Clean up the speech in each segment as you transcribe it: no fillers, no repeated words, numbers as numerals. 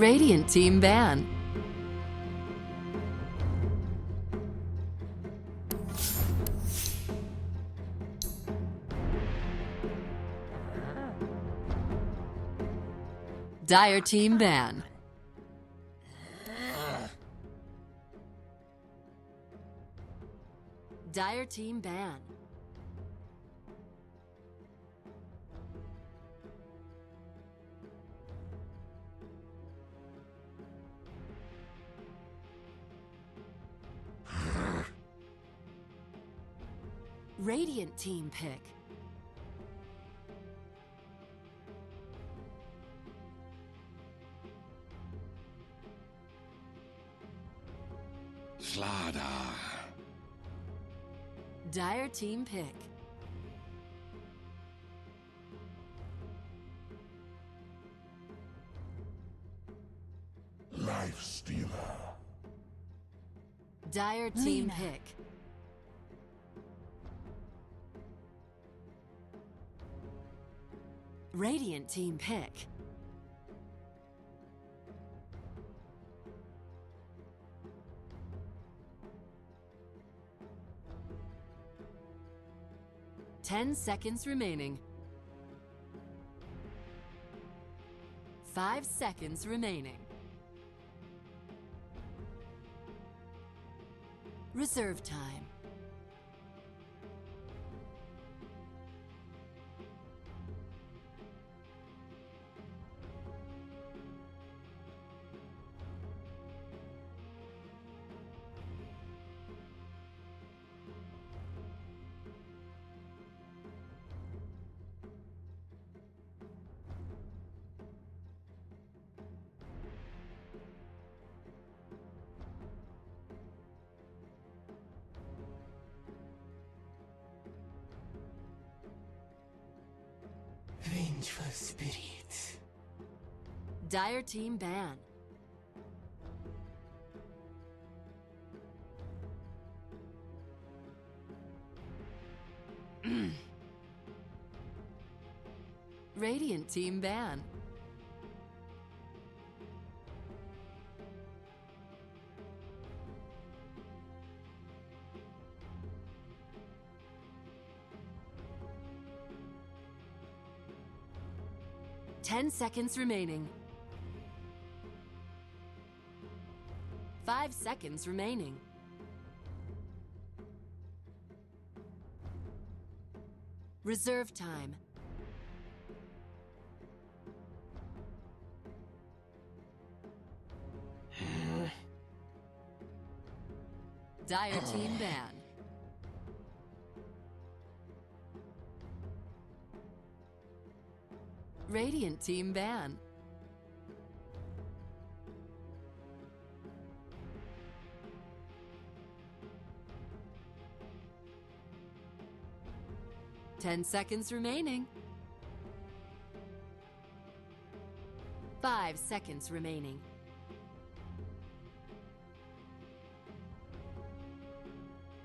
Radiant team ban. Dire team ban. Dire team ban. Radiant team pick. Slada. Dire team pick. Life Stealer. Dire team pick. Radiant team pick. Ten seconds remaining. 5 seconds remaining. Reserve time. Vengeful spirits. Dire team ban. Radiant team ban. Ten seconds remaining. 5 seconds remaining. Reserve time. Dire team ban. Radiant team ban. Ten seconds remaining. 5 seconds remaining.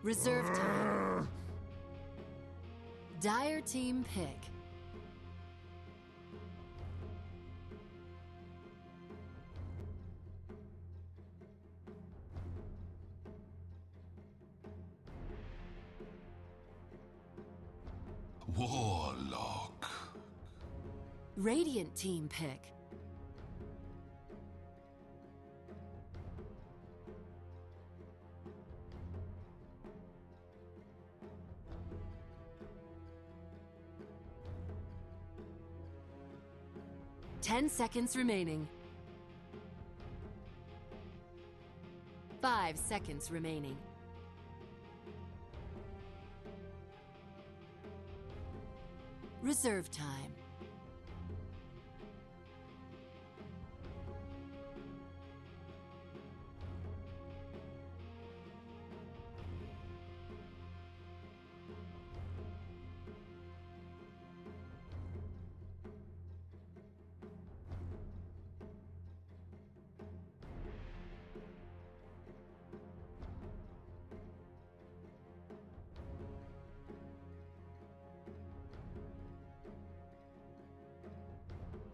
Reserve time. Dire team pick. Warlock. Radiant team pick. Ten seconds remaining. 5 seconds remaining. Reserve time.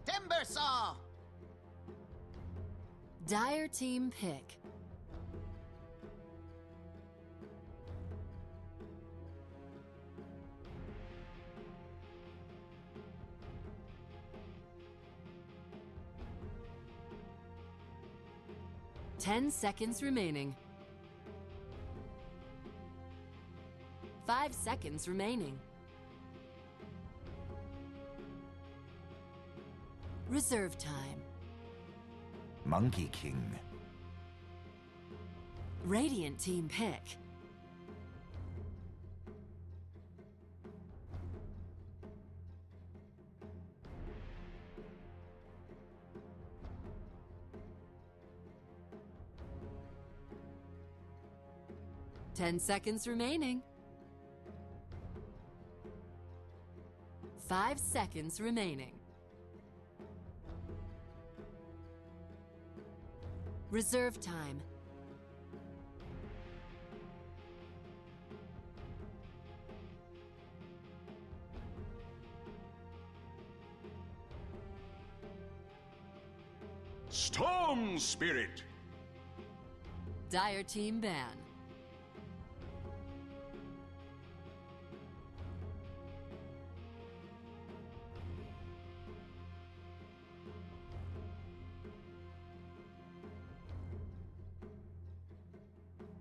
Timber saw! Dire team pick. Ten seconds remaining. 5 seconds remaining. Reserve time. Monkey King. Radiant team pick. Ten seconds remaining. 5 seconds remaining. Reserve time. Storm Spirit. Dire team ban.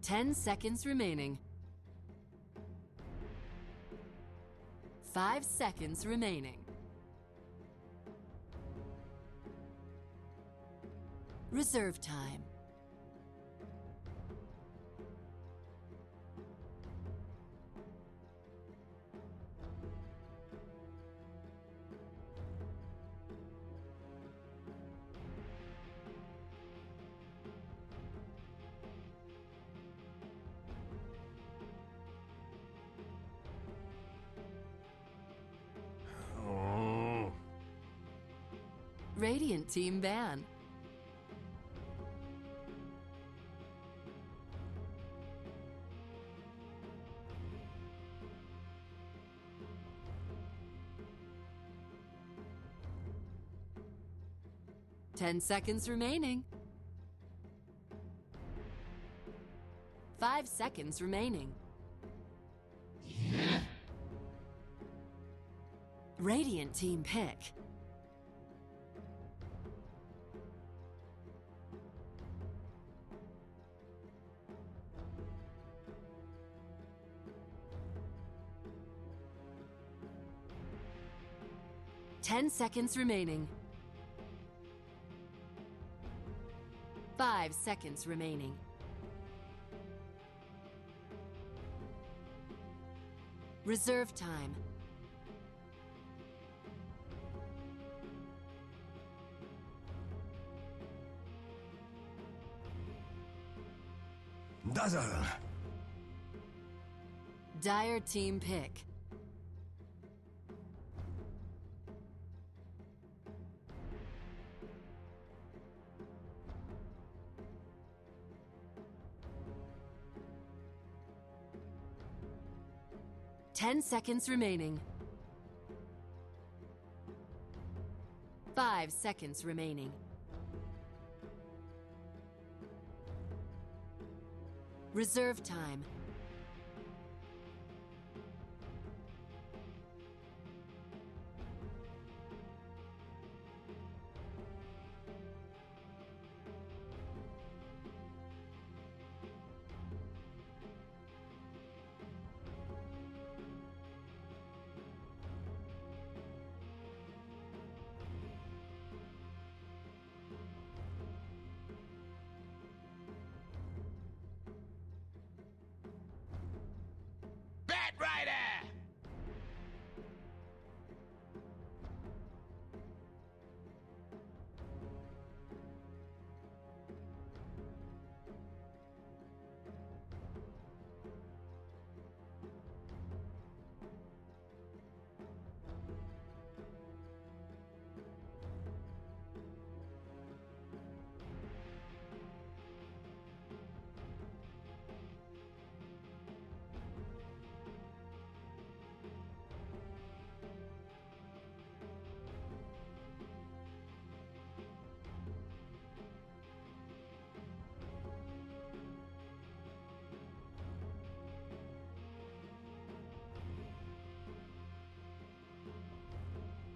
Ten seconds remaining. 5 seconds remaining. Reserve time. Radiant team ban. Ten seconds remaining. 5 seconds remaining. Radiant team pick. Ten seconds remaining. 5 seconds remaining. Reserve time. Dazzle. Dire team pick. Ten seconds remaining. 5 seconds remaining. Reserve time.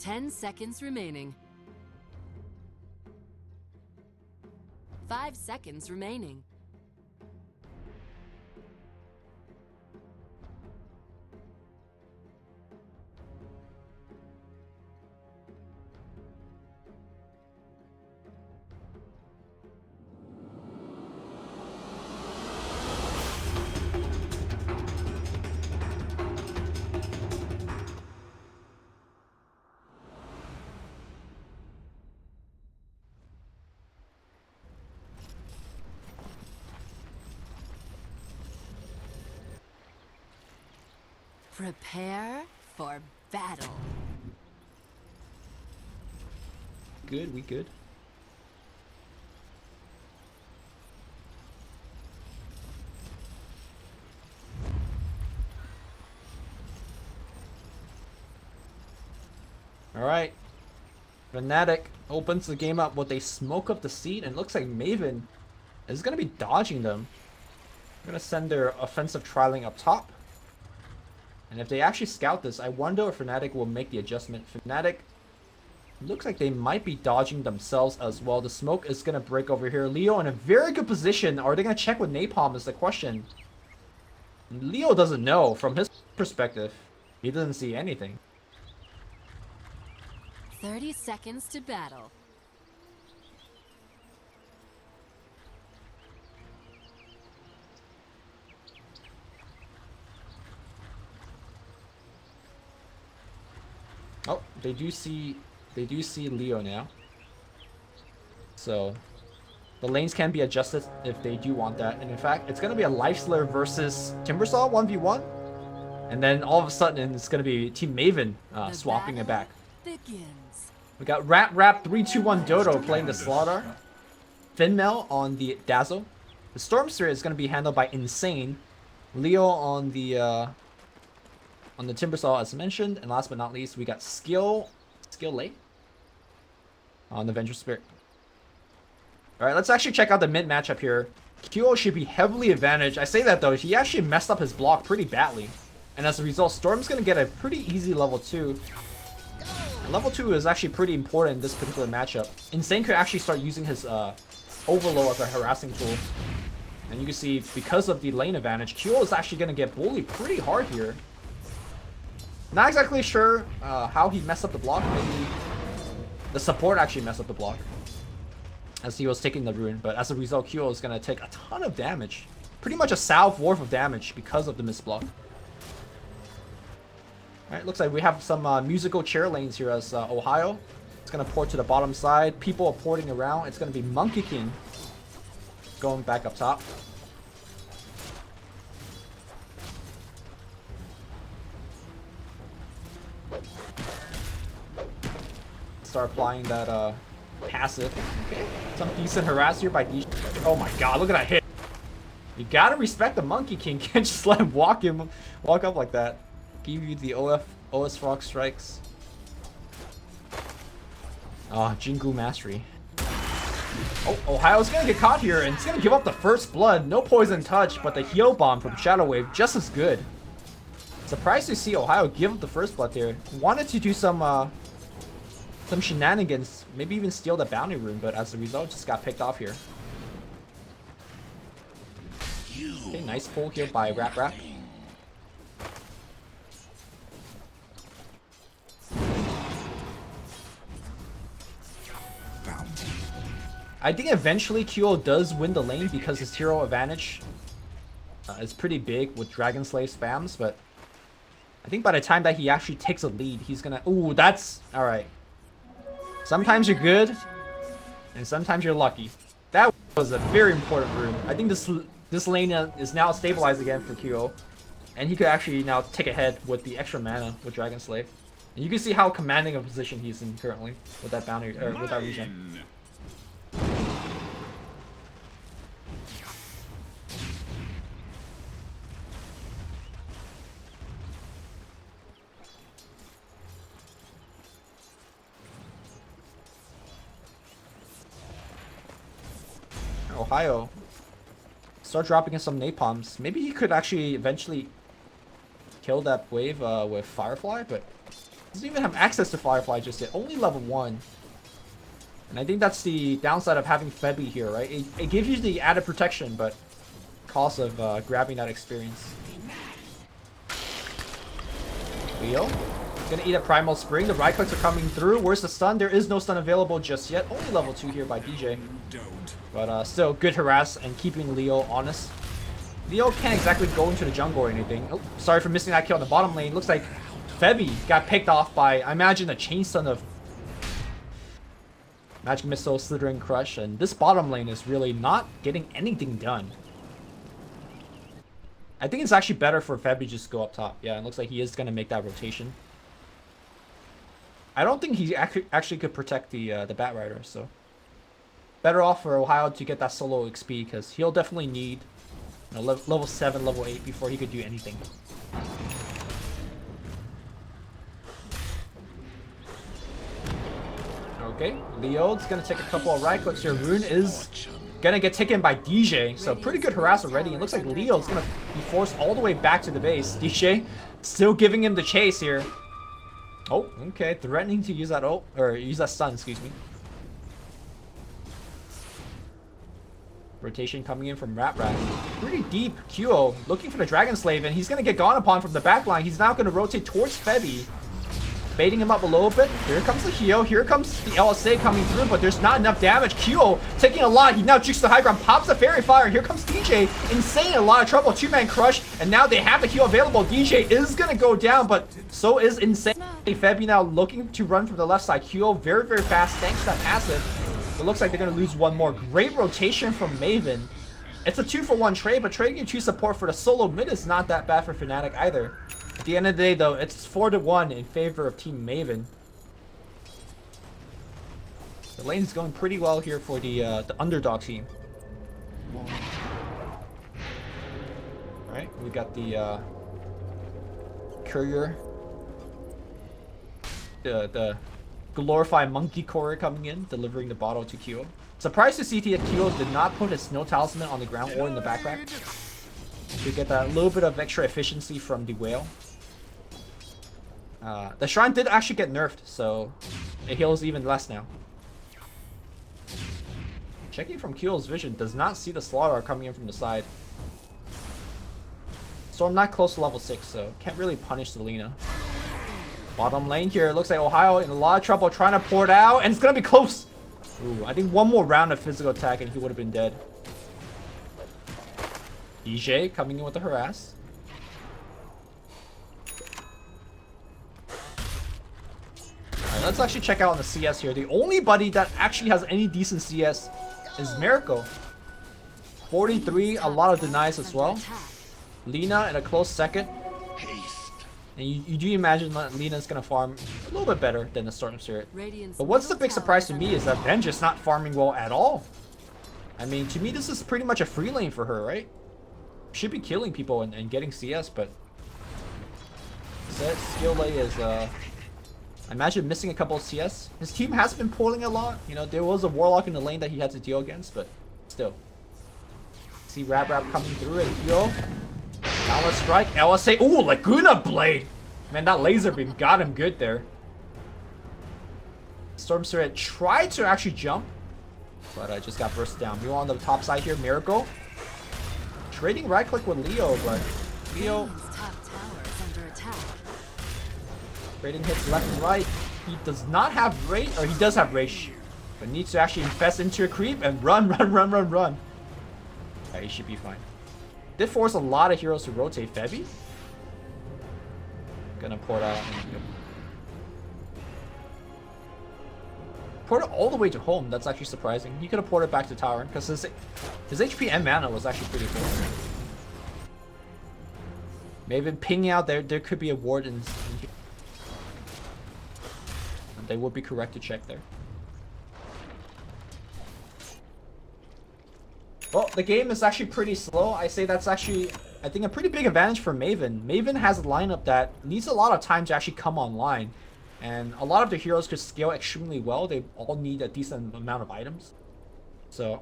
10 seconds remaining. 5 seconds remaining. Prepare for battle. Good, we good. Alright. Fnatic opens the game up with a smoke up the seat, and it looks like Maven is going to be dodging them. They're going to send their offensive trialing up top. And if they actually scout this, I wonder if Fnatic will make the adjustment. Fnatic looks like they might be dodging themselves as well. The smoke is going to break over here. Leo in a very good position. Are they going to check with Napalm is the question. Leo doesn't know. From his perspective, he doesn't see anything. 30 seconds to battle. Oh, they do see Leo now. So the lanes can be adjusted if they do want that. And in fact, it's gonna be a Lifeslayer versus Timbersaw 1v1. And then all of a sudden it's gonna be Team Maven swapping it back. Begins. We got Rap 321 Dodo playing the Slaughter. Finmel on the Dazzle. The Storm Spirit is gonna be handled by Insane. Leo on the Timbersaw as mentioned, and last but not least, we got Skill Late on the Venture Spirit. All right, let's actually check out the mid matchup here. QO should be heavily advantaged. I say that though, he actually messed up his block pretty badly, and as a result, Storm's gonna get a pretty easy level 2. And level 2 is actually pretty important in this particular matchup. Insane could actually start using his Overload as a harassing tool, and you can see because of the lane advantage, QO is actually gonna get bullied pretty hard here. Not exactly sure how he messed up the block. Maybe the support actually messed up the block as he was taking the rune. But as a result, QO is going to take a ton of damage. Pretty much a salve worth of damage because of the missed block. Alright, looks like we have some musical chair lanes here as Ohio. It's going to port to the bottom side. People are porting around. It's going to be Monkey King going back up top. Start applying that passive. Okay, some decent harass here by D. Oh my god, look at that hit. You gotta respect the Monkey King. Can't just let him walk up like that. Give you the OS Rock strikes. Oh, Jingu Mastery. Oh, Ohio's gonna get caught here, and it's gonna give up the first blood. No poison touch, but the heal bomb from Shadow Wave just as good. Surprised to see Ohio give up the first blood here. Wanted to do some shenanigans, maybe even steal the bounty rune, but as a result, just got picked off here. Okay, nice pull here by Rap. I think eventually QO does win the lane because his hero advantage is pretty big with Dragon Slave spams, but I think by the time that he actually takes a lead, he's gonna... Ooh, that's... Alright. Sometimes you're good, and sometimes you're lucky. That was a very important rune. I think this lane is now stabilized again for QO, and he could actually now take ahead with the extra mana with Dragon Slave. And you can see how commanding a position he's in currently with that bounty or with that regen. Ohio, start dropping in some napalms. Maybe he could actually eventually kill that wave with Firefly, but Doesn't even have access to Firefly just yet. Only level 1. And I think that's the downside of having Febby here, right? It gives you the added protection, but cost of grabbing that experience. Leo gonna eat a Primal Spring. The right clicks are coming through. Where's the stun? There is no stun available just yet. Only level 2 here by DJ. But still good harass and keeping Leo honest. Leo can't exactly go into the jungle or anything. Oh, sorry for missing that kill in the bottom lane. Looks like Febby got picked off by, I imagine, a chain stun of Magic Missile, Slithering Crush, and this bottom lane is really not getting anything done. I think it's actually better for Febby just go up top. Yeah, it looks like he is going to make that rotation. I don't think he actually could protect the Bat Rider, so better off for Ohio to get that solo XP, because he'll definitely need, you know, level 7, level 8 before he could do anything. Okay, Leo's gonna take a couple of right clicks here. Rune is gonna get taken by DJ, so pretty good harass already. It looks like Leo's gonna be forced all the way back to the base. DJ still giving him the chase here. Oh, okay, threatening to use that ult, or use that stun, excuse me. Rotation coming in from Rat. Pretty deep. Qo looking for the Dragon Slave, and he's gonna get gone upon from the back line. He's now gonna rotate towards Febby, baiting him up a little bit. Here comes the heal. Here comes the LSA coming through, but there's not enough damage. Qo taking a lot. He now jukes the high ground, pops the Fairy Fire. Here comes DJ. Insane, a lot of trouble. 2-man crush, and now they have the heal available. DJ is gonna go down, but so is Insane. Febby now looking to run from the left side. Qo very, very fast, thanks to that passive. It looks like they're gonna lose one more. Great rotation from Maven. It's a 2-for-1 trade, but trading 2 support for the solo mid is not that bad for Fnatic either. At the end of the day, though, it's 4-1 in favor of Team Maven. The lane's going pretty well here for the underdog team. Alright, we got the courier. The glorified monkey courier coming in, delivering the bottle to Qo. Surprised to see that Qo did not put his snow talisman on the ground or in the backpack to get that little bit of extra efficiency from the whale. The shrine did actually get nerfed, so it heals even less now. Checking from Qo's vision, does not see the Slaughter coming in from the side. Storm not close to level 6, so can't really punish the Lina. Bottom lane here, looks like Ohio in a lot of trouble trying to pour it out, and it's gonna be close. Ooh, I think one more round of physical attack and he would have been dead. DJ coming in with the harass. Alright, let's actually check out on the CS here. The only buddy that actually has any decent CS is Miracle. 43, a lot of denies as well. Lina in a close second. And you do imagine that Lina's gonna farm a little bit better than the Storm Spirit. But what's the big surprise to me is that Vengeance not farming well at all. I mean, to me, this is pretty much a free lane for her, right? Should be killing people and getting CS, but that skill lay is, I imagine missing a couple of CS. His team has been pulling a lot. You know, there was a Warlock in the lane that he had to deal against, but still. See Rab coming through and heal. Now let's strike. LSA. Ooh, Laguna Blade. Man, that laser beam got him good there. Storm Spirit tried to actually jump, but I just got burst down. Meanwhile, on the top side here, Miracle. Trading right click with Leo, but Leo trading hits left and right. He does not have rage, or he does have rage, but needs to actually infest into a creep and run. Yeah, he should be fine. Did force a lot of heroes to rotate. Febby gonna port out. Ported all the way to home. That's actually surprising. He could have ported back to tower because his HP and mana was actually pretty cool. Maven pinging out there. There could be a ward in here. They would be correct to check there. Well, the game is actually pretty slow. I say that's actually, I think, a pretty big advantage for Maven. Maven has a lineup that needs a lot of time to actually come online. And a lot of the heroes could scale extremely well. They all need a decent amount of items. So,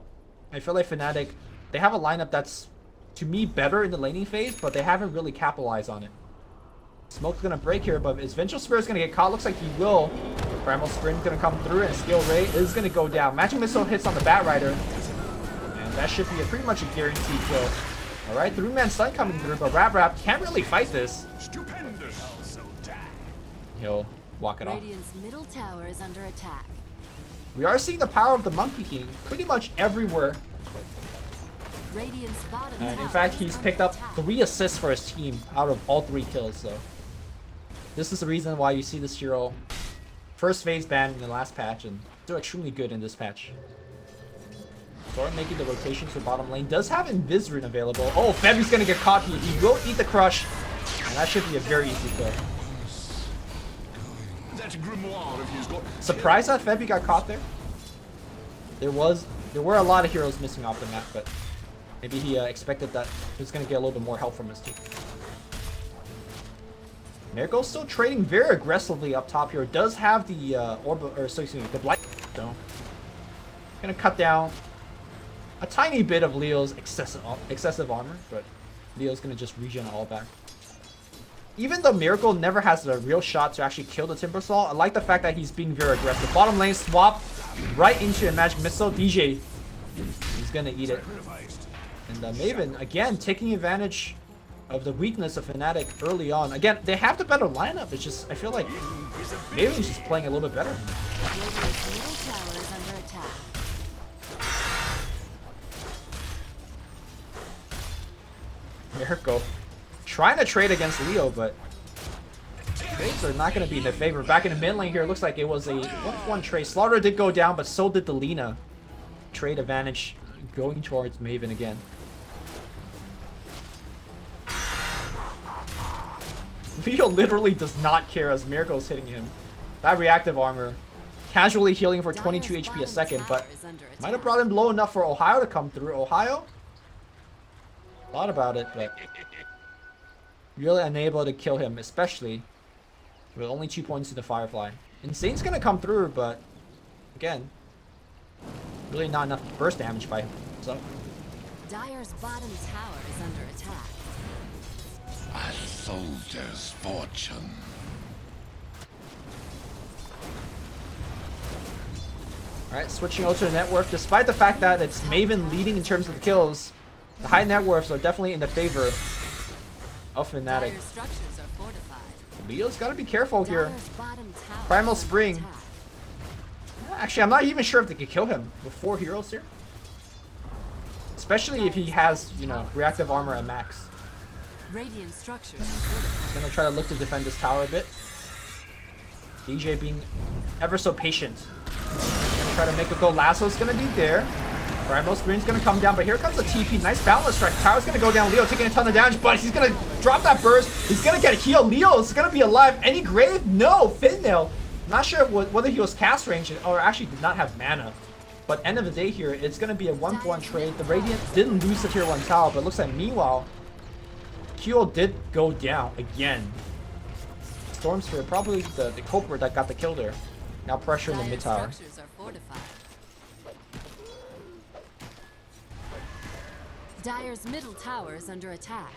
I feel like Fnatic, they have a lineup that's, to me, better in the laning phase, but they haven't really capitalized on it. Smoke's gonna break here, but is Vengeful Spirit's gonna get caught? Looks like he will. Primal Sprint's gonna come through, and Skill Ray is gonna go down. Magic Missile hits on the Bat Rider, and that should be pretty much a guaranteed kill. Alright, 3-man stun coming through, but Rap can't really fight this. Stupendous. He'll walk it off. Radiant's middle tower is under attack. We are seeing the power of the Monkey King pretty much everywhere. Radiant's bottom And in tower fact, is he's under picked up attack. 3 assists for his team out of all 3 kills, so. This is the reason why you see this hero first phase banned in the last patch, and they're extremely good in this patch. Storm making the rotation to bottom lane. Does have Invis Rune available. Oh, Febby's gonna get caught. He will eat the crush, and that should be a very easy kill. That grimoire of his got. Surprised that Febby got caught there. There were a lot of heroes missing off the map, but maybe he expected that he was gonna get a little bit more help from his team. Miracle's still trading very aggressively up top here. Does have the the Blight Stone. Gonna cut down a tiny bit of Leo's excessive armor, but Leo's gonna just regen all back. Even though Miracle never has a real shot to actually kill the Timbersaw, I like the fact that he's being very aggressive. Bottom lane swap right into a Magic Missile. DJ, he's gonna eat it. And Maven, again, taking advantage of the weakness of Fnatic early on. Again, they have the better lineup. It's just, I feel like Maven's just playing a little bit better. Radiant's middle tower is under attack. Miracle trying to trade against Leo, but trades are not going to be in their favor. Back in the mid lane here, it looks like it was a 1-1 trade. Slaughter did go down, but so did the Lina. Trade advantage going towards Maven again. Leo literally does not care as Miracle's hitting him. That reactive armor casually healing for 22 HP a second, but might have brought him low enough for Ohio to come through. Ohio? Thought about it, but really unable to kill him, especially with only 2 points to the Firefly. Insane's gonna come through, but again, really not enough burst damage by him. So Dire's bottom tower is under attack. A soldier's fortune. alright, switching over to the network. Despite the fact that it's Maven leading in terms of the kills, the high net worths are definitely in the favor of Fnatic. Dire's structures are fortified. Leo's gotta be careful here. Dire's bottom tower Primal is under Spring. attack. Actually, I'm not even sure if they could kill him with 4 heroes here. Especially if he has, you know, reactive armor at max. Radiant structures are fortified. Gonna try to look to defend this tower a bit. DJ being ever so patient. Gonna try to make a go. Lasso's gonna be there. Primal Spring's gonna come down, but here comes the TP. Nice balance strike. Tower's gonna go down. Leo taking a ton of damage, but he's gonna drop that burst. He's gonna get a heal. Leo is gonna be alive. Any grave? No. Finnail. Not sure whether he was cast range or actually did not have mana. But end of the day here, it's gonna be a 1-1 trade. The Radiant didn't lose the tier 1 tower, but it looks like meanwhile, Kyo did go down again. Stormsphere, probably the culprit that got the kill there. Now pressure in the mid Dire's tower. structures are fortified. Dire's middle tower is under attack.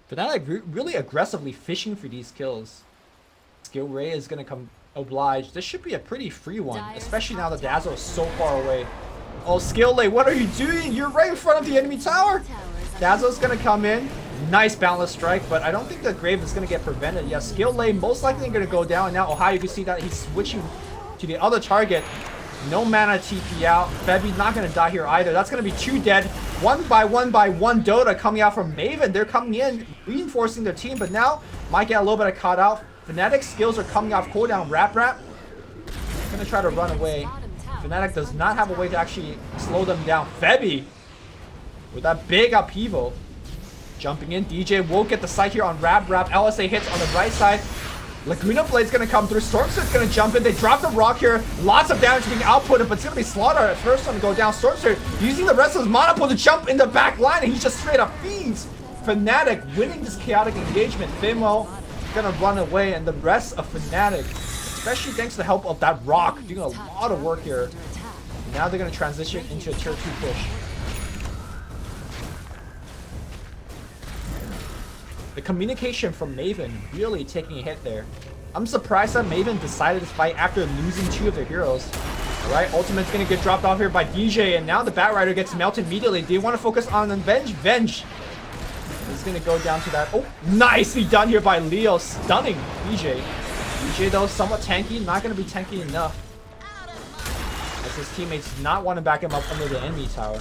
Fnatic really aggressively fishing for these kills. Skill Ray is gonna come obliged. This should be a pretty free one, especially now that Dazzle is so far away. Oh, Skill Ray, what are you doing? You're right in front of the enemy tower. Dazzle's gonna come in. Nice boundless strike, but I don't think the Grave is gonna get prevented. Yeah, Skill Ray most likely gonna go down. And now Ohio, you can see that he's switching to the other target. No mana TP out. Febby's not gonna die here either. That's gonna be 2 dead. One by one Dota coming out from Maven. They're coming in, reinforcing their team, but now might get a little bit of caught out. Fnatic skills are coming off cooldown. Rap. Gonna try to run away. Fnatic does not have a way to actually slow them down. Febby with that big upheaval. Jumping in. DJ will get the sight here on Rap. LSA hits on the right side. Laguna Blade's gonna come through. Stormsurge's gonna jump in. They drop the rock here. Lots of damage being outputted, but it's gonna be Slaughter at first one to go down. Stormsurge using the rest of his mana pool to jump in the back line, and he just straight up feeds. Fnatic winning this chaotic engagement. Fimo gonna run away, and the rest of Fnatic, especially thanks to the help of that rock, doing a lot of work here. Now they're going to transition into a tier 2 push. The communication from Maven really taking a hit there. I'm surprised that Maven decided to fight after losing 2 of their heroes. Alright, ultimate's going to get dropped off here by DJ, and now the Batrider gets melted immediately. Do you want to focus on Venge? Venge! It's going to go down to that. Oh, nicely done here by Leo, stunning DJ. DJ though, somewhat tanky, not going to be tanky enough. As his teammates do not want to back him up under the enemy tower.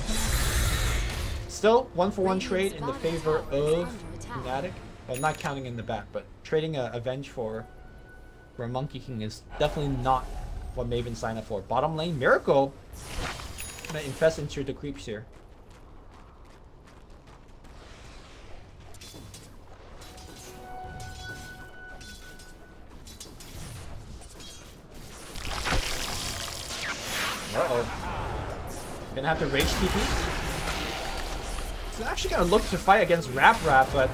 Still, 1-for-1 trade in the favor of Fnatic. Well, not counting in the back, but trading a Venge for a Monkey King is definitely not what Maven signed up for. Bottom lane, Miracle gonna infest into the creeps here. Uh-oh. Gonna have to rage TP. He's actually gonna look to fight against Rap, but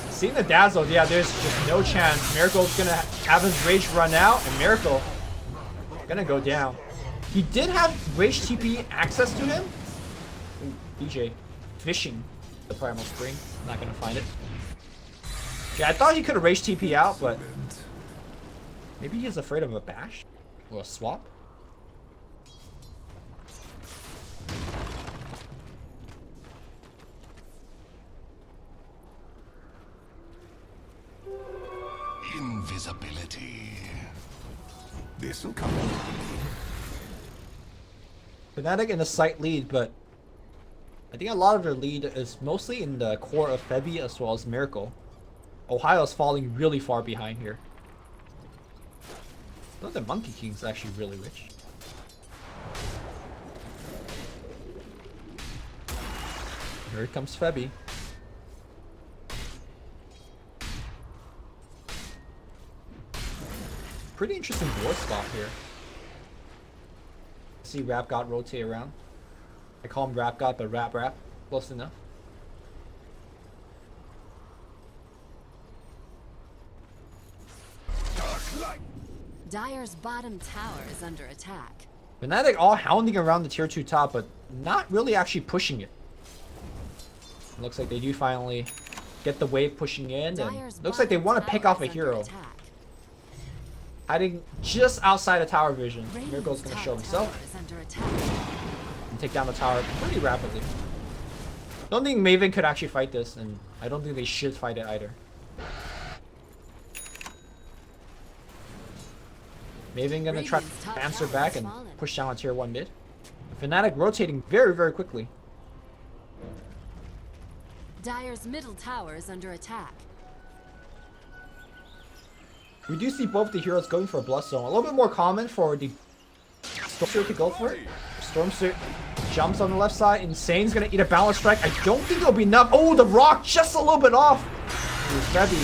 seeing the Dazzle, yeah, there's just no chance. Miracle's gonna have his rage run out, and Miracle gonna go down. He did have rage TP access to him. Ooh, DJ fishing the Primal Spring. Not gonna find it. Yeah, I thought he could have rage TP out, but maybe he's afraid of a bash or a swap. Invisibility. This'll come. Fnatic in the site lead, but I think a lot of their lead is mostly in the core of Febby as well as Miracle. Ohio's falling really far behind here. I thought the Monkey King's actually really rich. Here comes Febby. Pretty interesting board spot here. See Rap God rotate around. I call him Rap God, but Rap. Close enough. Dire's bottom tower is under attack. Fnatic all hounding around the tier 2 top, but not really actually pushing it. Looks like they do finally get the wave pushing in, and looks like they want to pick off a hero. Hiding just outside of tower vision. Miracle's gonna show himself and take down the tower pretty rapidly. Don't think Maven could actually fight this, and I don't think they should fight it either. Maven gonna try to answer back and push down on tier 1 mid. Fnatic rotating very, very quickly. Dire's middle tower is under attack. We do see both the heroes going for a Bloodstone. A little bit more common for the Stormstreak to go for it. Stormstreak jumps on the left side. Insane's gonna eat a balance strike. I don't think it'll be enough. Oh, the rock just a little bit off. Febby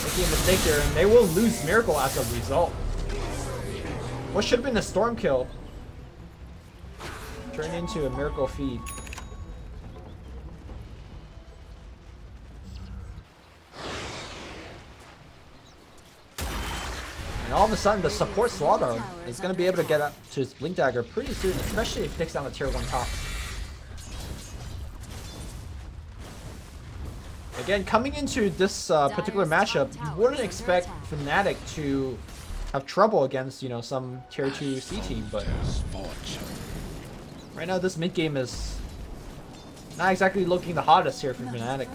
making a mistake there, and they will lose Miracle as a result. What should have been a Storm kill turned into a Miracle feed. And all of a sudden, the support Slaughter is going to be able to get up to his Blink Dagger pretty soon, especially if he takes down the tier 1 top. Again, coming into this particular matchup, you wouldn't expect Fnatic to have trouble against, you know, some tier 2 C team, but right now this mid game is not exactly looking the hottest here for Fnatic.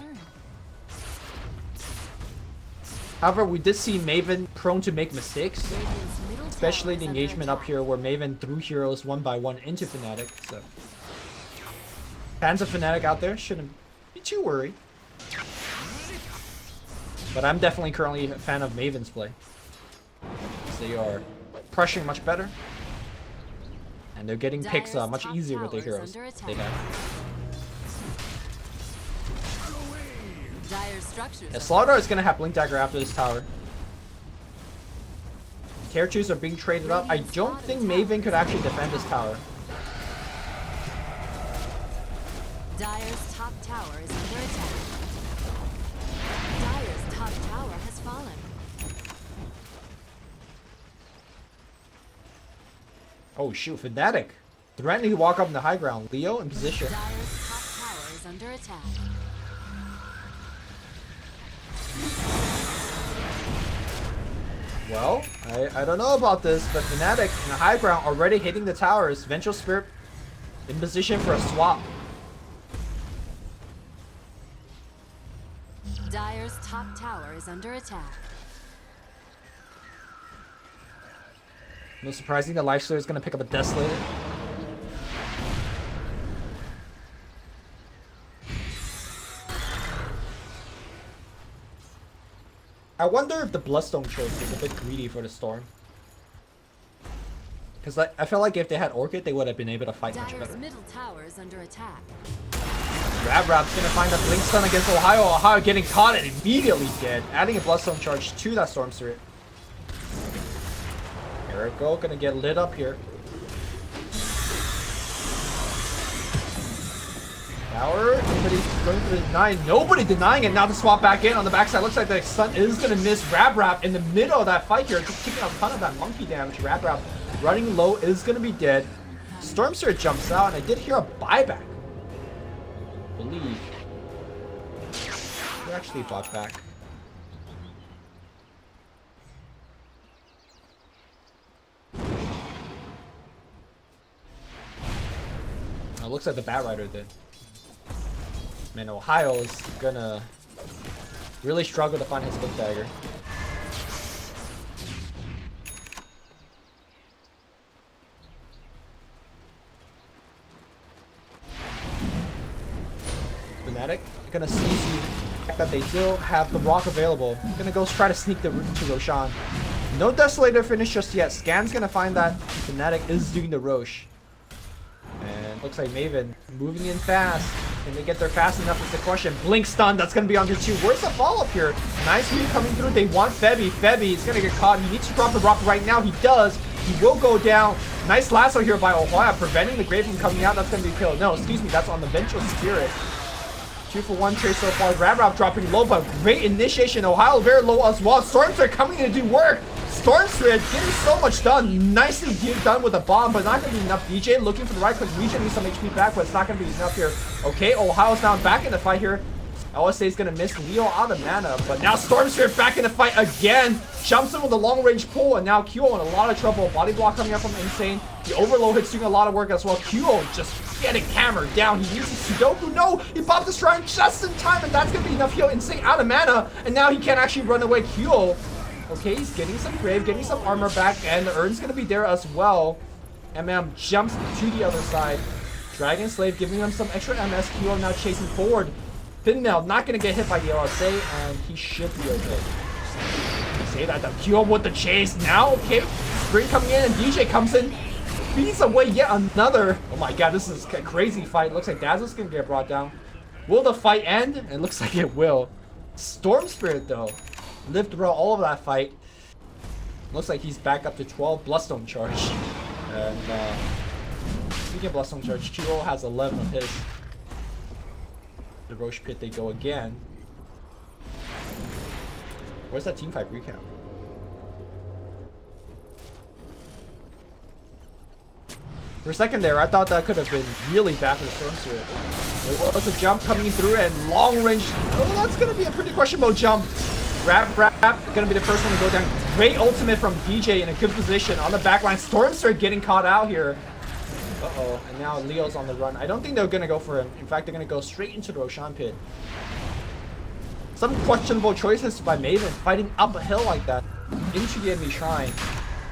However, we did see Maven prone to make mistakes, especially the engagement up here where Maven threw heroes one by one into Fnatic. So fans of Fnatic out there shouldn't be too worried. But I'm definitely currently a fan of Maven's play. They are pressuring much better, and they're getting picks much easier with their heroes they have. Yeah, Slaughter is going to have Blink Dagger after this tower. Tier 2s are being traded up. I don't think Maven could actually defend this tower. Dire's top tower is under attack. Dire's top tower has fallen. Oh shoot, Fnatic threatening to walk up in the high ground. Leo in position. Dire's top tower is under attack. Well, I don't know about this, but Fnatic in the high ground already hitting the towers. Vengeful Spirit in position for a swap. Dire's top tower is under attack. No surprising that Lifestealer is going to pick up a Desolator. I wonder if the Bloodstone choice is a bit greedy for the Storm. Because I felt like if they had Orchid, they would have been able to fight much Dire's better. middle tower is under attack. Rap's gonna find that Blink Stun against Ohio. Ohio getting caught and immediately dead. Adding a Bloodstone charge to that Storm Spirit. Jericho gonna get lit up here. Tower, nobody going for the deny. Nobody denying it. Now to swap back in on the backside. Looks like the stun is gonna miss Rap in the middle of that fight here. Just taking a ton of that monkey damage. Rap running low is gonna be dead. Storm Spirit jumps out, and I did hear a buyback. I believe. He actually fought back. It looks like the Bat Rider did. Man, Ohio is gonna really struggle to find his Blink Dagger. Fnatic gonna sneak the fact that they still have the rock available. Gonna go try to sneak the root to Roshan. No Desolator finish just yet. Scan's gonna find that Fnatic is doing the Rosh. And looks like Maven moving in fast. Can they get there fast enough is the question. Blink stun, that's going to be on tier 2. Where's the follow-up here? Nice move coming through. They want Febby. Febby is going to get caught. He needs to drop the rock right now. He does. He will go down. Nice lasso here by Ohio, preventing the Grave from coming out. That's going to be killed. No, excuse me. That's on the Vengeful Spirit. 2 for 1 trade so far. Rap dropping low, but great initiation. Ohio very low as well. Storms are coming in to do work. Stormspirit getting so much done. Nicely done with a bomb, but not going to be enough. DJ looking for the right click. Region needs some HP back, but it's not going to be enough here. Okay, Ohio's now back in the fight here. LSA is going to miss Leo out of mana, but now Stormspirit back in the fight again. Jumps in with a long range pull, and now Kyo in a lot of trouble. Body block coming up from Insane. The overload hit's doing a lot of work as well. Kyo just getting hammered down. He uses Sudoku. No, he popped the shrine just in time, and that's going to be enough heal. Insane out of mana, and now he can't actually run away. Kyo. Okay, he's getting some Grave, getting some armor back, and the Urn's gonna be there as well. MM jumps to the other side. Dragon Slave giving him some extra MS. Kyo now chasing forward. Finmel not gonna get hit by the LSA, and he should be okay. Say that though. Kyo with the chase now. Okay, Spring coming in, and DJ comes in. Beats away yet another. Oh my god, this is a crazy fight. Looks like Dazzle's gonna get brought down. Will the fight end? It looks like it will. Storm Spirit though. Lived through all of that fight. Looks like he's back up to 12 Bloodstone charge. And speaking of Bloodstone charge, Chiro has 11 of his. The Roche Pit they go again. Where's that team fight recount? For a second there, I thought that could have been really bad for the Storm Spirit. There was a jump coming through and long range. Oh, that's going to be a pretty questionable jump. Rap gonna be the first one to go down. Great ultimate from DJ in a good position on the backline. Stormster getting caught out here. Uh-oh, and now Leo's on the run. I don't think they're gonna go for him. In fact, they're gonna go straight into the Roshan pit. Some questionable choices by Maven fighting up a hill like that into the enemy shrine.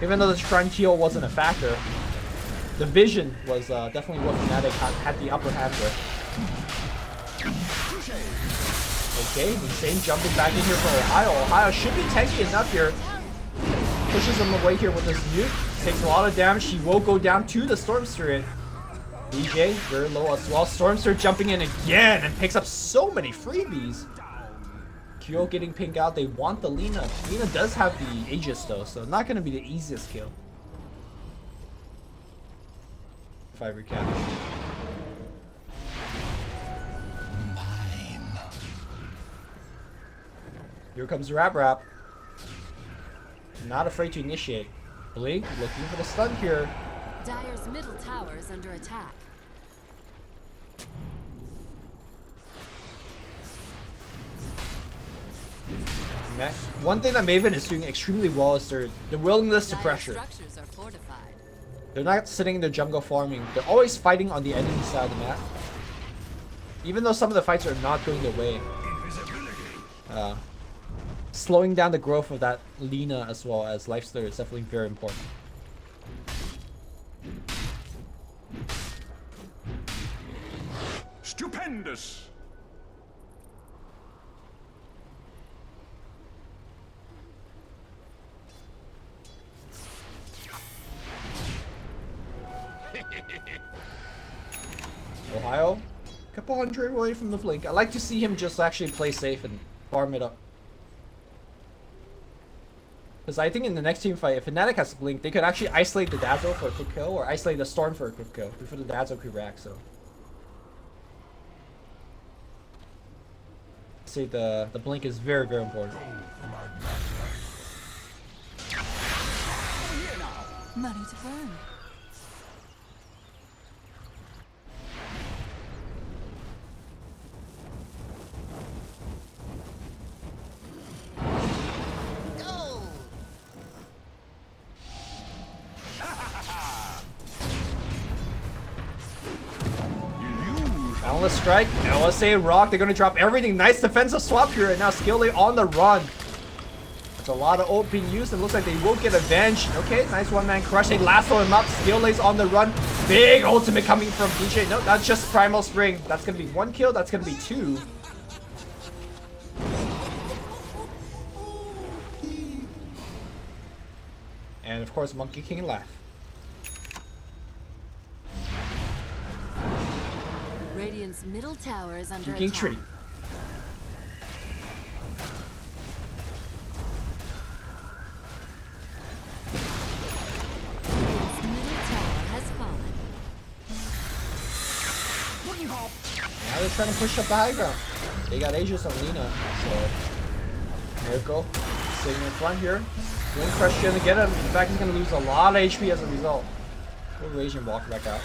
Even though the shrine heal wasn't a factor, the vision was definitely what Fnatic had the upper hand with. Okay, Insane jumping back in here for Ohio. Ohio should be tanky enough here. Pushes him away here with this nuke. Takes a lot of damage. He will go down to the Storm Spirit. DJ, very low as well. Storm Spirit jumping in again and picks up so many freebies. Kyo getting pink out. They want the Lina. Lina does have the Aegis though, so not going to be the easiest kill. If I recap. Here comes Rap. Not afraid to initiate. Blink looking for the stun here. Dire's middle tower is under attack. One thing that Maven is doing extremely well is their willingness to Dire pressure. structures are fortified. They're not sitting in their jungle farming. They're always fighting on the enemy side of the map. Even though some of the fights are not going their way. Slowing down the growth of that Lina as well as Lifestealer is definitely very important. Stupendous! Ohio, couple hundred away from the blink. I like to see him just actually play safe and farm it up. Because I think in the next team fight, if Fnatic has blink, they could actually isolate the Dazzle for a quick kill or isolate the Storm for a quick kill before the Dazzle could react. So, say the blink is very, very important. Money to burn. Boundless Strike, LSA Rock, they're gonna drop everything. Nice defensive swap here, and now Skillay on the run. That's a lot of ult being used, and looks like they will get avenged. Okay, nice one-man crush. They lasso him up. Skillay's on the run. Big ultimate coming from DJ. No, that's just Primal Spring. That's gonna be one kill, that's gonna be two. And of course, Monkey King laugh. Radiant's middle tower is under King attack. Tree. Radiant's middle tower has fallen. Now they're trying to push up the high ground. They got Aegis on Lina, so Miracle sitting in front here. Doing crush gonna get him. In fact, he's gonna lose a lot of HP as a result. We'll rage and walk back out.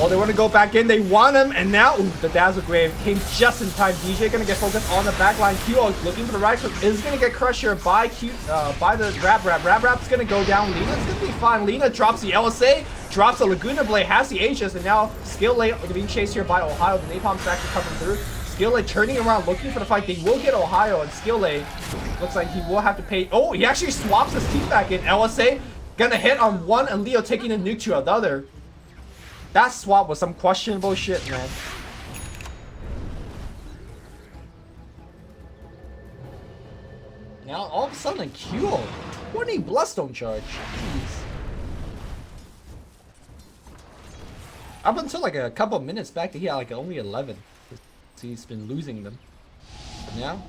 Oh, they want to go back in. They want him, and now ooh, the Dazzle Grave came just in time. DJ gonna get focused on the backline. Q looking for the right foot is gonna get crushed here by by the Rap. Rap's gonna go down. Lina's gonna be fine. Lina drops the LSA, drops the Laguna Blade, has the Aegis, and now Skillay being chased here by Ohio. The Napalm's actually coming through. Skillay turning around, looking for the fight. They will get Ohio, and Skillay looks like he will have to pay. Oh, he actually swaps his team back in. LSA gonna hit on one, and Leo taking the nuke to the other. That swap was some questionable shit, man. Now, all of a sudden, Q 20 Bloodstone charge. Jeez. Up until like a couple minutes back, he had like only 11. He's been losing them. But now,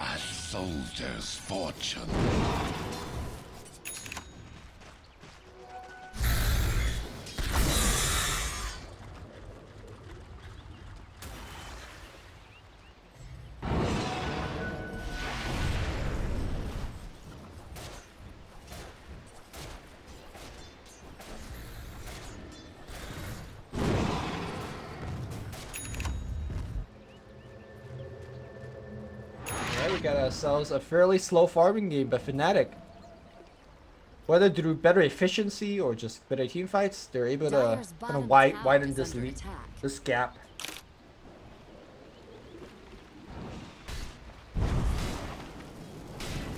A soldier's fortune. we got ourselves a fairly slow farming game, but Fnatic, whether through better efficiency or just better team fights, they're able to kind of widen this lead, this gap.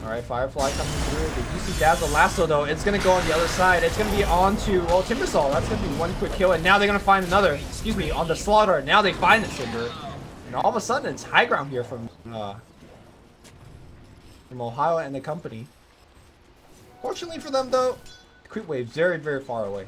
Alright, Firefly coming through. The UC Dazzle Lasso though, it's gonna go on the other side. It's gonna be on to, well, Timbersaw. That's gonna be one quick kill, and now they're gonna find another, excuse me, on the Slaughter. Now they find the Timber. And all of a sudden it's high ground here from Ohio and the company. Fortunately for them though, Creep Wave very, very far away.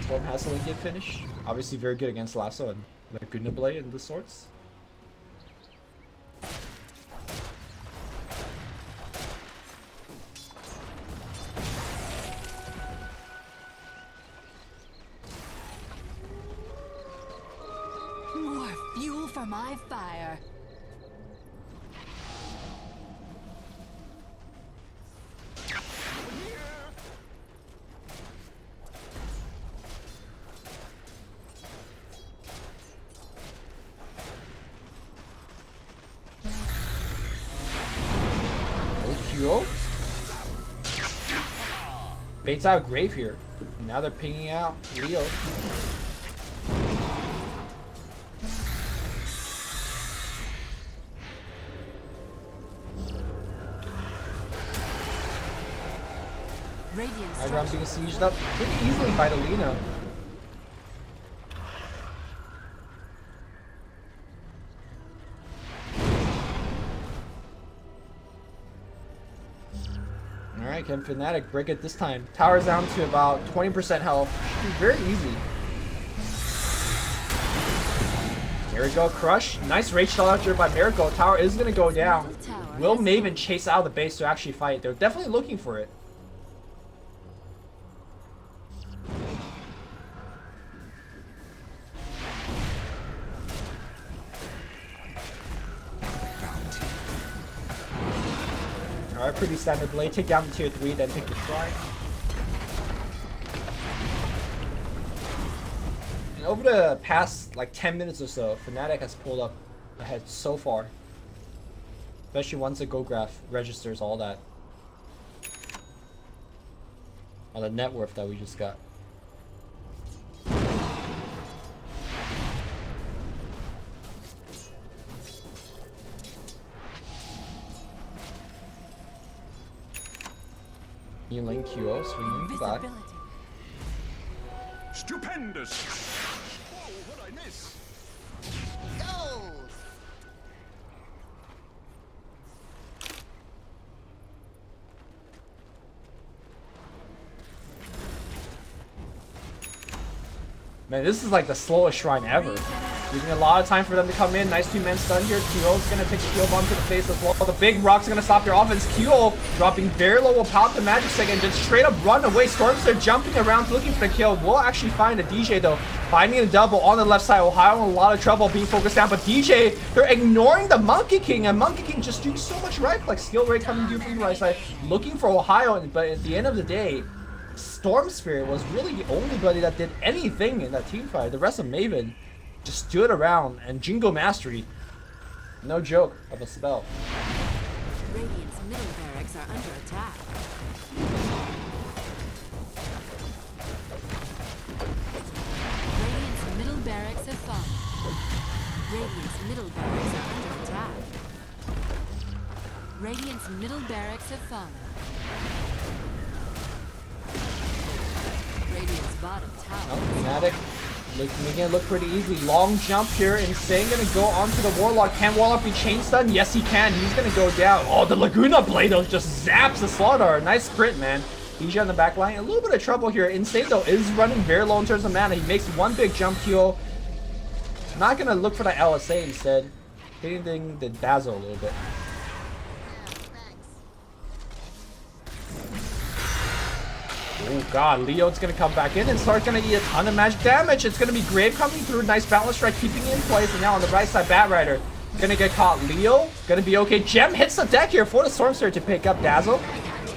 Storm has a Lincoln finish. Obviously very good against Lasso and Laguna Blade and the sorts. More fuel for my fire. Baits out Grave here. Now they're pinging out Leo. Radiant High ground being sieged up pretty easily by the Lina. Alright, can Fnatic break it this time? Tower's down to about 20% health. Should be very easy. Here we go, Crush. Nice rage dodger by Miracle. Tower is going to go down. Will Maven chase out of the base to actually fight? They're definitely looking for it. Alright, pretty standard blade. Take down the tier 3, then take the try. And over the past like 10 minutes or so, Fnatic has pulled up ahead so far. Especially once the Go Graph registers all that. All the net worth that we just got. Healing QO, swinging back. Stupendous! Whoa, what'd I miss? Man, this is like the slowest shrine ever. Using a lot of time for them to come in. Nice 2-man stun here. QO's gonna take the Q bomb to the face as well. The big rock's gonna stop their offense. QO dropping very low will pop the magic stick and just straight up run away. Stormster jumping around looking for the kill. Will actually find a DJ though. Finding a double on the left side. Ohio in a lot of trouble being focused down. But DJ, they're ignoring the Monkey King. And Monkey King just doing so much right click. Skill rate coming through from the right side. Looking for Ohio. But at the end of the day, Storm Spirit was really the only buddy that did anything in that team fight. The rest of Maven just stood around, and Jingo Mastery, no joke of a spell. Radiant's middle barracks are under attack. Radiant's middle barracks have fallen. Radiant's middle barracks are under attack. Radiant's middle barracks have fallen. Radiant's bottom tower. Fnatic making it look pretty easy. Long jump here. Insane gonna go onto the Warlock. Can Warlock be chain stun? Yes, he can. He's gonna go down. Oh, the Laguna Blade though just zaps the Slaughter. Nice sprint, man. DJ on the back line. A little bit of trouble here. Insane though is running very low in terms of mana. He makes one big jump kill. Not gonna look for that LSA instead. Hitting the Dazzle a little bit. Oh god, Leo's gonna come back in and start gonna eat a ton of magic damage. It's gonna be Grave coming through. Nice balance strike, keeping it in place. And now on the right side, Batrider gonna get caught. Leo gonna be okay. Gem hits the deck here for the Stormster to pick up Dazzle.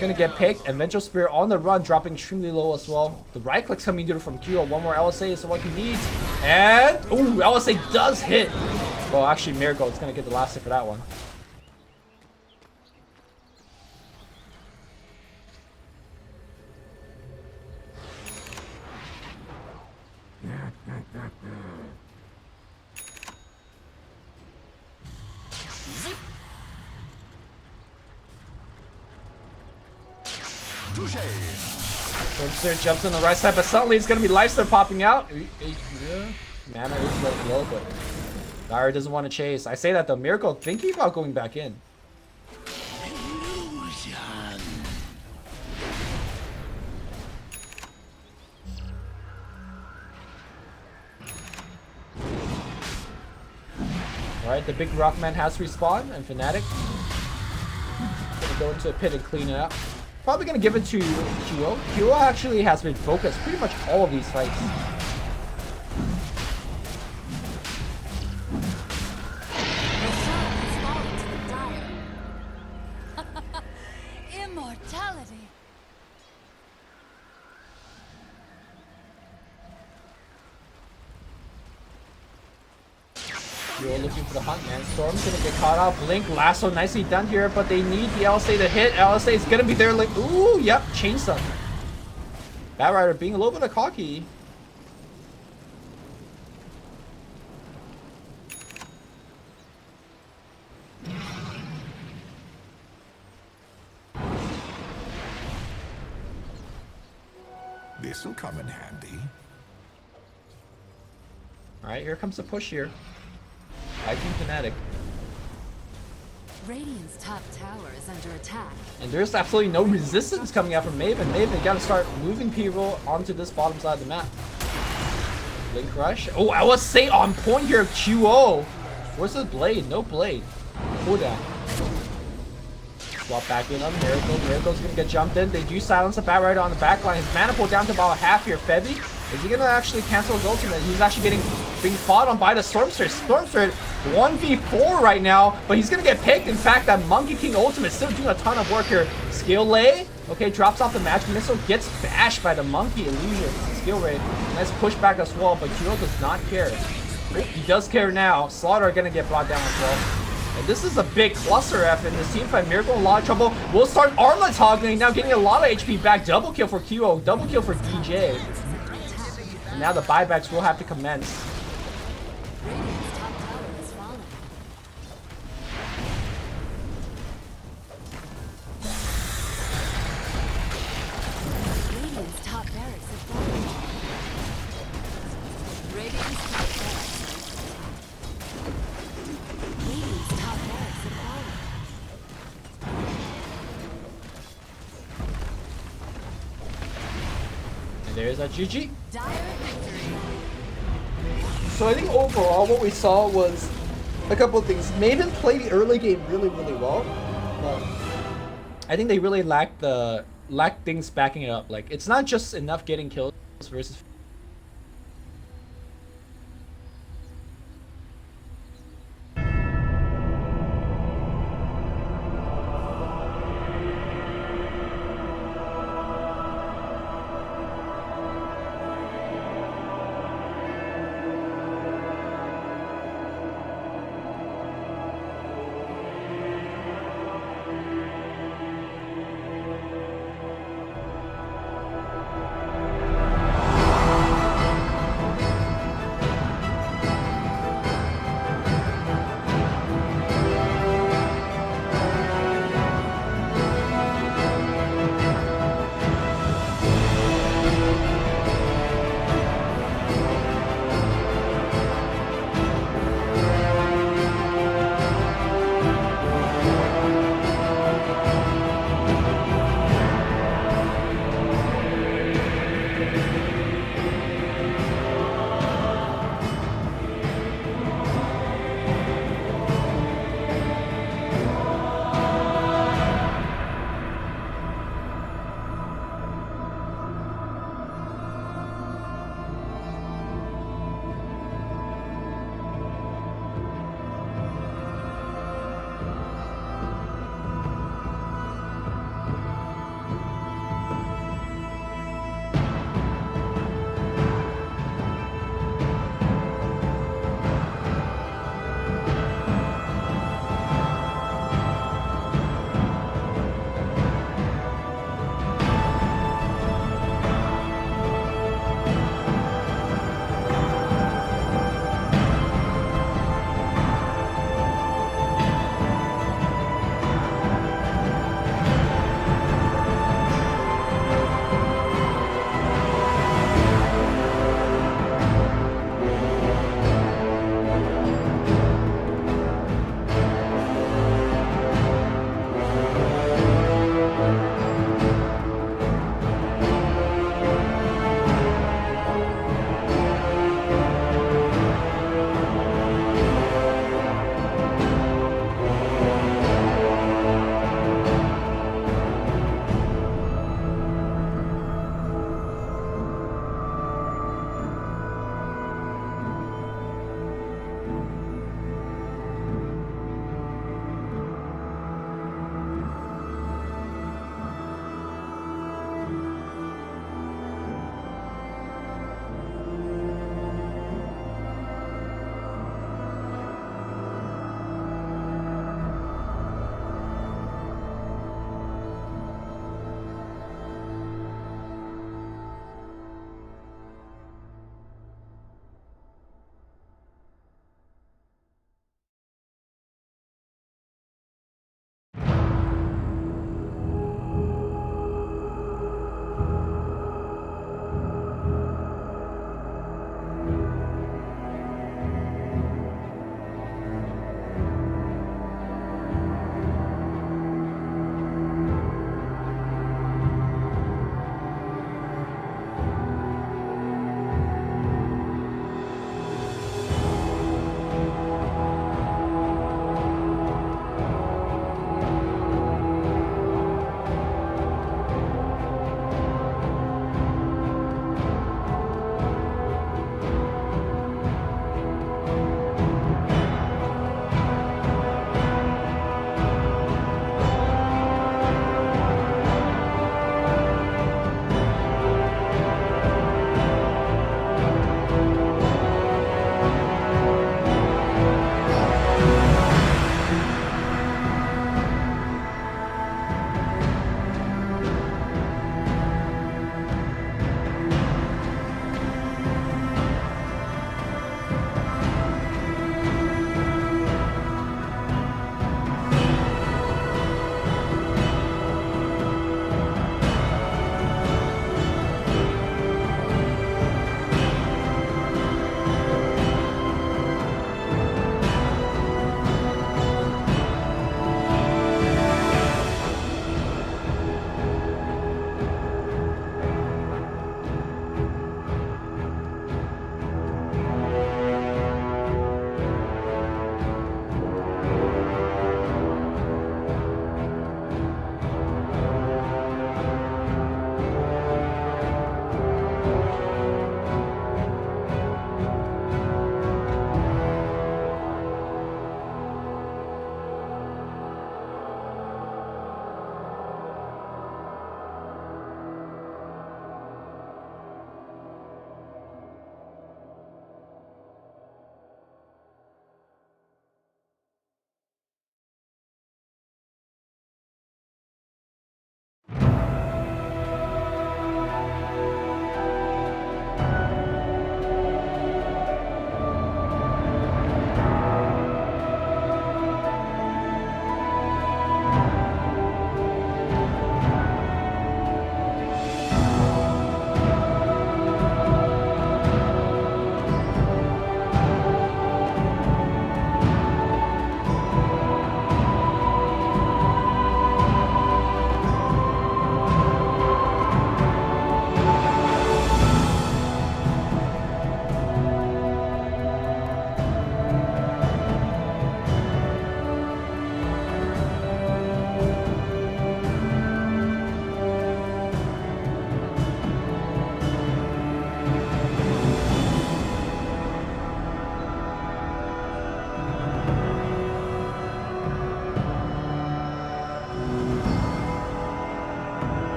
Gonna get picked. And Vengeful Spirit on the run, dropping extremely low as well. The right click's coming through from Q. One more LSA is what he needs. And ooh, LSA does hit. Well, actually, Miracle is gonna get the last hit for that one. Stormster jumps on the right side, but suddenly it's gonna be Lifesteal popping out. Yeah. Mana is low, but Dire doesn't want to chase. I say that though, Miracle thinking about going back in. Alright, the big Rockman has respawned, and Fnatic gonna go into a pit and clean it up. Probably gonna give it to Qo. Qo actually has been focused pretty much all of these fights. Immortality. Qo looking for the hunt, man. Storm's gonna get caught out. Blink, lasso, nicely done here, but they need the LSA to hit. LSA is gonna be there like, ooh, yep, chainsaw. Bat Rider being a little bit of cocky. This'll come in handy. Alright, here comes the push here. I think Fnatic. Radiant's top tower is under attack. And there's absolutely no resistance coming out from Maven. Maven gotta start moving people onto this bottom side of the map. Blink rush. Oh, I was say on point here, Qo. Where's the blade? No blade. Pull down. Swap back in on Miracle. Miracle's gonna get jumped in. They do silence the Bat Rider on the back line. His mana pulled down to about half here. Febby, is he gonna actually cancel his ultimate? He's actually being fought on by the Stormspirit. Stormspirit 1v4 right now, but he's gonna get picked. In fact, that Monkey King ultimate still doing a ton of work here. Skill Lay, okay, drops off the magic missile, gets bashed by the Monkey Illusion. Skill Ray, nice pushback as well, but Qo does not care. Oh, he does care now. Slaughter are gonna get brought down as well. And this is a big cluster F in this team fight. Miracle in a lot of trouble. We'll start Armlet toggling now, getting a lot of HP back. Double kill for Qo, double kill for DJ. And now the buybacks will have to commence. Radiant's top tower has fallen. Radiant's top barracks have fallen. Radiant's top barracks. Radiant's top barracks have fallen. And there's a GG. Dire victory. So I think overall what we saw was a couple of things. Maven played the early game really, really well. But I think they really lack things backing it up. Like, it's not just enough getting kills versus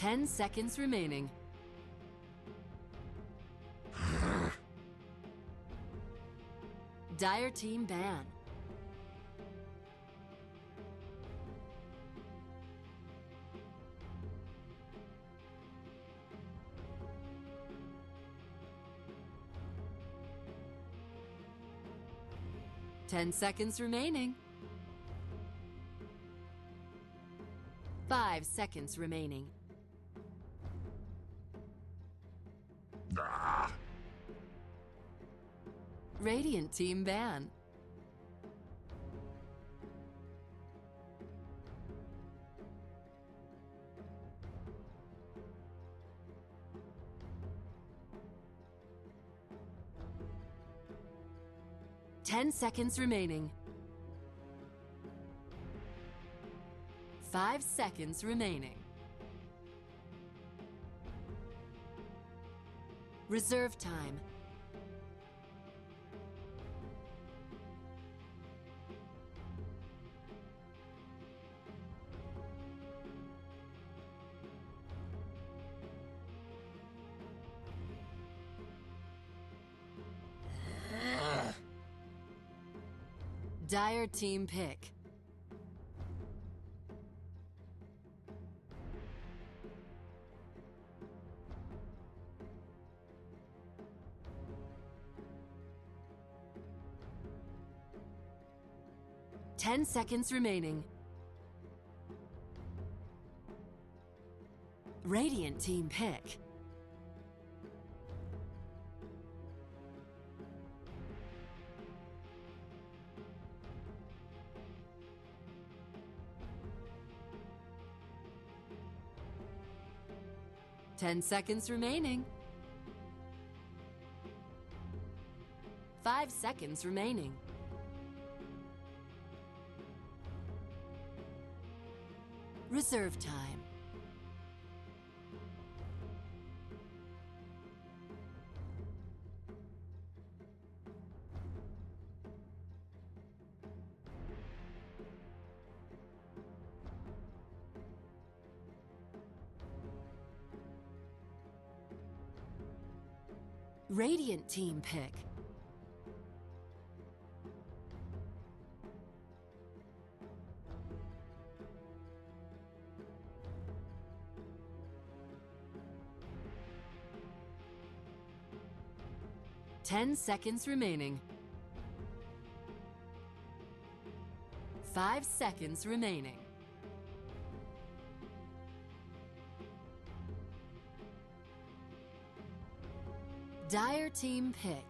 10 seconds remaining. Dire team ban. Ten seconds remaining. 5 seconds remaining. Radiant team ban. Ten seconds remaining. 5 seconds remaining. Reserve time. Dire team pick. Ten seconds remaining. Radiant team pick. Ten seconds remaining. 5 seconds remaining. Reserve time. Radiant team pick. Ten seconds remaining. 5 seconds remaining. Dire team pick.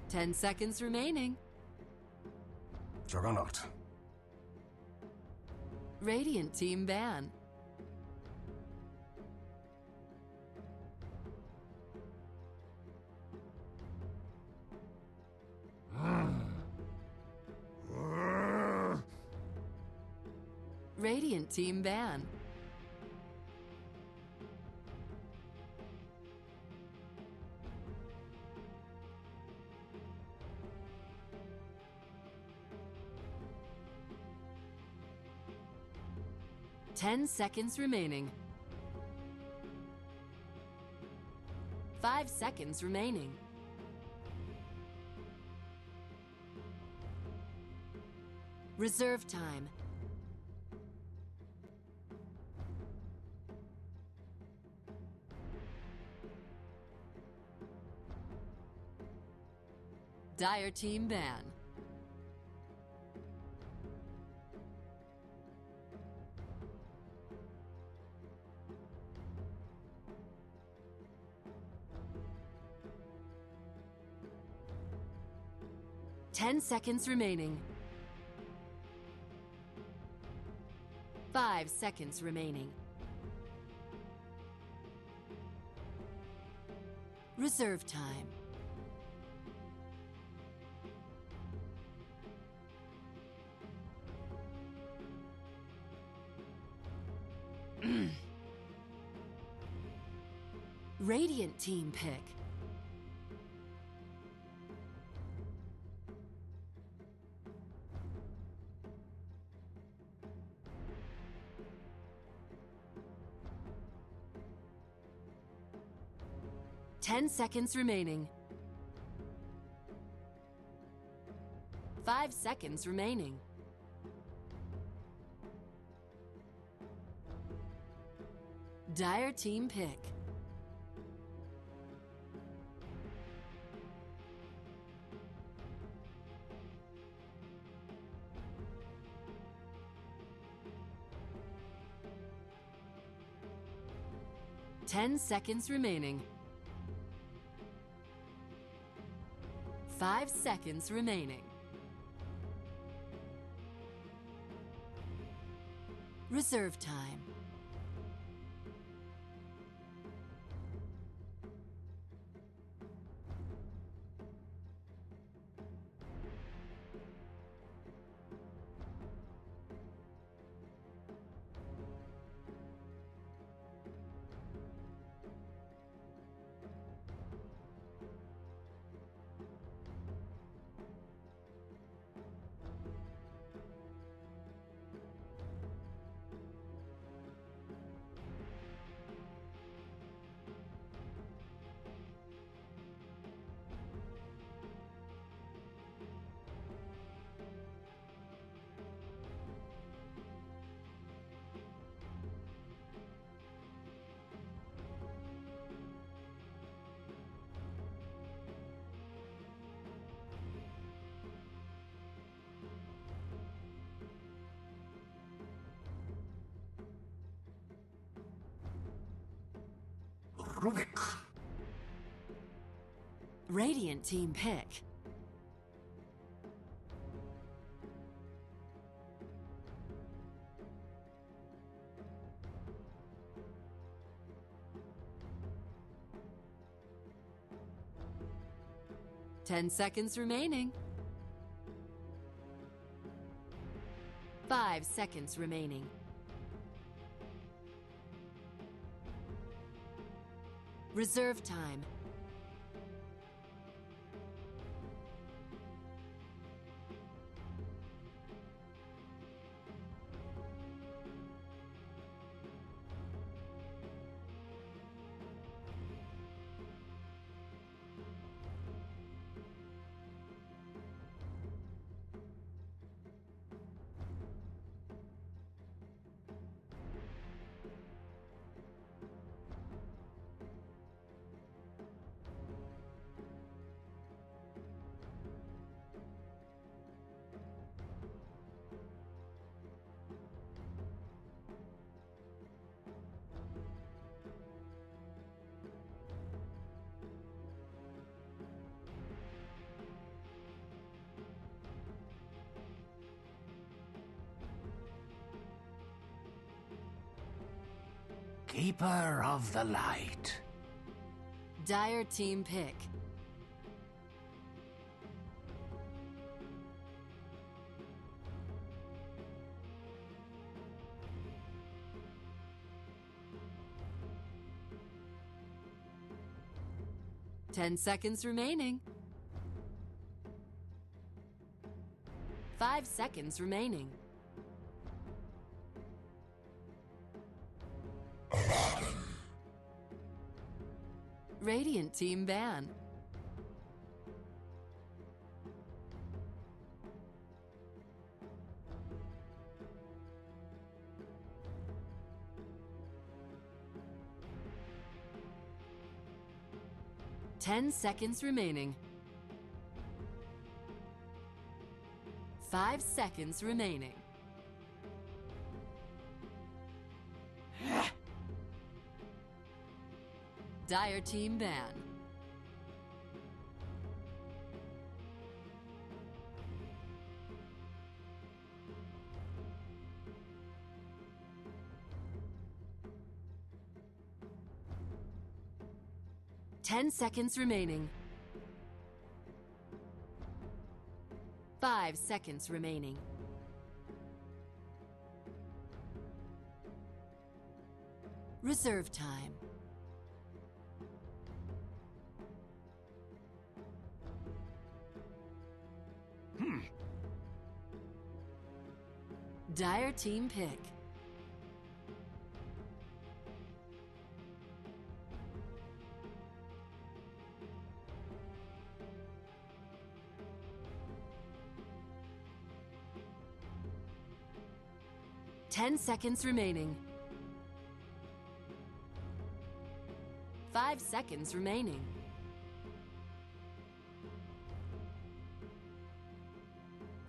Ten seconds remaining. Juggernaut. Radiant team ban. Radiant team ban. Ten seconds remaining. 5 seconds remaining. Reserve time. Dire team ban. Ten seconds remaining. 5 seconds remaining. Reserve time. Radiant team pick. Ten seconds remaining. 5 seconds remaining. Dire team pick. Ten seconds remaining. 5 seconds remaining. Reserve time. Radiant team pick. Ten seconds remaining. 5 seconds remaining. Reserve time. Keeper of the light. Dire team pick. Ten seconds remaining. 5 seconds remaining. Radiant team ban. Ten seconds remaining. 5 seconds remaining. Dire team ban. Ten seconds remaining. 5 seconds remaining. Reserve time. Dire team pick. Ten seconds remaining. 5 seconds remaining.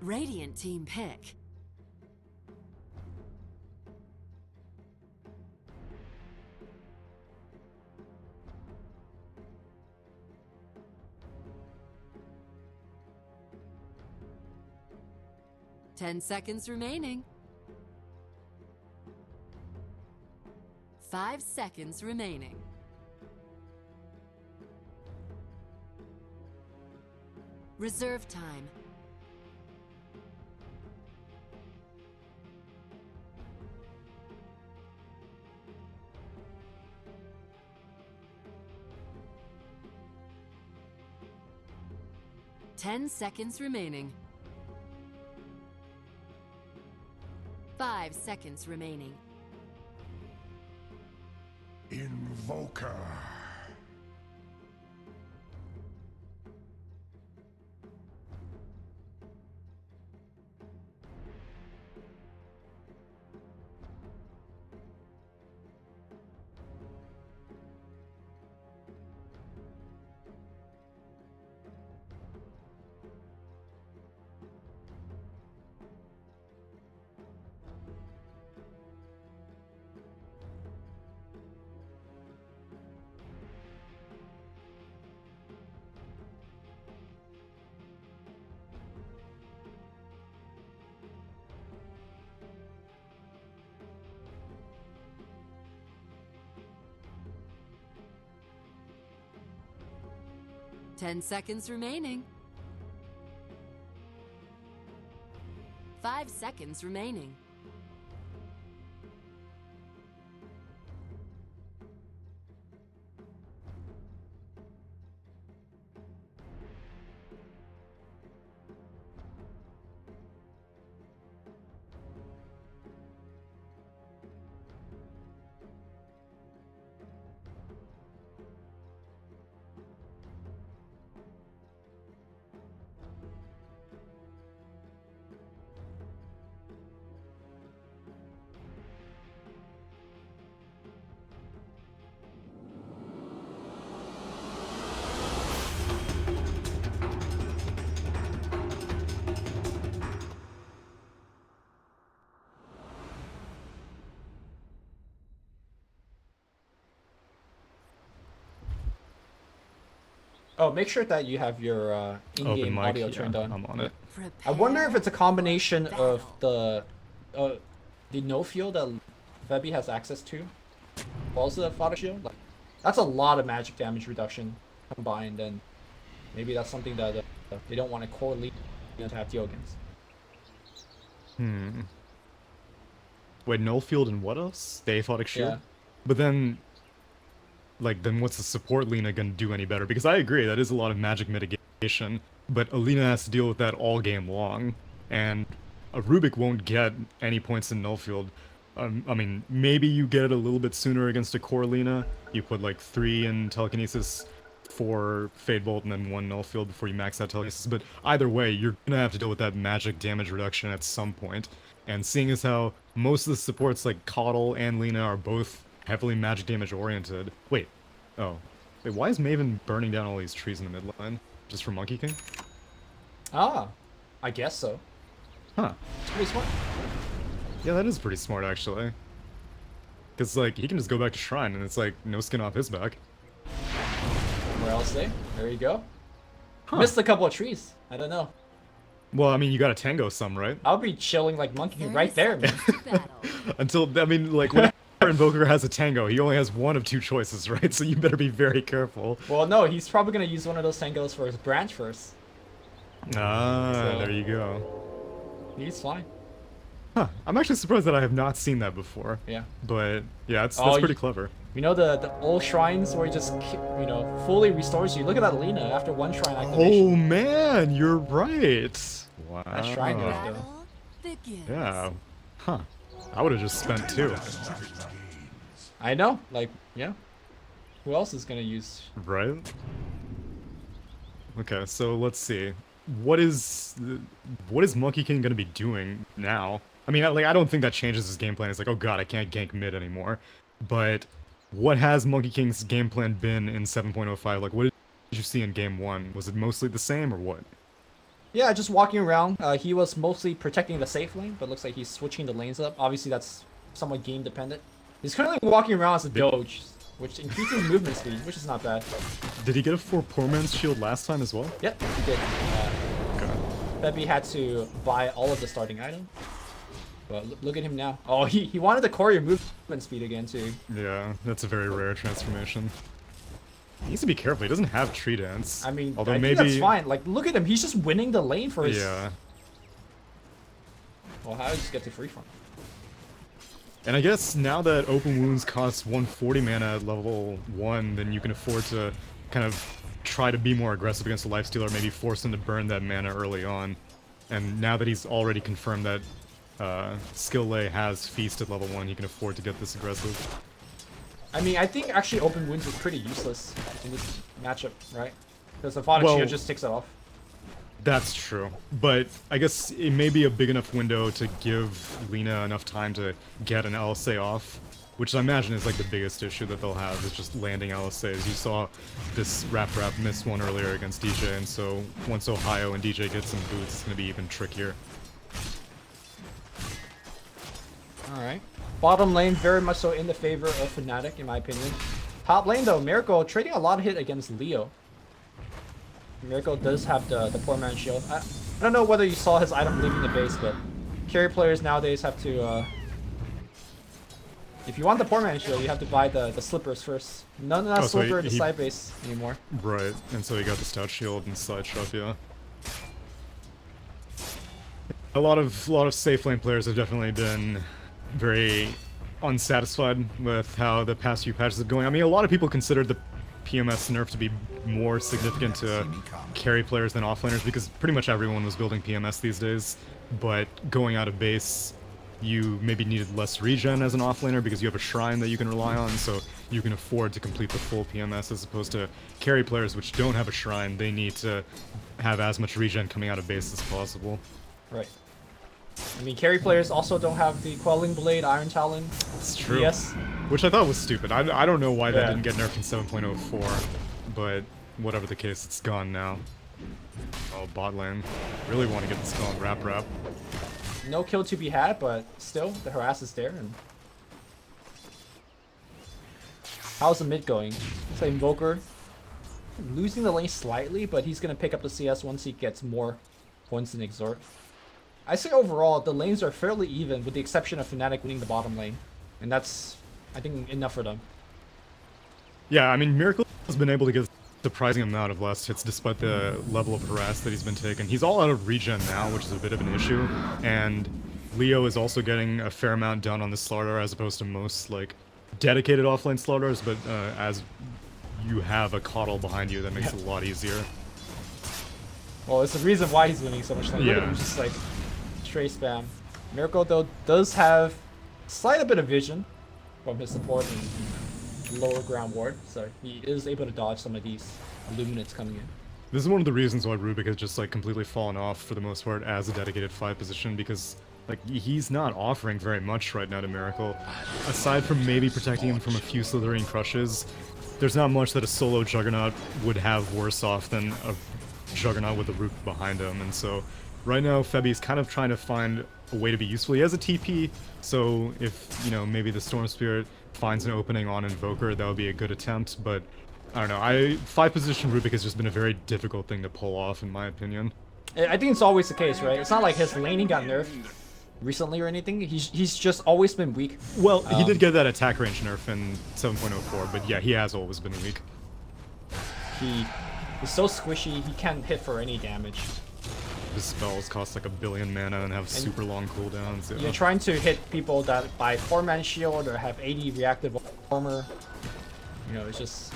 Radiant team pick. Ten seconds remaining. 5 seconds remaining. Reserve time. Ten seconds remaining. 5 seconds remaining. Invoker. Ten seconds remaining. 5 seconds remaining. Oh, make sure that you have your Open in-game mic, audio yeah, turned on. I'm on it. I wonder if it's a combination of the no field that Febby has access to, also the Fnatic shield. Like, that's a lot of magic damage reduction combined, and maybe that's something that they don't want to core lead to have deal against. Wait, no field and what else? The Aphotic shield? Yeah. But then, like, then what's the support Lina gonna do any better? Because I agree, that is a lot of magic mitigation, but Alina has to deal with that all game long, and a Rubik won't get any points in null field. I mean, maybe you get it a little bit sooner against a core Lina. You put like 3 in telekinesis, 4 Fade Bolt, and then 1 null field before you max out telekinesis. But either way, you're gonna have to deal with that magic damage reduction at some point. And seeing as how most of the supports like Coddle and Lina are both heavily magic damage oriented. Wait, why is Maven burning down all these trees in the mid line? Just for Monkey King? Ah, I guess so. Huh. It's pretty smart. Yeah, that is pretty smart actually. Cause like he can just go back to Shrine and it's like no skin off his back. Where else they? There you go. Huh. Missed a couple of trees. I don't know. Well, I mean you gotta tango some, right? I'll be chilling like Monkey King right there, man. Until, I mean, like, when our Invoker has a tango, he only has one of 2 choices, right? So you better be very careful. Well, no, he's probably gonna use one of those tangos for his branch first. Ah, So- there you go. He's fine. Huh, I'm actually surprised that I have not seen that before. Yeah. But, yeah, that's Oh, pretty clever. You know the old shrines where it just fully restores you. Look at that Lina after one shrine activation. Oh man, you're right. Wow. That shrine nerf though. Battle begins. Yeah. Huh. I would have just spent 2. I know, like, yeah. Who else is gonna use? Right? Okay, so let's see. What is Monkey King gonna be doing now? I mean, I don't think that changes his game plan. It's like, oh god, I can't gank mid anymore. But what has Monkey King's game plan been in 7.05? Like, what did you see in game 1? Was it mostly the same or what? Yeah, just walking around. He was mostly protecting the safe lane, but looks like he's switching the lanes up. Obviously, that's somewhat game dependent. He's currently walking around as a Doge, which increases movement speed, which is not bad. Did he get a 4 poor man's shield last time as well? Yep, he did. Febby had to buy all of the starting items. But look at him now. Oh, he wanted the courier movement speed again, too. Yeah, that's a very rare transformation. He needs to be careful. He doesn't have tree dance. I mean, although I maybe think that's fine. Like, look at him. He's just winning the lane for his... Yeah. Well, how did he just get to free farm? And I guess now that Open Wounds costs 140 mana at level 1, then you can afford to kind of try to be more aggressive against the Lifestealer, maybe force him to burn that mana early on. And now that he's already confirmed that Skill Lay has Feast at level 1, he can afford to get this aggressive. I mean, I think actually Open Wounds is pretty useless in this matchup, right? Because the Fnatic shield just takes it off. That's true, but I guess it may be a big enough window to give Lina enough time to get an LSA off, which I imagine is like the biggest issue that they'll have, is just landing LSAs. You saw this Rap miss one earlier against DJ, and so once Ohio and DJ get some boots, it's going to be even trickier. Alright. Bottom lane very much so in the favor of Fnatic, in my opinion. Top lane though, Miracle trading a lot of hit against Leo. Miracle does have the poor man shield. I don't know whether you saw his item leaving the base, but carry players nowadays have to, if you want the poor man shield, you have to buy the slippers first. None of that slipper in the side base anymore. Right, and so you got the stout shield and side shot, yeah. A lot of safe lane players have definitely been very unsatisfied with how the past few patches are going. I mean, a lot of people considered the PMS nerf to be more significant to carry players than offlaners because pretty much everyone was building PMS these days, but going out of base, you maybe needed less regen as an offlaner because you have a shrine that you can rely on, so you can afford to complete the full PMS as opposed to carry players which don't have a shrine. They need to have as much regen coming out of base as possible. Right. I mean, carry players also don't have the Quelling Blade, Iron Talon. It's true. Yes. Which I thought was stupid. I don't know why that didn't get nerfed in 7.04, but whatever the case, it's gone now. Oh, bot lane. Really want to get this going. Rap. No kill to be had, but still, the harass is there. And how's the mid going? It's like Invoker losing the lane slightly, but he's going to pick up the CS once he gets more points in Exhort. I say overall, the lanes are fairly even, with the exception of Fnatic winning the bottom lane. And that's, I think, enough for them. Yeah, I mean, Miracle has been able to get a surprising amount of last hits despite the level of harass that he's been taking. He's all out of regen now, which is a bit of an issue. And Leo is also getting a fair amount done on the Slardar as opposed to most, like, dedicated offlane Slardars, but as you have a Coddle behind you, that makes it a lot easier. Well, it's the reason why he's winning so much lane. Look at him just, like, straight spam. Miracle, though, does have slight bit of vision from his support and lower ground ward, so he is able to dodge some of these Illuminates coming in. This is one of the reasons why Rubik has just like completely fallen off for the most part as a dedicated 5 position, because like he's not offering very much right now to Miracle. Aside from maybe protecting him from a few Slithering crushes, there's not much that a solo Juggernaut would have worse off than a Juggernaut with a Rook behind him, and so right now Febby's kind of trying to find a way to be useful. He has a TP, so if, you know, maybe the Storm Spirit finds an opening on Invoker, that would be a good attempt, but I don't know. 5 position Rubik has just been a very difficult thing to pull off, in my opinion. I think it's always the case, right? It's not like his laning got nerfed recently or anything. He's just always been weak. Well, he did get that attack range nerf in 7.04, but yeah, he has always been weak. He's so squishy, he can't hit for any damage. His spells cost like 1 billion mana and have super long cooldowns. Yeah. You're trying to hit people that buy 4-man shield or have 80 reactive armor. You know, it's just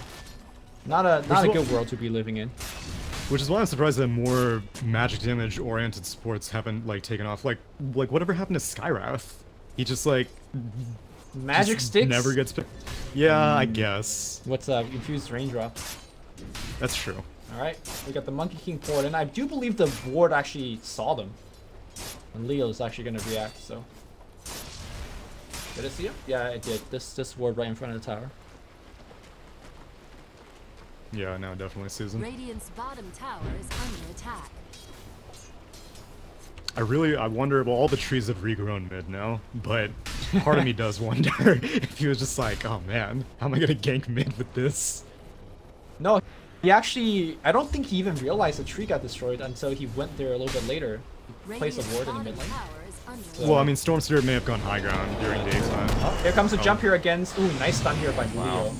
not a good world to be living in. Which is why I'm surprised that more magic damage oriented sports haven't like taken off. Like whatever happened to Skyrath? He just like Magic just sticks? never gets picked. Yeah, I guess. What's infused raindrop? That's true. Alright, we got the Monkey King forward, and I do believe the ward actually saw them. And Leo's actually gonna react, so. Did it see him? Yeah, it did. This ward right in front of the tower. Yeah, now definitely sees him. Radiant's bottom tower is under attack. I wonder, well, all the trees have regrown mid now, but part of me does wonder if he was just like, oh man, how am I gonna gank mid with this? No, he actually, I don't think he even realized the tree got destroyed until he went there a little bit later. He placed a ward in the mid lane. Well, I mean, Storm Spirit may have gone high ground during daytime. Oh, here comes a jump here against, ooh, nice stun here by Leo.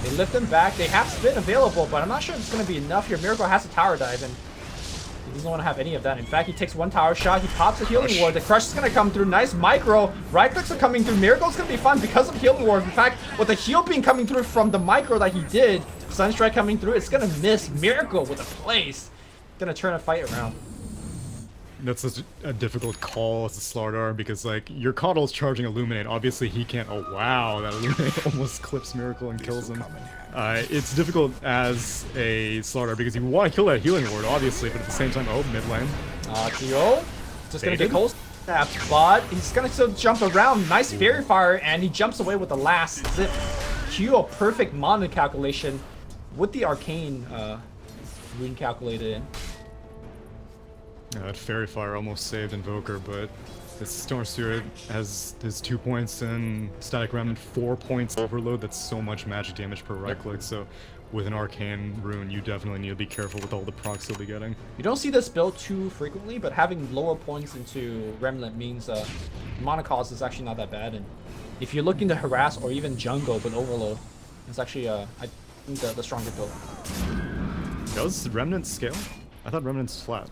They lift him back, they have spin available, but I'm not sure it's gonna be enough here. Miracle has a tower dive, and he doesn't want to have any of that. In fact, he takes one tower shot, he pops a healing ward, the crush is going to come through, nice micro, right clicks are coming through, Miracle's going to be fun because of healing ward. In fact, with the heal being coming through from the micro that he did, Sunstrike coming through, it's going to miss Miracle with a place. Going to turn a fight around. That's such a difficult call as a Slardar because like your Coddle's charging Illuminate, obviously he can't, oh wow, that Illuminate almost clips Miracle and kills him. It's difficult as a Slardar because you want to kill that healing ward obviously, but at the same time, oh, mid lane. Kyo, just gonna get cold snap, but he's gonna still jump around, nice Fairy Fire, and he jumps away with the last zip. Kyo, perfect mana calculation with the Arcane rune calculated in. That Fairy Fire almost saved Invoker, but this Storm Spirit has his 2 points and Static Remnant 4 points overload. That's so much magic damage per right click, so with an Arcane rune, you definitely need to be careful with all the procs you'll be getting. You don't see this build too frequently, but having lower points into Remnant means mana cost is actually not that bad, and if you're looking to harass or even jungle with overload, it's actually I think the stronger build. Does Remnant scale? I thought Remnant's flat.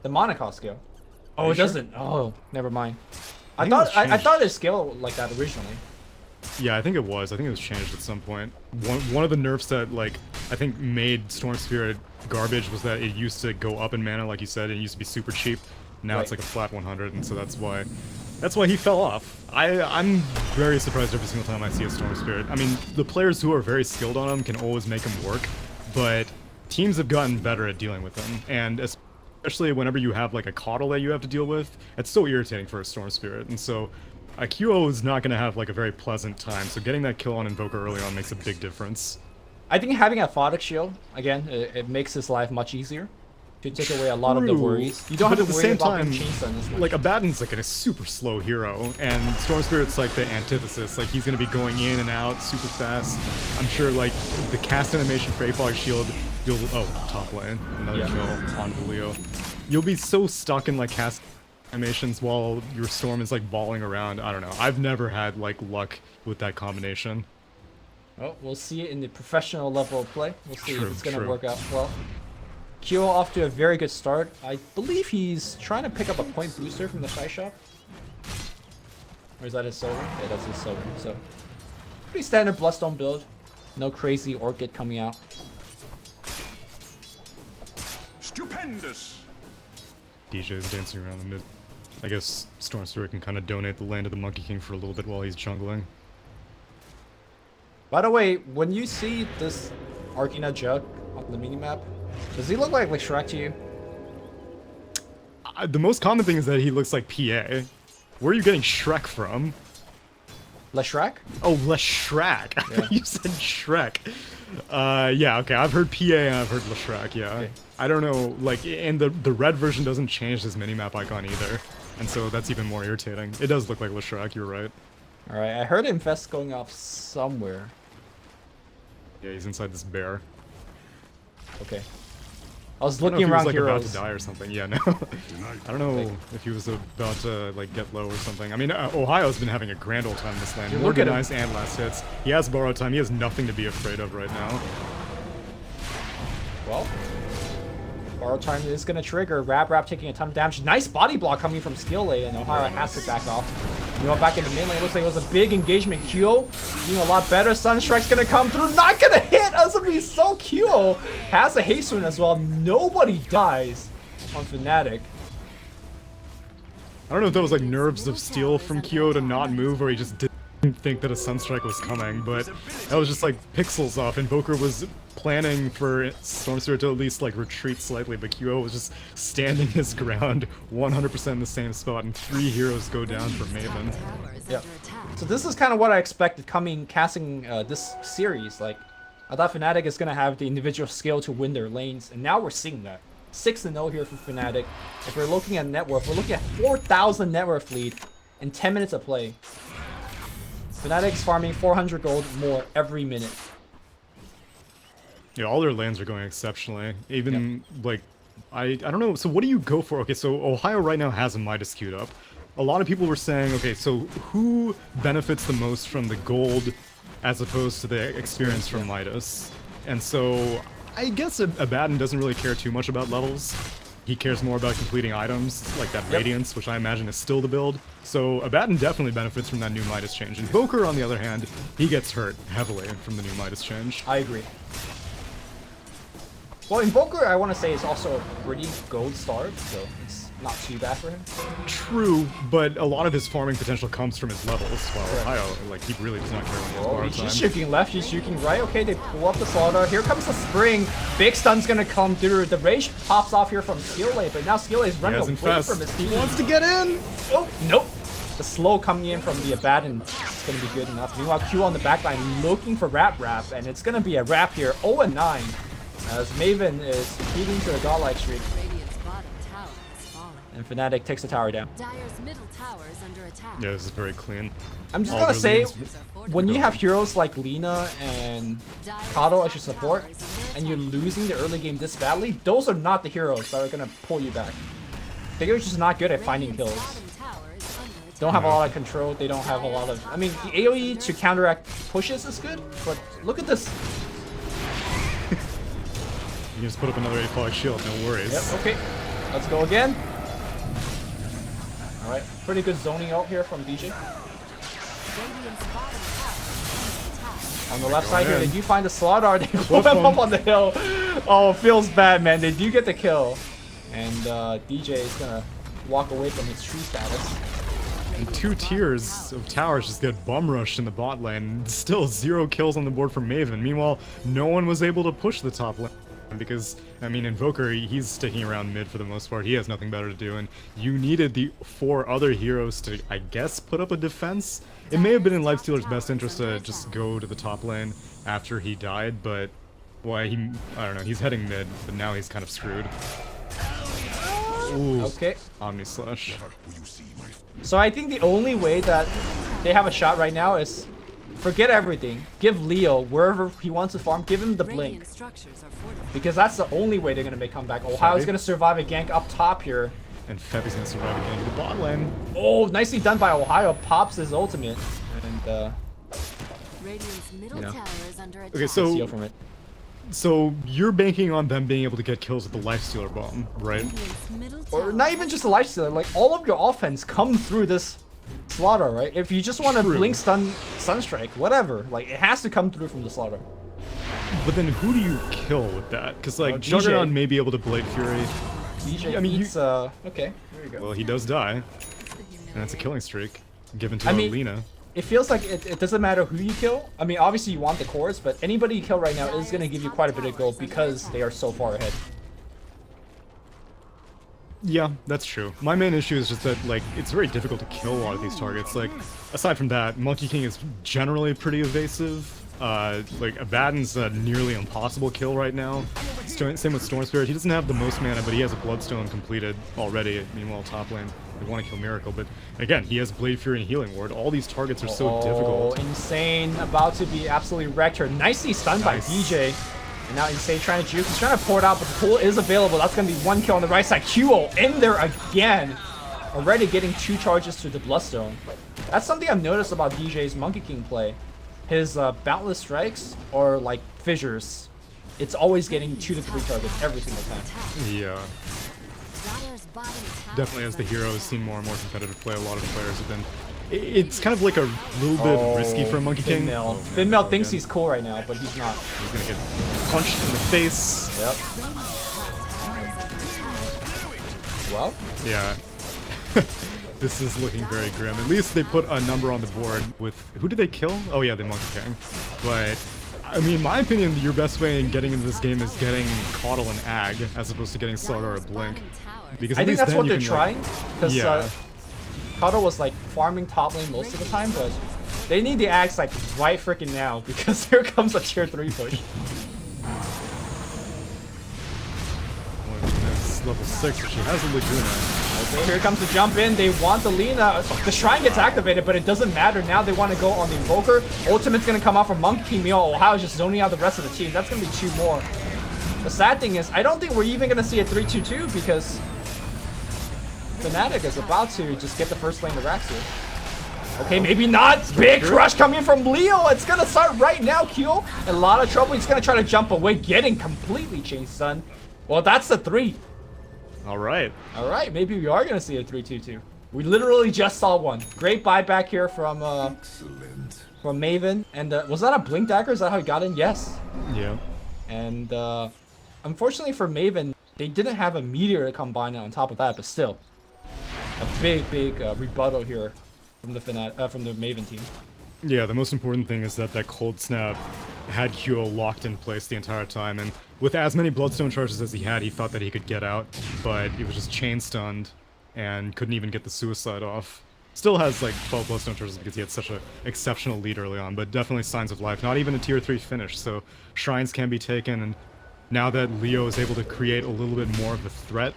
The mana cost scale. Oh, it doesn't. Oh, never mind. I think it was thought it scaled like that originally. Yeah, I think it was. I think it was changed at some point. One of the nerfs that like I think made Storm Spirit garbage was that it used to go up in mana, like you said. It used to be super cheap. Now it's like a flat 100, and so that's why he fell off. I'm very surprised every single time I see a Storm Spirit. I mean, the players who are very skilled on him can always make him work, but teams have gotten better at dealing with him, and especially whenever you have like a Coddle that you have to deal with, it's so irritating for a Storm Spirit, and so QO is not going to have like a very pleasant time, so getting that kill on Invoker early on makes a big difference. I think having a Photic Shield, again, it makes his life much easier. To take away a lot of the worries. You don't have to worry about being chased on this much. Like, Abaddon's like a super slow hero, and Storm Spirit's like the antithesis. Like, he's going to be going in and out super fast. I'm sure, like, the cast animation for Fog Shield, you'll... Oh, top lane. Another kill on Leo. You'll be so stuck in, like, cast animations while your Storm is, like, balling around. I don't know. I've never had, like, luck with that combination. Well, we'll see it in the professional level of play. We'll see if it's going to work out well. Kyo off to a very good start. I believe he's trying to pick up a point booster from the Shy Shop. Or is that his solo? Yeah, that's his solo. So, pretty standard Bloodstone build. No crazy Orchid coming out. Stupendous! DJ is dancing around the mid. I guess Storm Spirit can kind of donate the land to the Monkey King for a little bit while he's jungling. By the way, when you see this Arcana Jug on the minimap, does he look like Shrek to you? The most common thing is that he looks like PA. Where are you getting Shrek from? Shrek? Oh, Shrek. Yeah. You said Shrek. Yeah, okay. I've heard PA and I've heard Shrek, yeah. Okay. I don't know, like, and the red version doesn't change his minimap icon either. And so that's even more irritating. It does look like Shrek, you're right. Alright, I heard Infest going off somewhere. Yeah, he's inside this bear. Okay. I was looking around like heroes. About to die or something. Yeah, no. I don't know if he was about to like get low or something. I mean, Ohio's been having a grand old time this lane. More nice and last hits. He has borrowed time. He has nothing to be afraid of right now. Well, borrow time is gonna trigger. Rap taking a ton of damage. Nice body block coming from Skill Lane, and Ohio has to back off. You know, back in the mid lane, it looks like it was a big engagement. Kyo doing a lot better. Sunstrike's gonna come through. Not gonna hit. As if he's so Kyo has a haste rune as well. Nobody dies on Fnatic. I don't know if that was like nerves of steel from Kyo to not move, or he just didn't think that a Sunstrike was coming, but that was just like pixels off. Invoker was planning for Stormspirit to at least like retreat slightly, but Kyo was just standing his ground 100% in the same spot, and 3 heroes go down for Maven. Yeah. So this is kind of what I expected casting this series. Like, I thought Fnatic is gonna have the individual skill to win their lanes, and now we're seeing that. 6-0 here for Fnatic. If we're looking at net worth, we're looking at 4,000 net worth lead in 10 minutes of play. Fnatic's farming 400 gold more every minute. Yeah, all their lanes are going exceptionally. Even, like, I don't know, so what do you go for? Okay, so Ohio right now has a Midas queued up. A lot of people were saying, okay, so who benefits the most from the gold as opposed to the experience from Midas? And so I guess Abaddon doesn't really care too much about levels. He cares more about completing items, like that Radiance, which I imagine is still the build. So Abaddon definitely benefits from that new Midas change. Invoker, on the other hand, he gets hurt heavily from the new Midas change. I agree. Well, Invoker, I want to say, is also a pretty gold starved, so it's not too bad for him. True, but a lot of his farming potential comes from his levels, while Ohio, like, he really does not care when he has bar time. He's shooting left, he's shooting right. Okay, they pull up the slaughter. Here comes the spring. Big stun's gonna come through. The rage pops off here from Skillay, but now Skillay is running away from his team. He wants to get in! Oh, nope. The slow coming in from the Abaddon is gonna be good enough. Meanwhile, Q on the backline looking for Wrap, and it's gonna be a wrap here. 0-9. As Maven is feeding to a godlike streak. Radiant's bottom tower has fallen. And Fnatic takes the tower down. Dire's middle tower is under attack. Yeah, this is very clean. I'm just All gonna their say, lanes- when you have heroes like Lina and Kato as your support, and you're losing the early game this badly, those are not the heroes that are gonna pull you back. They're just not good at finding kills. Bottom tower is under attack. Don't have a lot of control, they don't have a lot of... I mean, the AoE to counteract pushes is good, but look at this. You just put up another 8-5 shield, no worries. Yep, okay. Let's go again. Alright, pretty good zoning out here from DJ. Radiant's bottom tower is under attack. On the left side Going here, they in. do find the Slaughter. They pull him up on the hill. Oh, it feels bad, man. They do get the kill. And DJ is gonna walk away from his tree status. And 2 tiers of towers just get bum rushed in the bot lane. Still 0 kills on the board for Maven. Meanwhile, no one was able to push the top lane. Because, I mean, Invoker, he's sticking around mid for the most part. He has nothing better to do, and you needed the 4 other heroes to, I guess, put up a defense. It may have been in Lifestealer's best interest to just go to the top lane after he died, but, well, I don't know, he's heading mid, but now he's kind of screwed. Ooh, Okay. Omni Slash. So I think the only way that they have a shot right now is forget everything. Give Leo wherever he wants to farm. Give him the blink. Radiant structures are fortified. Because that's the only way they're going to make comeback. Ohio's going to survive a gank up top here. And Febby's gonna survive again to the bot lane. Oh, nicely done by Ohio. Pops his ultimate. And, Radiant's middle You know. tower is under attack. Okay, so steal from it. So you're banking on them being able to get kills with the Lifestealer bomb, right? Radiant's middle Or tower not even just a lifestealer, like all of your offense come through this Slaughter, right? If you just want to True. blink stun Sunstrike, whatever, like it has to come through from the Slaughter. But then who do you kill with that? Because like DJ. Juggernaut may be able to Blade Fury. DJ I mean, eats, okay, there you go. Well, he does die, and that's a killing streak given to I mean- Lina. It feels like it doesn't matter who you kill. I mean, obviously you want the cores, but anybody you kill right now is going to give you quite a bit of gold because they are so far ahead. Yeah, that's true. My main issue is just that like it's very difficult to kill a lot of these targets. Like aside from that, Monkey King is generally pretty evasive. Like Abaddon's a nearly impossible kill right now. Same with Storm Spirit. He doesn't have the most mana, but he has a Bloodstone completed already. Meanwhile, top lane, they want to kill Miracle, but again, he has Blade Fury and Healing Ward. All these targets are so difficult. Insane, about to be absolutely wrecked here. Nicely stunned by DJ. And now Insane trying to juke. He's trying to pour it out, but the pool is available. That's going to be 1 kill on the right side. QO in there again. Already getting 2 charges to the Bloodstone. That's something I've noticed about DJ's Monkey King play. His Boundless Strikes or like Fissures, it's always getting 2 to 3 targets every single time. Yeah. Dire's bottom tower Definitely, is as the under hero has attack. seen more and more competitive play, a lot of players have been It's kind of like a little bit risky for Monkey King. Finmel thinks he's cool right now, but he's not. He's gonna get punched in the face. Yep. Well. Yeah. This is looking very grim. At least they put a number on the board with... Who did they kill? Oh yeah, the Monkey King. But, I mean, in my opinion, your best way in getting into this game is getting Caudle and Ag, as opposed to getting Slaughter or Blink. Because I think that's what they're trying. Because yeah. Caudle was like farming top lane most of the time, but they need the Axe like right freaking now, because here comes a tier 3 push. Level 6, but she has a Laguna. Okay, here comes the jump in. They want the Lina. The Shrine gets activated, but it doesn't matter. Now they want to go on the Invoker. Ultimate's going to come out from Monkey King. Meanwhile, Ohio is just zoning out the rest of the team. That's going to be 2 more. The sad thing is, I don't think we're even going to see a 3-2-2 because Fnatic is about to just get the first lane to Rax here. Okay, maybe not. Big crush coming from Leo. It's going to start right now, Q. A lot of trouble. He's going to try to jump away, getting completely chased, son. Well, that's the 3. Alright. Alright, maybe we are going to see a 3-2-2. We literally just saw one. Great buyback here from Maven. And was that a Blink Dagger? Is that how he got in? Yes. Yeah. And unfortunately for Maven, they didn't have a Meteor to combine on top of that, but still. A big rebuttal here from the Maven team. Yeah, the most important thing is that Cold Snap had Kyo locked in place the entire time, and with as many Bloodstone charges as he had, he thought that he could get out, but he was just chain stunned and couldn't even get the suicide off. Still has like 12 Bloodstone charges because he had such an exceptional lead early on, but definitely signs of life. Not even a tier 3 finish, so shrines can be taken, and now that Leo is able to create a little bit more of a threat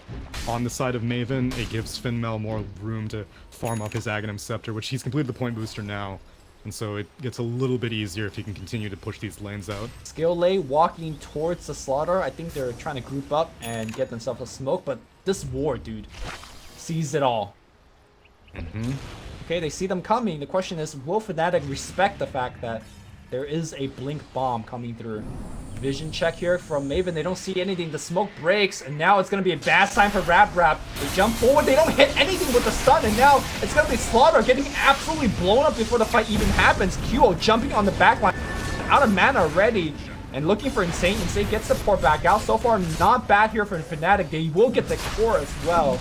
on the side of Maven, it gives Finmel more room to farm up his Aghanim Scepter, which he's completed the point booster now. And so it gets a little bit easier if he can continue to push these lanes out. Skillay walking towards the Slaughter. I think they're trying to group up and get themselves a smoke, but this war, dude, sees it all. Okay, they see them coming. The question is, will Fnatic respect the fact that there is a Blink Bomb coming through? Vision check here from Maven. They don't see anything. The smoke breaks, and now it's going to be a bad time for Rap. They jump forward. They don't hit anything with the stun, and now it's going to be Slaughter getting absolutely blown up before the fight even happens. Qo jumping on the backline. Out of mana already, and looking for Insane. Insane gets the port back out. So far, not bad here for Fnatic. They will get the core as well.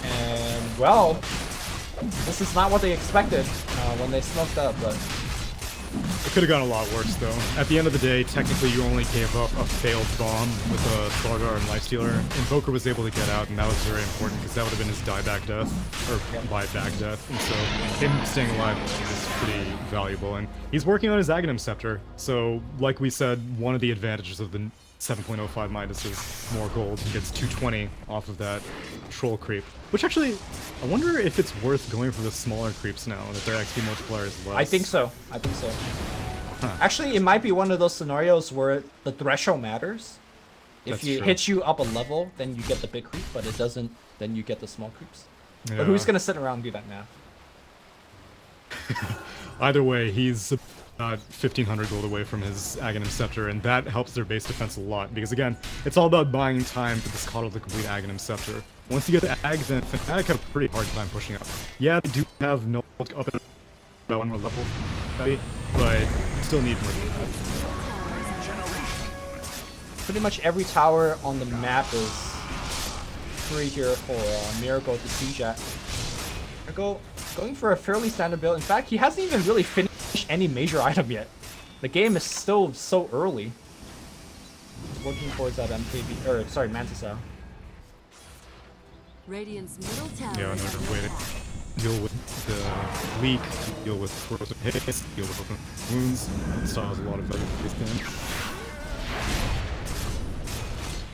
And, well, this is not what they expected when they smoked up, but... It could have gone a lot worse, though. At the end of the day, technically you only gave up a failed bomb with a Slaughter and Lifestealer. Invoker was able to get out, and that was very important, because that would have been his dieback death, or buyback death. And so him staying alive is pretty valuable. And he's working on his Aghanim Scepter, so like we said, one of the advantages of the 7.05 Midas is more gold. He gets 220 off of that troll creep. Which actually, I wonder if it's worth going for the smaller creeps now that their XP multiplier is less. I think so. I think so. Huh. Actually, it might be one of those scenarios where the threshold matters. If it hits you up a level, then you get the big creep, but it doesn't, then you get the small creeps. Yeah. But who's going to sit around and do that now? Either way, he's 1,500 gold away from his Aghanim Scepter, and that helps their base defense a lot, because again, it's all about buying time for this Caudle to complete Aghanim Scepter. Once you get the Ag, then Fnatic have a pretty hard time pushing up. Yeah, they do have no up at about 1 more level, but still need more than that. Pretty much every tower on the map is free here for Miracle to siege at. Going for a fairly standard build. In fact, he hasn't even really finished any major item yet. The game is still so early. He's working towards that MKB, or sorry, Mantis. Radiant's middle tower. Yeah, another way to deal with the leak, deal with corrosive hits, deal with open wounds. Still has a lot of value for this game.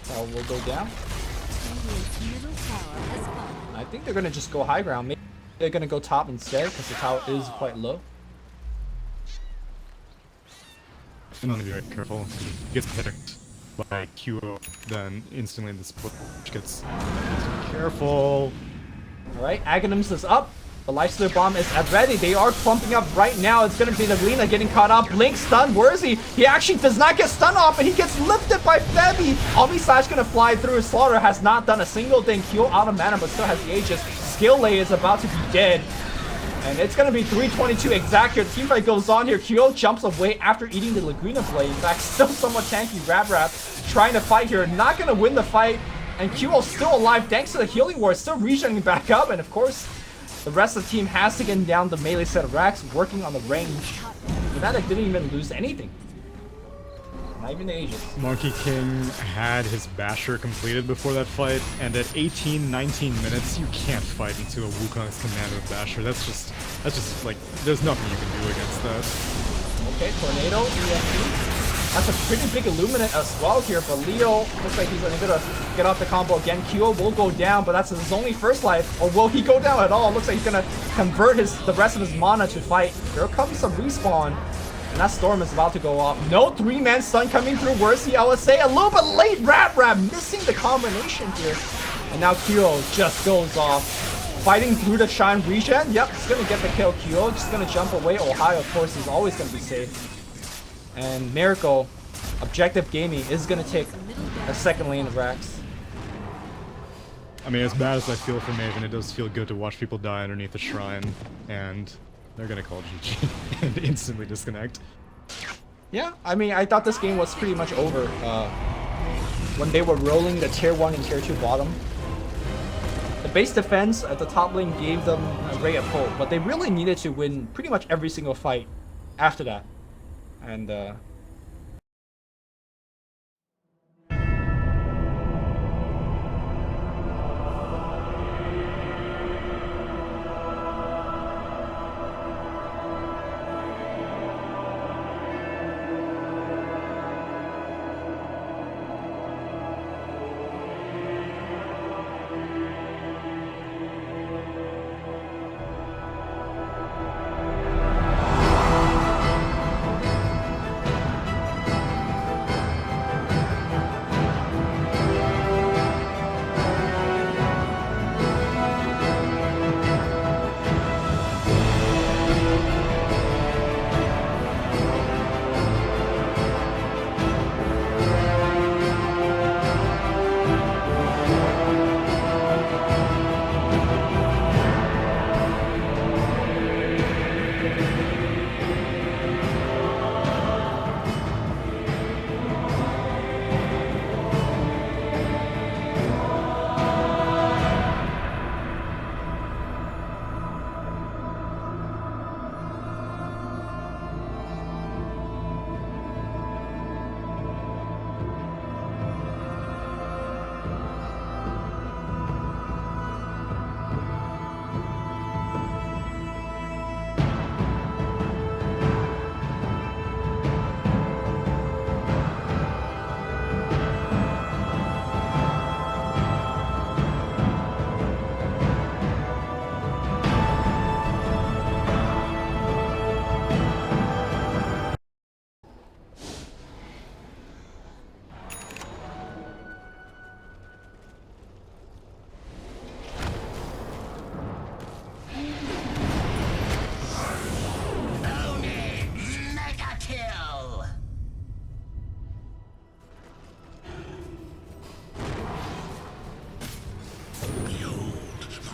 Tower will go down. Radiant's middle tower has fallen. I think they're gonna just go high ground. Maybe they're gonna go top instead because the tower is quite low. I'm gonna be very careful. He gets hit by QO, then instantly the split gets careful. Alright, Aghanims is up. The Lifestealer Bomb is at ready. They are clumping up right now. It's going to be the Lina getting caught up. Blink stun. Where is he? He actually does not get stun off, and he gets lifted by Febby. Omni Slash going to fly through. Slaughter has not done a single thing. Heal out of mana, but still has the Aegis. Skillay is about to be dead. And it's gonna be 322 exact here. The teamfight goes on here. Kyo jumps away after eating the Laguna Blade. In fact, still somewhat tanky. Rap trying to fight here. Not gonna win the fight. And Kyo still alive thanks to the healing ward. Still regenerating back up. And of course, the rest of the team has to get down the melee set of racks, working on the range. Fnatic didn't even lose anything. Not even the Aegis. Monkey King had his basher completed before that fight, and at 18-19 minutes, you can't fight into a Wukong's command with basher. That's just like, there's nothing you can do against that. Okay, Tornado, EFP. That's a pretty big Illuminate as well here, but Leo looks like he's gonna get off the combo again. Kyo will go down, but that's his only first life. Or will he go down at all? Looks like he's gonna convert the rest of his mana to fight. Here comes some respawn. And that storm is about to go off. No 3-man stun coming through Worthy, I would say. A little bit late. Rap missing the combination here. And now Kyo just goes off. Fighting through the Shine regen. Yep, he's going to get the kill. Kyo just going to jump away. Ohio, of course, is always going to be safe. And Miracle, Objective Gaming, is going to take a second lane of racks. I mean, as bad as I feel for Maven, it does feel good to watch people die underneath the shrine. And they're gonna call GG and instantly disconnect. Yeah, I mean, I thought this game was pretty much over when they were rolling the tier 1 and tier 2 bottom. The base defense at the top lane gave them a ray of hope, but they really needed to win pretty much every single fight after that. And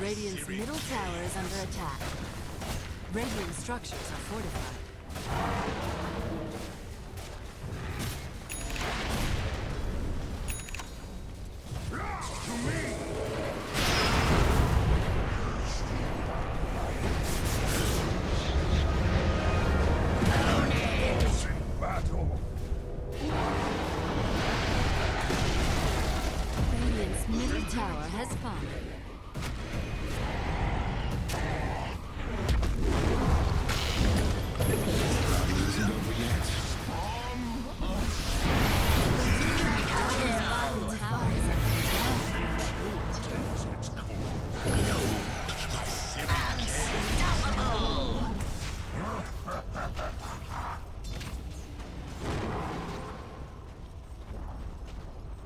Radiant's middle tower is under attack. Radiant structures are fortified. Radiant's middle tower has fallen.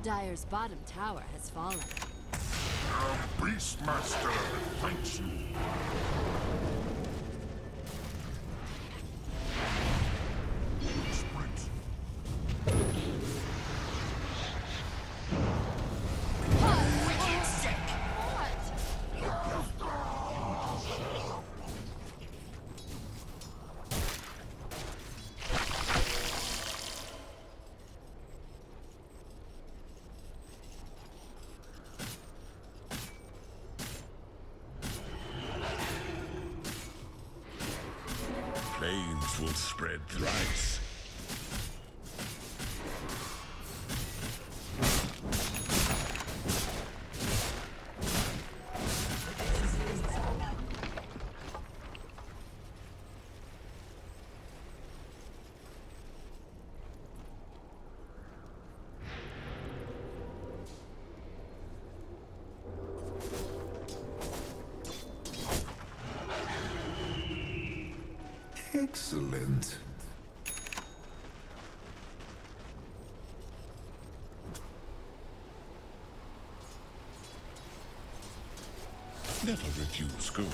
Dire's bottom tower has fallen. Beastmaster, thanks you. Sprint. will spread thrice. Excellent. Never refuse gold.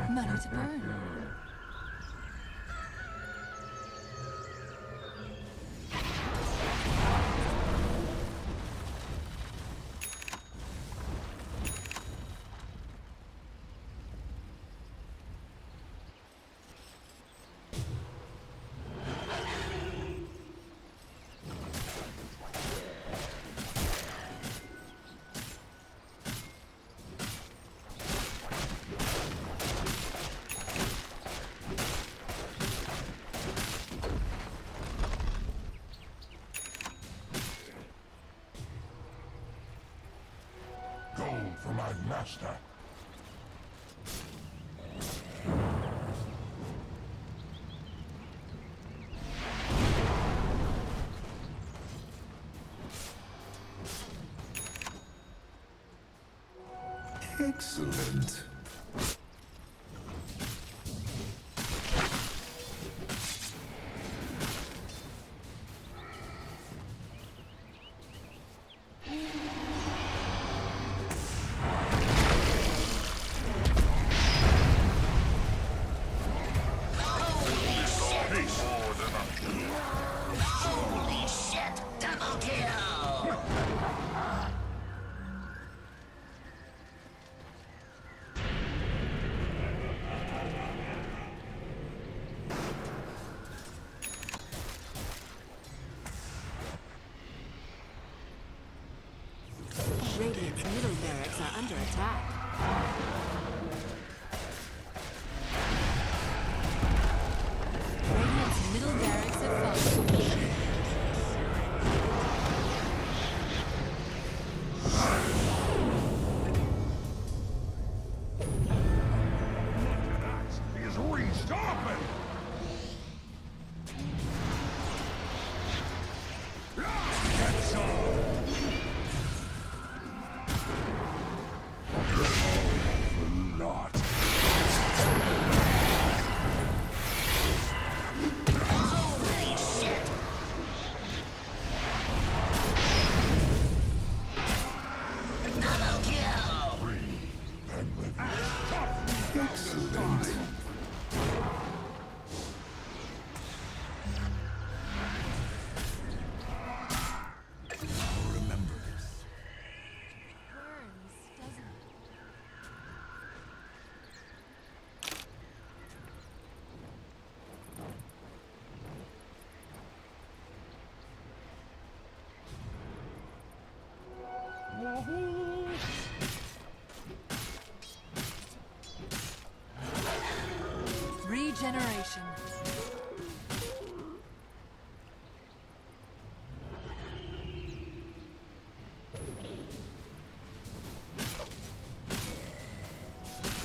Money to burn. Gold for my master. Excellent. Radiant's middle barracks are under attack. Radiant's middle barracks have fallen. He's restocking! That's all! Not. Excellent. Remember this. Burns, doesn't it? Regeneration.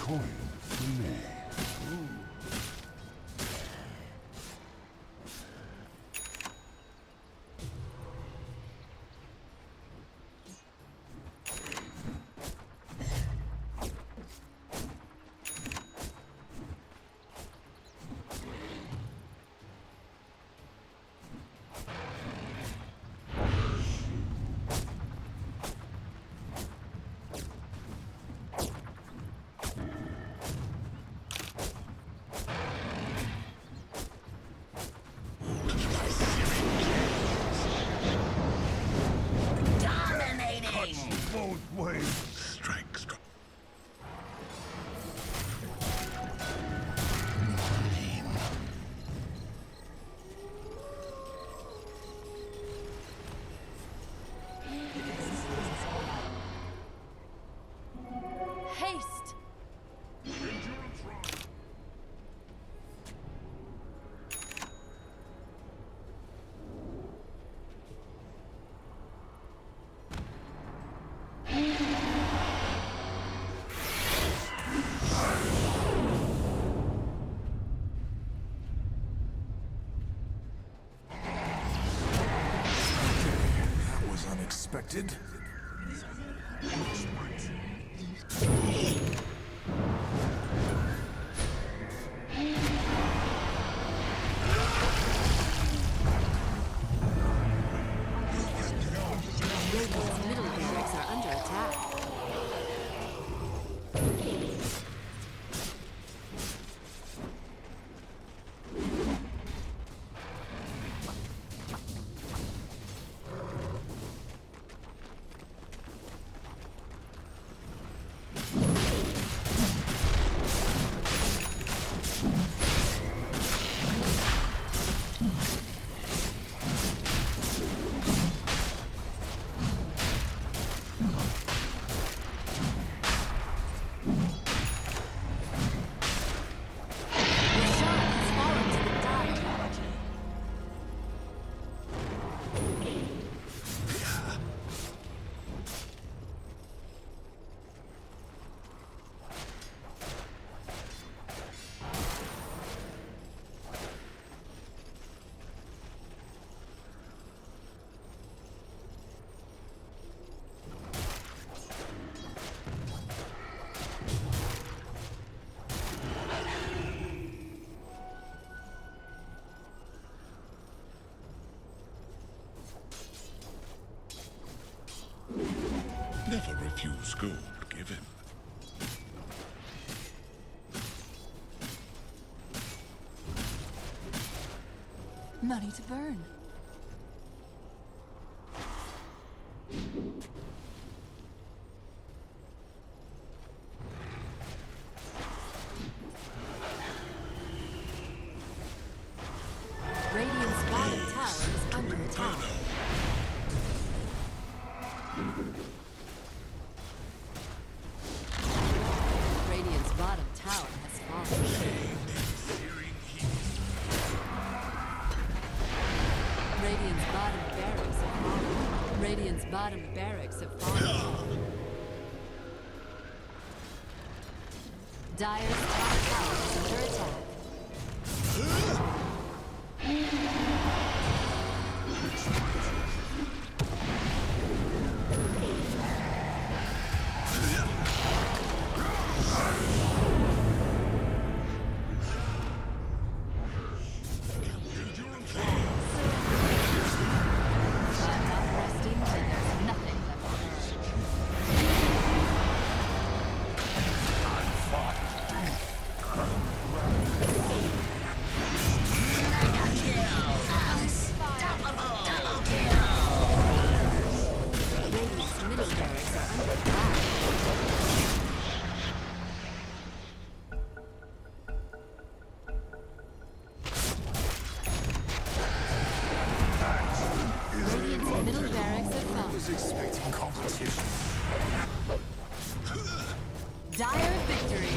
Coin for me. unexpected. Radiant's middle barracks are under attack. Never refuse gold given. Money to burn. Radiant's bottom tower is under attack. Radiant's bottom tower has fallen. Radiant's bottom barracks have fallen. Radiant's bottom barracks have fallen. Dire's top tower is under attack. I'm not resting till there's nothing left to burn. Radiant's middle barracks are under attack. Radiant's middle barracks have fallen. Expecting competition. Dire victory.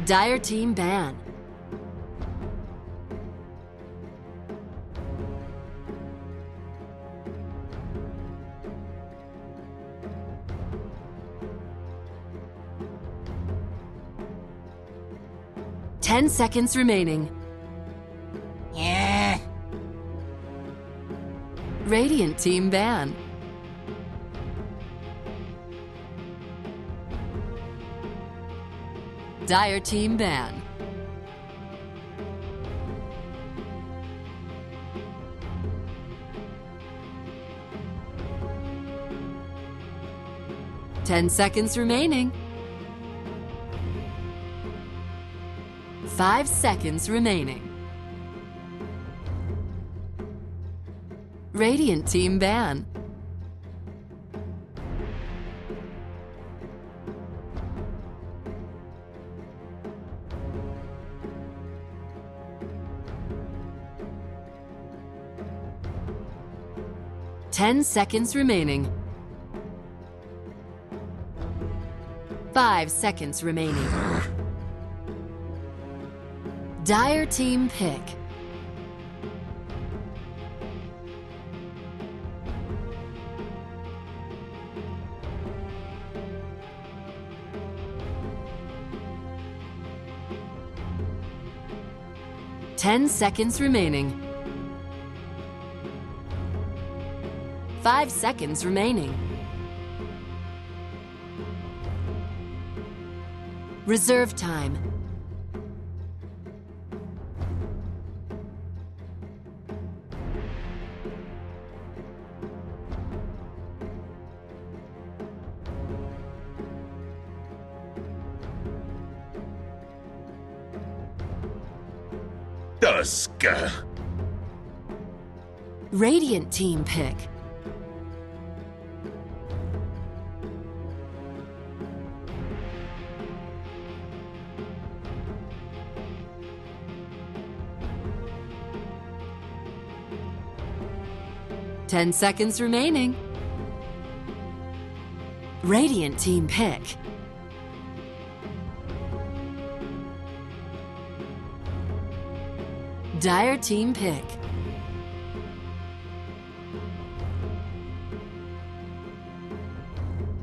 Dire team ban. Ten seconds remaining. Yeah. Radiant team ban. Dire team ban. Ten seconds remaining. 5 seconds remaining. Radiant team ban. Ten seconds remaining. 5 seconds remaining. Dire team pick. Ten seconds remaining. 5 seconds remaining. Reserve time. Dusk. Radiant team pick. Ten seconds remaining. Radiant team pick. Dire team pick.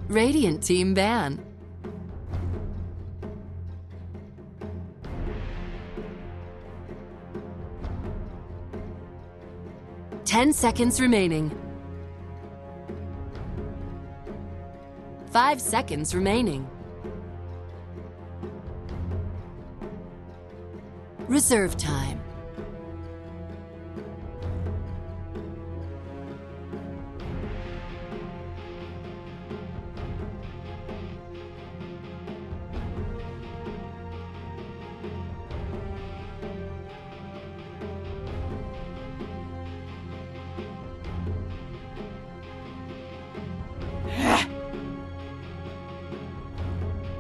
Radiant team ban. Ten seconds remaining. 5 seconds remaining. Reserve time.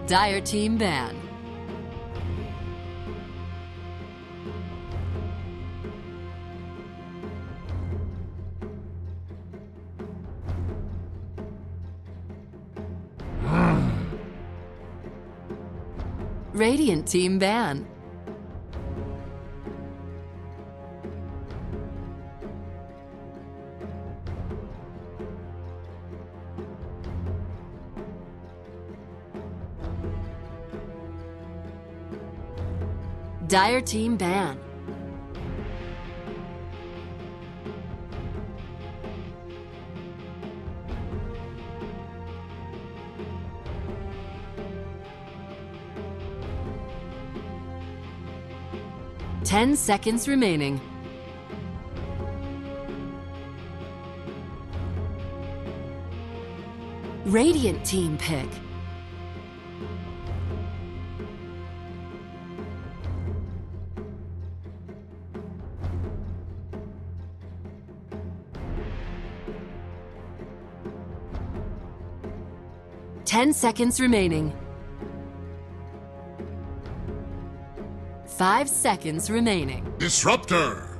Dire team ban. Radiant team ban. Dire team ban. Ten seconds remaining. Radiant team pick. Ten seconds remaining. 5 seconds remaining. Disruptor.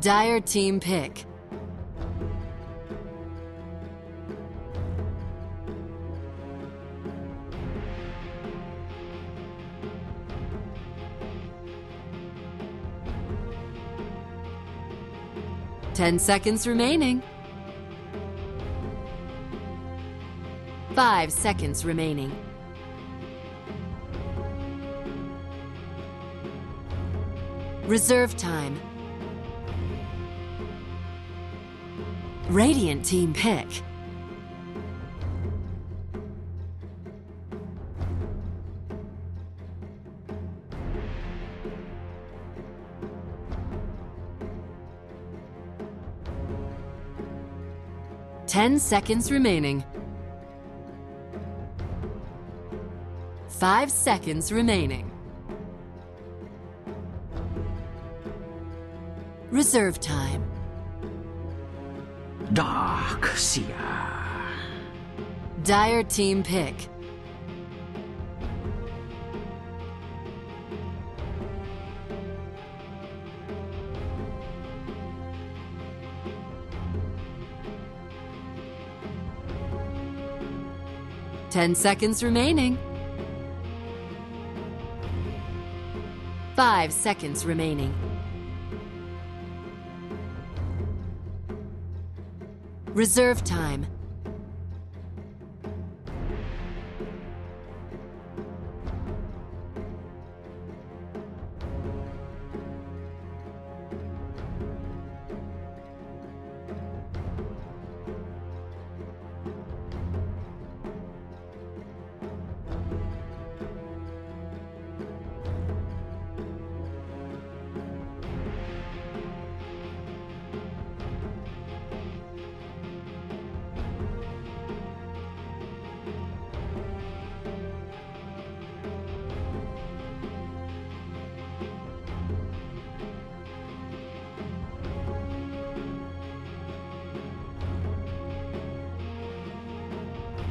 Dire team pick. 10 seconds remaining. 5 seconds remaining. Reserve time. Radiant team pick. Ten seconds remaining. 5 seconds remaining. Reserve time. Dark Seer. Dire team pick. Ten seconds remaining. 5 seconds remaining. Reserve time.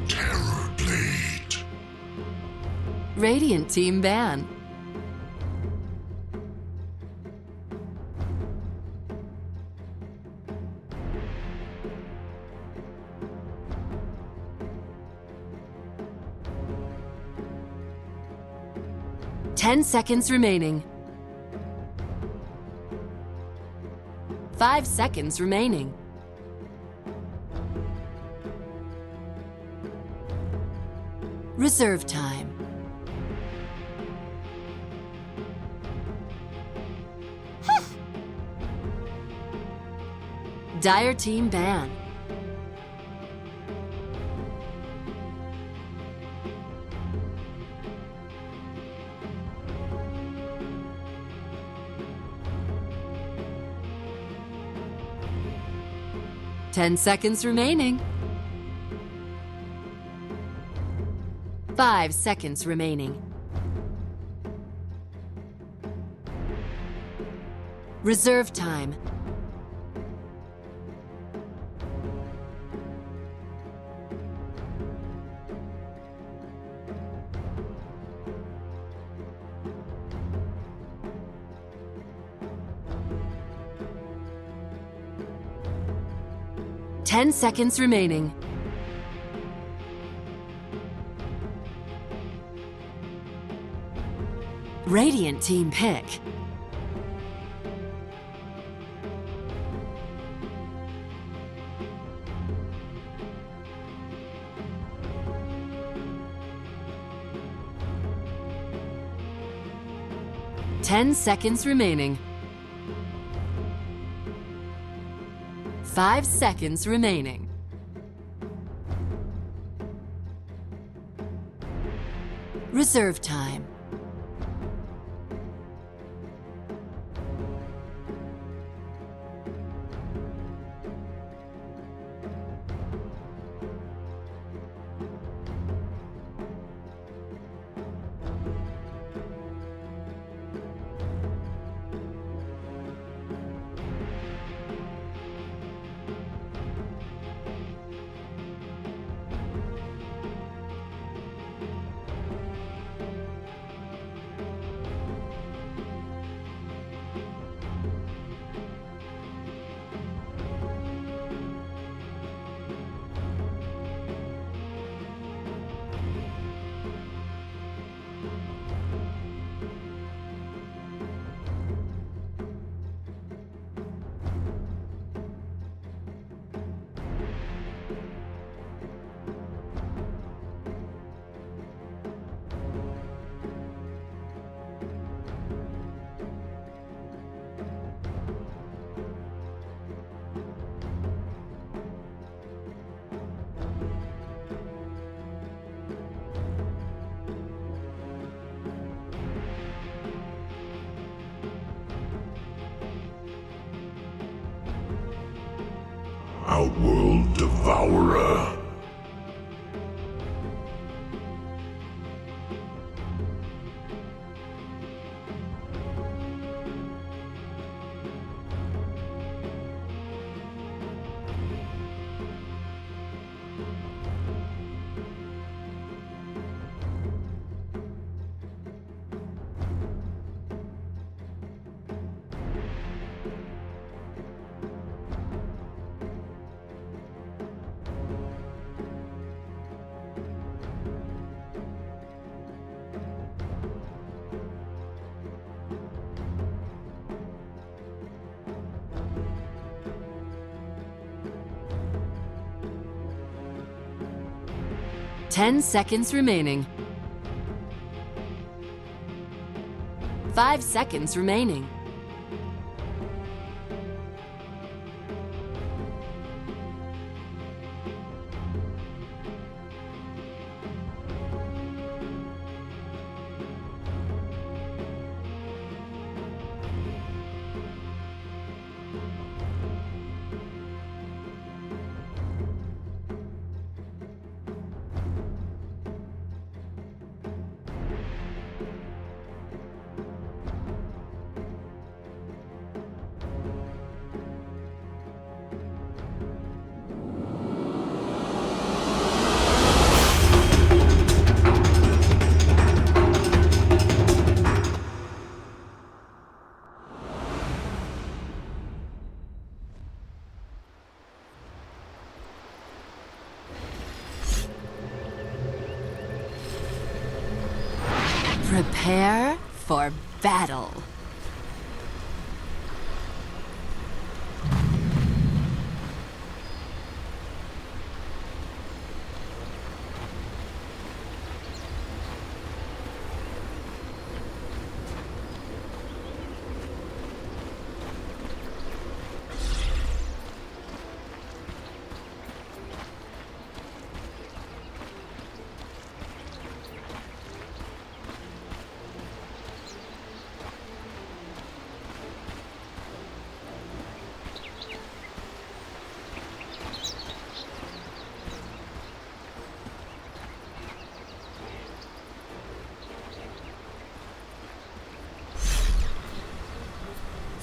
Terror Blade. Radiant team ban. Ten seconds remaining. 5 seconds remaining. Reserve time. Dire team ban. Ten seconds remaining. 5 seconds remaining. Reserve time. Ten seconds remaining. Radiant team pick. Ten seconds remaining. 5 seconds remaining. Reserve time. Outworld Devourer. Ten seconds remaining. 5 seconds remaining. Prepare for battle.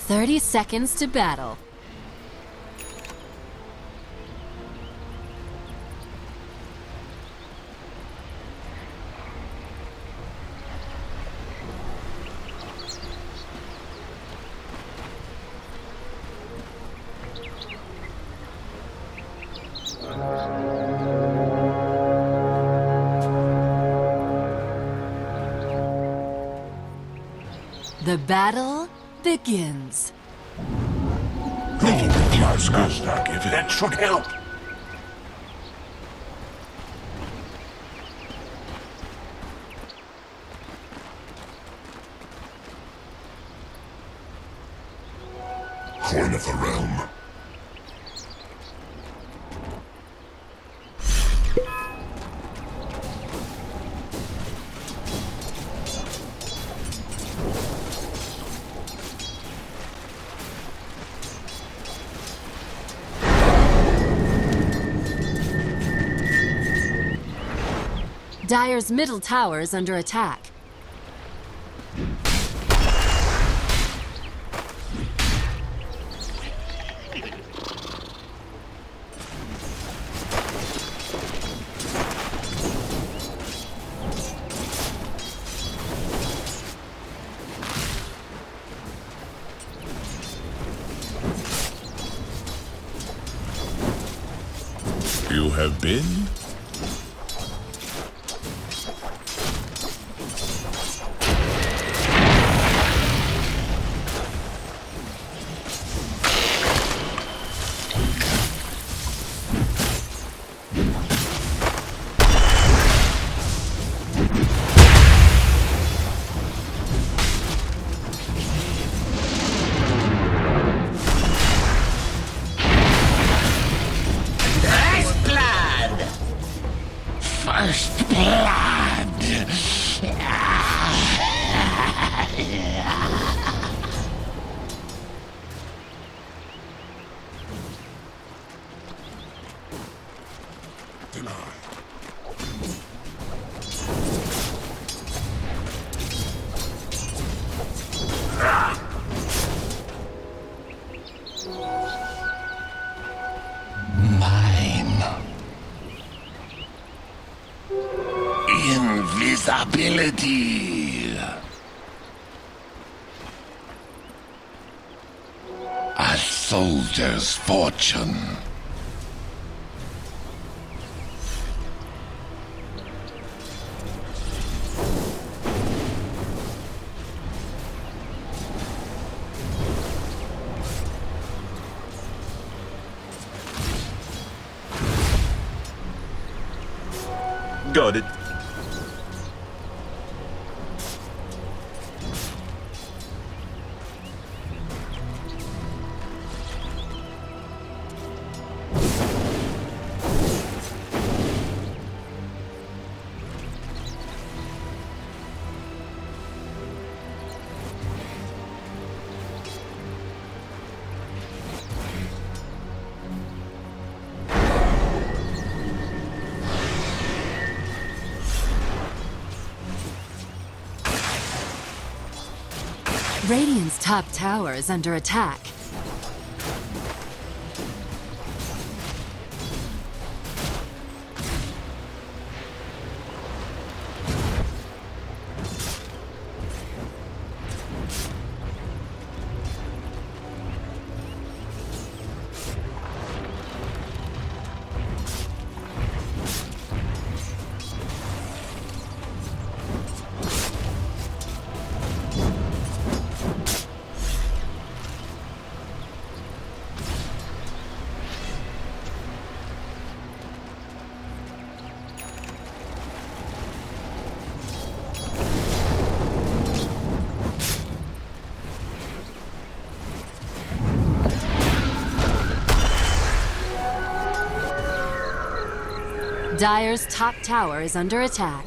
"30 seconds to battle." The battle begins. That should help. Coin of the Realm. Dire's middle tower is under attack. You have been? First blood! Mine. Invisibility. A soldier's fortune. Got it. Radiant's top tower is under attack. Dire's top tower is under attack.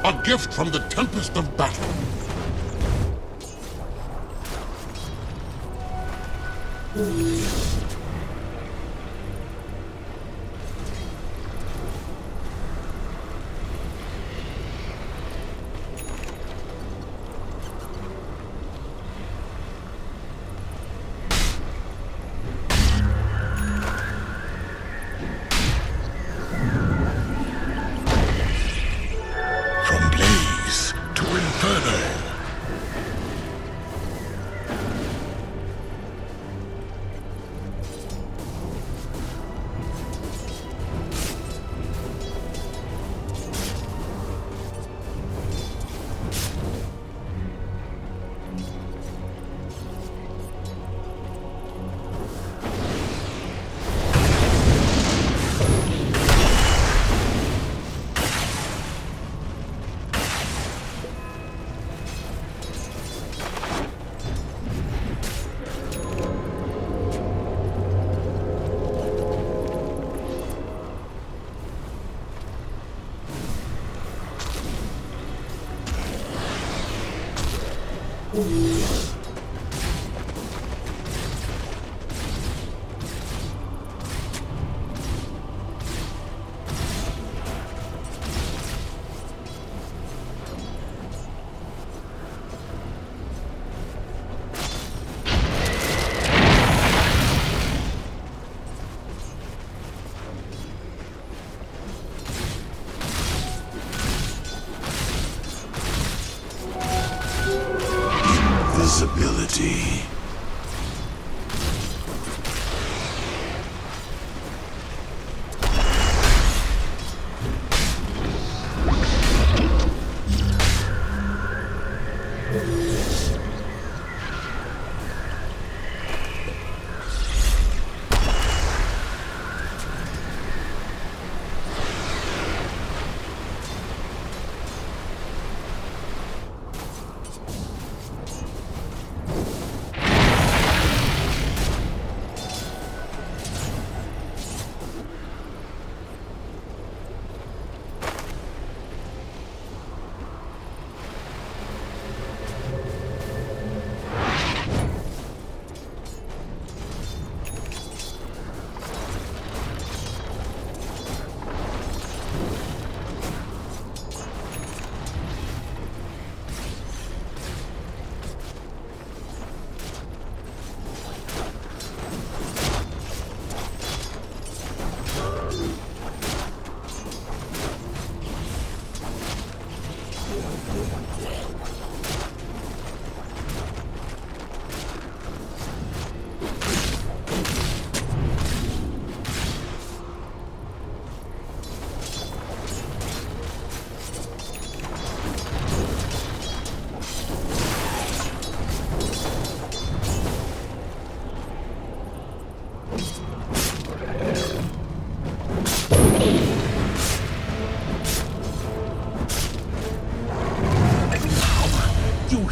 A gift from the tempest of battle. From blaze to inferno. Invisibility.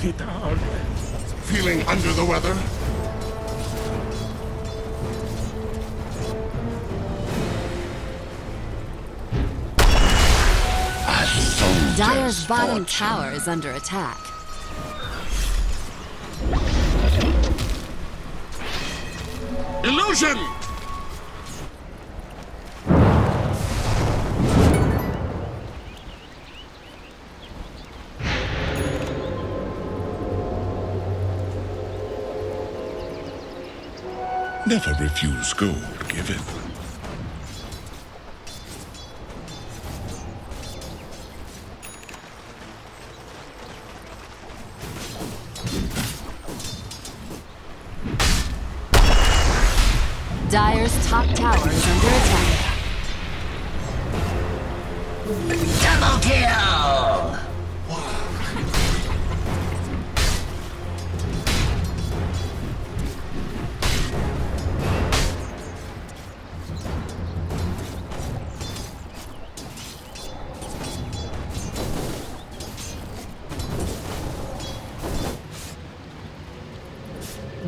Feeling under the weather? Dire's bottom tower is under attack. Illusion! Never refuse gold given. Dire's top tower is under attack. Double kill!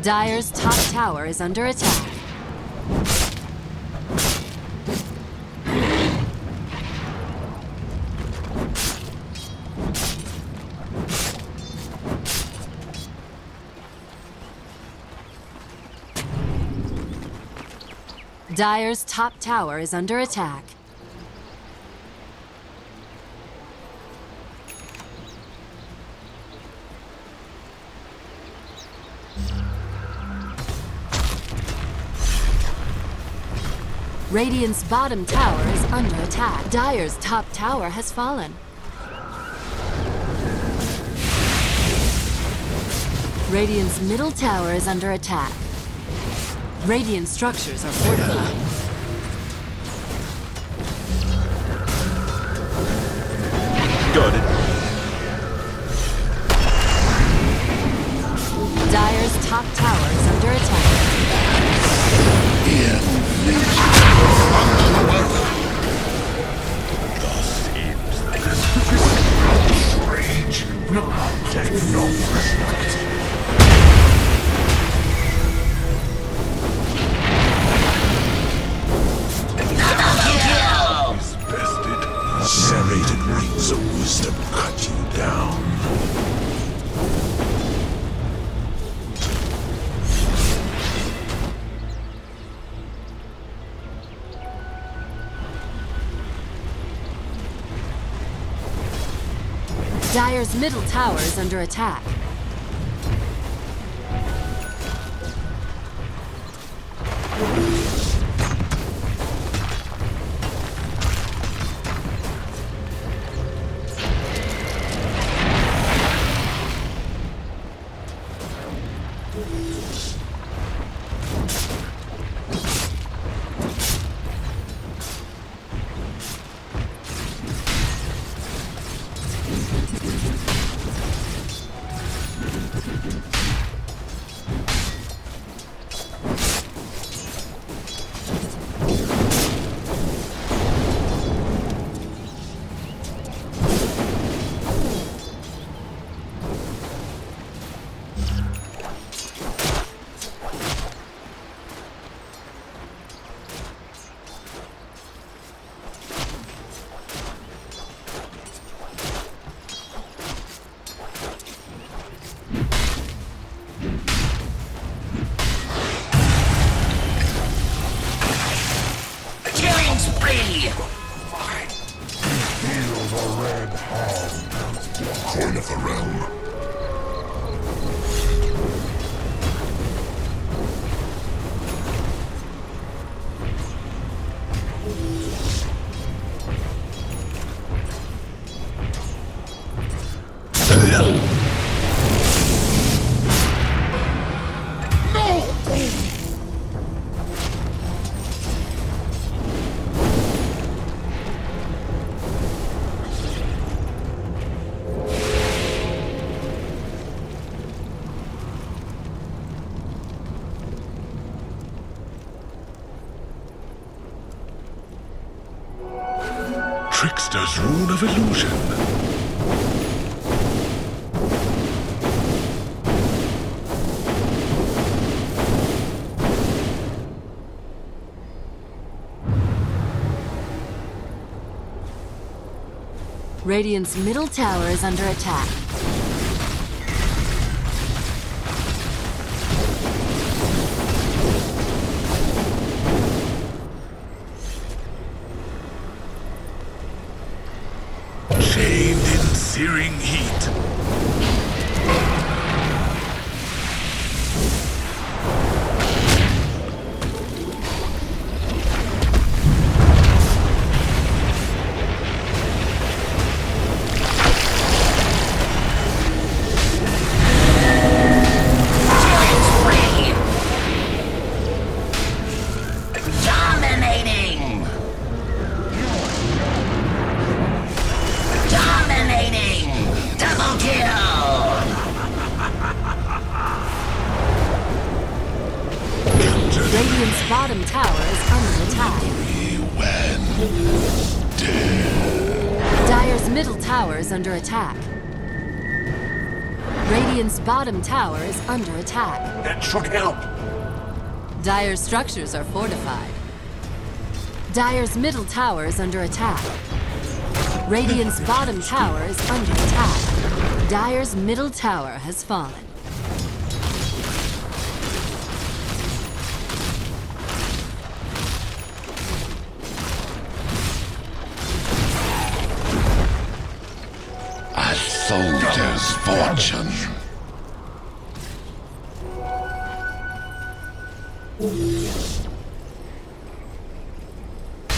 Dire's top tower is under attack. Dire's top tower is under attack. Radiant's bottom tower is under attack. Dire's top tower has fallen. Radiant's middle tower is under attack. Radiant structures are fortified. Got it. Dire's top tower is under attack. Rage will take no respite. Serrated rings of wisdom cut you down. Dire's middle tower is under attack. Coin of the realm. Trickster's Rune of Illusion. Radiant's middle tower is under attack. Chained in searing heat. Radiant's bottom tower is under attack. Dire's middle tower is under attack. Radiant's bottom tower is under attack. That should help. Dire's structures are fortified. Dire's middle tower is under attack. Radiant's bottom tower is under attack. Dire's middle tower has fallen. A soldier's fortune.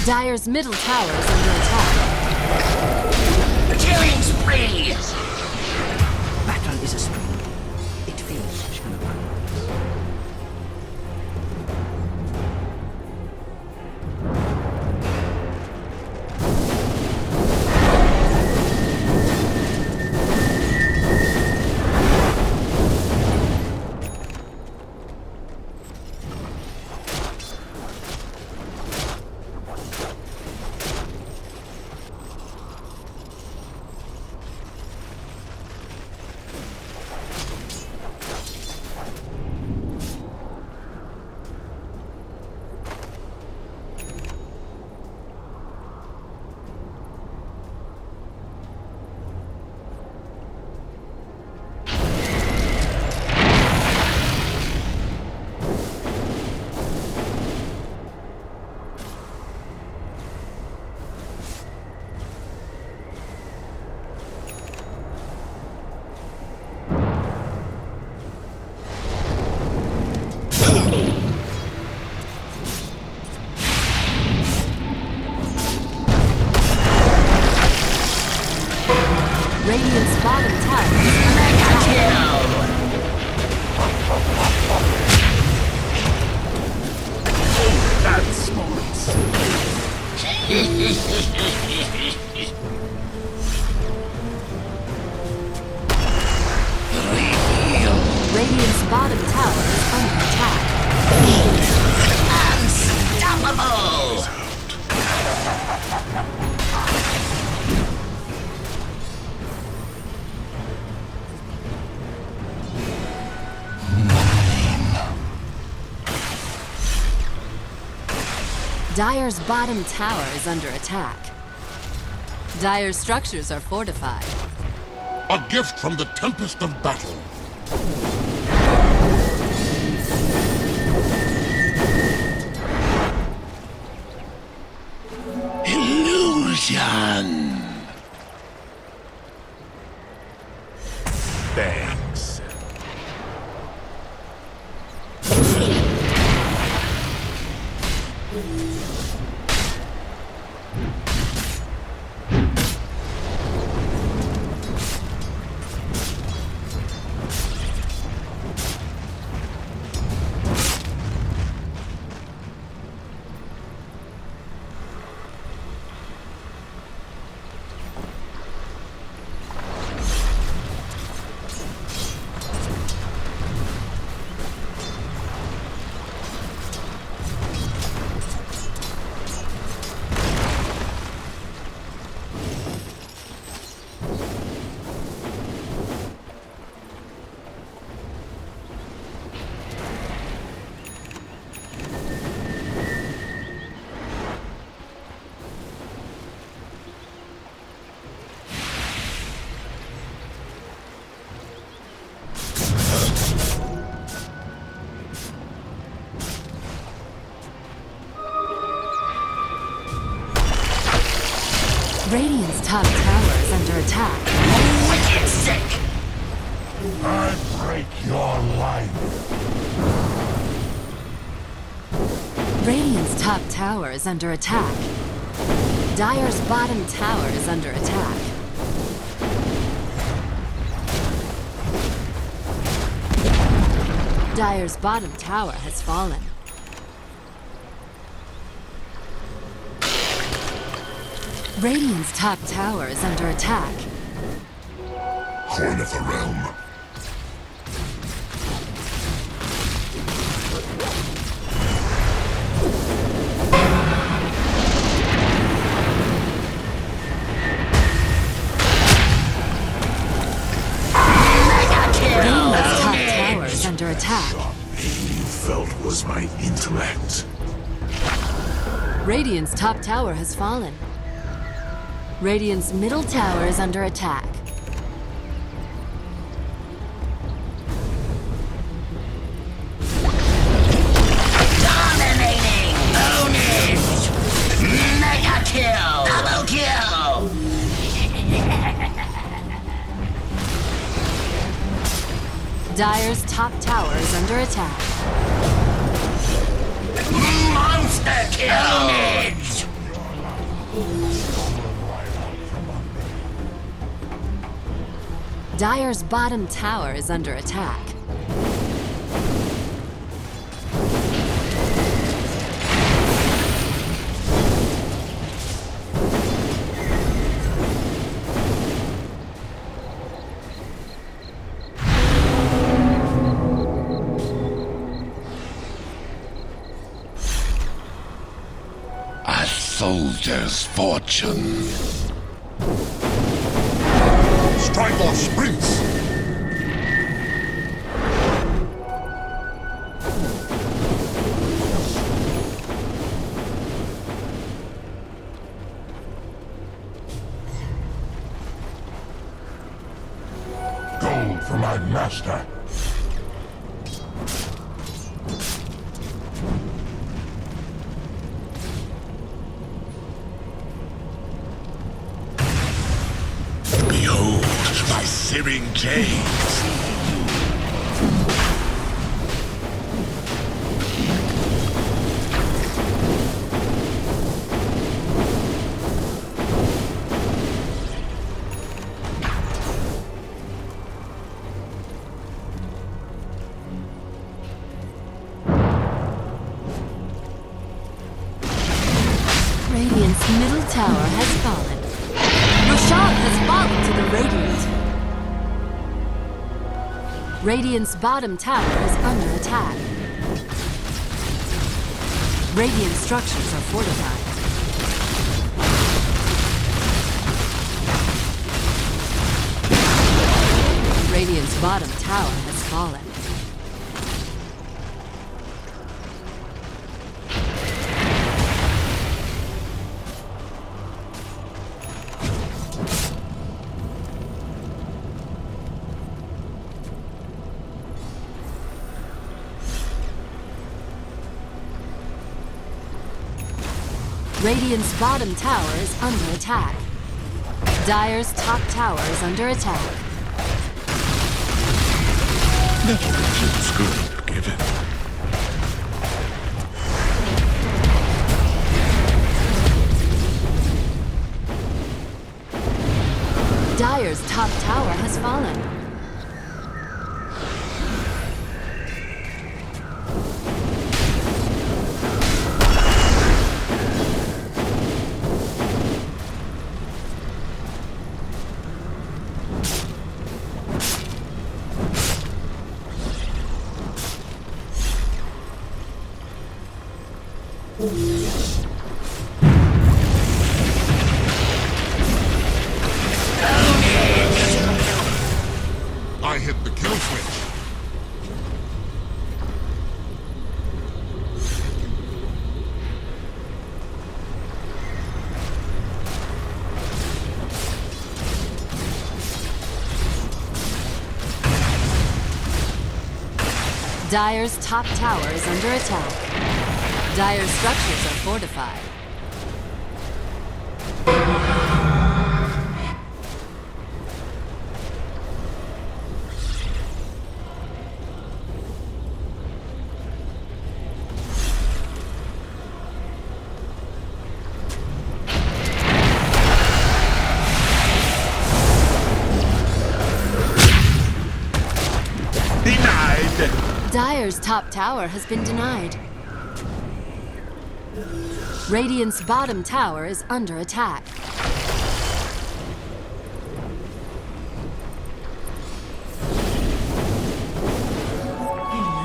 Dire's middle tower is under attack. Killing spree! Battle is a spring. It feels shall run. Radiant's bottom tower is under attack. That's smart. Radiant's bottom tower is under attack. Unstoppable! Dire's bottom tower is under attack. Dire's structures are fortified. A gift from the tempest of battle. Illusion. Thanks. Radiant's top tower is under attack. Wicked sick. I break your life. Radiant's top tower is under attack. Dire's bottom tower is under attack. Dire's bottom tower has fallen. Radiant's top tower is under attack. Coin of the realm. Radiant's top tower is under attack. You felt was my intellect. Radiant's top tower has fallen. Radiant's middle tower is under attack. Dominating. Bonus. Mega kill. Double kill. Dire's top tower is under attack. Monster kill. Dire's bottom tower is under attack. A soldier's fortune. Strike or sprints. Gold for my master. Behold my searing chains. Radiant's middle tower has fallen. Rashad has fallen to the Radiant. Radiant's bottom tower is under attack. Radiant structures are fortified. Radiant's bottom tower has fallen. Radiant's bottom tower is under attack. Dire's top tower is under attack. Never feels good given. Dire's top tower has fallen. I hit the kill switch. Dire's top tower is under attack. Dire's structures are fortified. Denied! Dire's top tower has been denied. Radiant's bottom tower is under attack.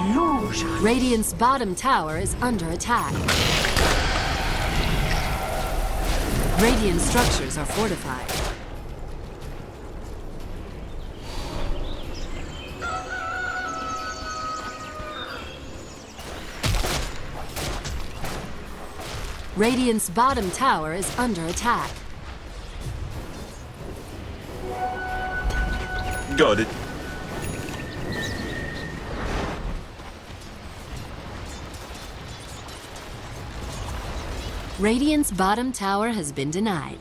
Illusion. Radiant's bottom tower is under attack. Radiant structures are fortified. Radiant's bottom tower is under attack. Got it. Radiant's bottom tower has been denied.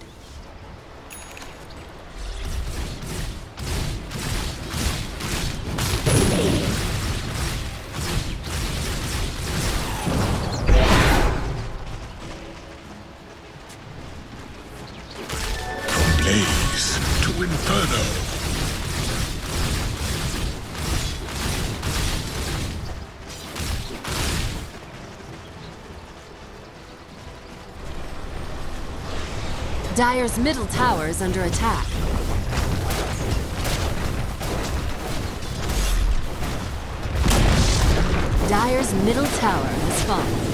Blaze to Inferno. Dire's middle tower is under attack. Dire's middle tower has fallen.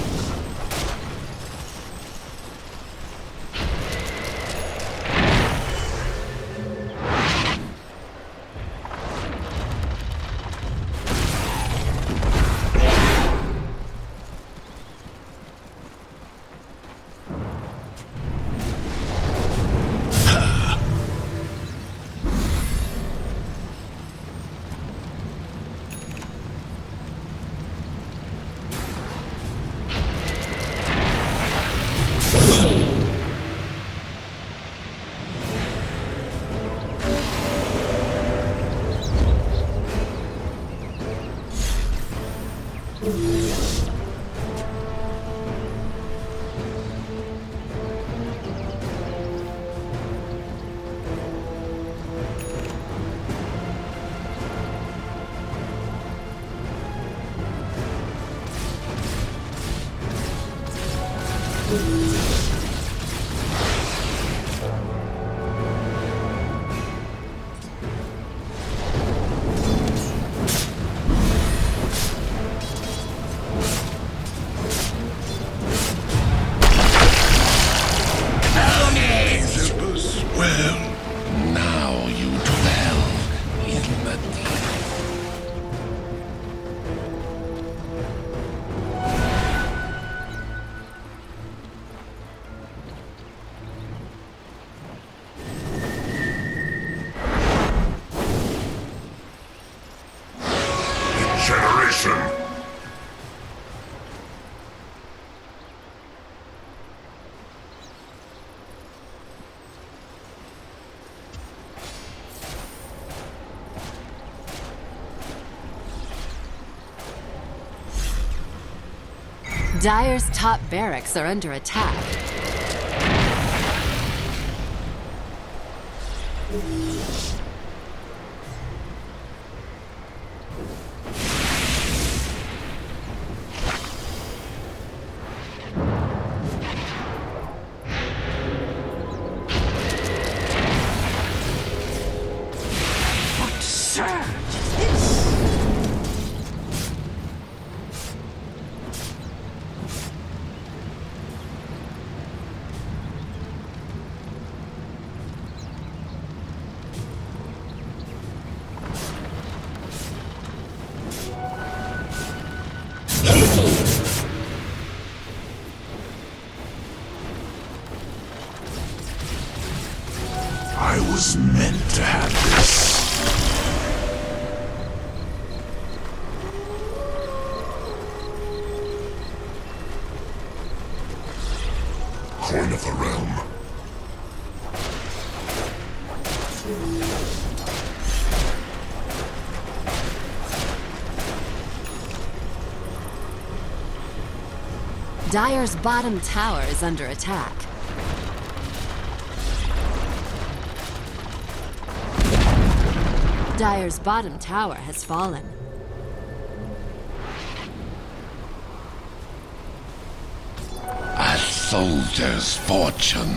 Well, now you dwell in the deep. Generation. Dire's top barracks are under attack. What surge is this? I was meant to have this. Coin of the realm. Dire's bottom tower is under attack. Dire's bottom tower has fallen. soldier's fortune.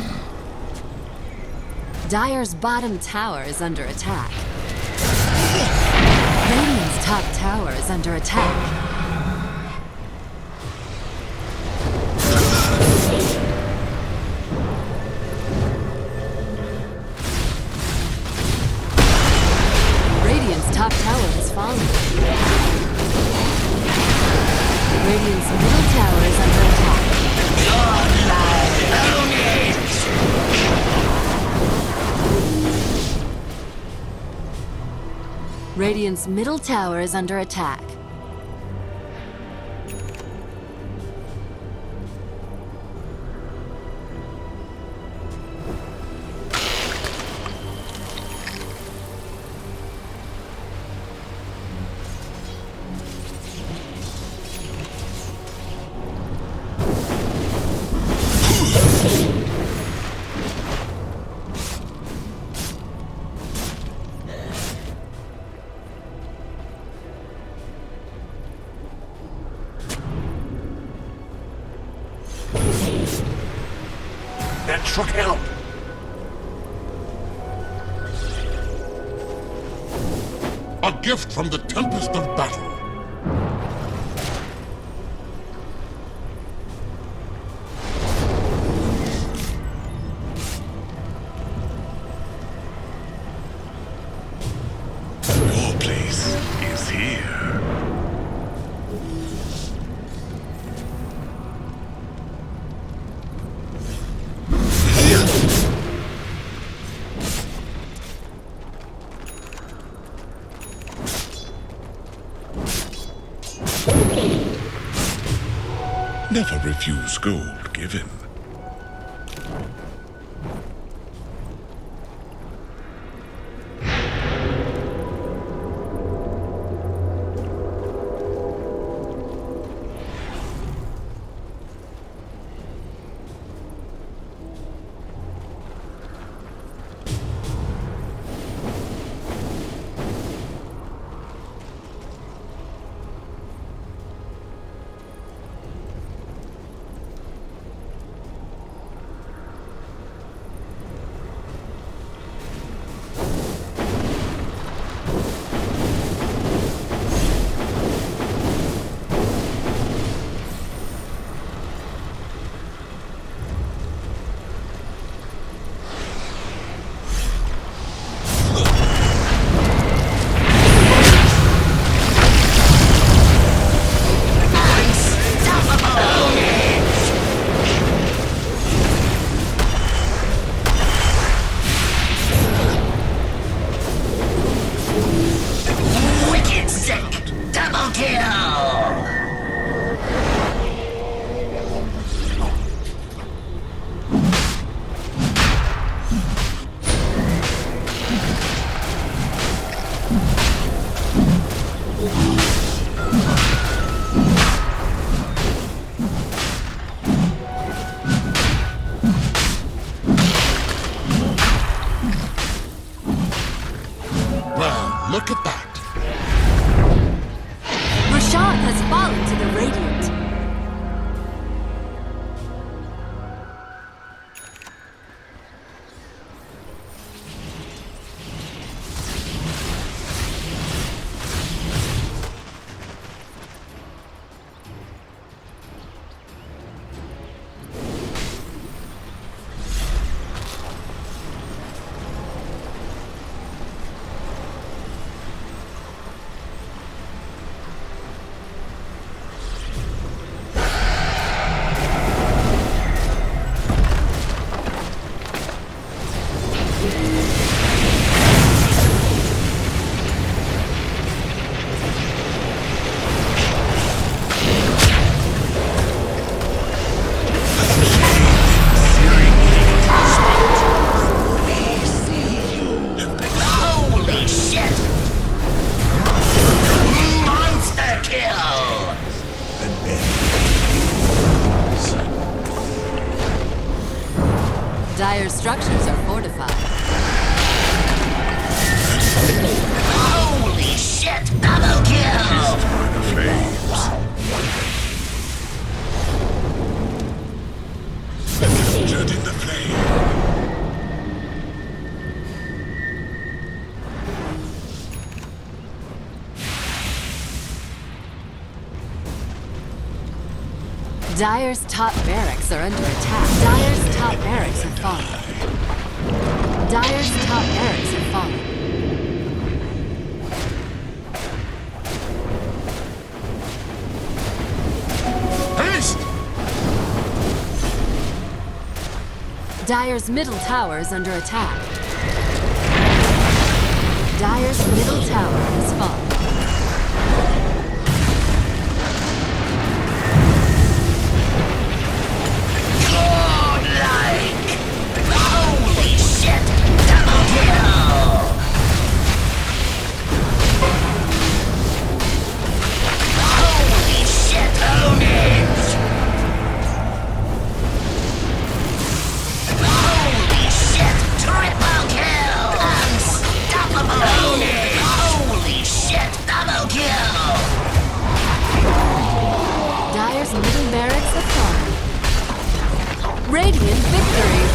Dire's bottom tower is under attack. Radiant's top tower is under attack. Radiant's top tower has fallen. Radiant's middle tower is under attack. Own it! Radiant's middle tower is under attack. That should help. A gift from the tempest of battle. Your place is here. Never refuse gold given. Look at that! Rashad has fallen to the Radiant. Dire's structures are fortified. Dire's top barracks are under attack. Dire's top barracks have fallen. Dire's top barracks have fallen. Dire's middle tower is under attack. Dire's middle tower has fallen. Holy shit! Double kill! Holy shit! Ownage! Holy shit! Triple kill! Unstoppable! Ownage! Holy shit! Double kill! Dire's middle barracks have fallen. Radiant victory!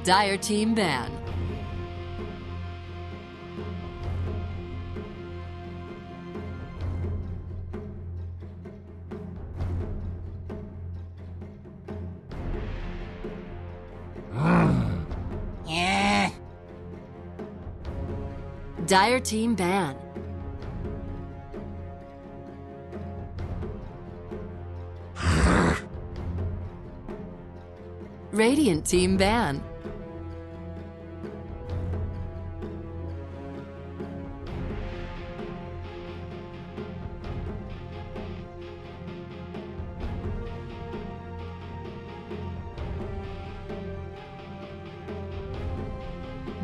Dire team ban. Yeah. Dire team ban. Radiant team ban.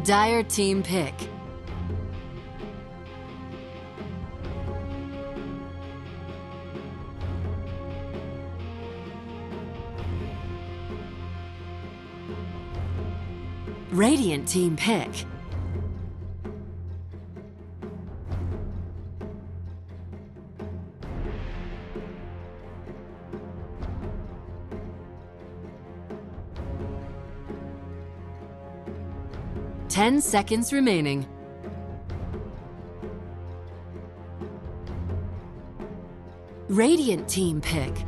Dire team pick. Radiant team pick. Ten seconds remaining. Radiant team pick.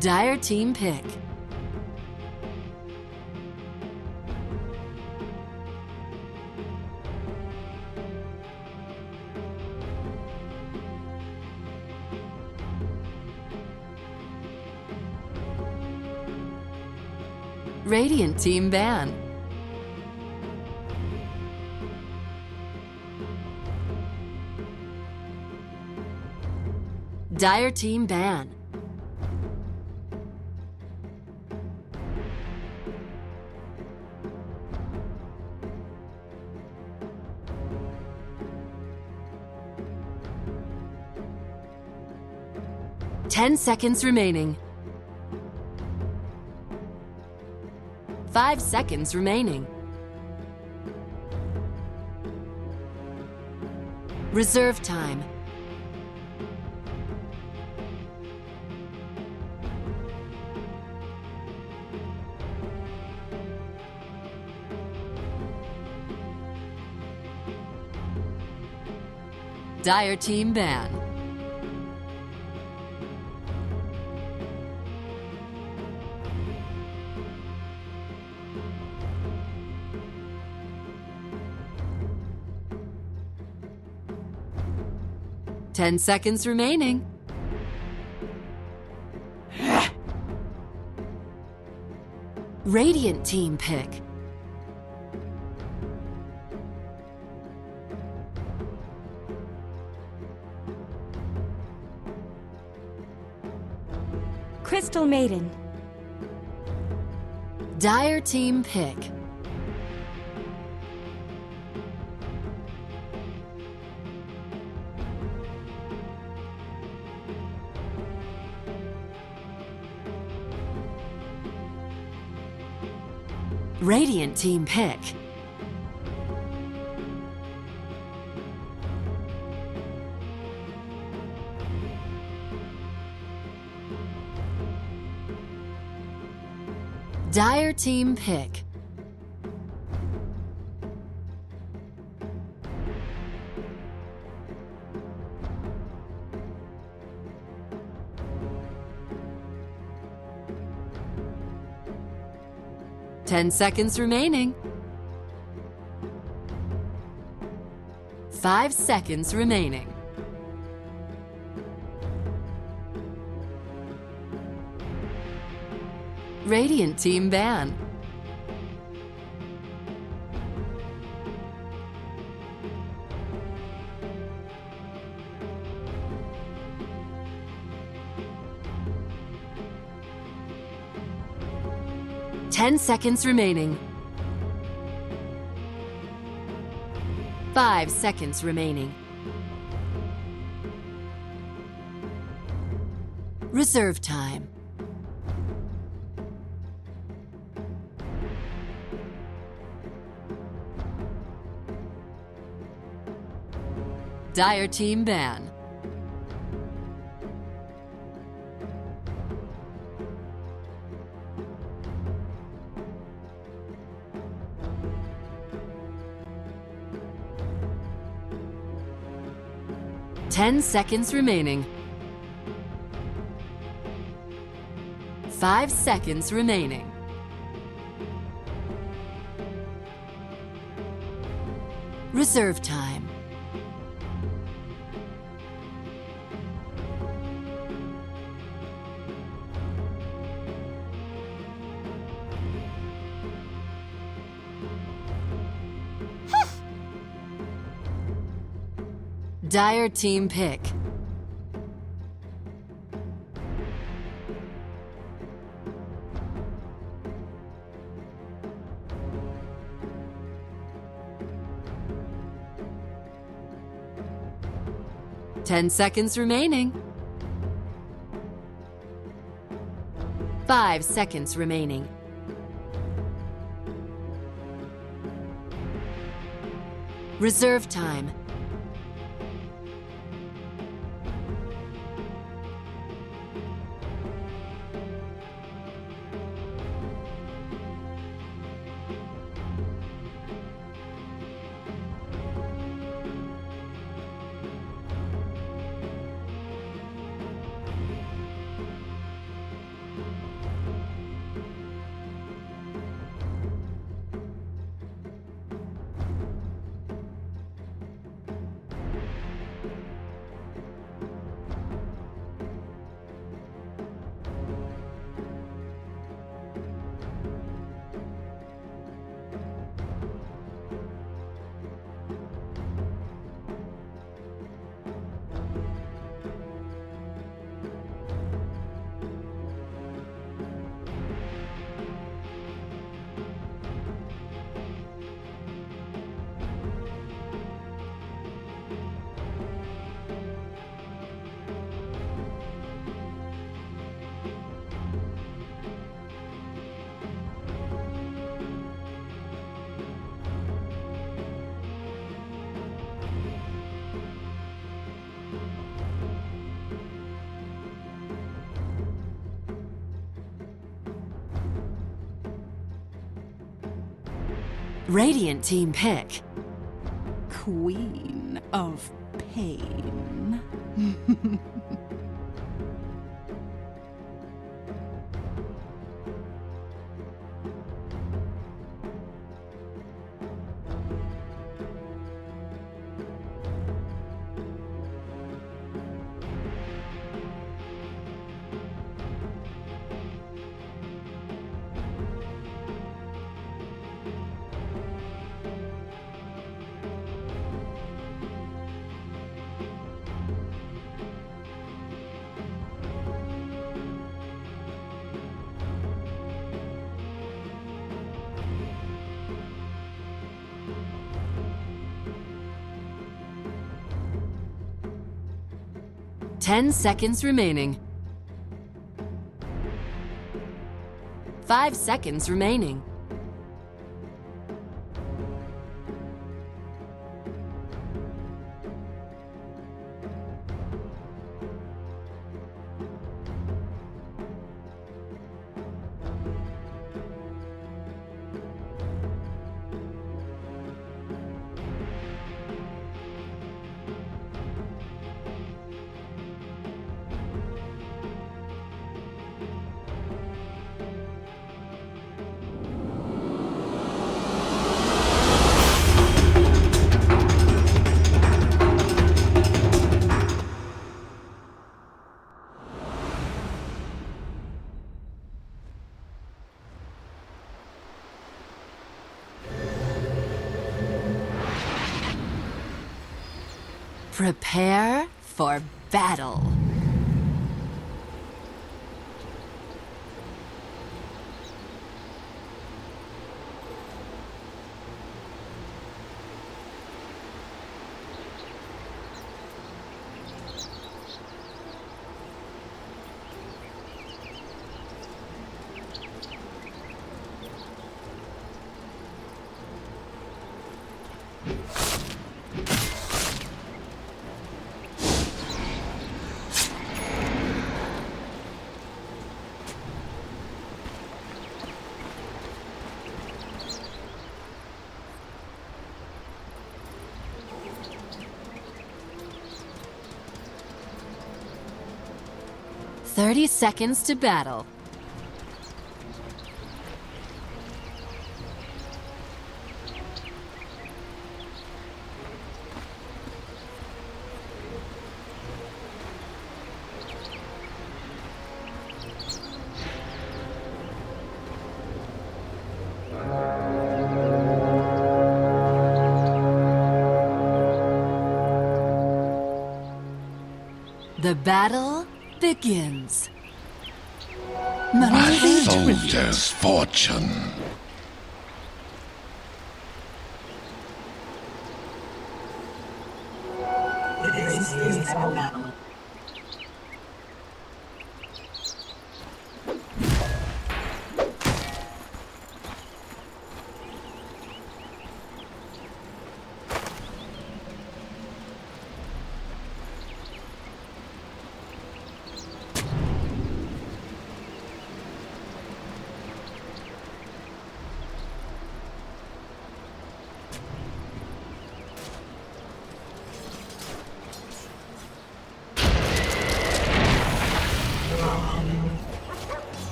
Dire team pick. Radiant team ban. Dire team ban. Ten seconds remaining. 5 seconds remaining. Reserve time. Dire team ban. Ten seconds remaining. Radiant team pick. Crystal Maiden. Dire team pick. Radiant team pick. Dire team pick. Ten seconds remaining. 5 seconds remaining. Radiant team ban. Ten seconds remaining. 5 seconds remaining. Reserve time. Dire team ban. 10 seconds remaining. 5 seconds remaining. Reserve time. Dire team pick. Ten seconds remaining. 5 seconds remaining. Reserve time. Radiant team pick. Queen of Pain. Ten seconds remaining. 5 seconds remaining. Prepare for battle. 30 seconds to battle. The battle begins. A soldier's fortune.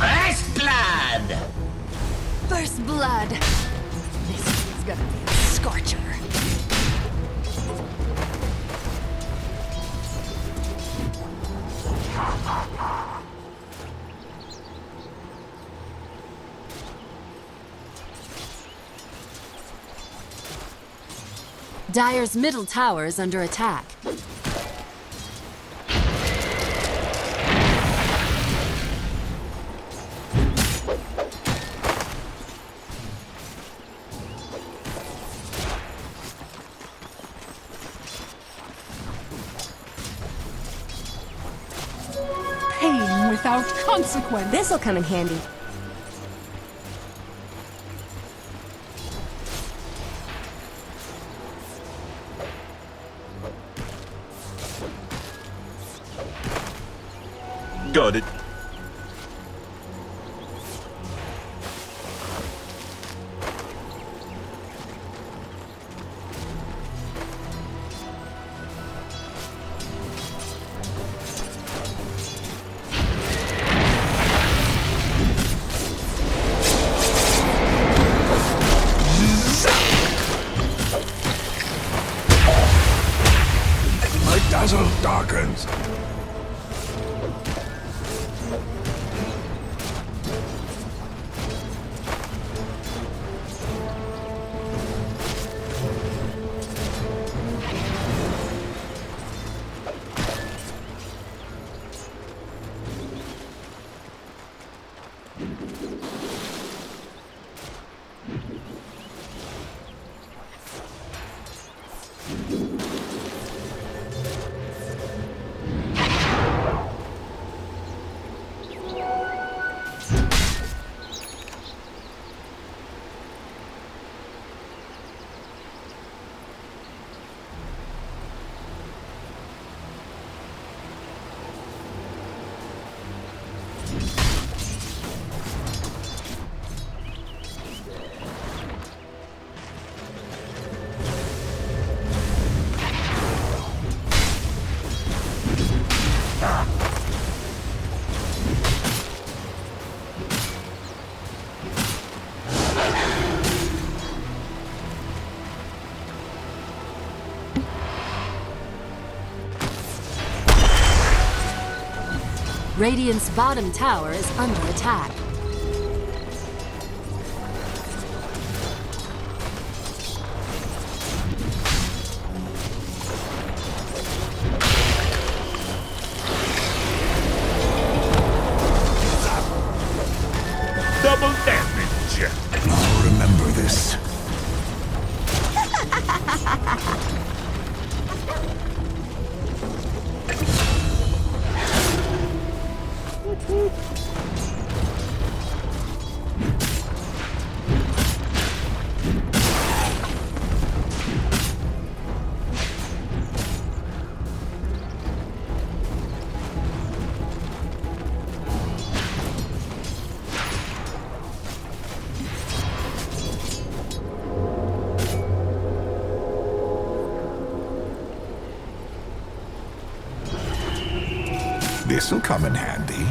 First blood! First blood. This is gonna be a scorcher. Dire's middle tower is under attack. Pain without consequence. This'll come in handy. Got it. My dazzle darkens. Radiant's bottom tower is under attack. Double damage. I'll remember this. This'll come in handy.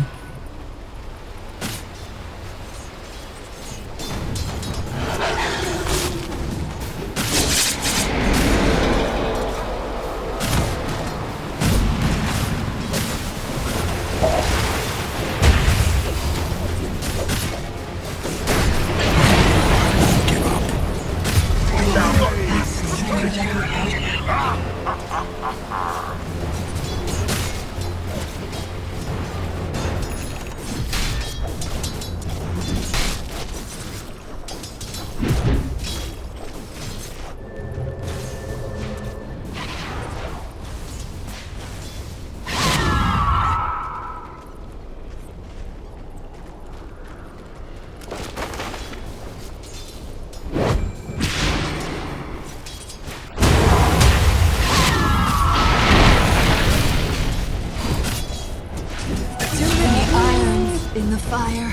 In the fire.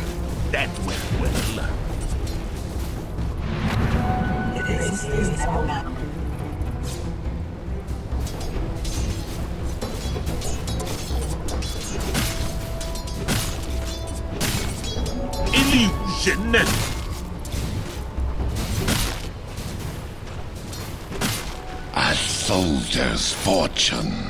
That went well. Illusion. A soldier's fortune.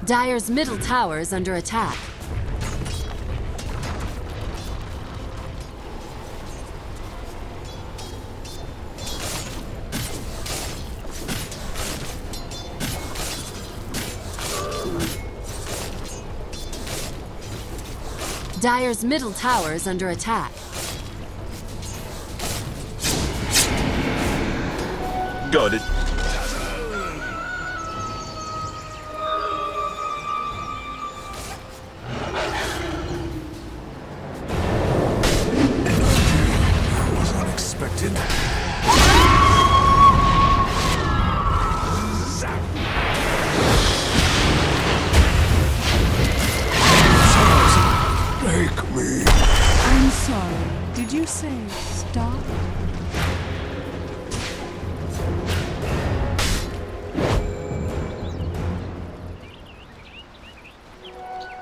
Dire's middle tower is under attack. Dire's middle tower is under attack. Got it. I'm sorry. Did you say stop?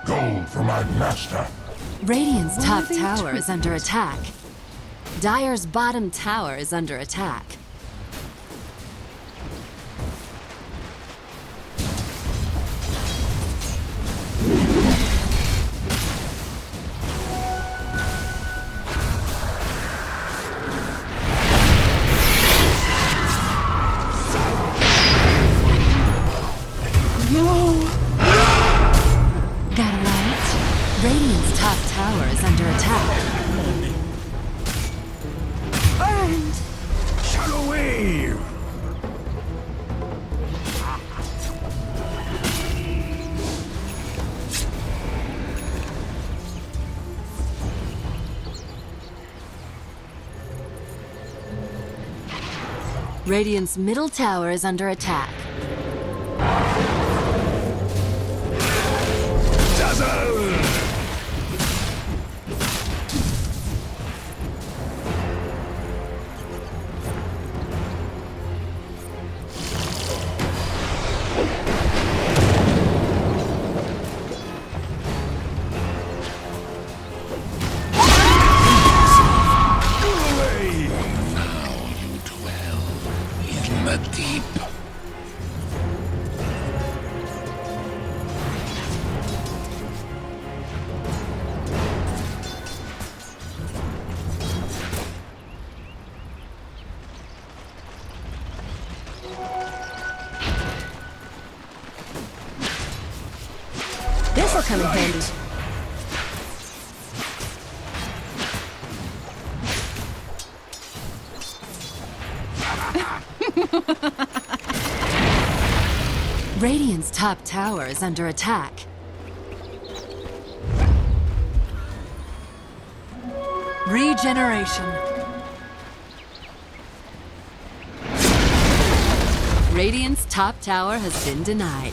Gold for my master. Radiant's top Worthy tower is tribute. under attack. Dire's bottom tower is under attack. Got a light? Radiant's top tower is under attack. Burned! Shadow wave. Radiant's middle tower is under attack. This'll come in handy. Radiant's top tower is under attack. Regeneration. Radiant's top tower has been denied.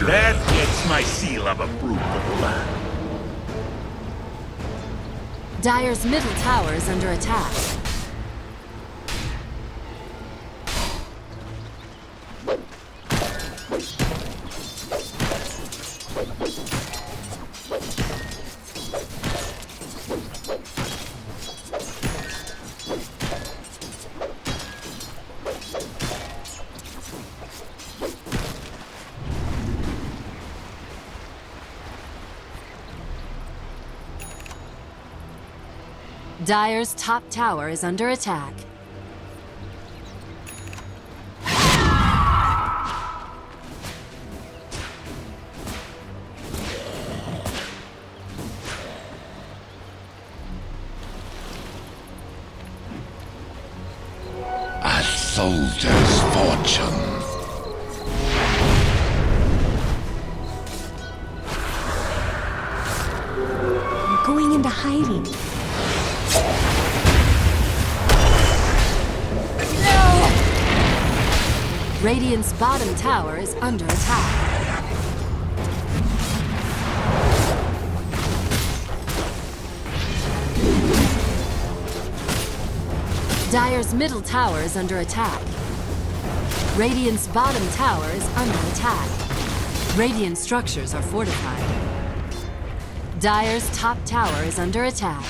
That gets my seal of approval. Dire's middle tower is under attack. Dire's top tower is under attack. A soldier's fortune. I'm going into hiding. Radiant's bottom tower is under attack. Dire's middle tower is under attack. Radiant's bottom tower is under attack. Radiant structures are fortified. Dire's top tower is under attack.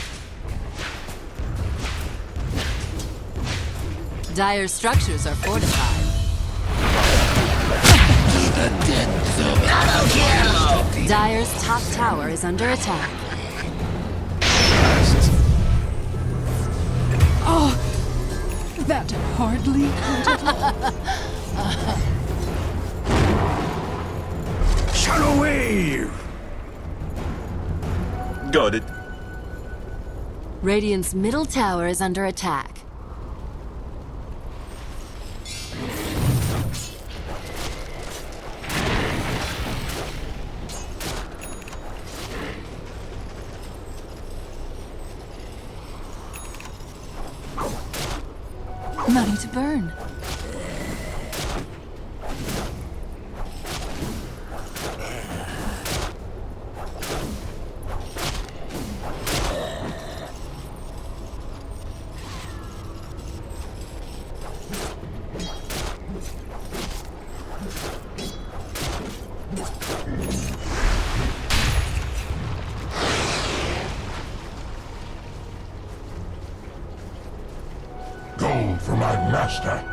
Dire's structures are fortified. Dire's top tower is under attack. Oh, that hardly hurt at all. Shadow wave! Got it. Radiant's middle tower is under attack. Money to burn. Gold for my master.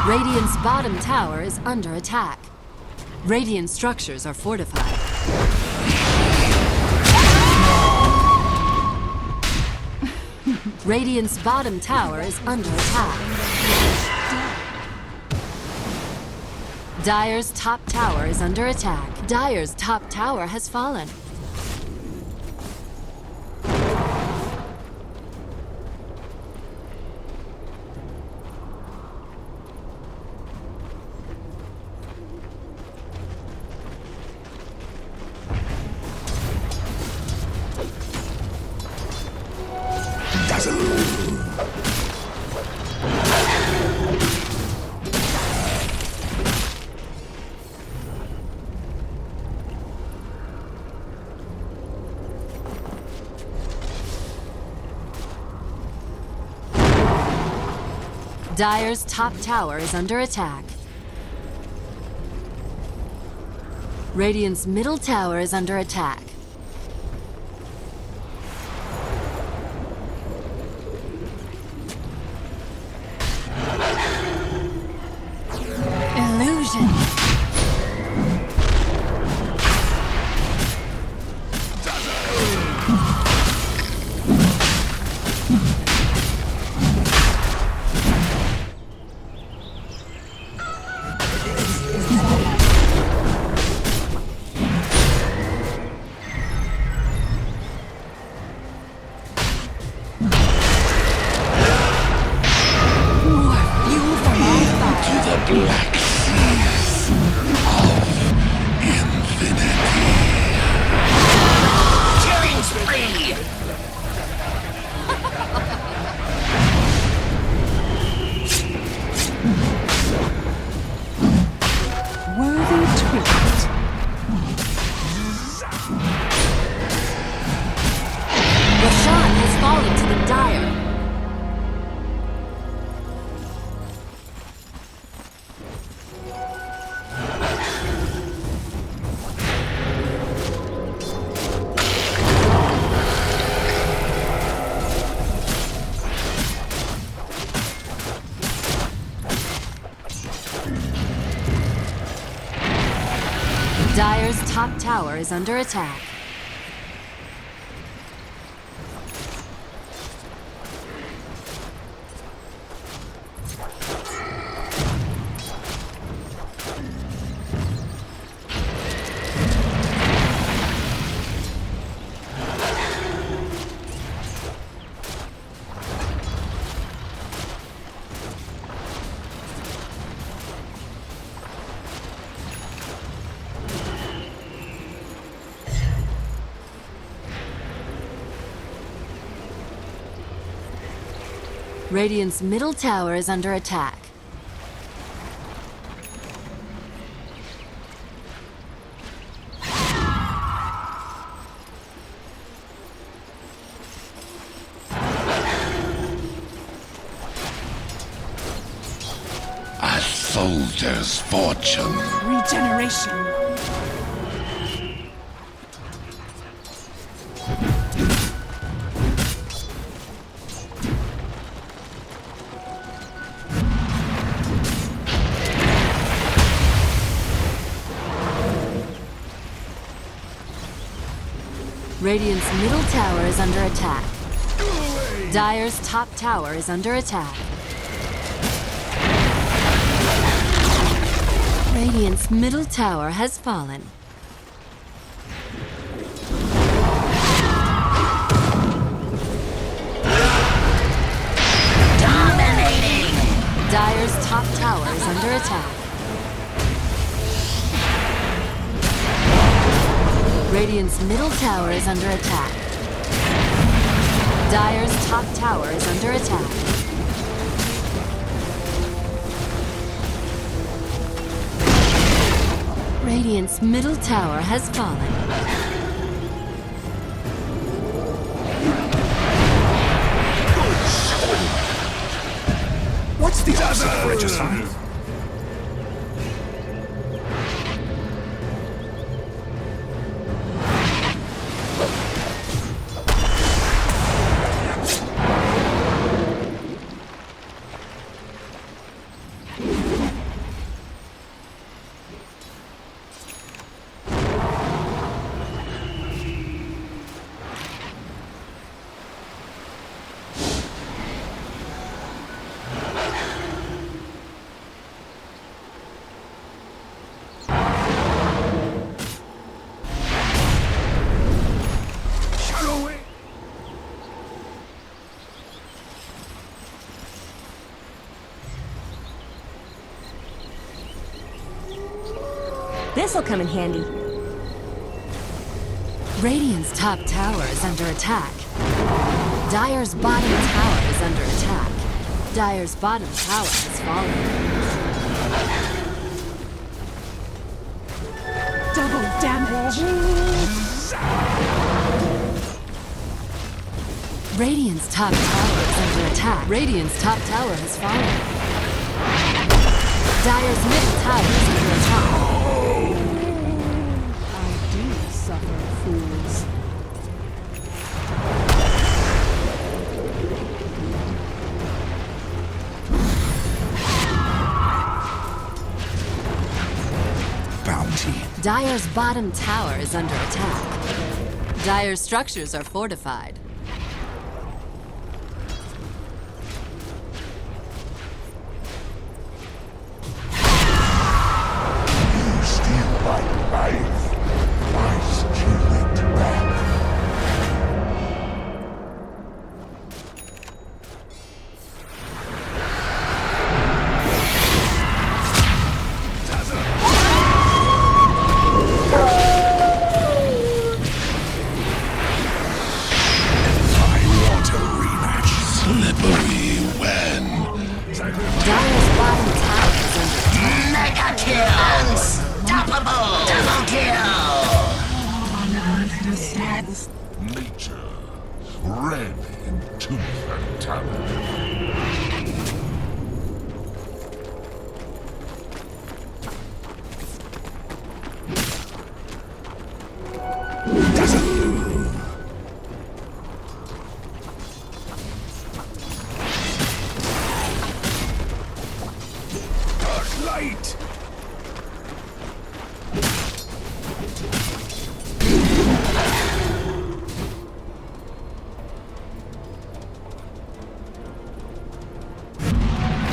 Radiant's bottom tower is under attack. Radiant structures are fortified. Radiant's bottom tower is under attack. Dire's top tower is under attack. Dire's top tower has fallen. Dire's top tower is under attack. Radiant's middle tower is under attack. Illusion. Dire's top tower is under attack. Radiant's middle tower is under attack. A soldier's fortune. Regeneration. Radiant's middle tower is under attack. Dire's top tower is under attack. Radiant's middle tower has fallen. Dominating! Dire's top tower is under attack. Radiant's middle tower is under attack. Dire's top tower is under attack. Radiant's middle tower has fallen. What's the opposite of regicide? This'll come in handy. Radiant's top tower is under attack. Dire's bottom tower is under attack. Dire's bottom tower has fallen. Double damage. Radiant's top tower is under attack. Radiant's top tower has fallen. Dire's middle tower is under attack. I do suffer fools. Bounty. Dire's bottom tower is under attack. Dire's structures are fortified. You steal my life. I steal it back. I want a rematch. Slippery when. Dire's bottom tower is under attack. Mega kill! Unstoppable! Double kill! Nature, red in tooth and talon. Dark light!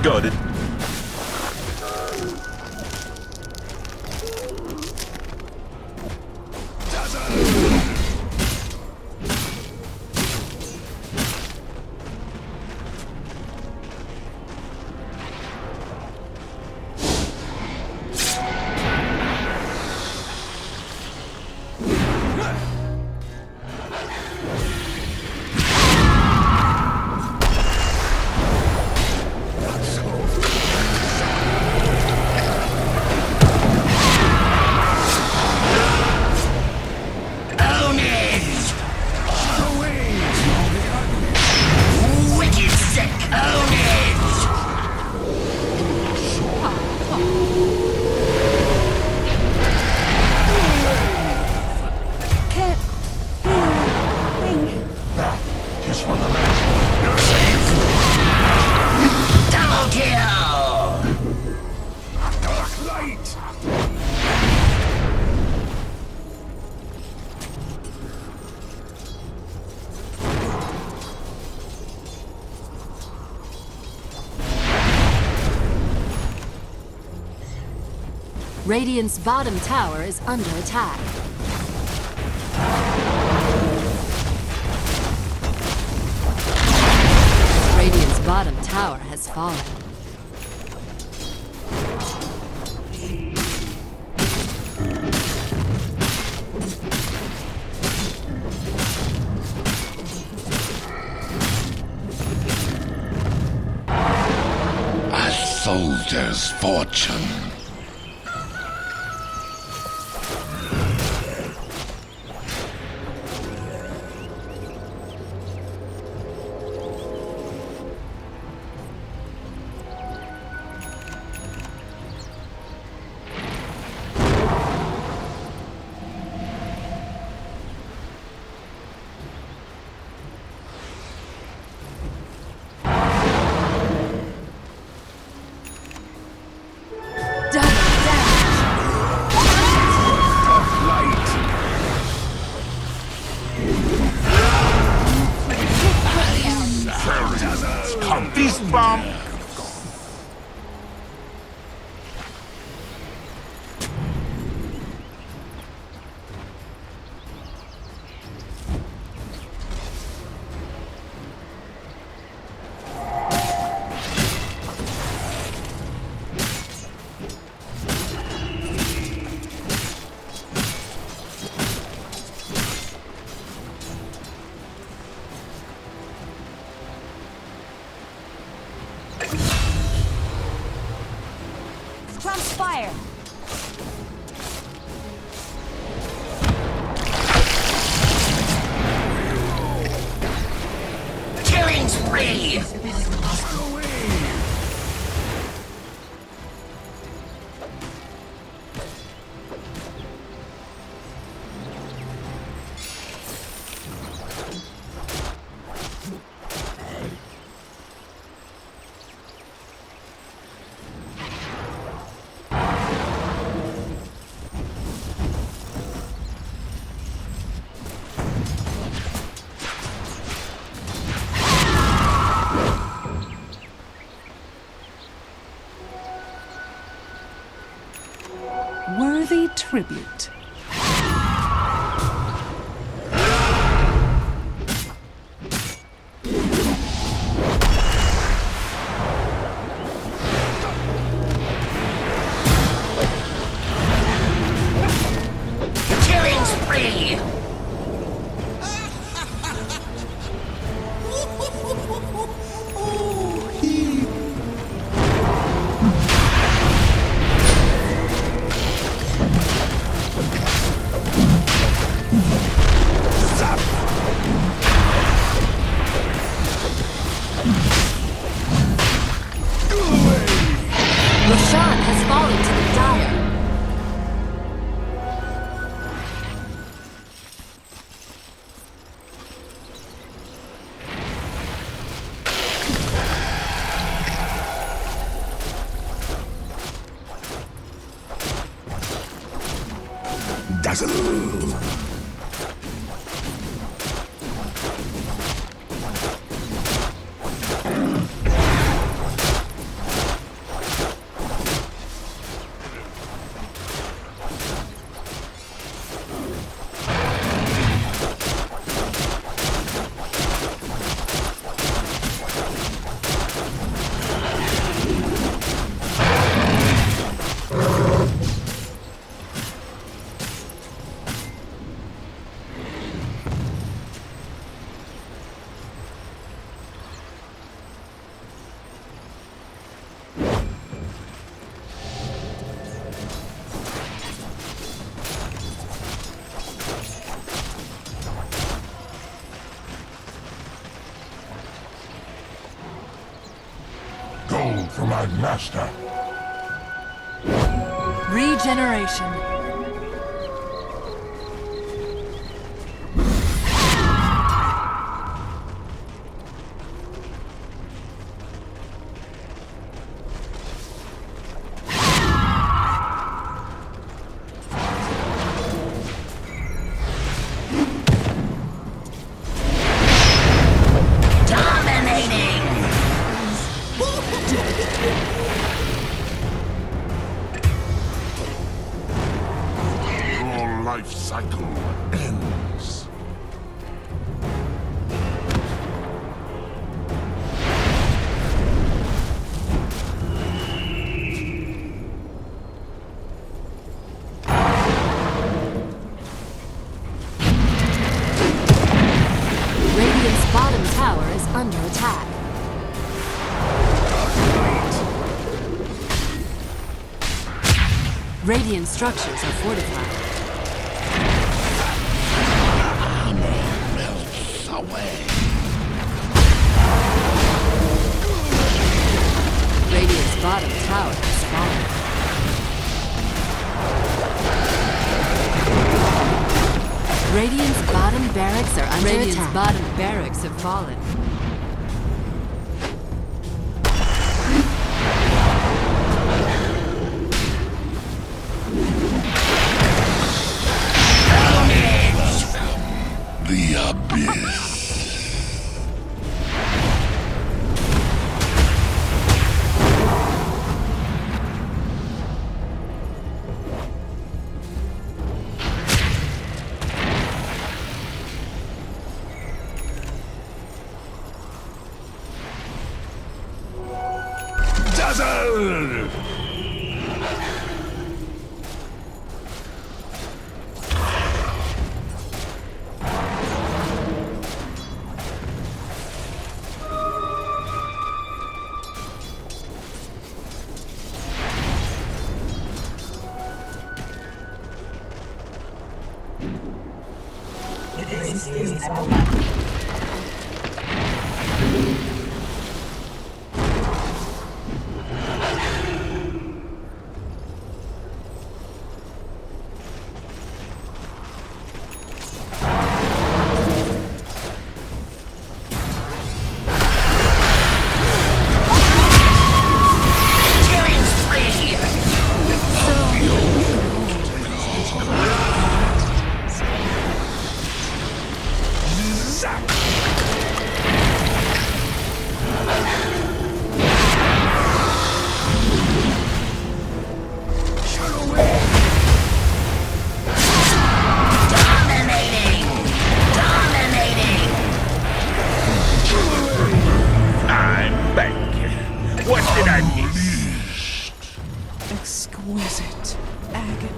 Got it. Own it! Wicked sick! Own it! Can't thing. Is for the match. You're safe. Double kill! Dark light! Radiant's bottom tower is under attack. Radiant's bottom tower has fallen. A soldier's fortune. Fist bump. Fire. Killing spree! worthy tribute. Killing spree! Roshan has fallen to the Dire. Dazzle! Gold for my master. Regeneration. Your life cycle ends. Radiant's bottom tower is under attack. Radiant structures are fortified. Melts away. Radiant's bottom tower has fallen. Radiant's bottom barracks are under attack. Radiant's bottom barracks have fallen. The abyss. Dazzle! exquisite agony.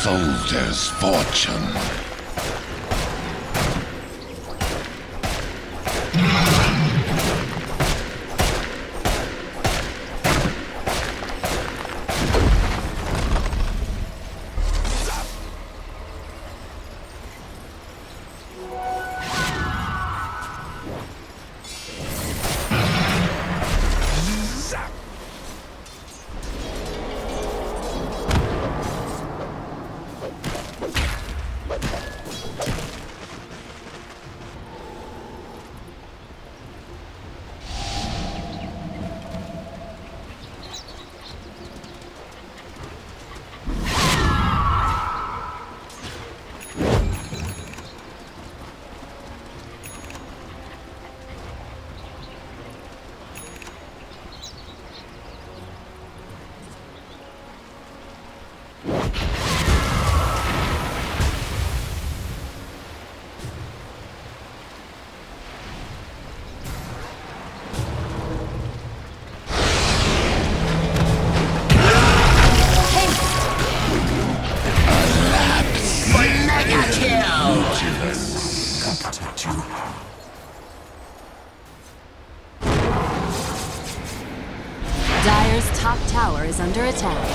Soldier's fortune. Dire's top tower is under attack.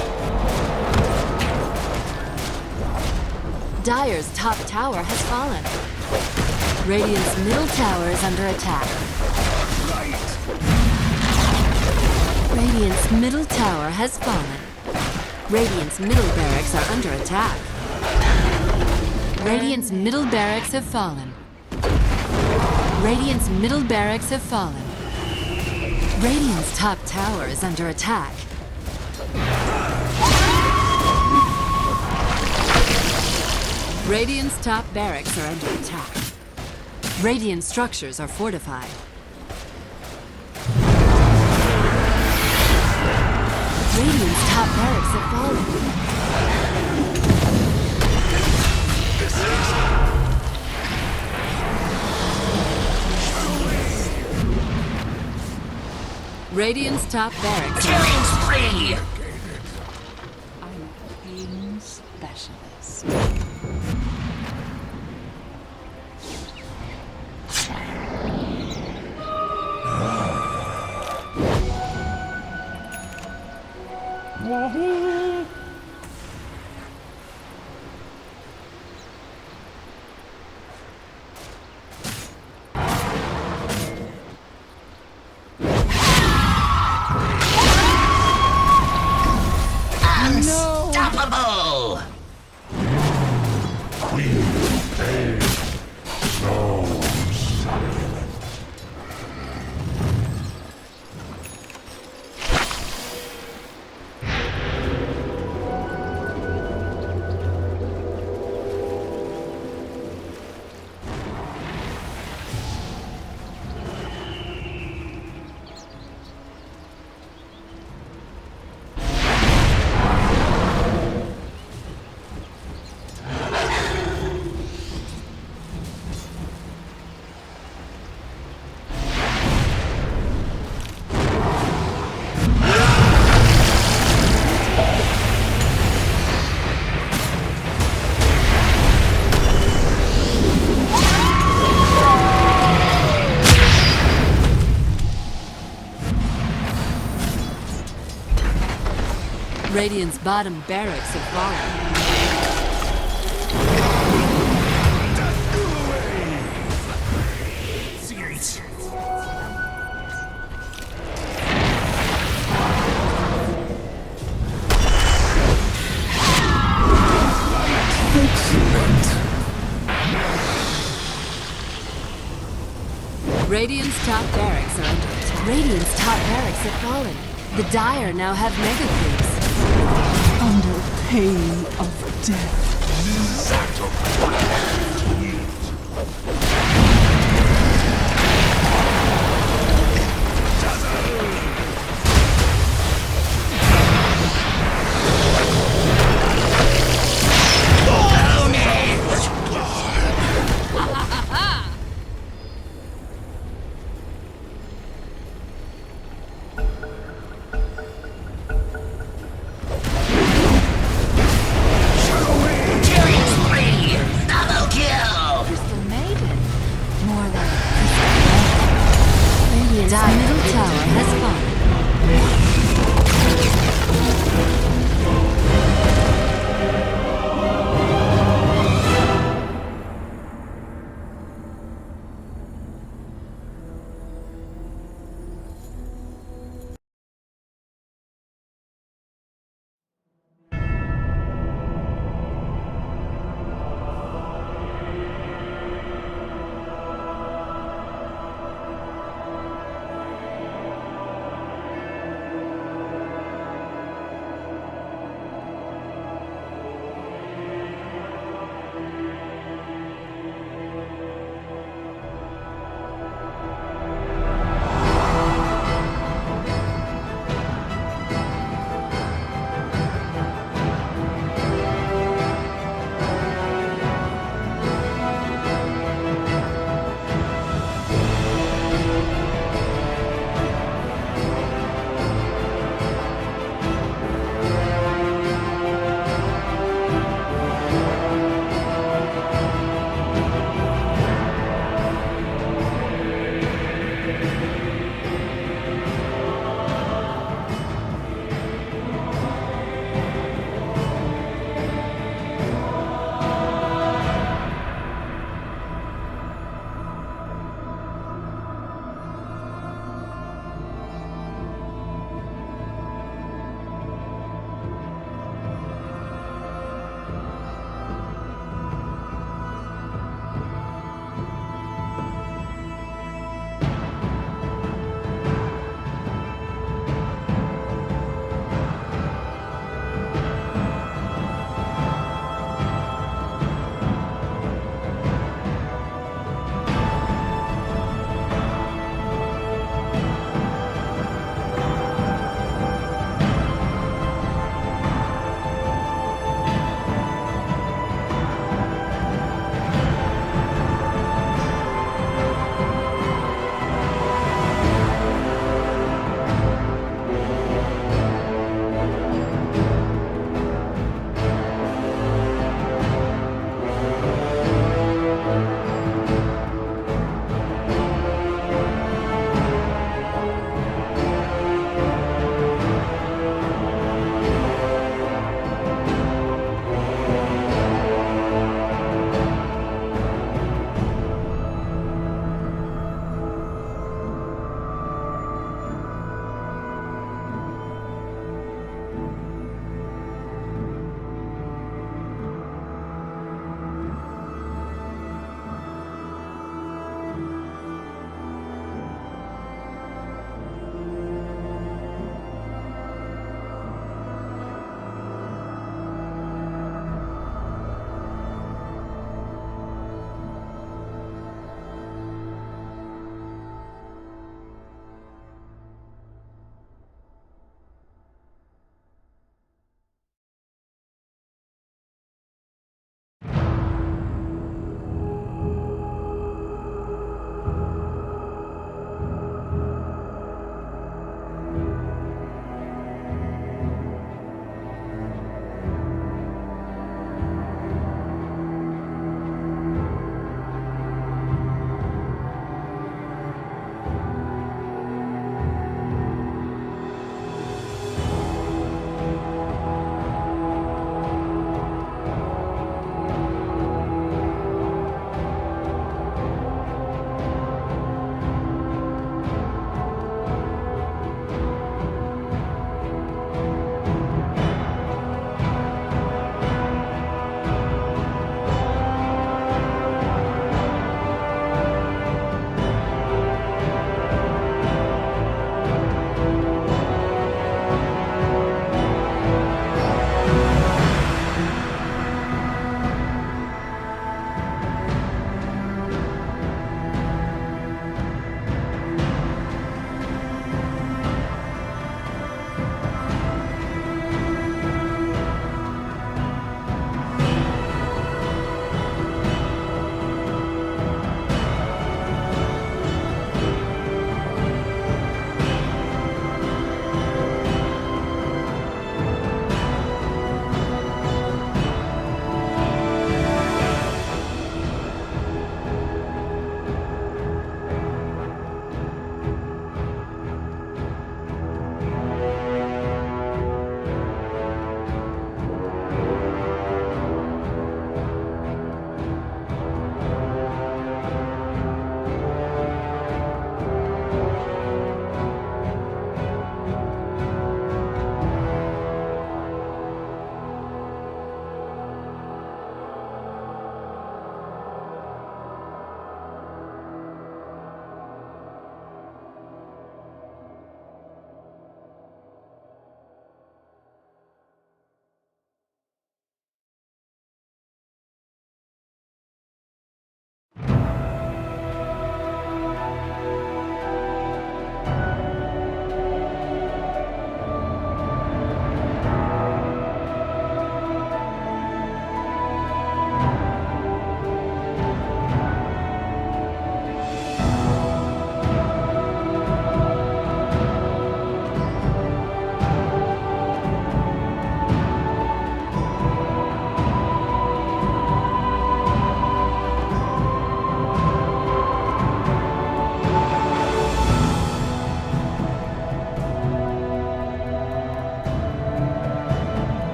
Dire's top tower has fallen. Radiant's middle tower is under attack. Radiant's middle tower has fallen. Radiant's middle barracks are under attack. Radiant's middle barracks have fallen. Radiant's middle barracks have fallen. Radiant's top tower is under attack. Radiant's top barracks are under attack. Radiant structures are fortified. Radiant's top barracks have fallen. Radiant's top barracks. Killing spree! I'm a pain specialist. Unstoppable! Queen of pain. So silent. Radiant's bottom barracks have fallen. Radiant's top barracks are under attack. Radiant's top barracks have fallen. The Dire now have mega creeps. Under pain of death. Crystal Maiden.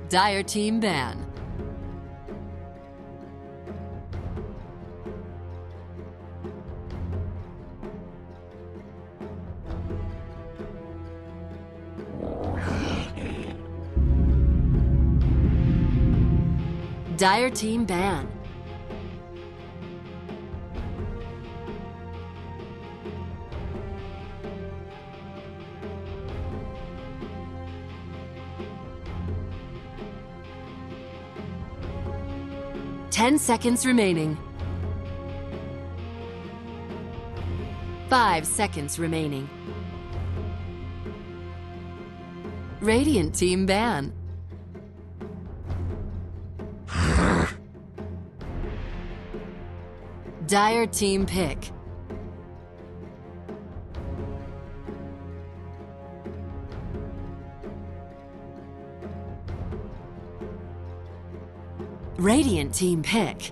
Dire team ban. Dire team ban. Ten seconds remaining. 5 seconds remaining. Radiant team ban. Dire team pick. Radiant team pick.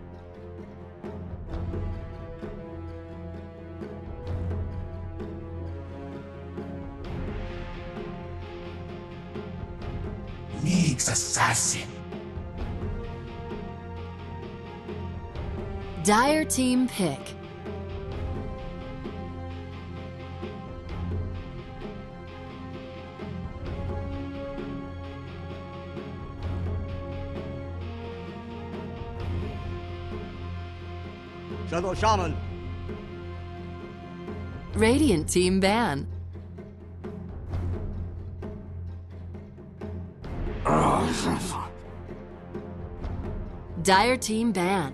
League's assassin. Dire team pick. Shadow Shaman. Radiant team ban. Dire team ban.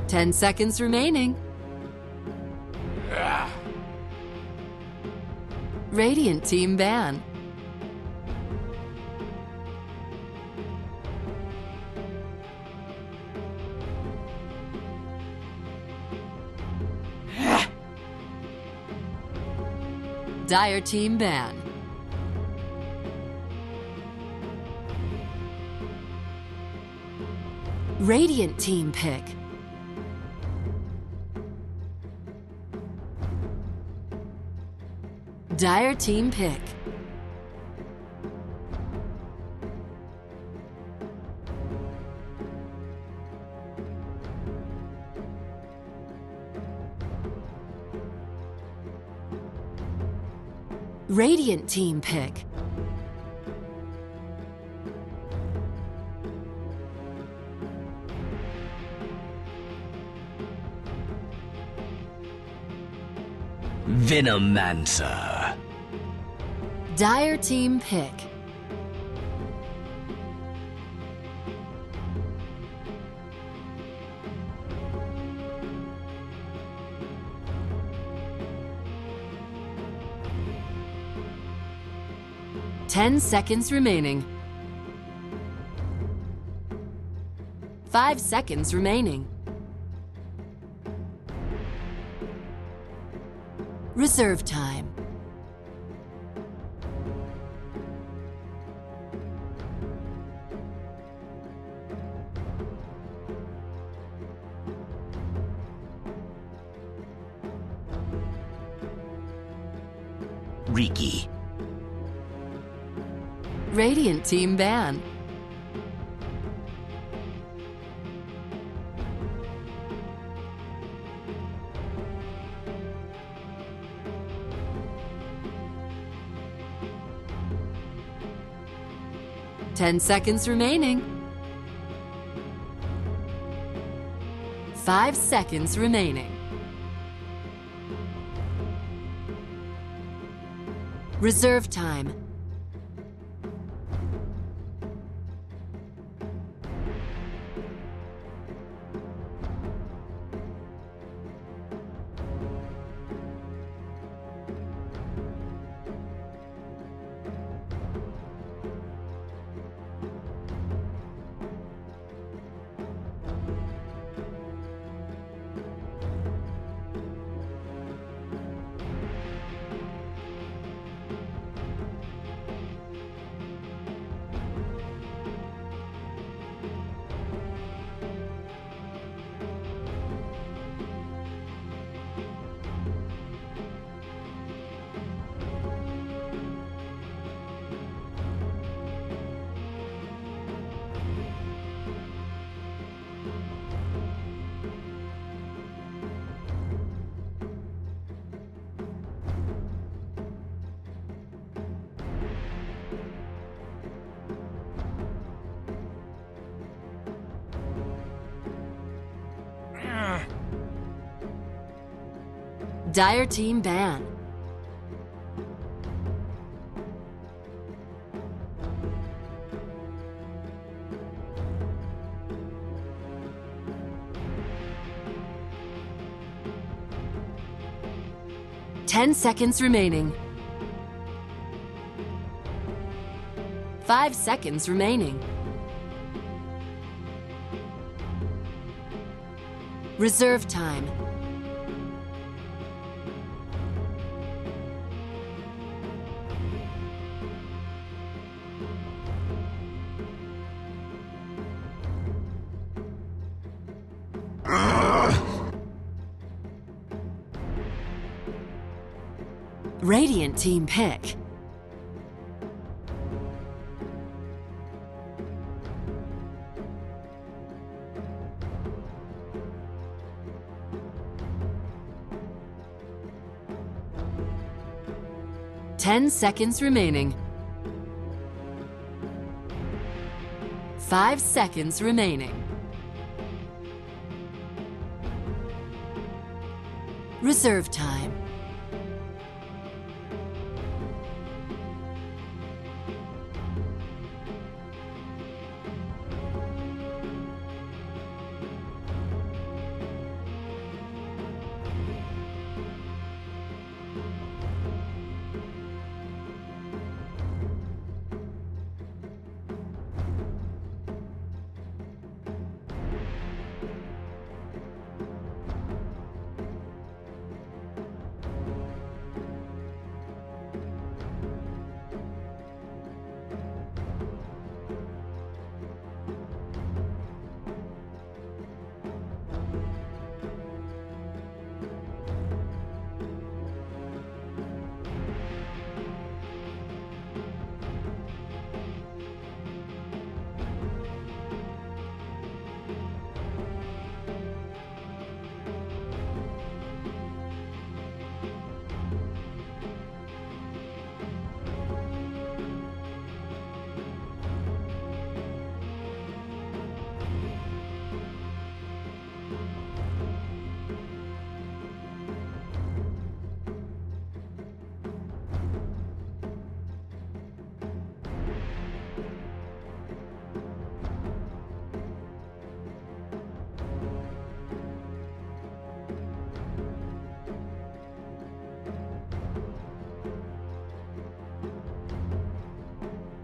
Ten seconds remaining. Radiant team ban. Dire team ban. Radiant team pick. Dire team pick. Radiant team pick. Venomancer. Dire team pick. Ten seconds remaining. 5 seconds remaining. Reserve time. Riki. Radiant team ban. Ten seconds remaining. 5 seconds remaining. Reserve time. Dire team ban. Ten seconds remaining. 5 seconds remaining. Reserve time. Radiant team pick. Ten seconds remaining. 5 seconds remaining. Reserve time.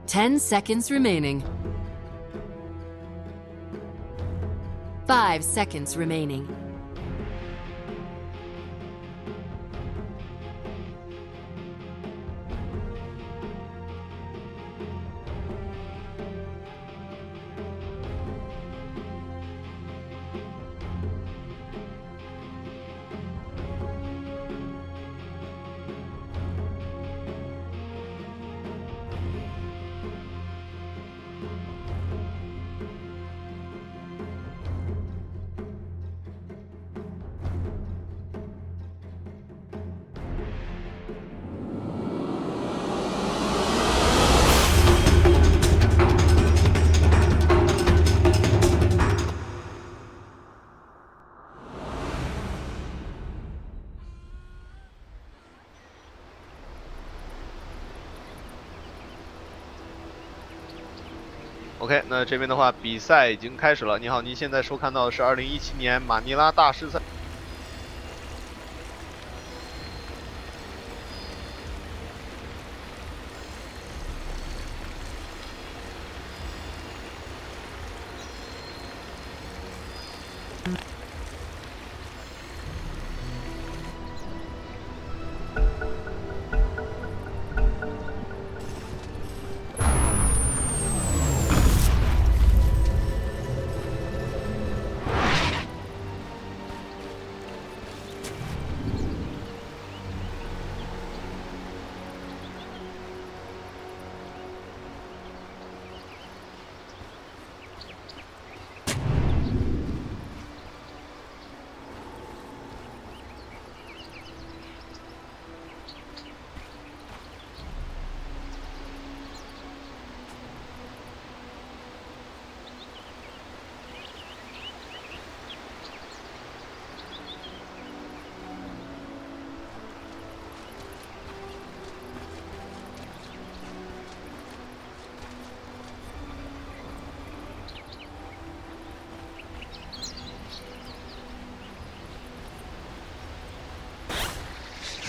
Ten seconds remaining. 5 seconds remaining. OK， 那这边的话，比赛已经开始了。你好，您现在收看到的是2017年马尼拉大师赛。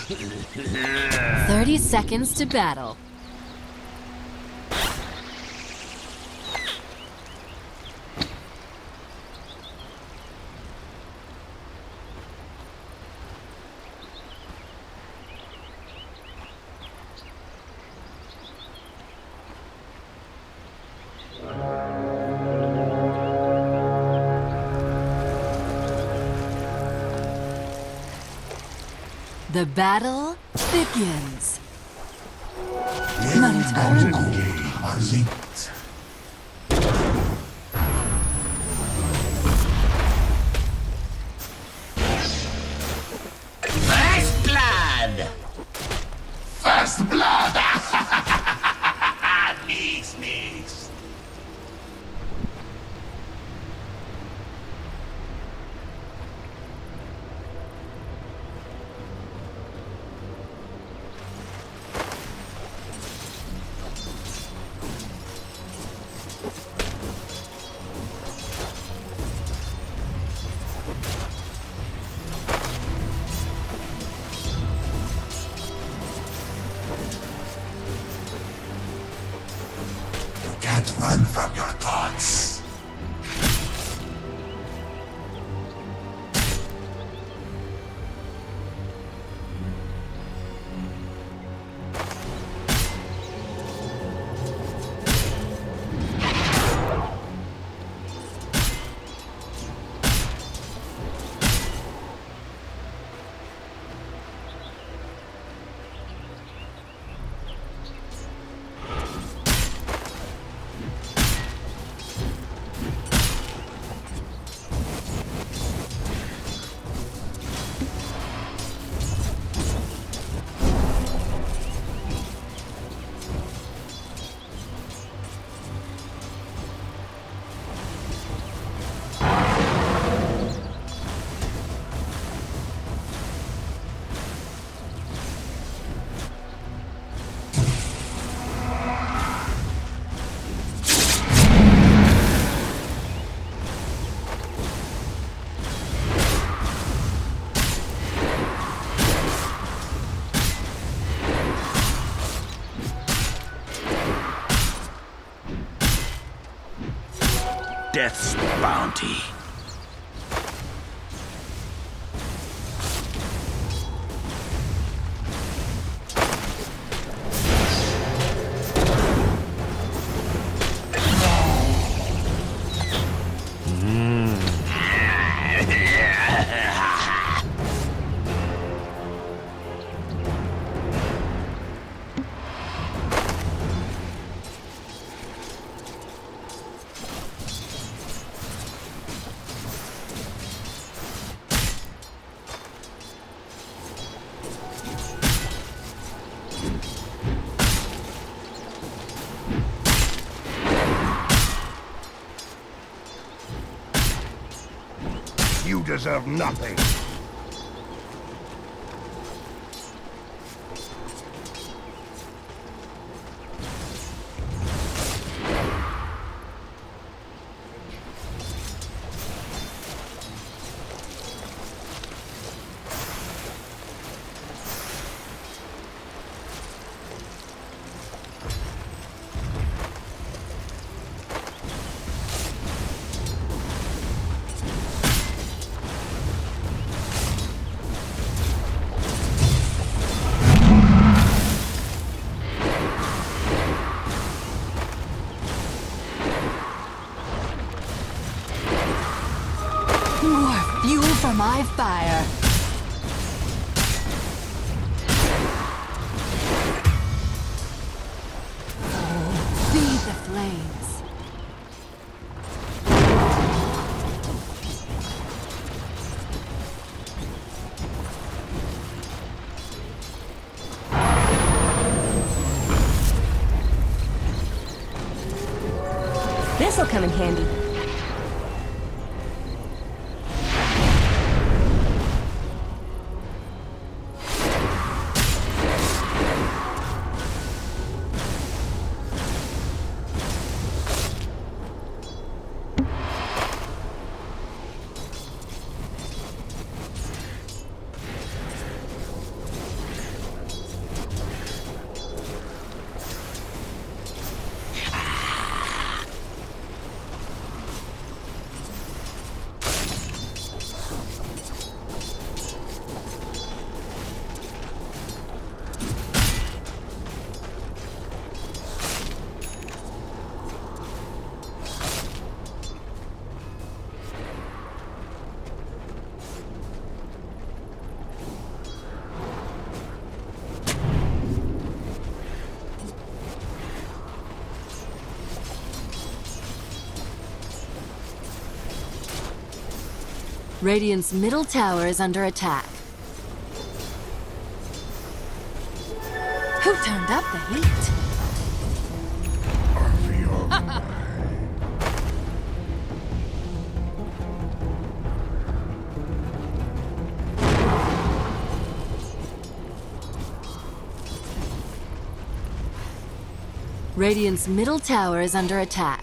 30 seconds to battle. The battle begins. First blood! First blood! Mix, mix. Can't run from your thoughts. Death's bounty. You deserve nothing. More fuel for my fire. Feed the flames. This'll come in handy. Radiant's middle tower is under attack. Who turned up the heat? Radiant's middle tower is under attack.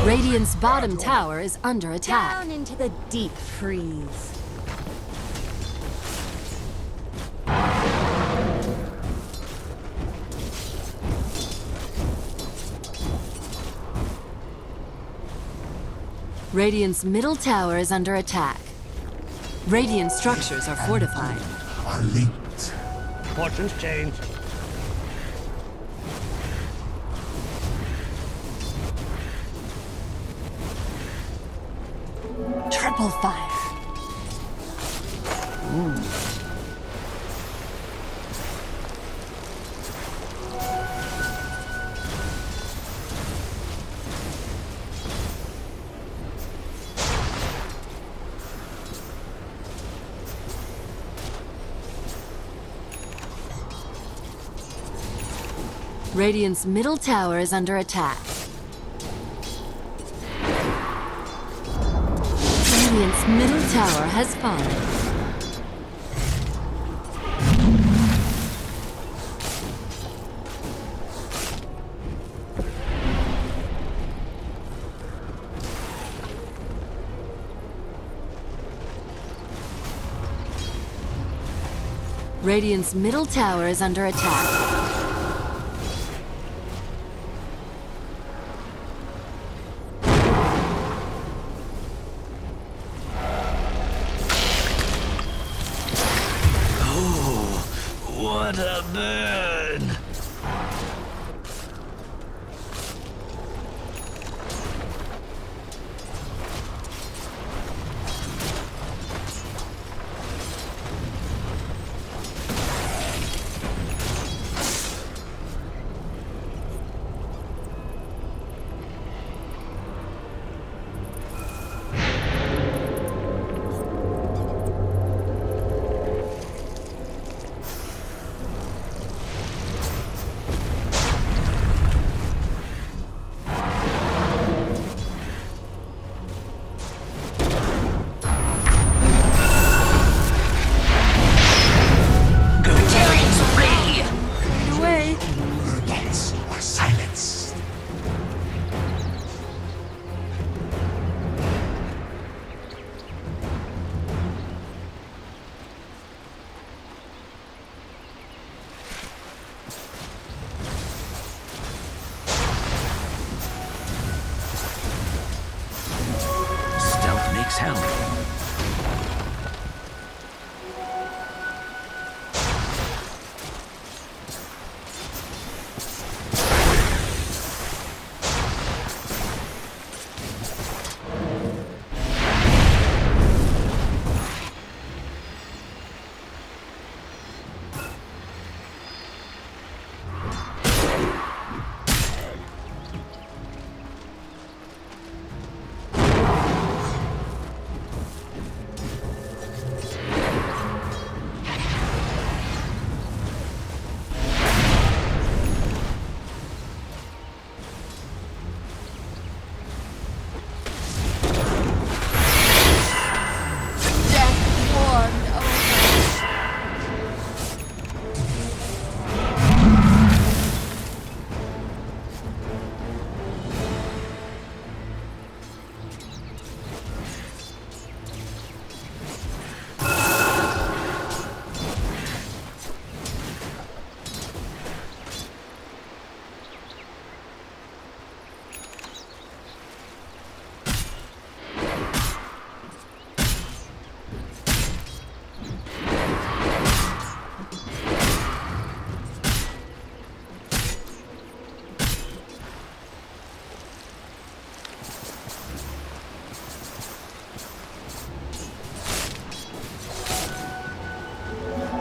Radiant's bottom tower is under attack. Down into the deep freeze. Radiant's middle tower is under attack. Radiant structures are fortified. Are linked. Fortunes change. Triple fire. Radiant's middle tower is under attack. Radiant's middle tower has fallen. Radiant's middle tower is under attack. What a burn!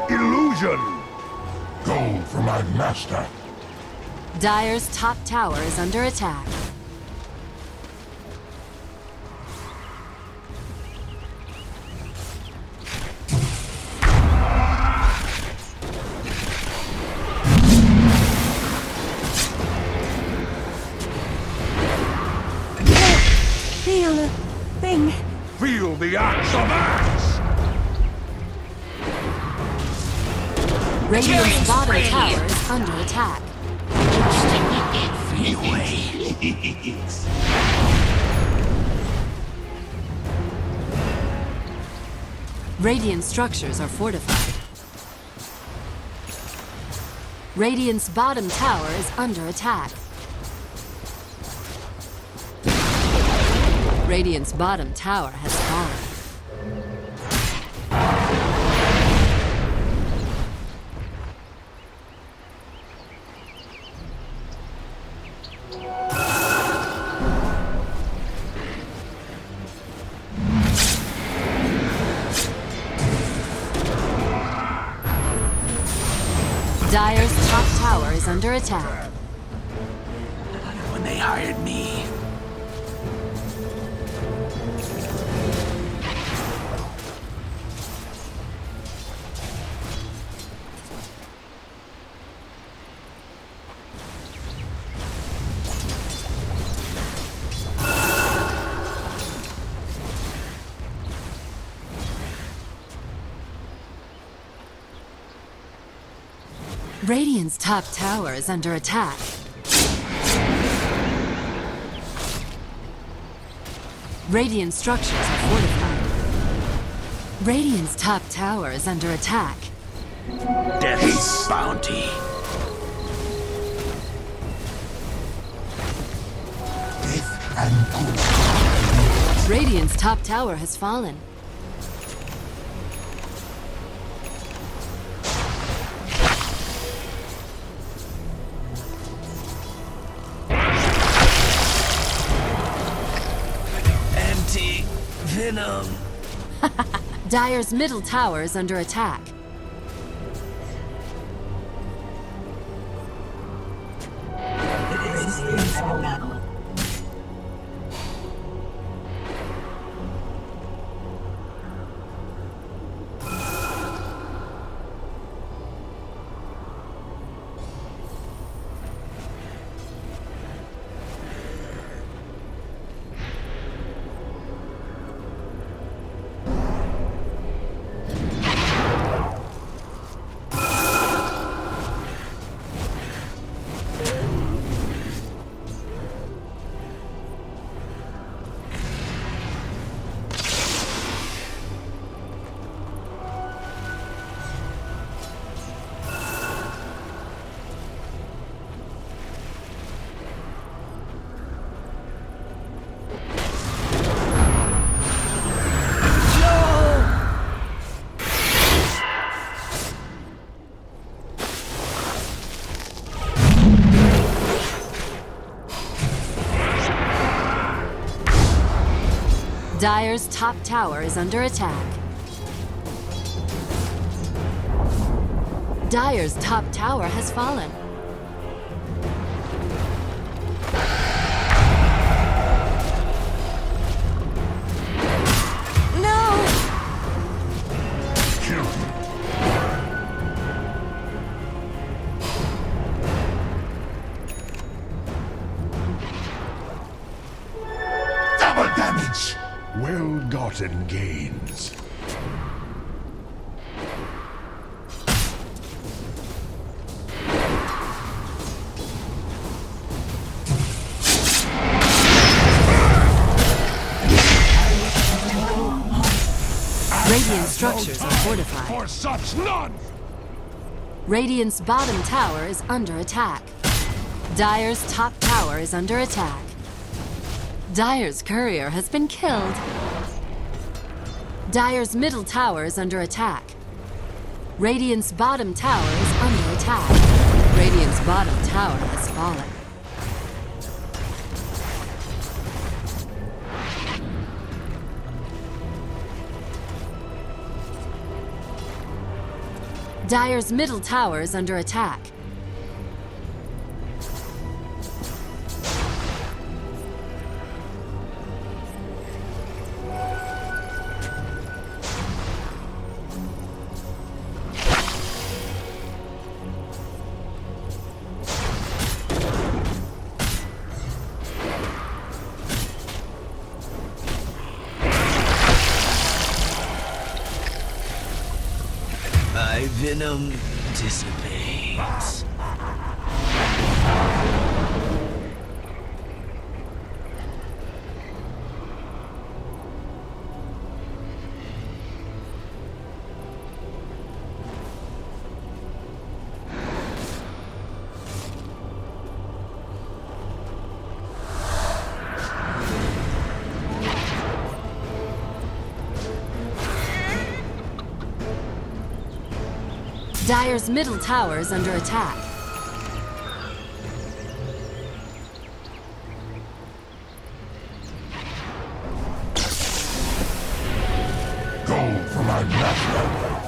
Illusion! Gold for my master. Dire's top tower is under attack. Feel a thing. Feel the axe of axe! Radiant's bottom tower is under attack. Radiant structures are fortified. Radiant's bottom tower is under attack. Radiant's bottom tower has fallen. Dire's top tower is under attack. When they hired me. Radiant's top tower is under attack. Radiant structures are fortified. Radiant's top tower is under attack. Death's bounty. Death and good. Radiant's top tower has fallen. Venom. Dire's middle tower is under attack. Dire's top tower is under attack. Dire's top tower has fallen. No! Kill. Double damage! Well-gotten gains. Radiant structures are fortified. For such none! Radiant's bottom tower is under attack. Dire's top tower is under attack. Dire's courier has been killed. Dire's middle tower is under attack. Radiant's bottom tower is under attack. Radiant's bottom tower has fallen. Dire's middle tower is under attack. venom dissipates. Dire's middle tower is under attack. Go for my master.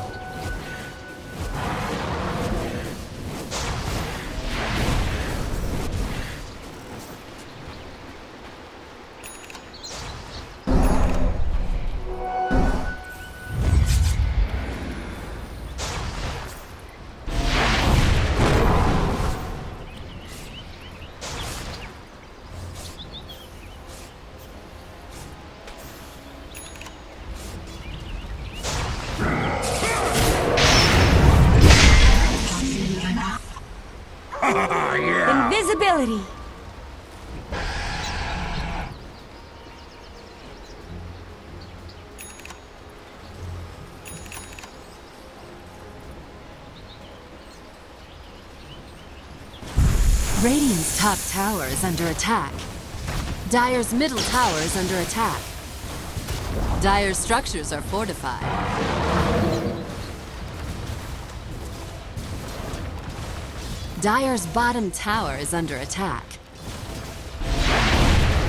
Invisibility. Radiant's top tower is under attack. Dire's middle tower is under attack. Dire's structures are fortified. Dire's bottom tower is under attack.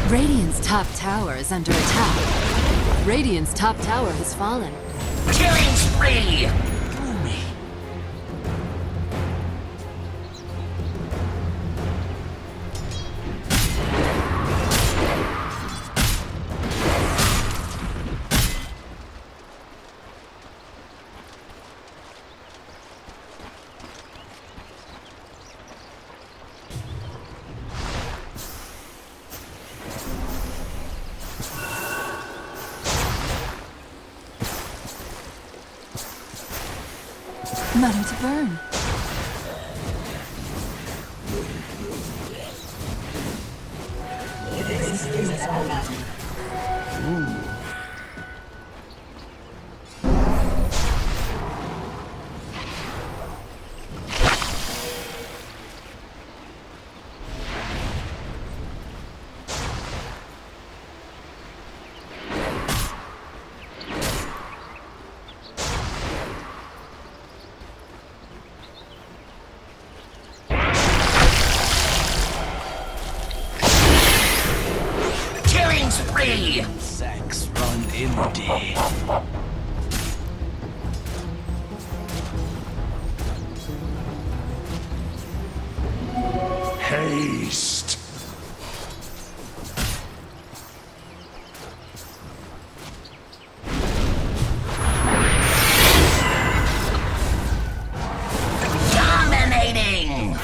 Radiant's top tower is under attack. Radiant's top tower has fallen. Killing spree! Gloomy. Metal to burn. Sacks run empty. Haste. Dominating!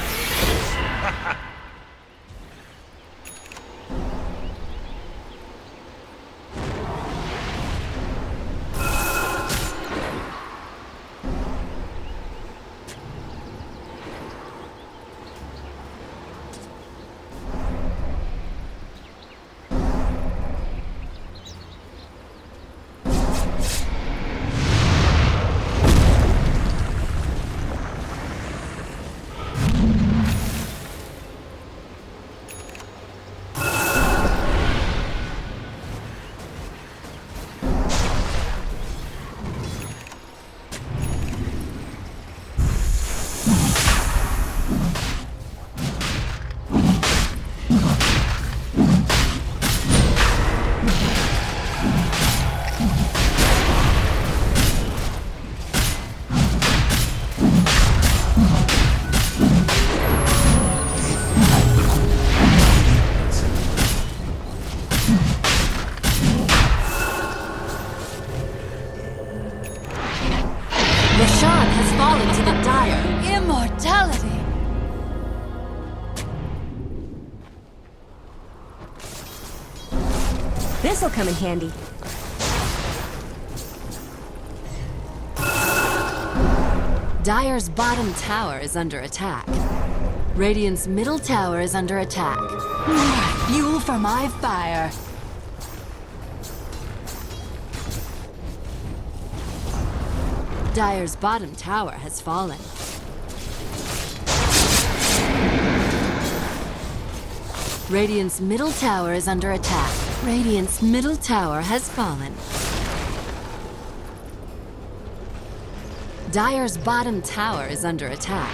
Roshan has fallen to the Dire. Immortality. This'll come in handy. Dire's bottom tower is under attack. Radiant's middle tower is under attack. Fuel for my fire. Dire's bottom tower has fallen. Radiant's middle tower is under attack. Radiant's middle tower has fallen. Dire's bottom tower is under attack.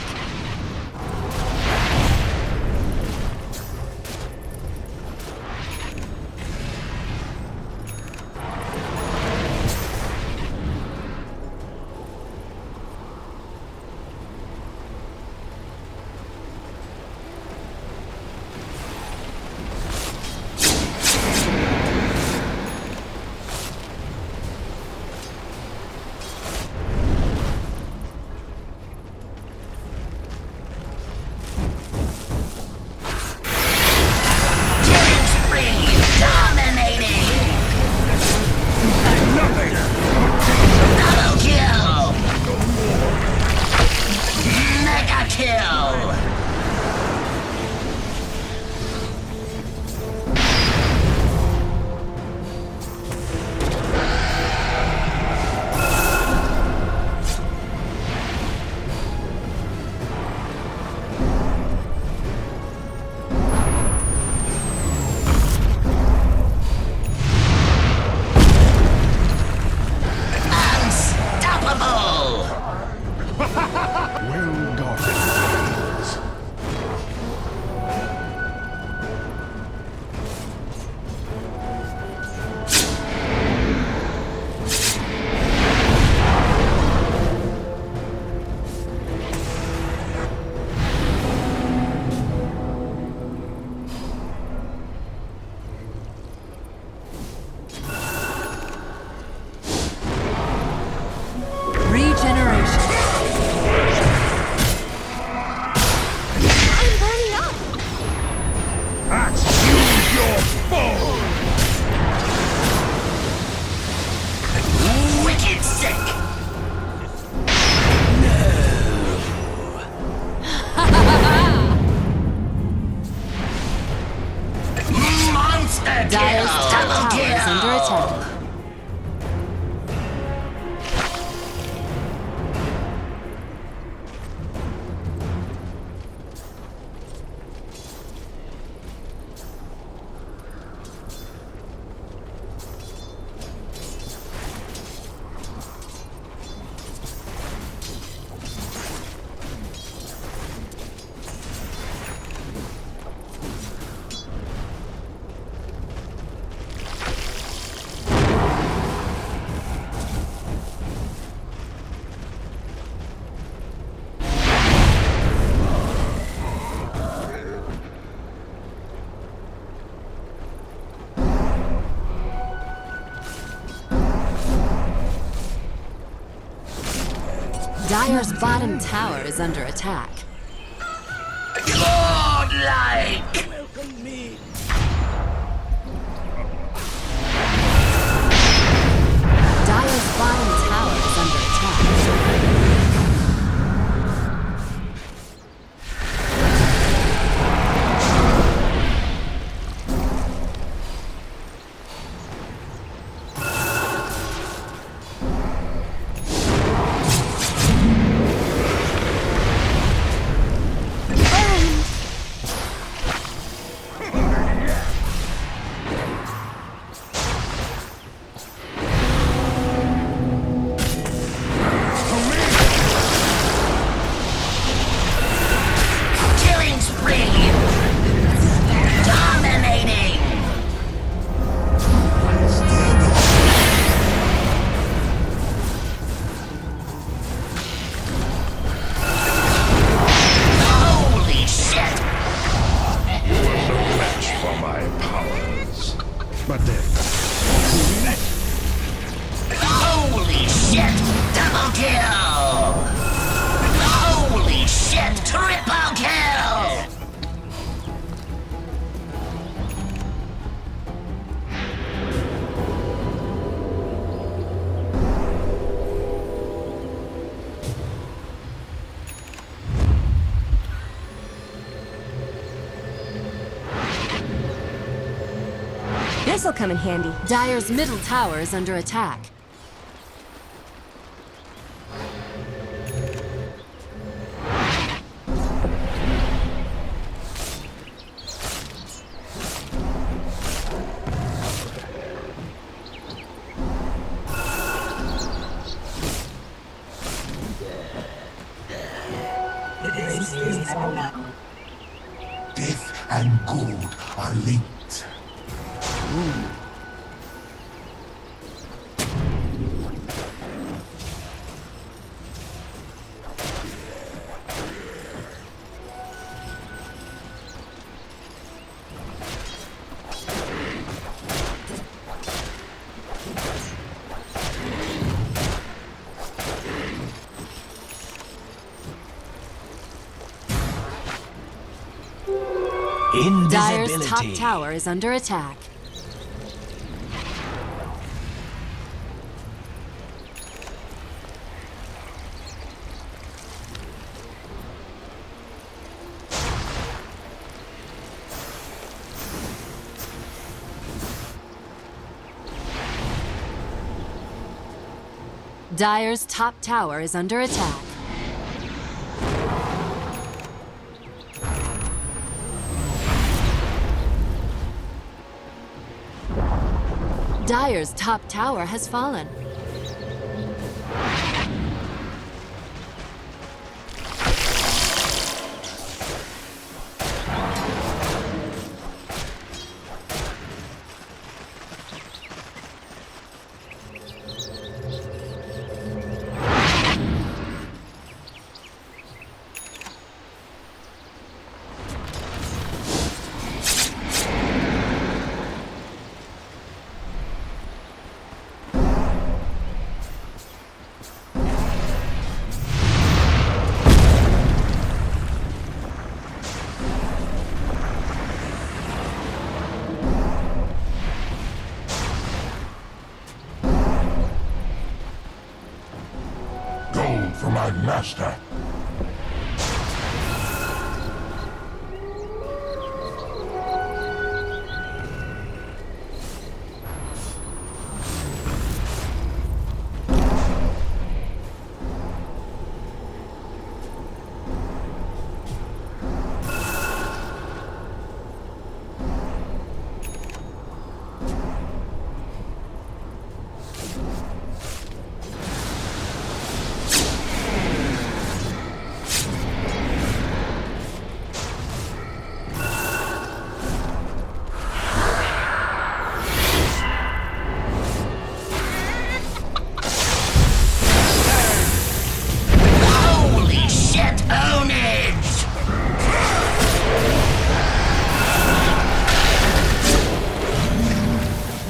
Dire's top tower is under attack. Dire's bottom tower is under attack. Godlike! Dire's bottom tower is under attack. This'll come in handy. Dire's middle tower is under attack. Death and good are linked. Dire's top tower is under attack. Dire's top tower is under attack. Dire's top tower has fallen. Gold for my master.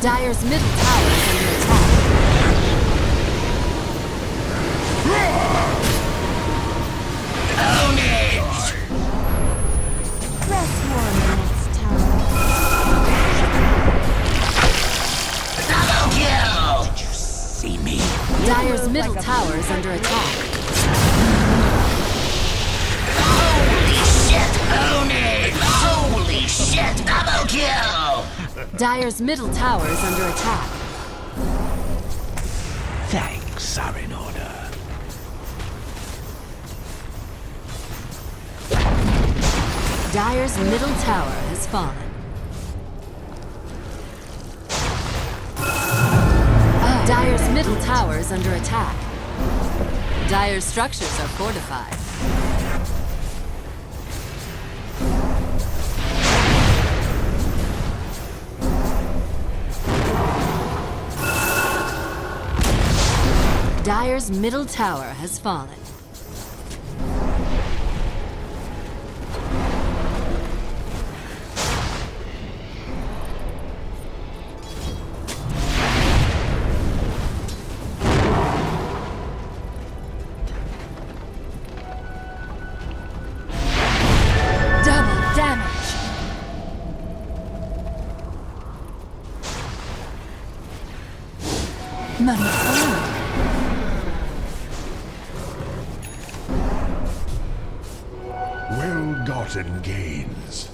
Dire's middle tower is under attack. Own it! Press 1 next tower. Double kill! Did you see me? Dire's middle tower is under attack. Holy shit! Own it! Holy shit! Double kill! Dire's middle tower is under attack. Thanks are in order. Dire's middle tower has fallen. Dire's middle tower is under attack. Dire's structures are fortified. Dire's middle tower has fallen. Double damage. Manifold. Well-gotten gains.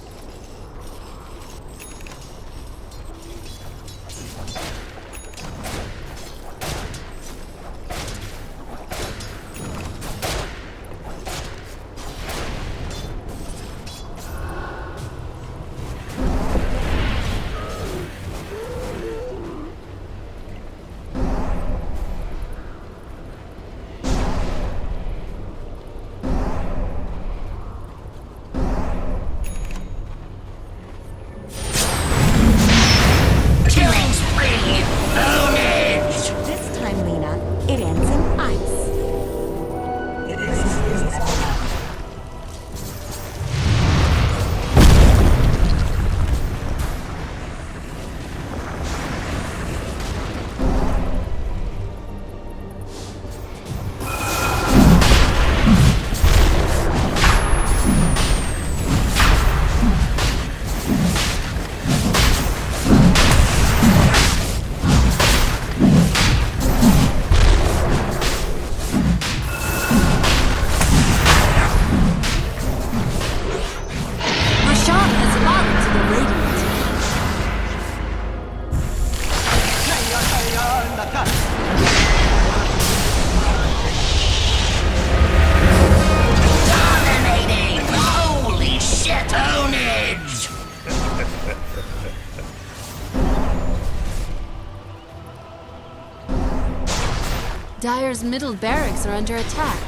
Dire's middle barracks are under attack.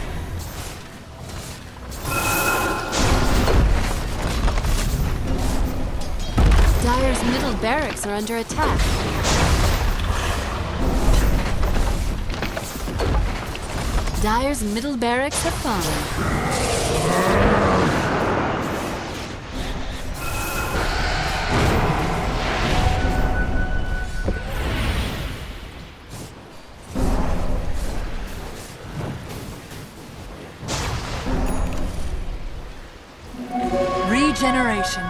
Dire's middle barracks are under attack. Dire's middle barracks have fallen. Regeneration.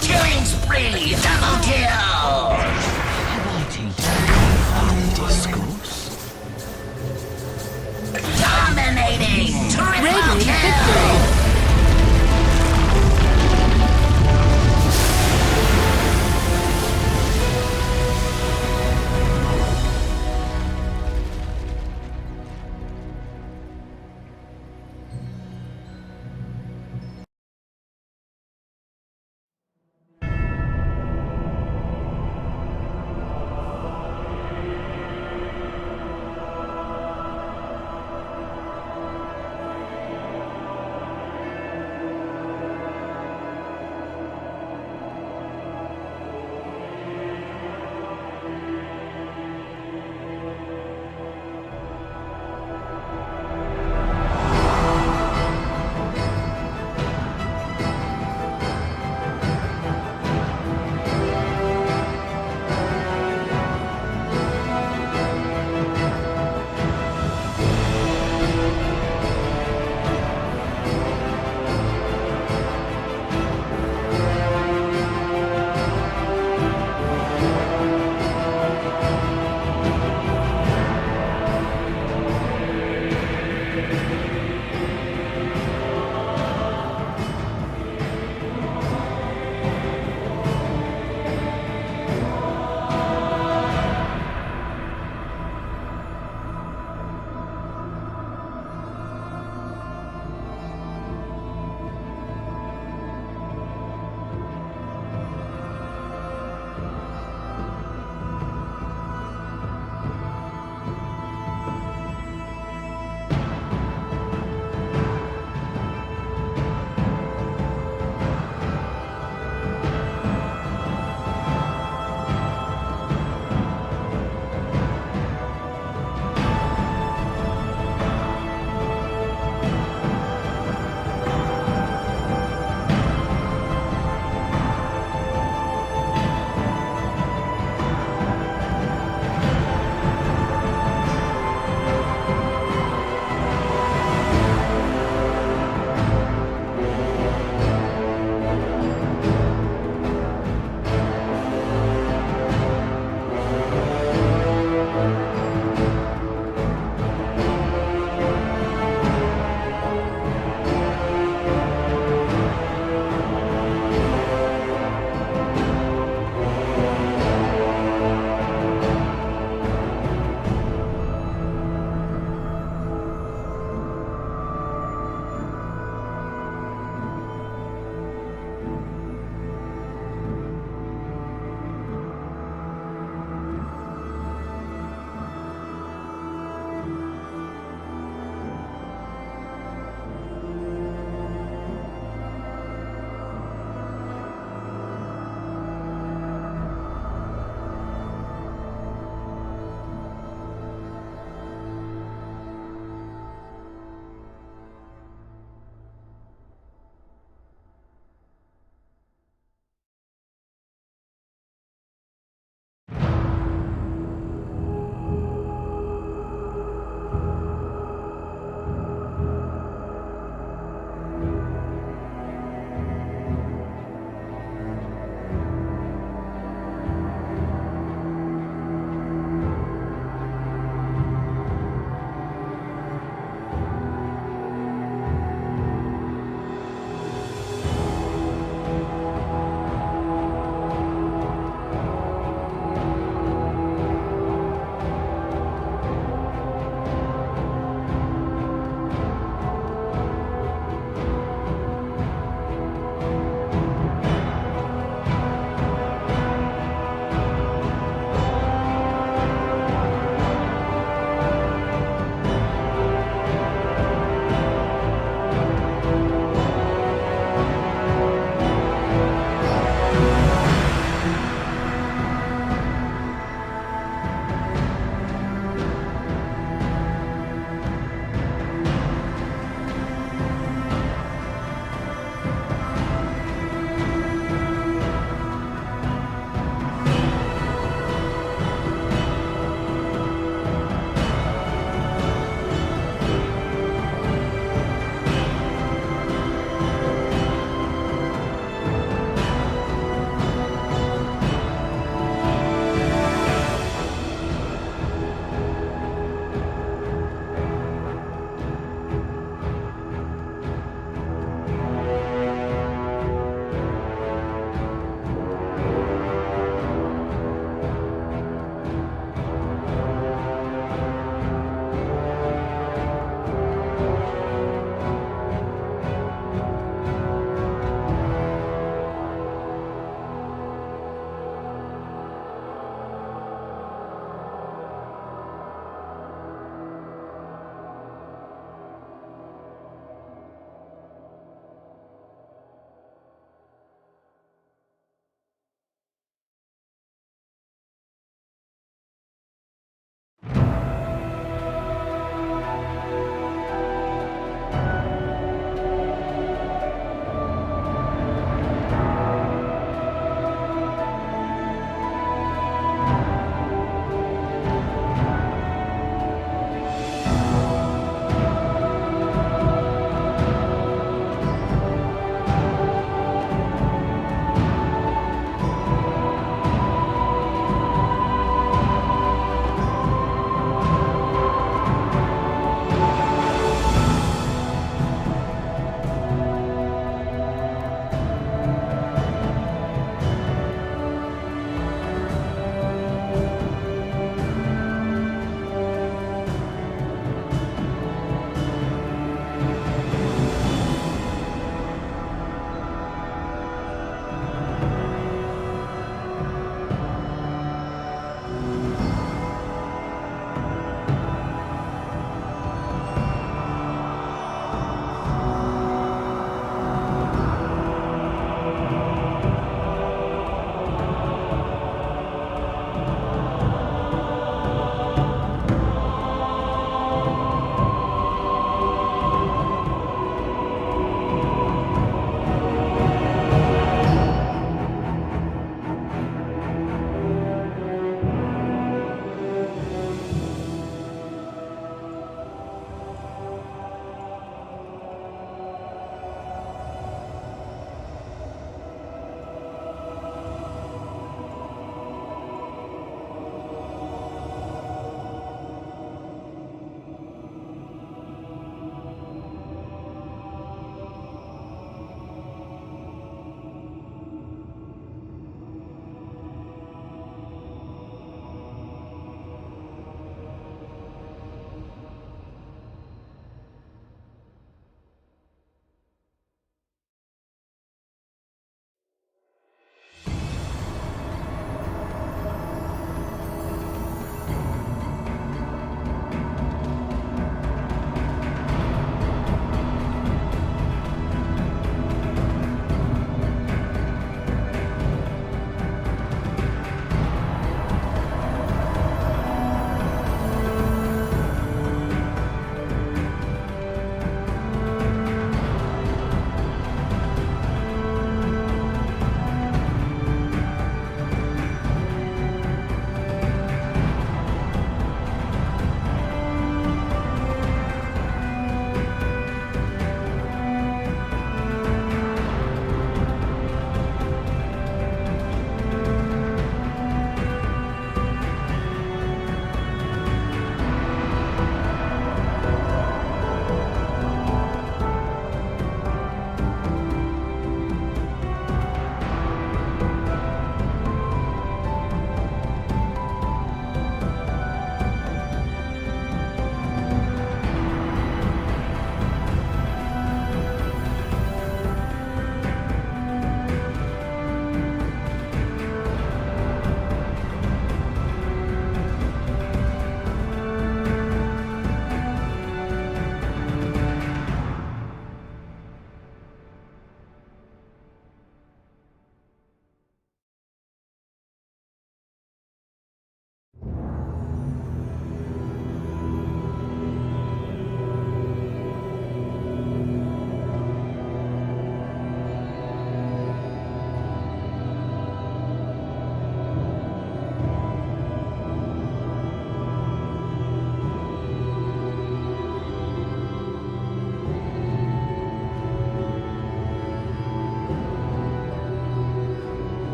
Killing spree, double kill! Have I tainted discourse? Dominating! Triple Radiant kill! victory!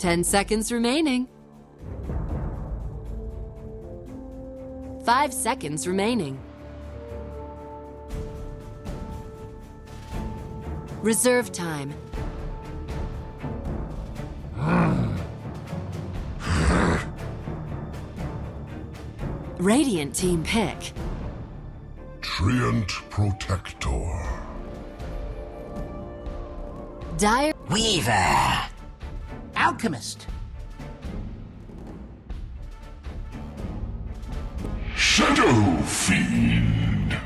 10 seconds remaining. 5 seconds remaining. Reserve time. Radiant team pick. Treant Protector. Dire Weaver. Alchemist. Shadow Fiend.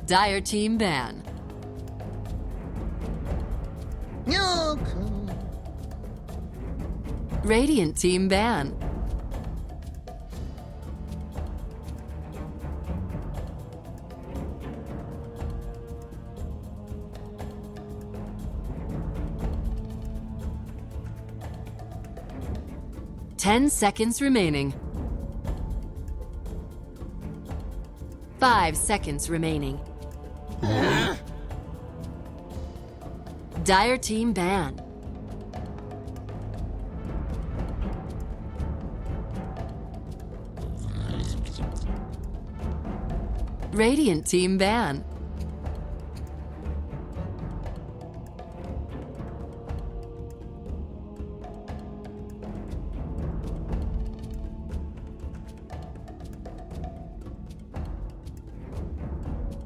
Dire team ban. Radiant team ban. Ten seconds remaining. 5 seconds remaining. Dire team ban. Radiant team ban.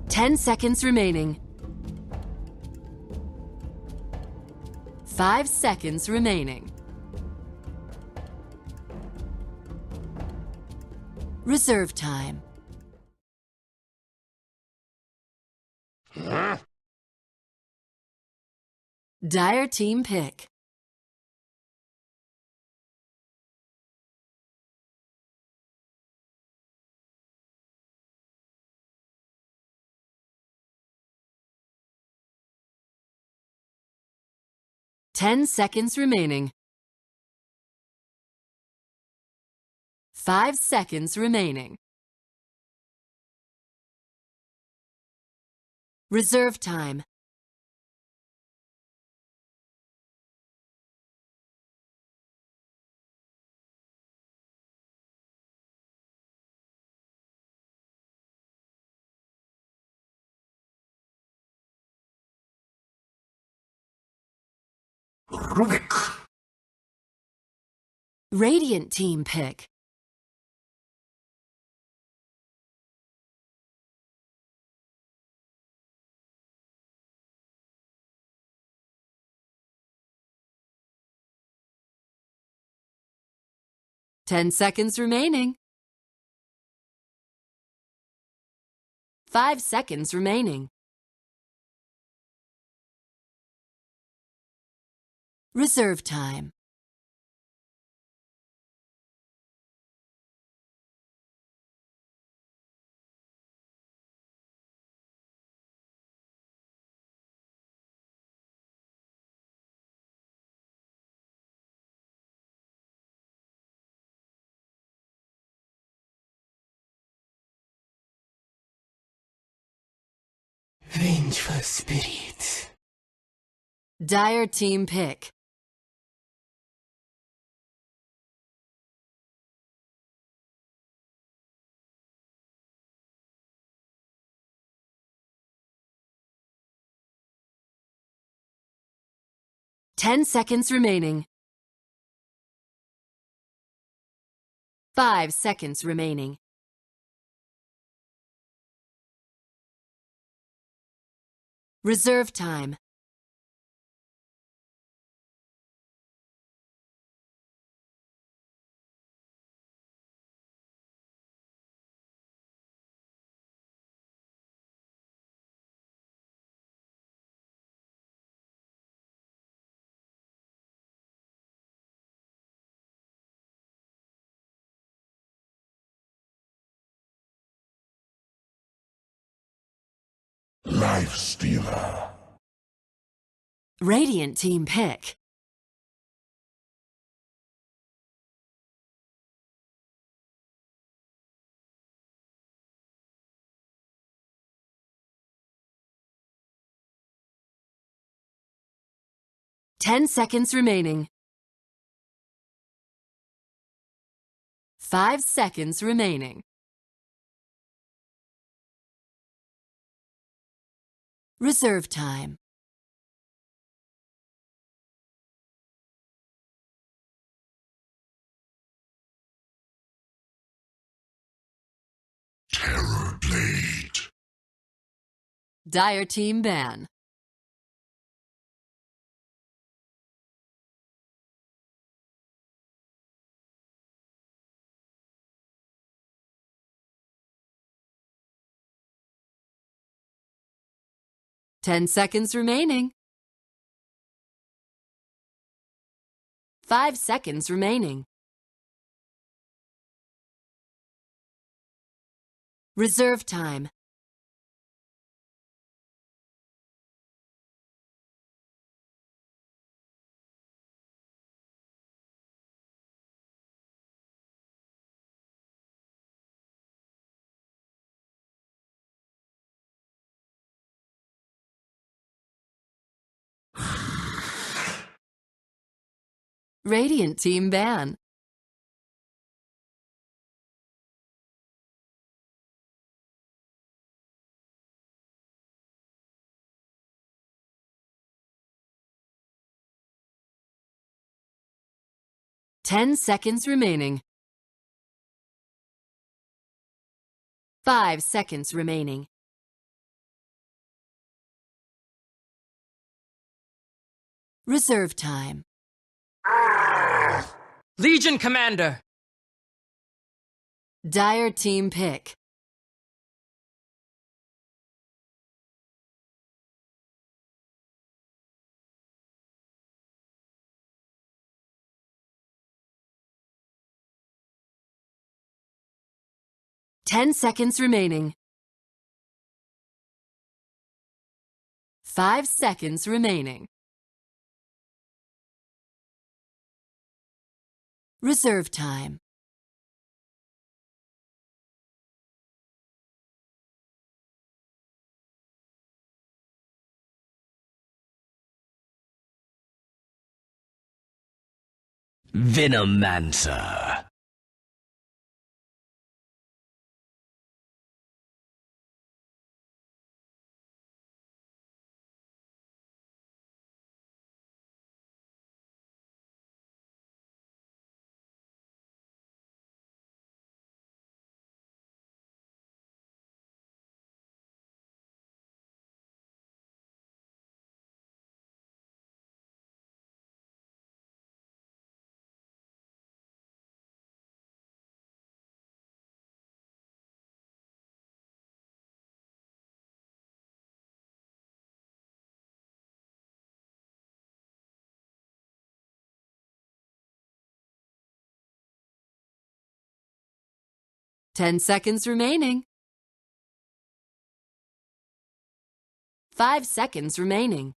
Ten seconds remaining. 5 seconds remaining. Reserve time. Dire team pick. Ten seconds remaining. 5 seconds remaining. Reserve time. Rubik. Radiant team pick. Ten seconds remaining. 5 seconds remaining. Reserve time. Vengeful spirits. Dire team pick. Ten seconds remaining. 5 seconds remaining. Reserve time. Life Stealer. Radiant team pick. 10 seconds remaining. 5 seconds remaining. Reserve time. Terror Blade. Dire team ban. Ten seconds remaining. 5 seconds remaining. Reserve time. Radiant team ban. Ten seconds remaining. 5 seconds remaining. Reserve time. Legion Commander! Dire team pick. Ten seconds remaining. 5 seconds remaining. Reserve time. Venomancer. Ten seconds remaining. 5 seconds remaining.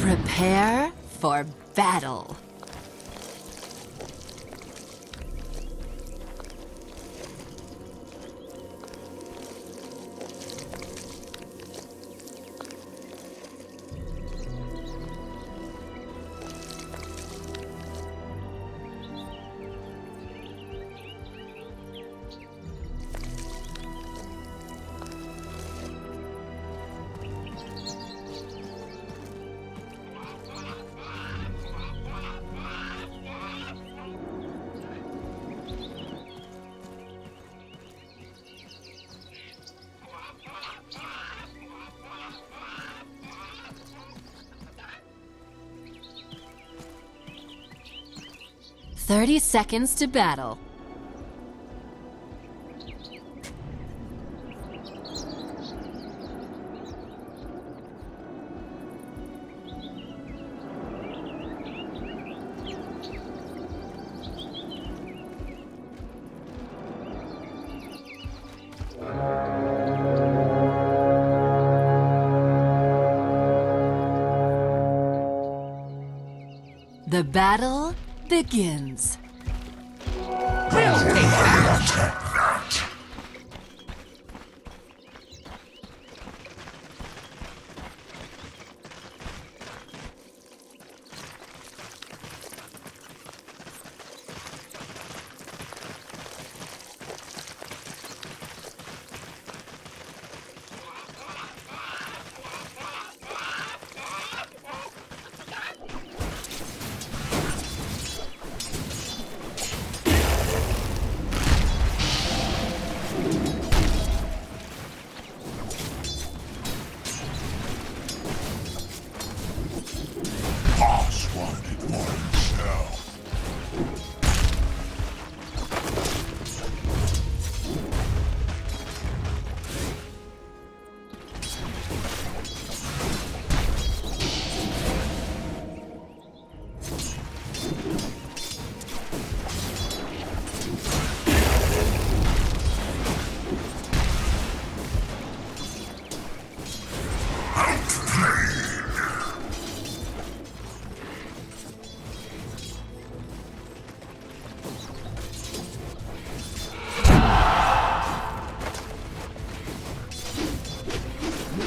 Prepare for battle. 30 seconds to battle. The battle begins. We'll take that. Boss wanted it for himself.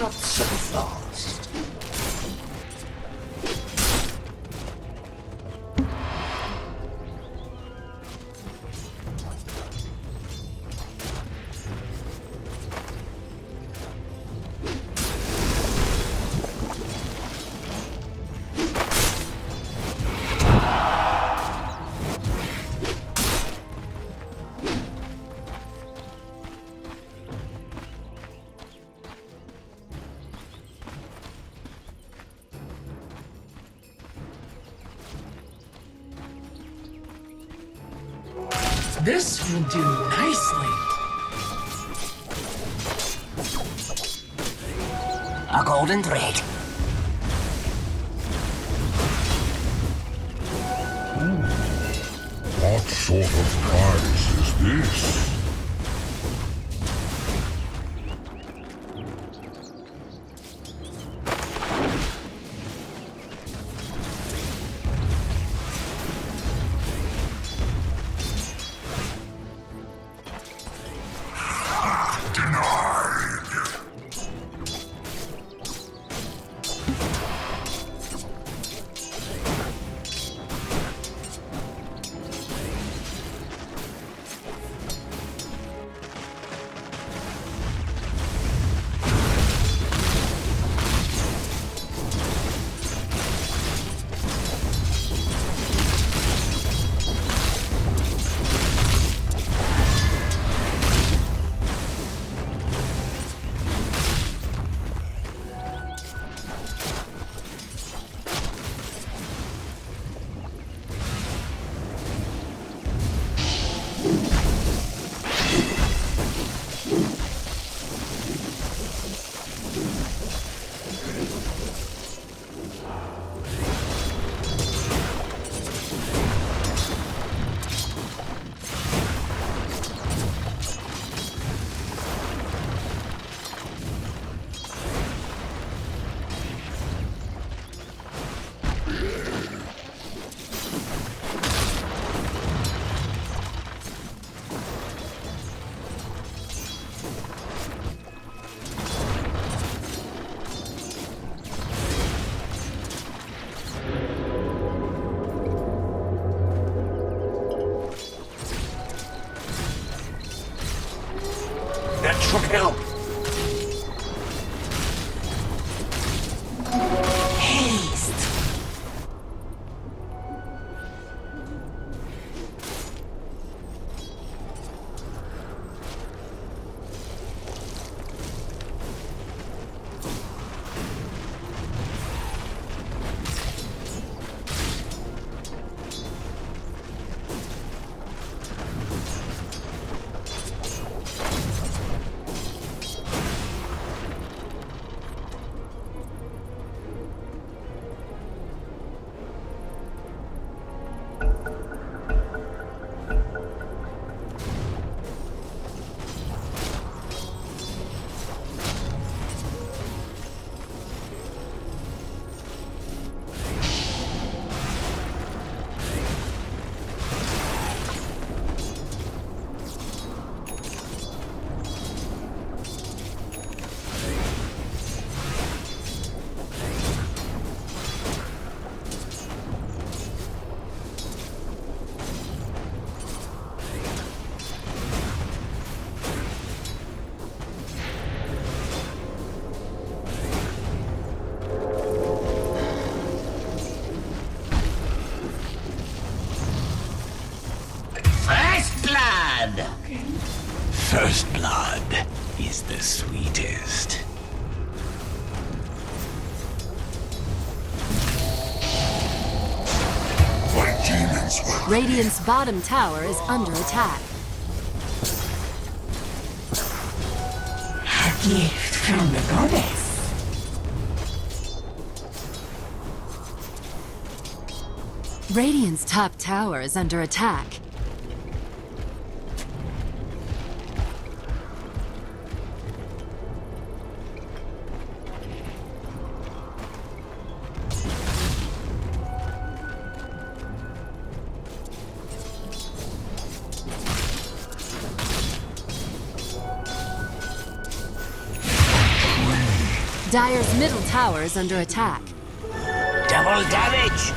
Not so fast. This will do nicely. A golden thread. What sort of prize is this? That should help. Haste. sweetest. My demons will. Radiant's bottom tower is under attack. A gift from the goddess. Radiant's top tower is under attack. Dire's middle tower is under attack. Double damage.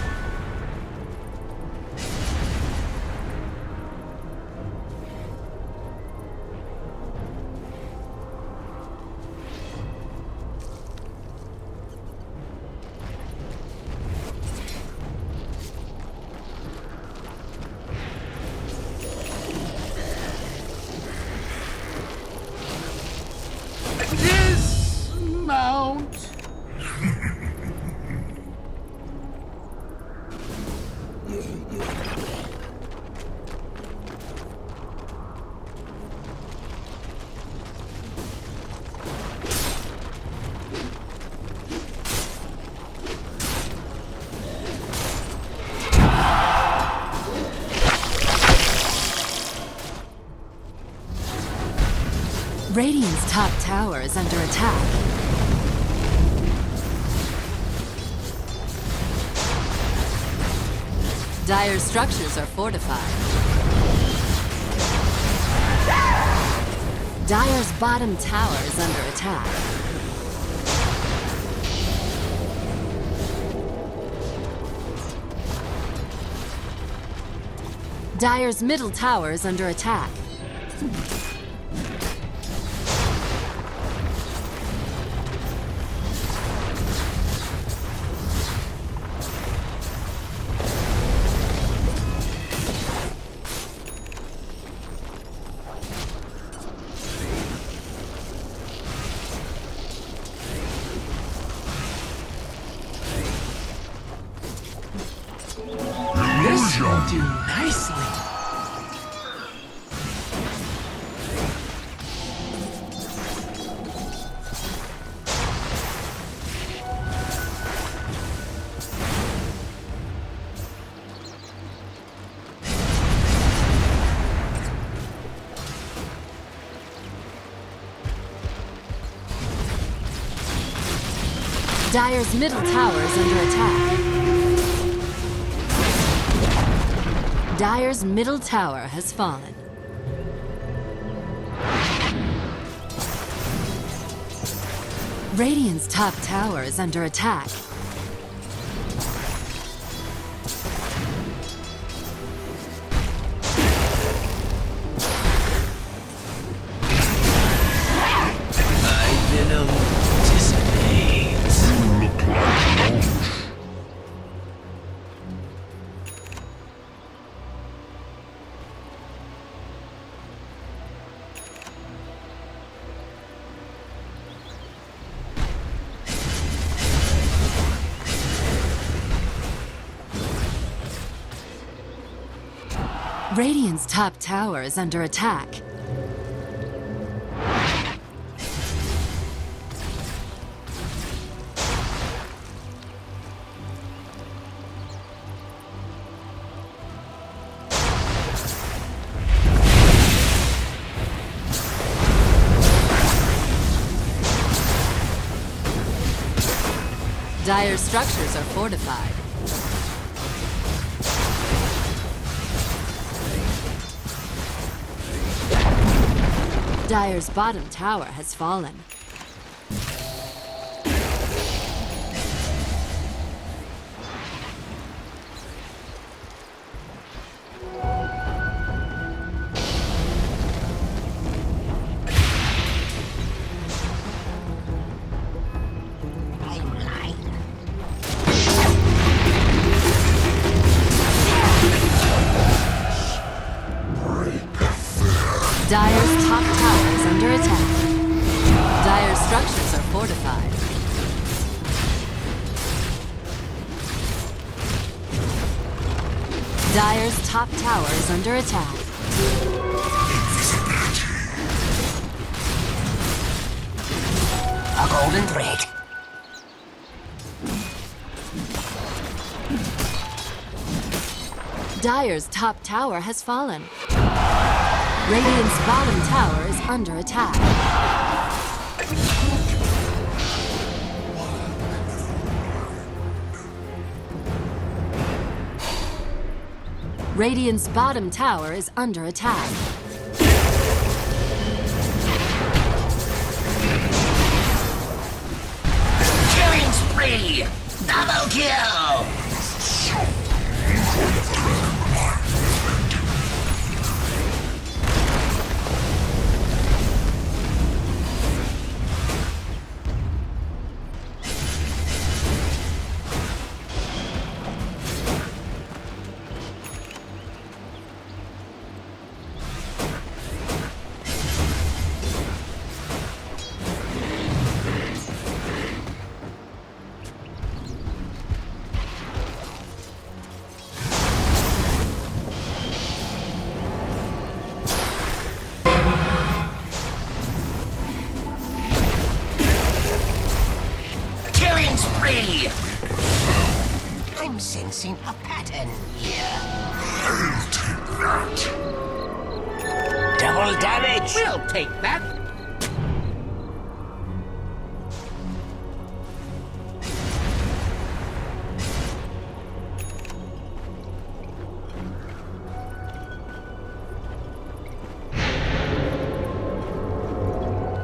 Dismount. Radiant's top tower is under attack. Dire's structures are fortified. Dire's bottom tower is under attack. Dire's middle tower is under attack. This will do nicely. Dire's middle tower is under attack. Dire's middle tower has fallen. Radiant's top tower is under attack. My venom dissipates. You look like lunch. Radiant's top tower is under attack. Dire's structures are fortified. Dire's bottom tower has fallen. Dire's top tower is under attack. structures are fortified. Dire's top tower is under attack. A golden thread. Dire's top tower has fallen. Radiant's bottom tower is under attack. Radiant's bottom tower is under attack. Killing spree! Double kill! I'm sensing a pattern here. I'll take that. Double damage! We'll take that.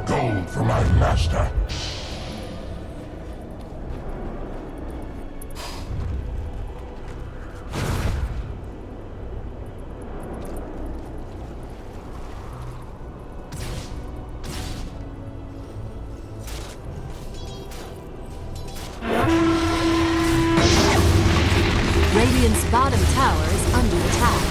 Gold for my master. Radiant's bottom tower is under attack.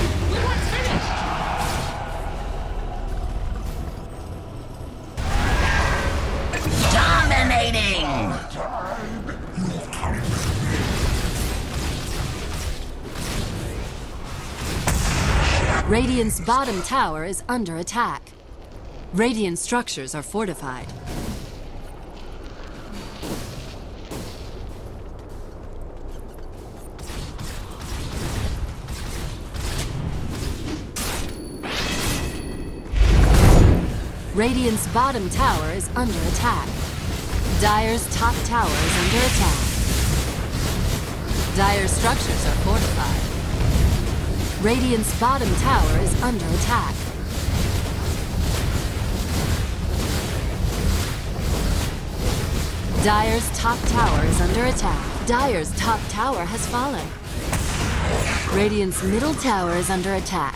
Dominating! Radiant's bottom tower is under attack. Radiant structures are fortified. Radiant's bottom tower is under attack. Dire's top tower is under attack. Dire's structures are fortified. Radiant's bottom tower is under attack. Dire's top tower is under attack. Dire's top tower has fallen. Radiant's middle tower is under attack.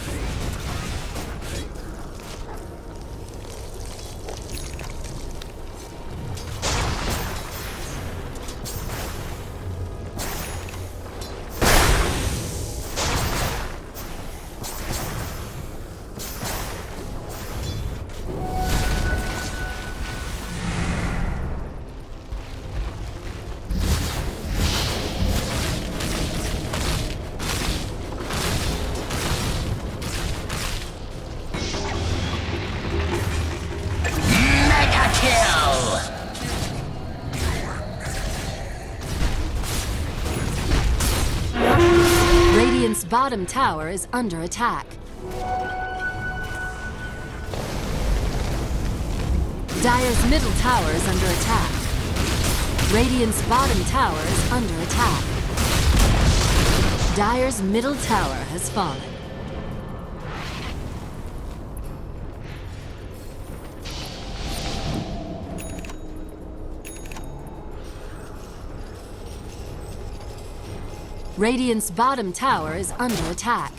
Radiant's bottom tower is under attack. Dire's middle tower is under attack. Radiant's bottom tower is under attack. Dire's middle tower has fallen. Radiant's bottom tower is under attack.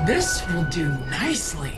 This will do nicely. This will do nicely.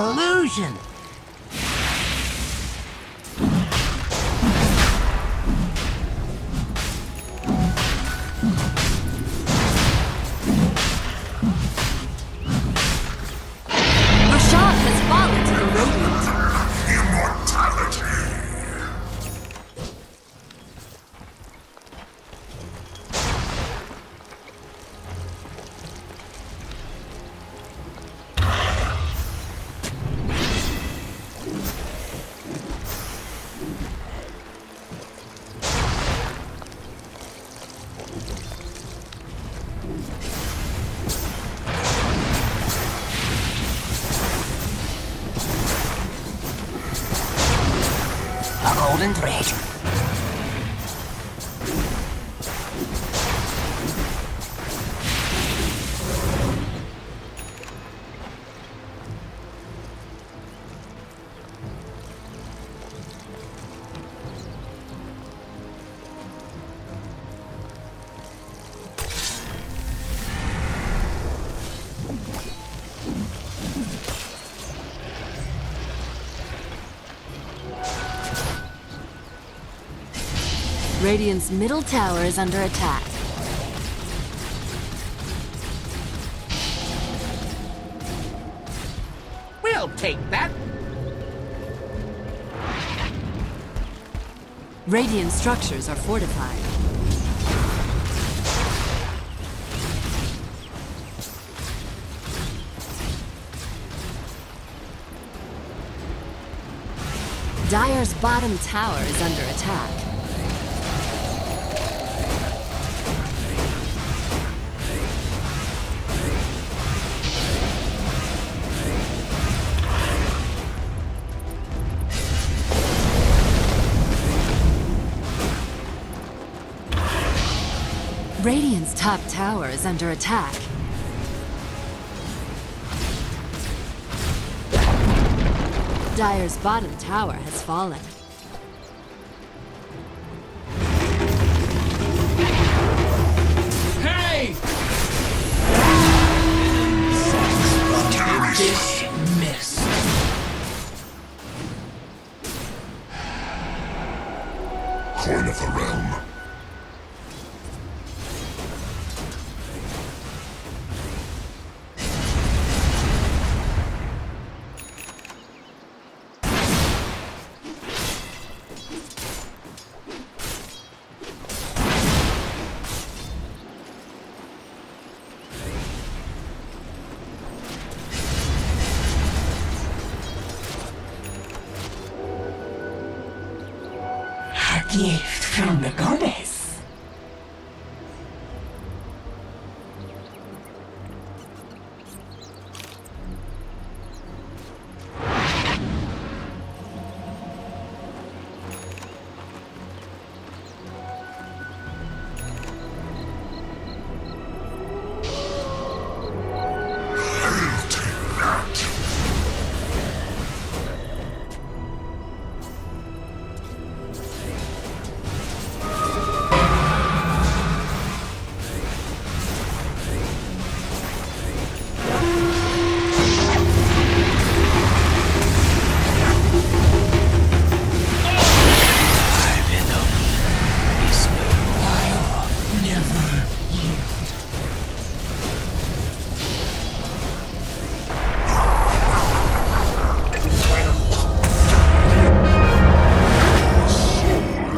illusion. Rashad has fallen to the Radiant. Immortality. A golden thread. Radiant's middle tower is under attack. We'll take that. Radiant structures are fortified. Dire's bottom tower is under attack. Radiant's top tower is under attack. Dire's bottom tower has fallen. Hey! Dismissed. Coin of the realm. A gift from the goddess. I'll take that.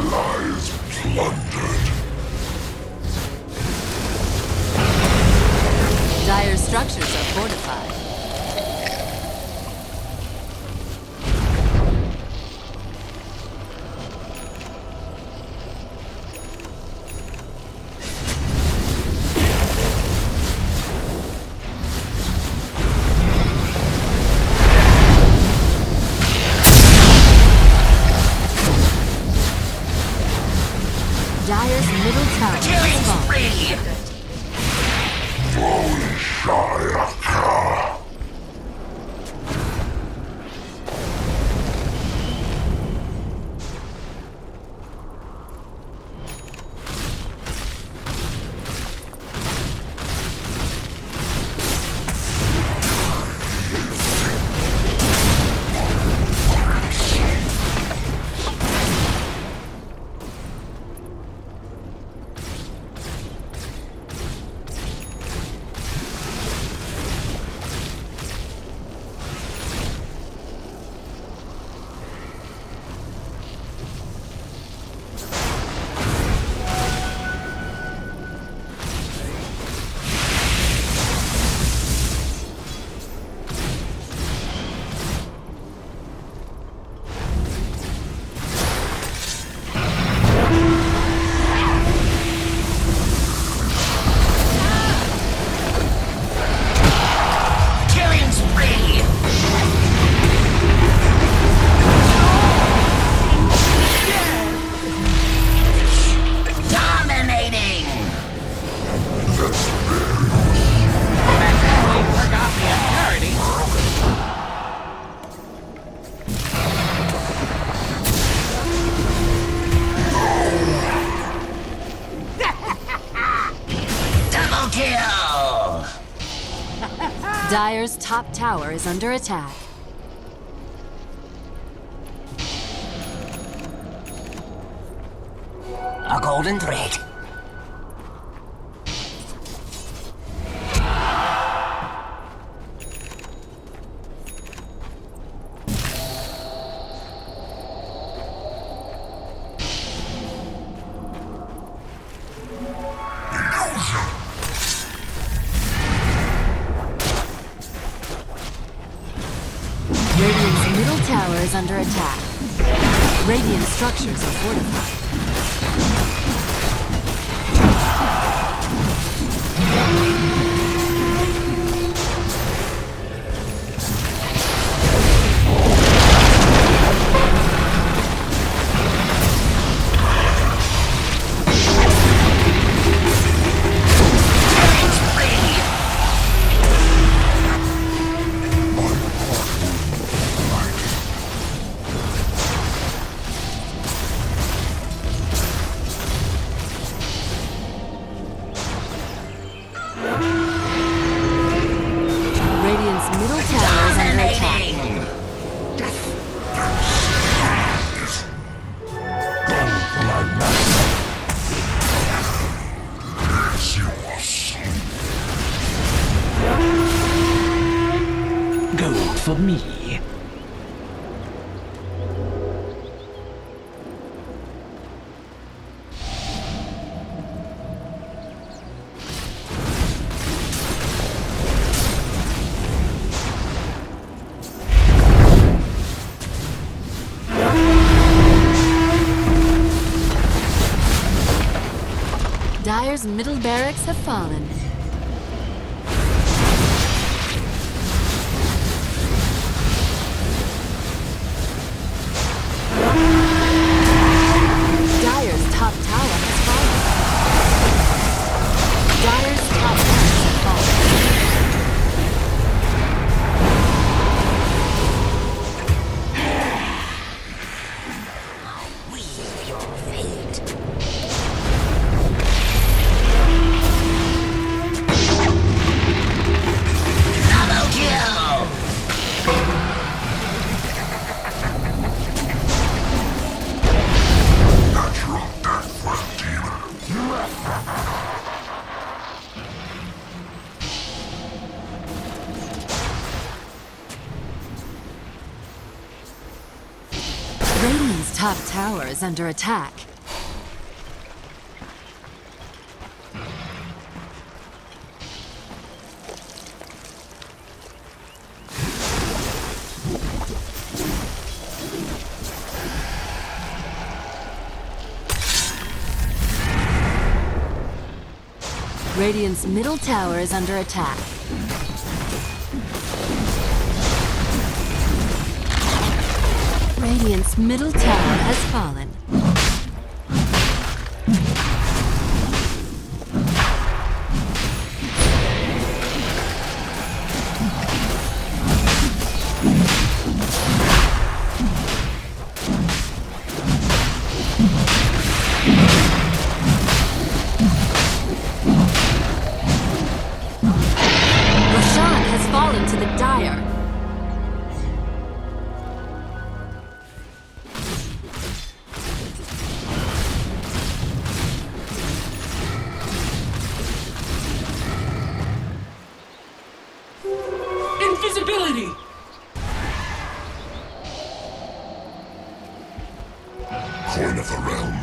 Lies plundered. Dire's structures are fortified. Dire's middle tower has fallen. Shayaka. Dire's top tower is under attack. A golden thread. Radiant's middle tower is under attack. Radiant structures are fortified. Radiant's middle tower is under attack. Gold for me. Dire's middle barracks have fallen. Dire's top tower has fallen. Dire's top barracks have fallen. Weave your fate. Double kill! Natural death for a dealer. Radiant's top tower is under attack. Radiant's middle tower is under attack. Radiant's middle tower has fallen. Roshan has fallen to the Dire. Invisibility! Coin of the realm.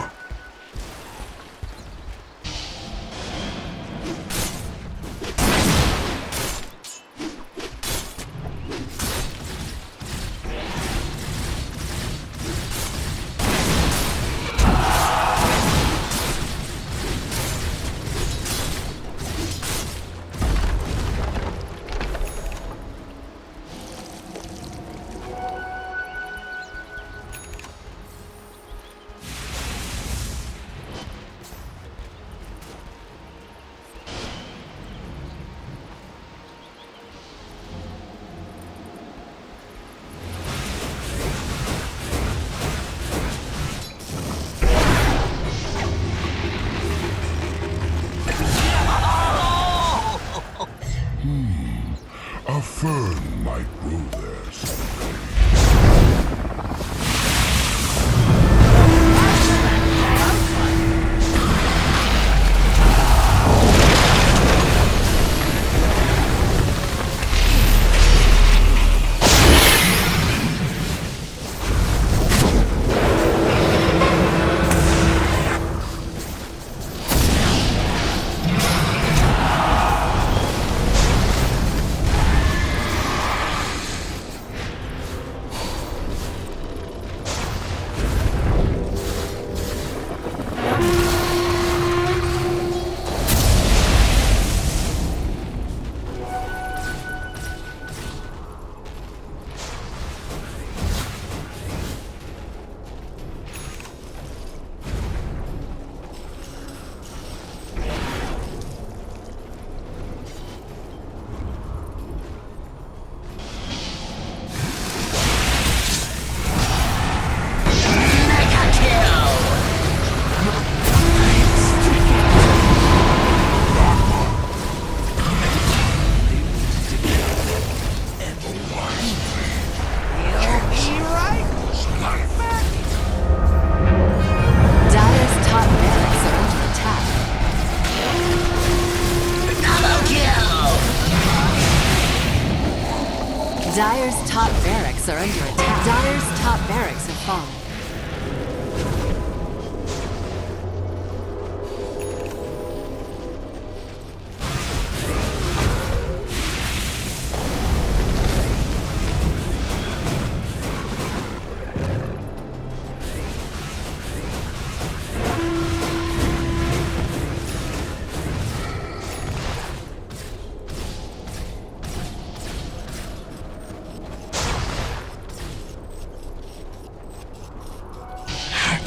barracks are under attack. Dire's top barracks have fallen.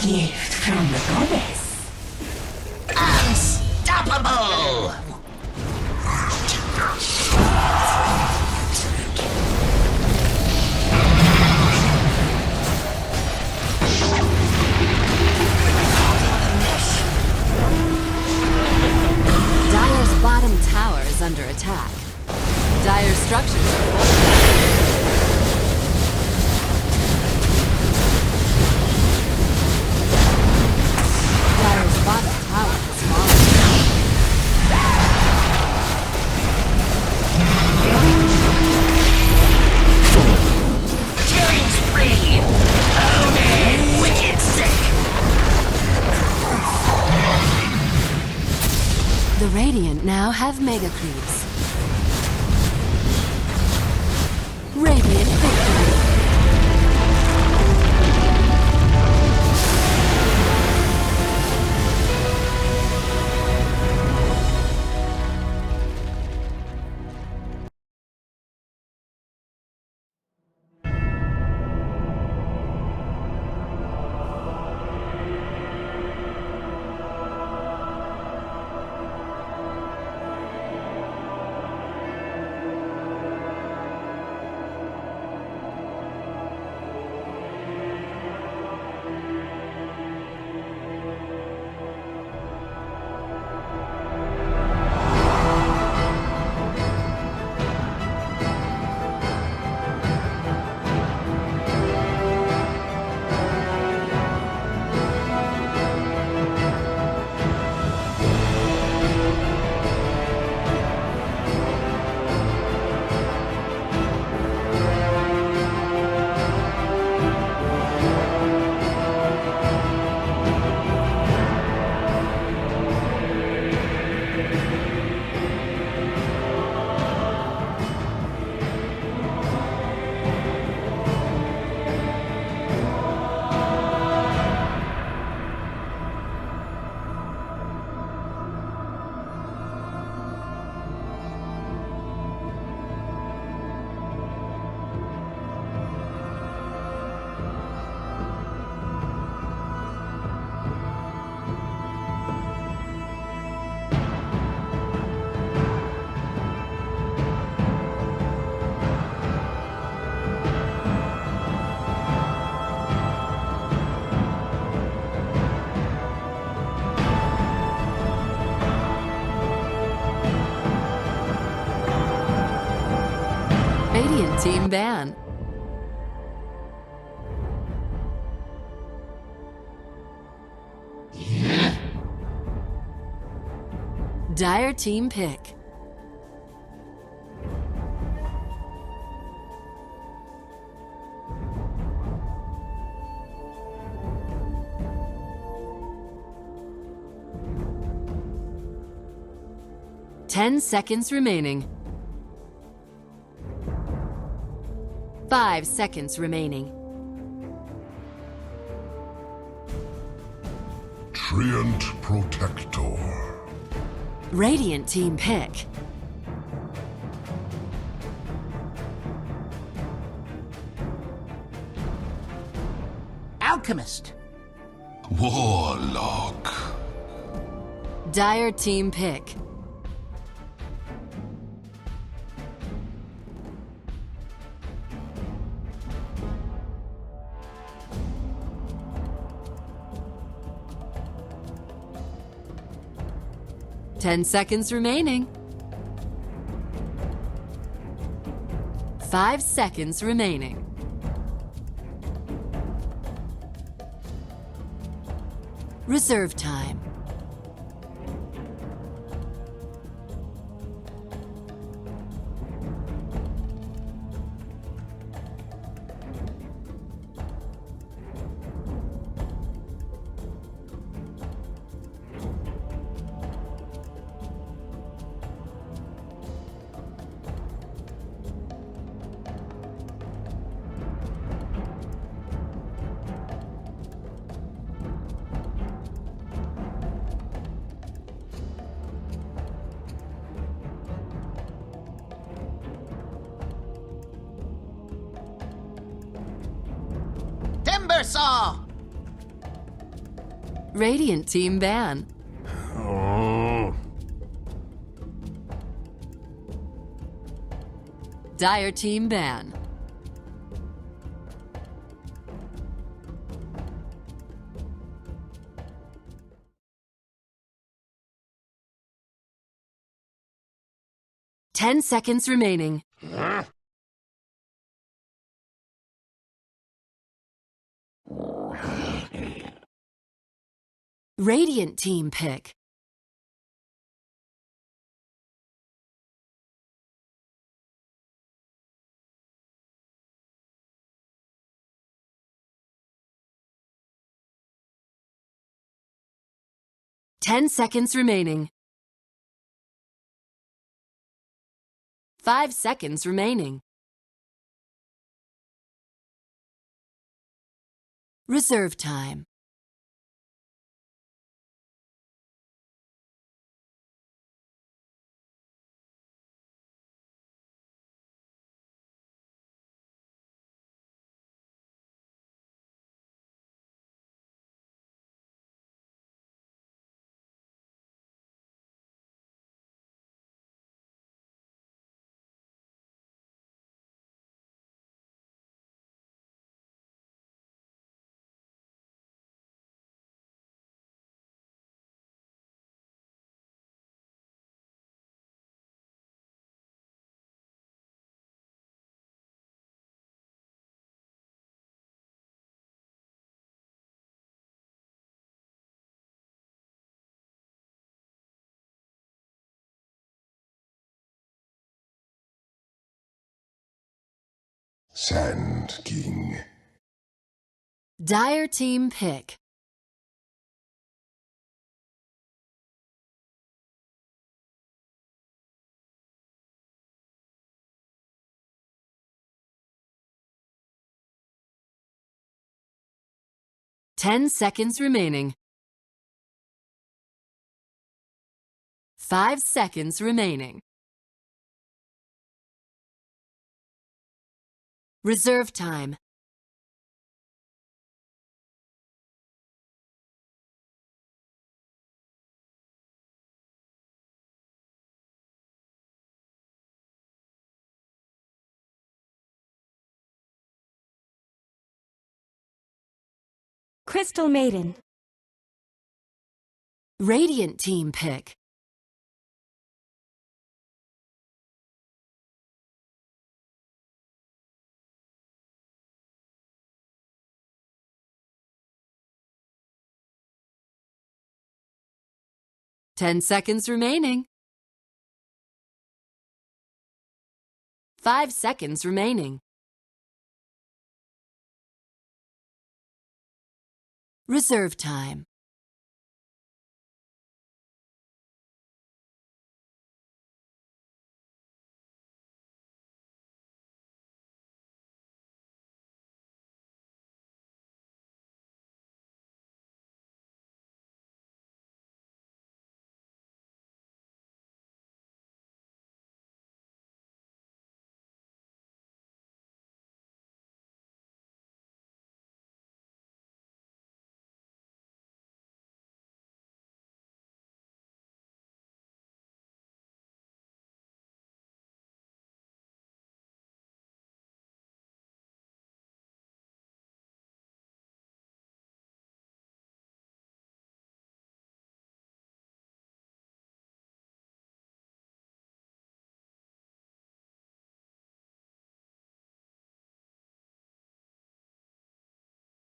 Gift from the goddess. Unstoppable! Dire's bottom tower is under attack. Dire's structures are fortified. Dire's bottom tower is falling. Killing spree! Own it! Wicked sick! The Radiant now have mega creeps. Radiant victory! Radiant team ban. Dire team pick. Ten seconds remaining. 5 seconds remaining. Treant Protector. Radiant team pick. Alchemist. Warlock. Dire team pick. Ten seconds remaining. 5 seconds remaining. Reserve time. dinosaur! Radiant team ban. Dire team ban. Ten seconds remaining. Radiant team pick. Ten seconds remaining. 5 seconds remaining. Reserve time. Sand King. Dire team pick. Ten seconds remaining. 5 seconds remaining. Reserve time. Crystal Maiden. Radiant team pick. Ten seconds remaining. 5 seconds remaining. Reserve time.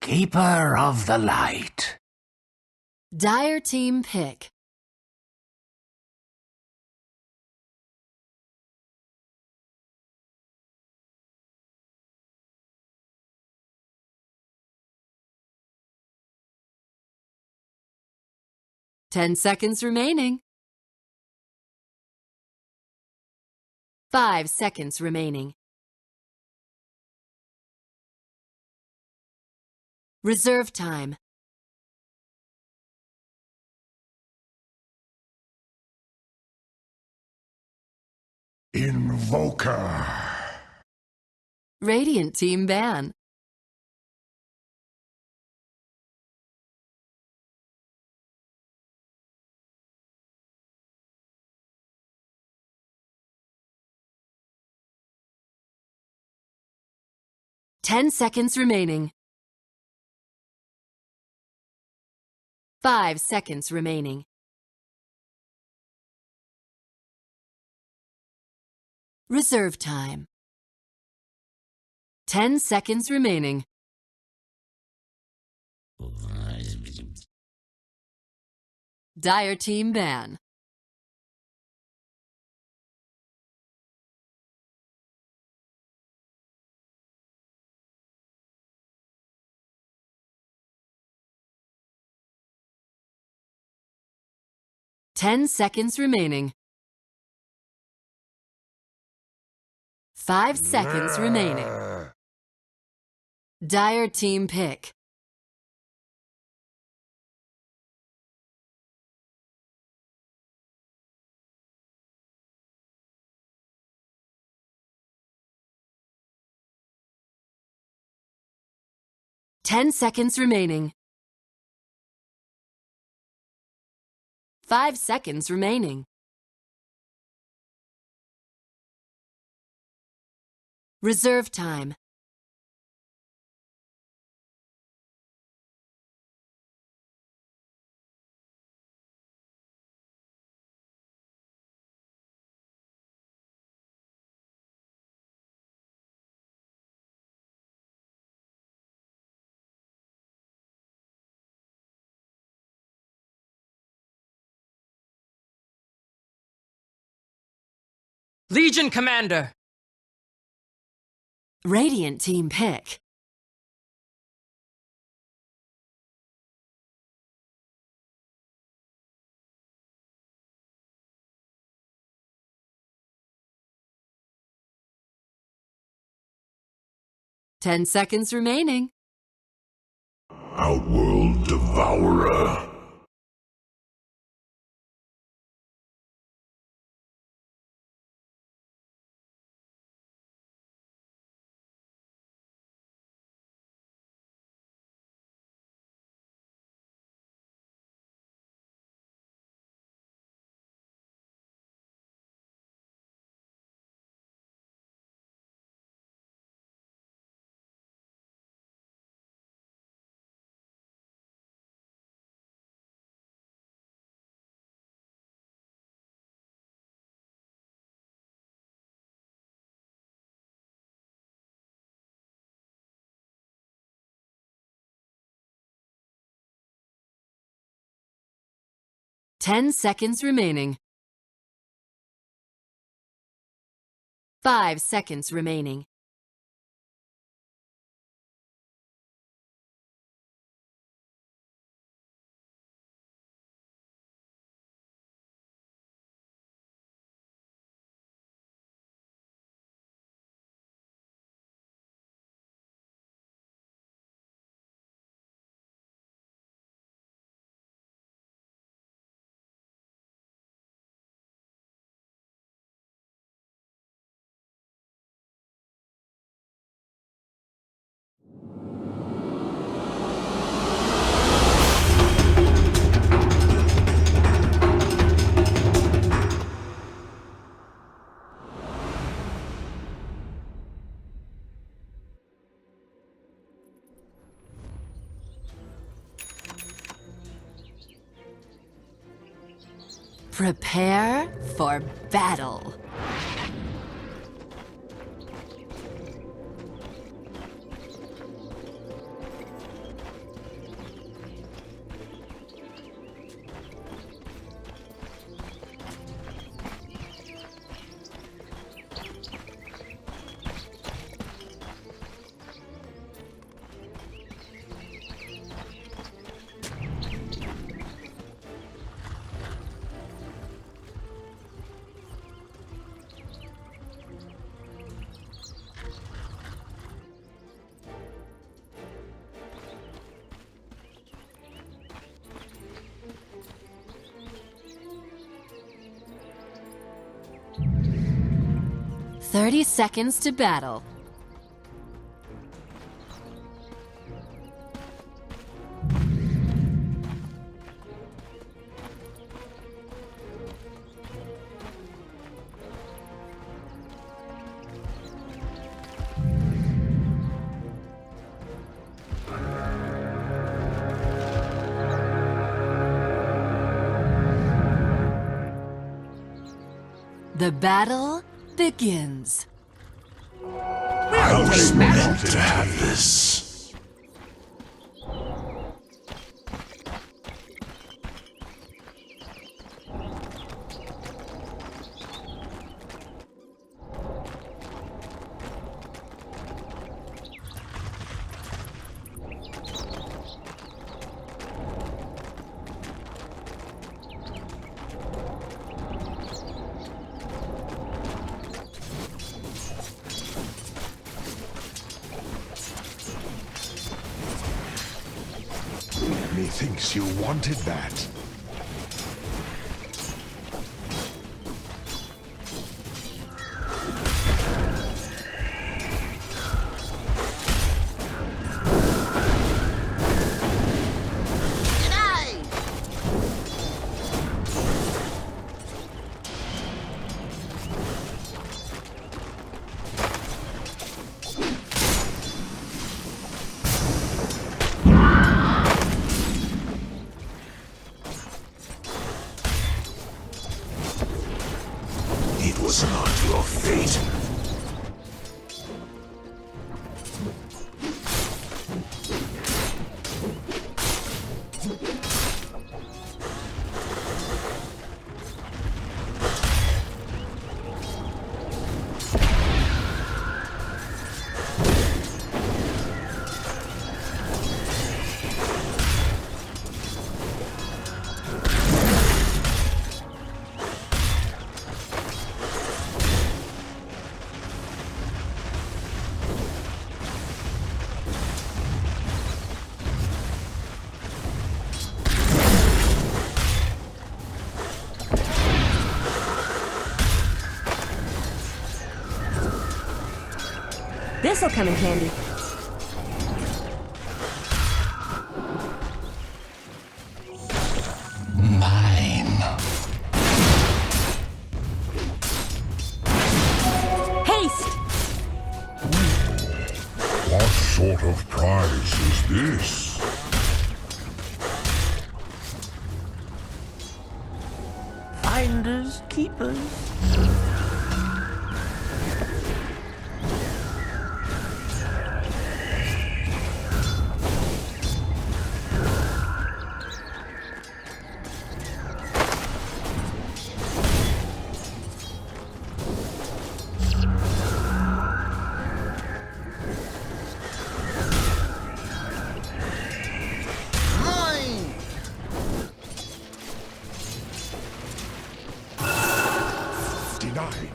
Keeper of the light. Dire team pick. Ten seconds remaining. 5 seconds remaining. Reserve time. Invoker. Radiant team ban. 10 seconds remaining. 5 seconds remaining. Reserve time. 10 seconds remaining. Dire team ban. Ten seconds remaining. 5 seconds remaining. Dire team pick. Ten seconds remaining. 5 seconds remaining. Reserve time. Legion Commander! Radiant team pick. Ten seconds remaining. Outworld Devourer. Ten seconds remaining. 5 seconds remaining. Prepare for battle. "30 seconds to battle." The battle begins. I was meant to have this. Methinks you wanted that. It was not your fate. This'll come in handy. Mine. Haste! What sort of prize is this? Finders, keepers. Denied.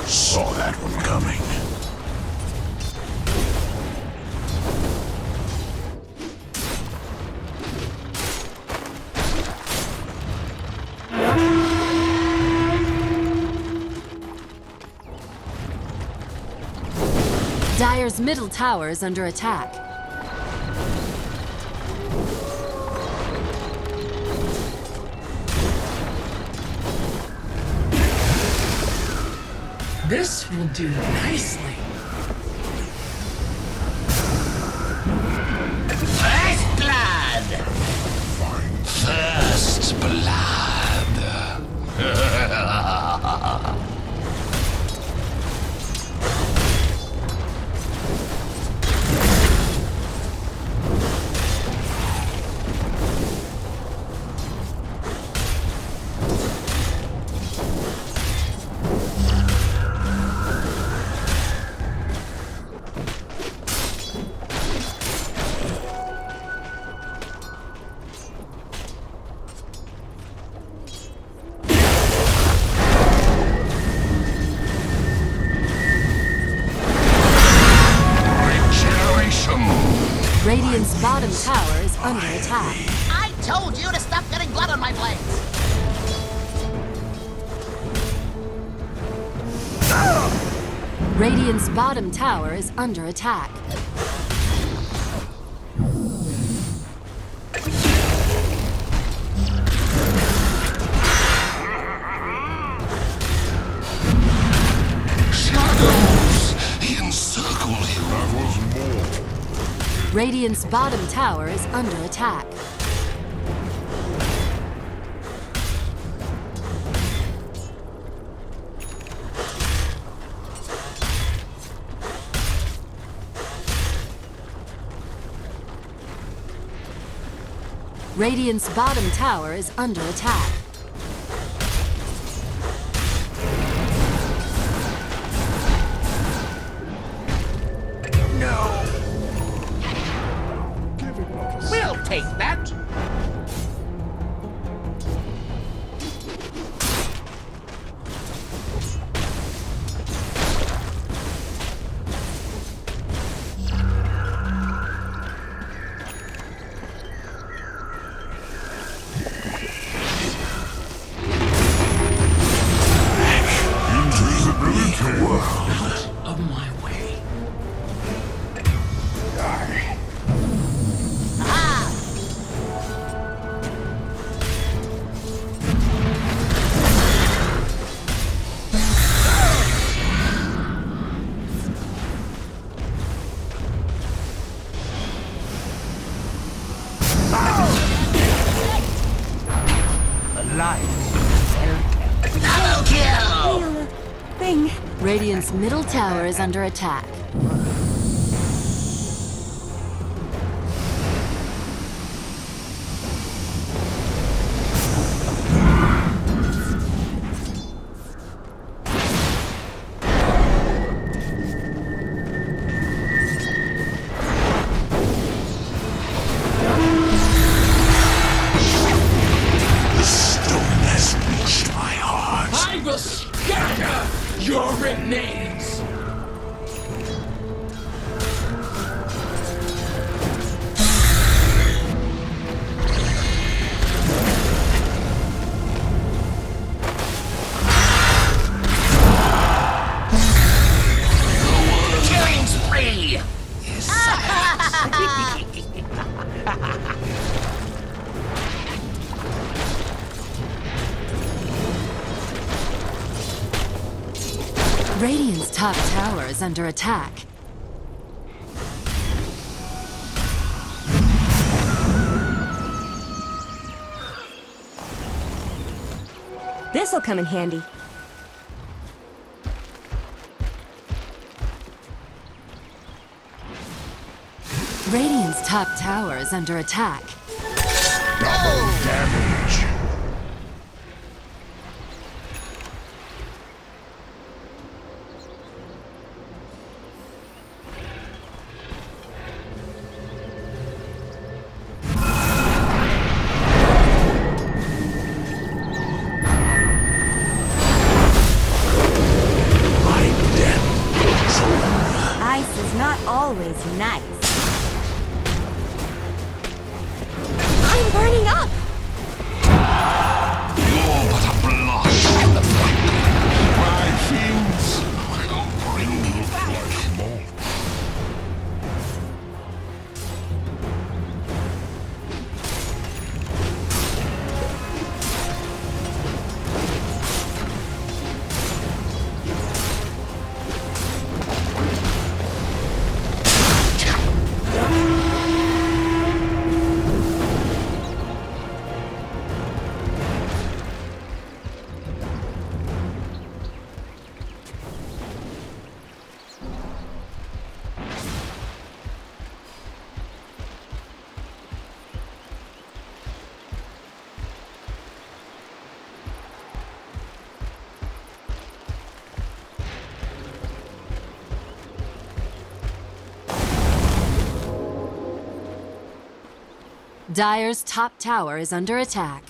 Saw that one coming. Dire's middle tower is under attack. This will do nicely. First blood! First blood. under attack. I told you to stop getting blood on my blades. Radiant's bottom tower is under attack. Shadows encircle him. That was more. Radiant's bottom tower is under attack. Radiant's bottom tower is under attack. No. We'll take that. Of my way. Double kill! Thing. Radiant's middle tower is under attack. The stone has reached my heart. I will scatter your remains. Killing spree! Radiant's top tower is under attack. This'll come in handy. Radiant's top tower is under attack. Double damage. Ice is not always nice. I'm burning up! You're but a blot in the fight. My fiends will bring you back more. Dire's top tower is under attack.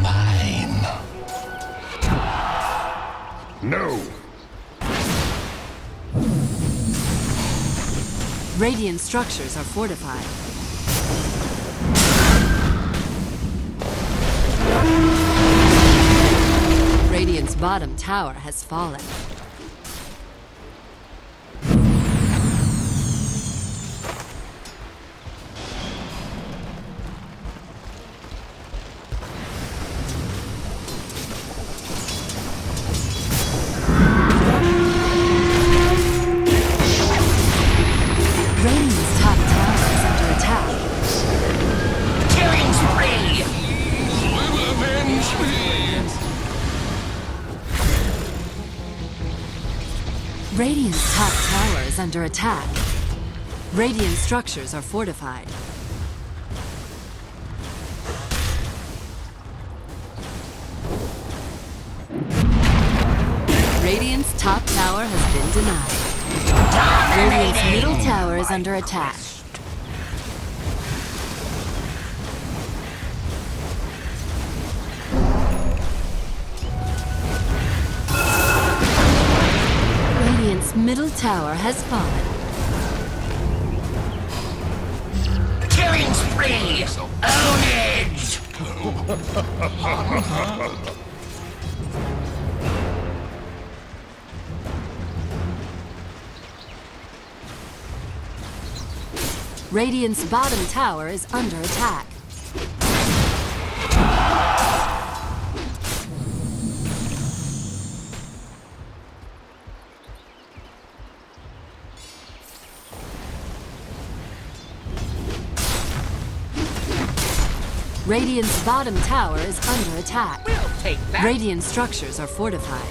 Mine. No. Radiant structures are fortified. Radiant's bottom tower has fallen. Radiant's top tower is under attack. Killing spree! Will avenge me! Radiant's top tower is under attack. Radiant structures are fortified. Radiant's top tower has been denied. Radiant's middle tower is under attack. Radiant's middle tower has fallen. Killing spree! Ownage! Radiant's bottom tower is under attack. Radiant's bottom tower is under attack. We'll take that. Radiant structures are fortified.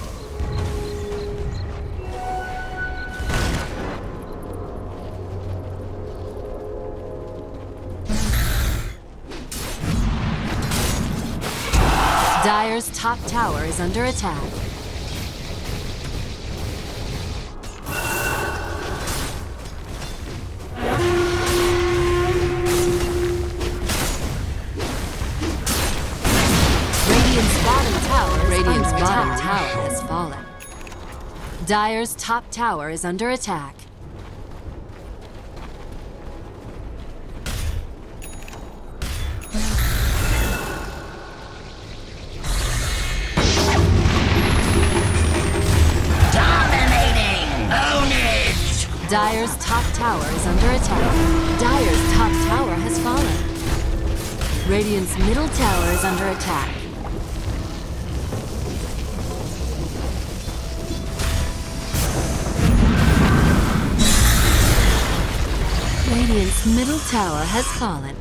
Dire's top tower is under attack. Radiant's bottom tower has fallen. Dire's top tower is under attack. Dominating! Ownage! Dire's top tower is under attack. Dire's top tower has fallen. Radiant's middle tower is under attack. Radiant's middle tower has fallen.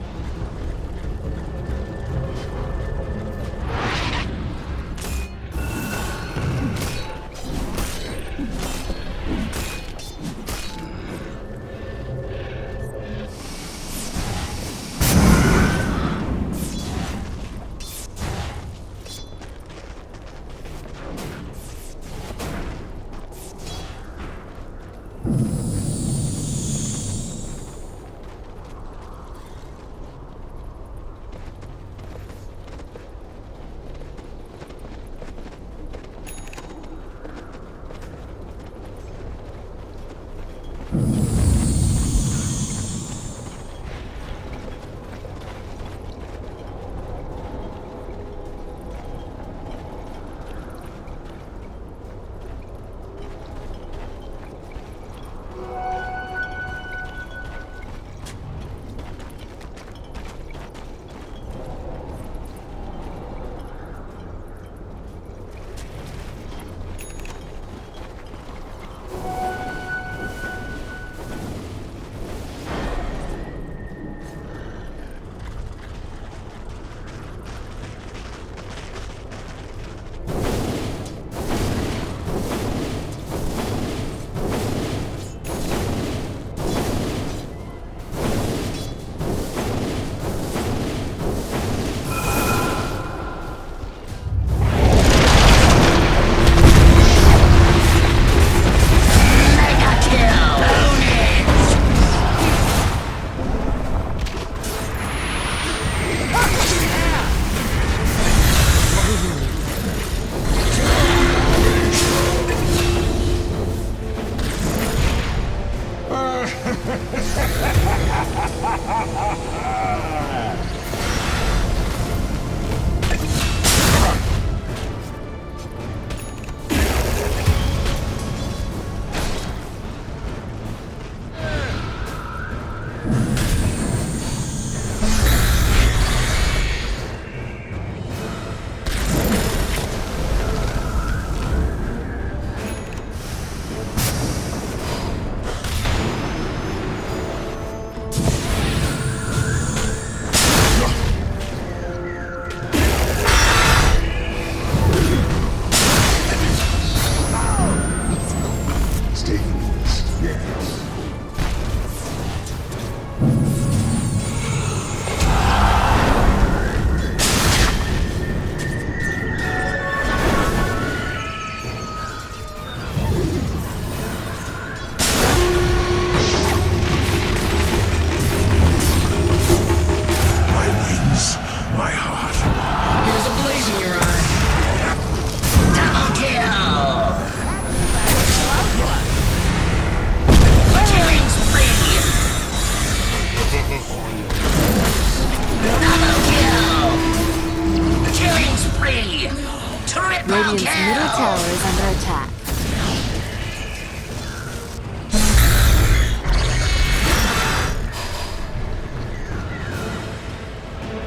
Radiant's middle tower is under attack.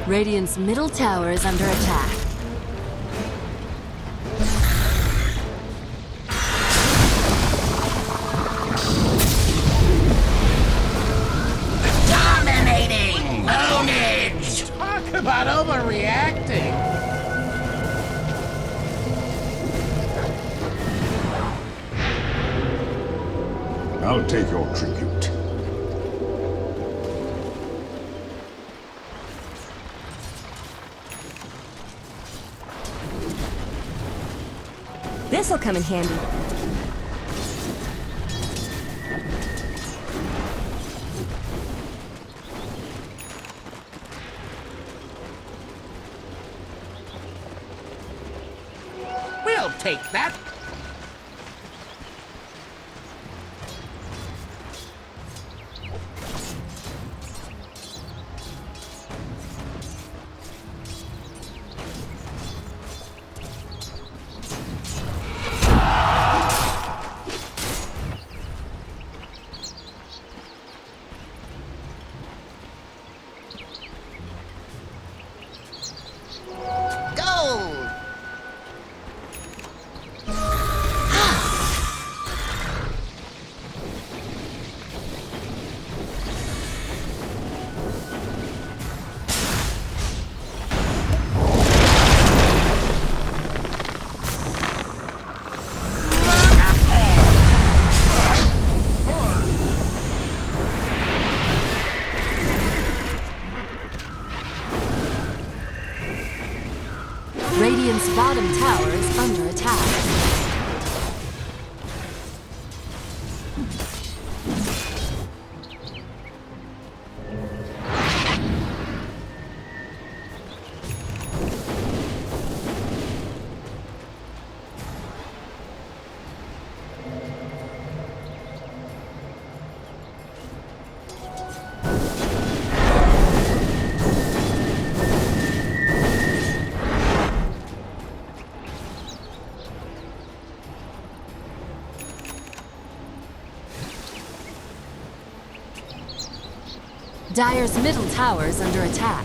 Radiant's middle tower is under attack. Dominating! Ownage! Talk about overreacting. I'll take your tribute. This'll come in handy. We'll take that. Gold! Radiant's bottom tower is under attack. Dire's middle tower is under attack.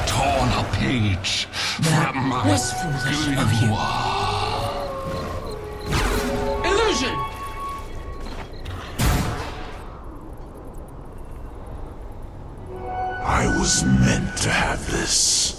Torn a page from my grimoire. Illusion! I was meant to have this.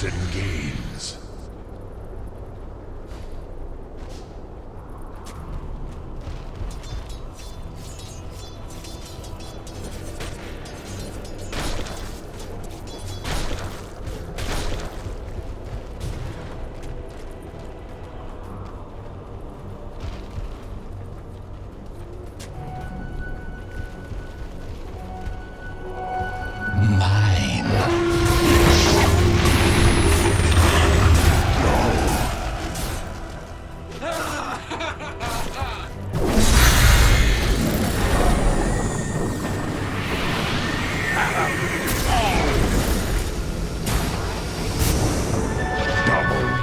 ill-gotten gains.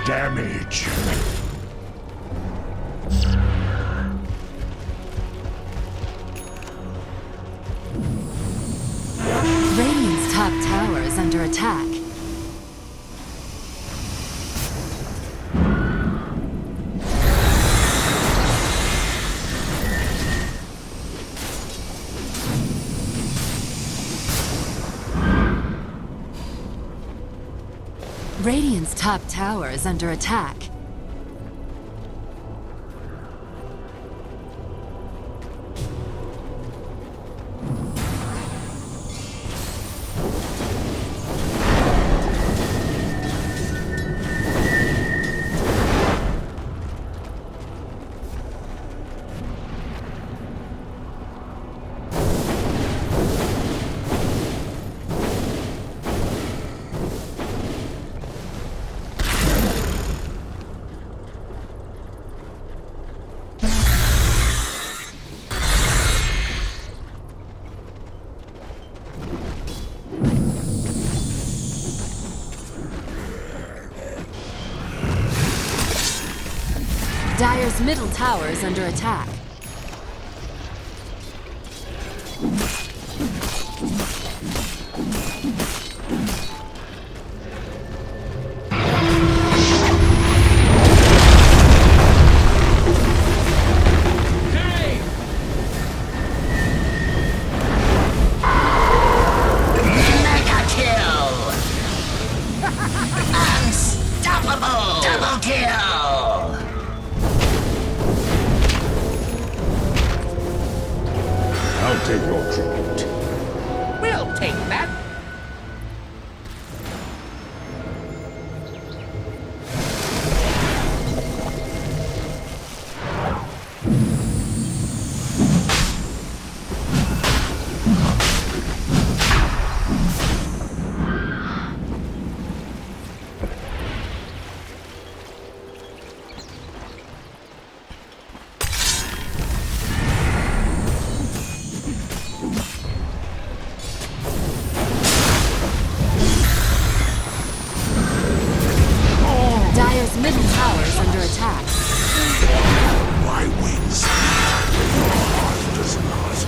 Damage. Radiant's top tower is under attack. Radiant's top tower is under attack. Dire's middle tower is under attack. Mega kill! Unstoppable! Double kill! I'll take your tribute. We'll take that. Dire's middle tower is under attack. My wings. Your heart does not.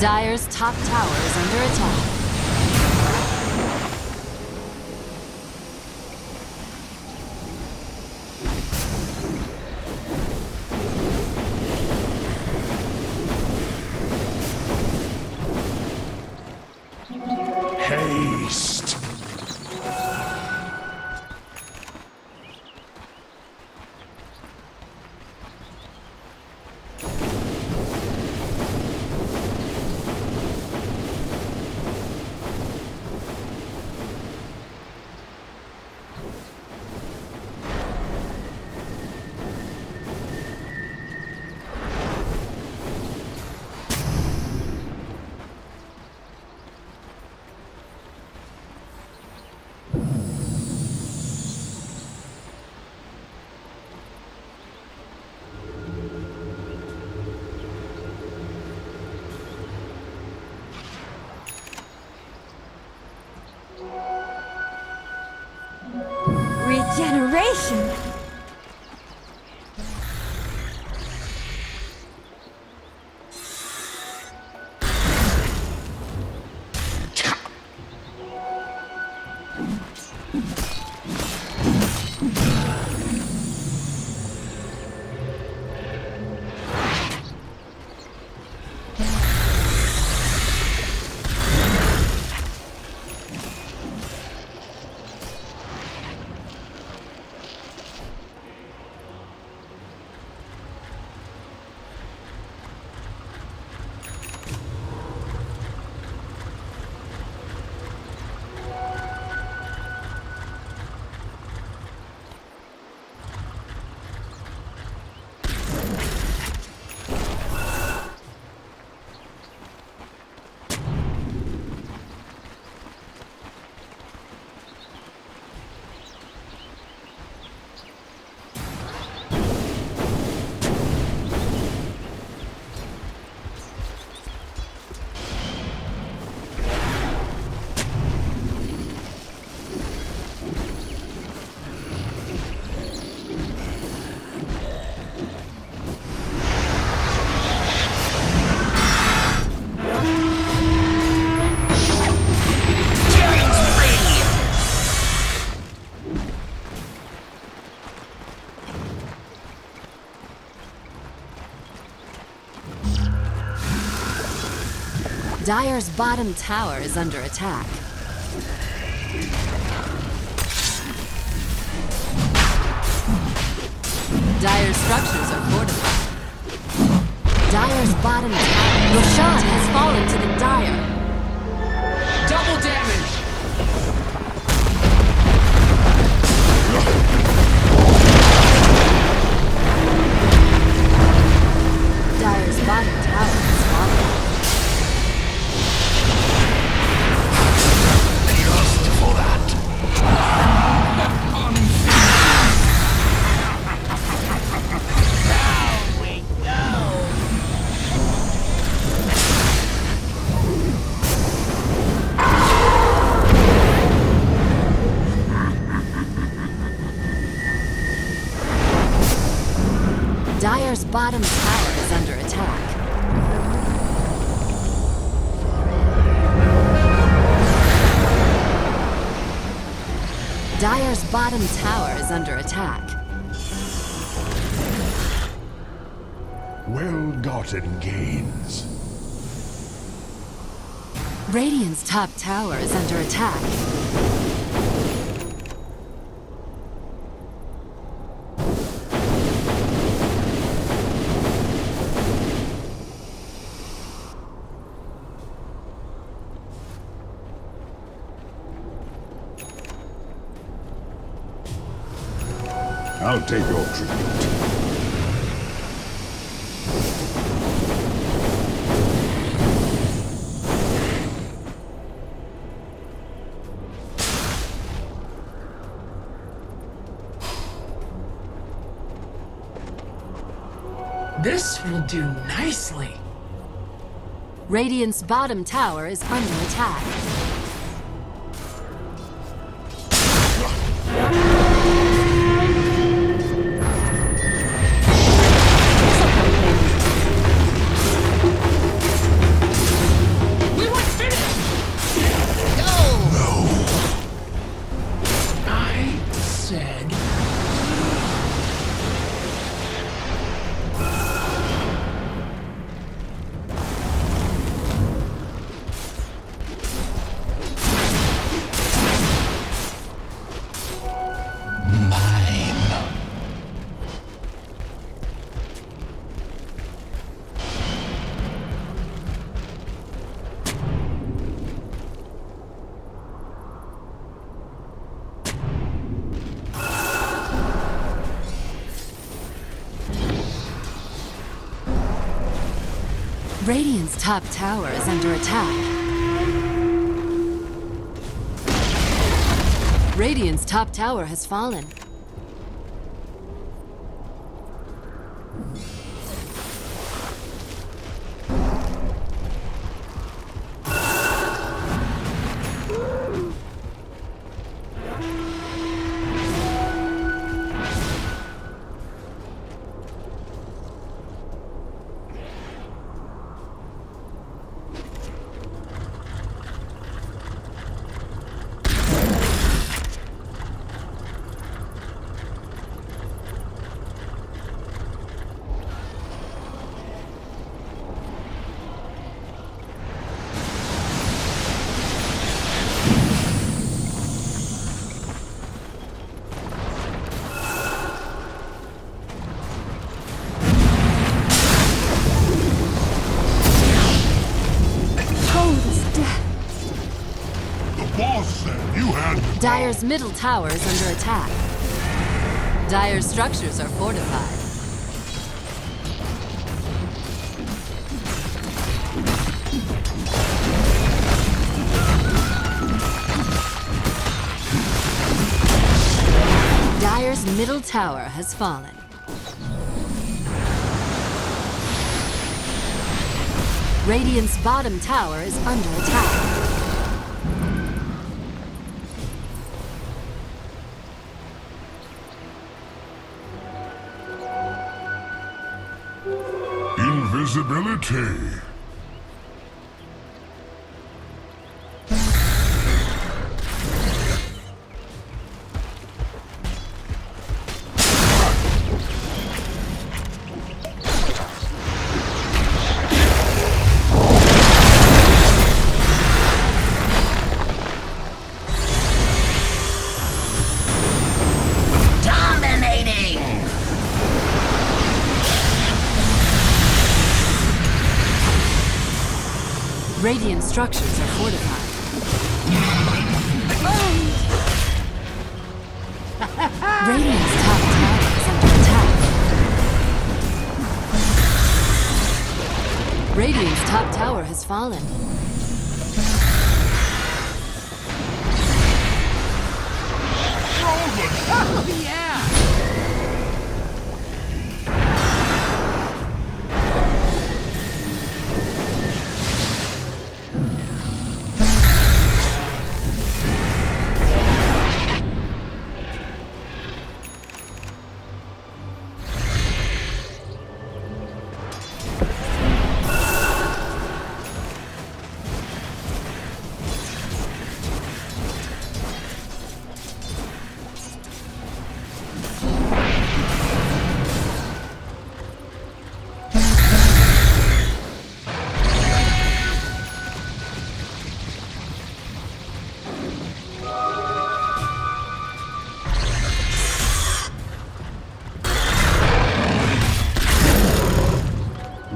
Dire's top tower is under attack. Haste. Regeneration! Dire's bottom tower is under attack. Dire's structures are fortified. Dire's bottom tower. Roshan has fallen to the Dire. Double damage! Dire's bottom tower has fallen. Just for that. Down we go. Dire's bottom tower is under attack. Dire's bottom tower is under attack. Well-gotten gains. Radiant's top tower is under attack. I'll take your tribute. This will do nicely. Radiant's bottom tower is under attack. We want finish! Go! I said... Radiant's top tower is under attack. Radiant's top tower has fallen. Dire's middle tower is under attack. Dire's structures are fortified. Dire's middle tower has fallen. Radiant's bottom tower is under attack. Invisibility. Radiant structures are fortified. Radiant's top tower is under attack. Radiant's top tower has fallen. Oh, yeah!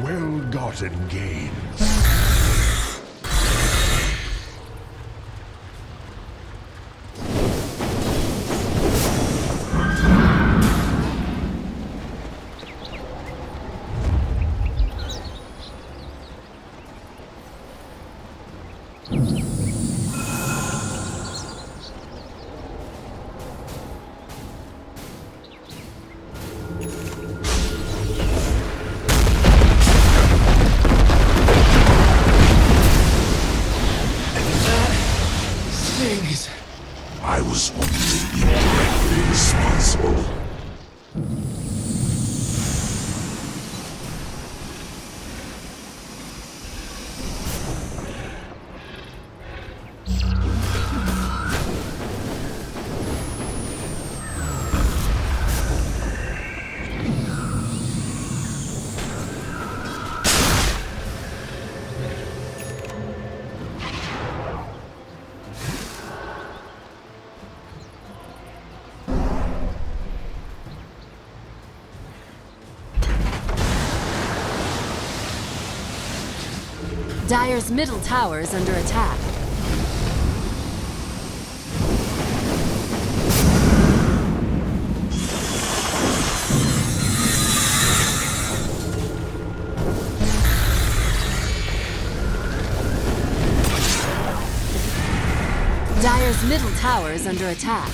Well-gotten gains. I was only indirectly responsible. Dire's middle tower is under attack. Dire's middle tower is under attack.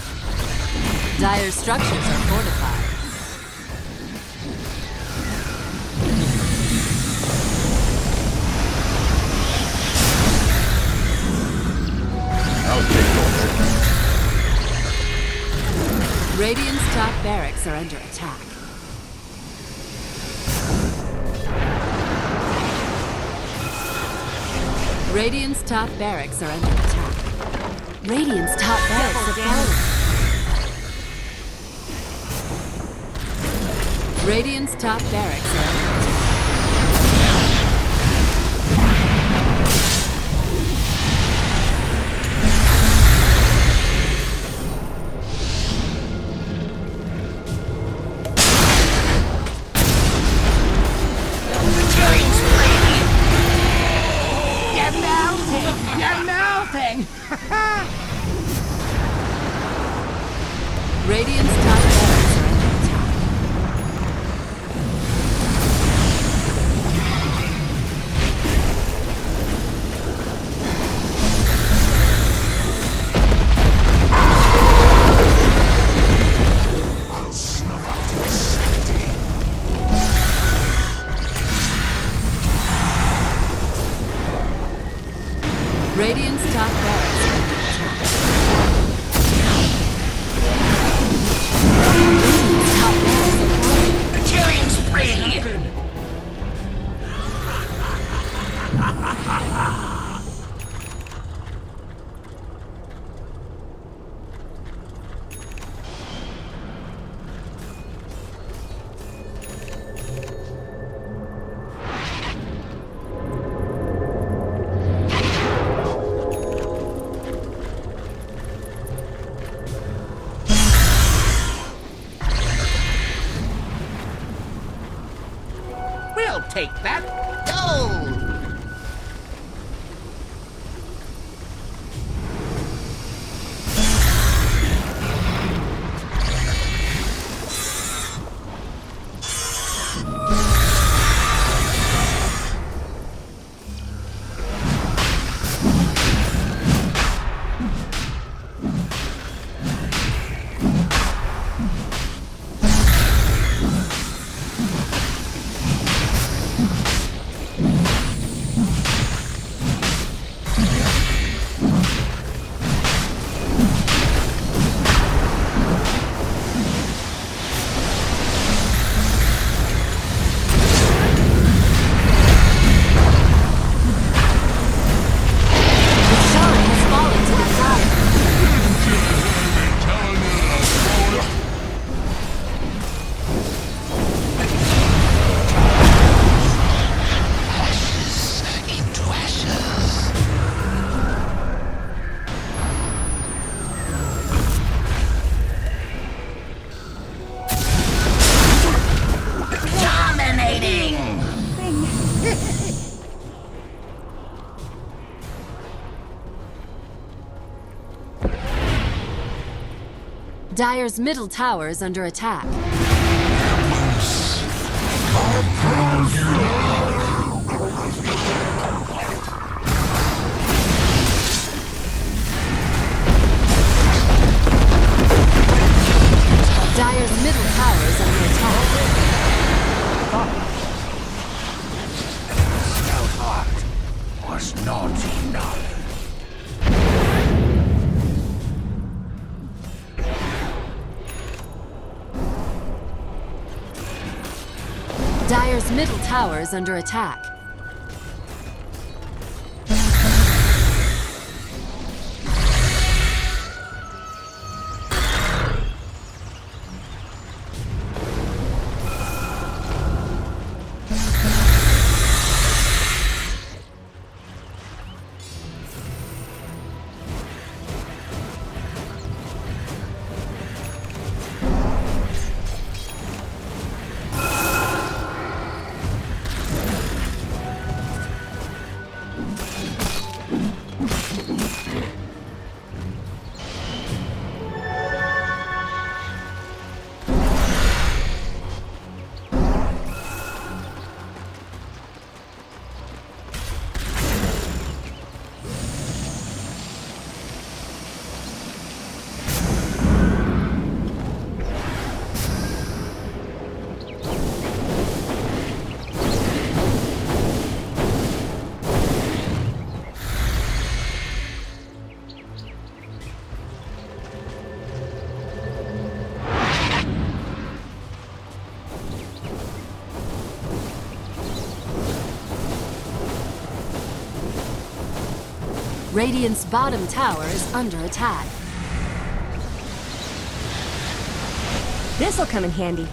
Dire's structures are fortified. Radiant's top barracks are under attack. Radiant's top barracks are under attack. Radiant's top barracks have fallen. Radiant's top barracks are under attack. Radiant's top barracks are under attack. I'll snuff out your sanity. Radiant's top barracks are under attack. Radiant's top barracks are falling. Killing spree! We'll take that. Gold! Dire's middle tower is under attack. Dire's middle tower is under attack. Stout heart was not enough. Dire's middle tower is under attack. Radiant's bottom tower is under attack. This'll come in handy.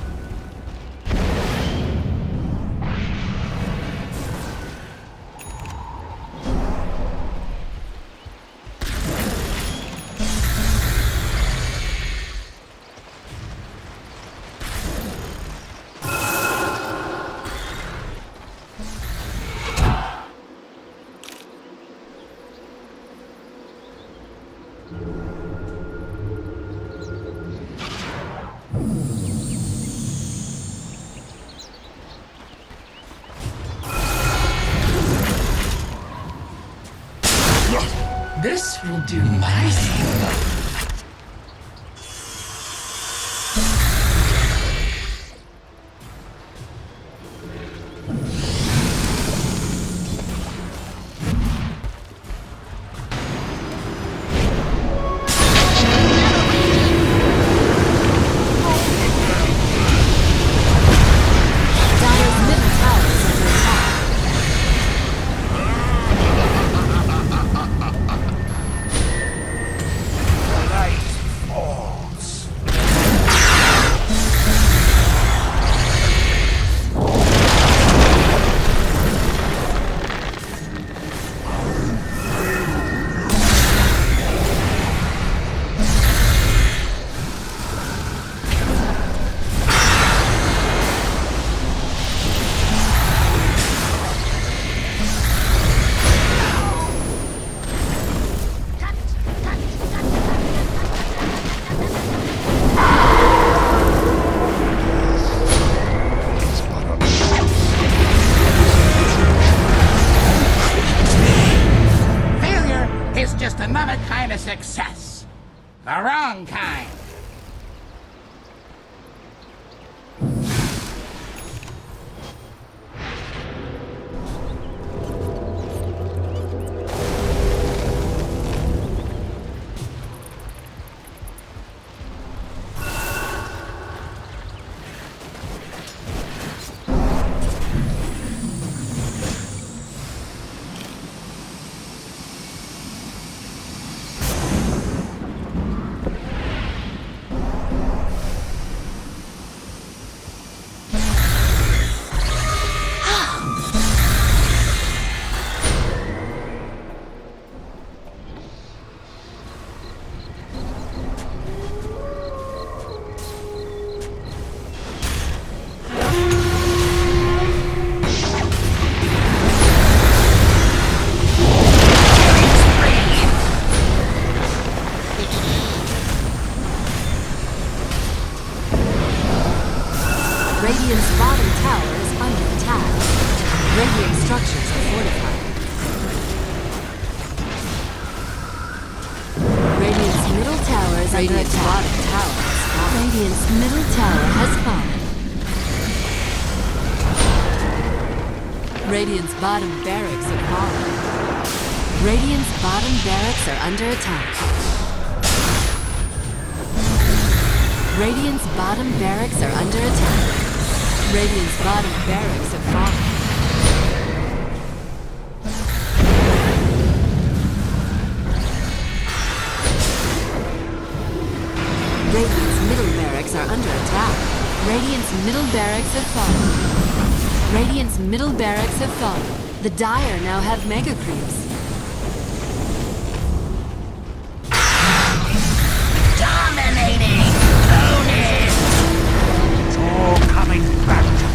This will do nicely. Another kind of success. The wrong kind. Radiant's bottom tower has fallen. Radiant's middle tower has fallen. Radiant's bottom barracks have fallen. Radiant's bottom barracks are under attack. Radiant's bottom barracks are under attack. Radiant's bottom barracks have fallen. Radiant's middle barracks are under attack. Radiant's middle barracks have fallen. Radiant's middle barracks have fallen. The Dire now have mega creeps. Dominating! Own it! It's all coming back to me.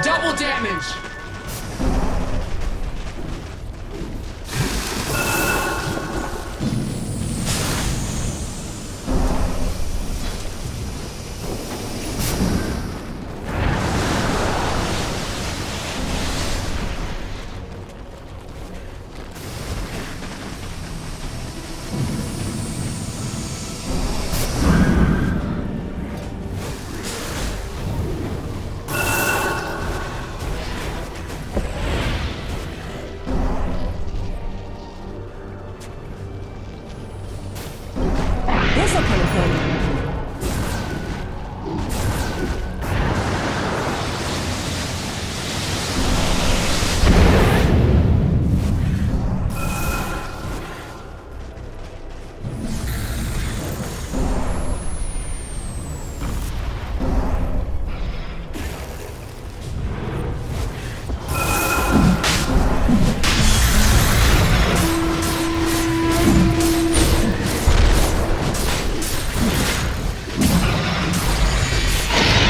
Double damage! This'll come in handy.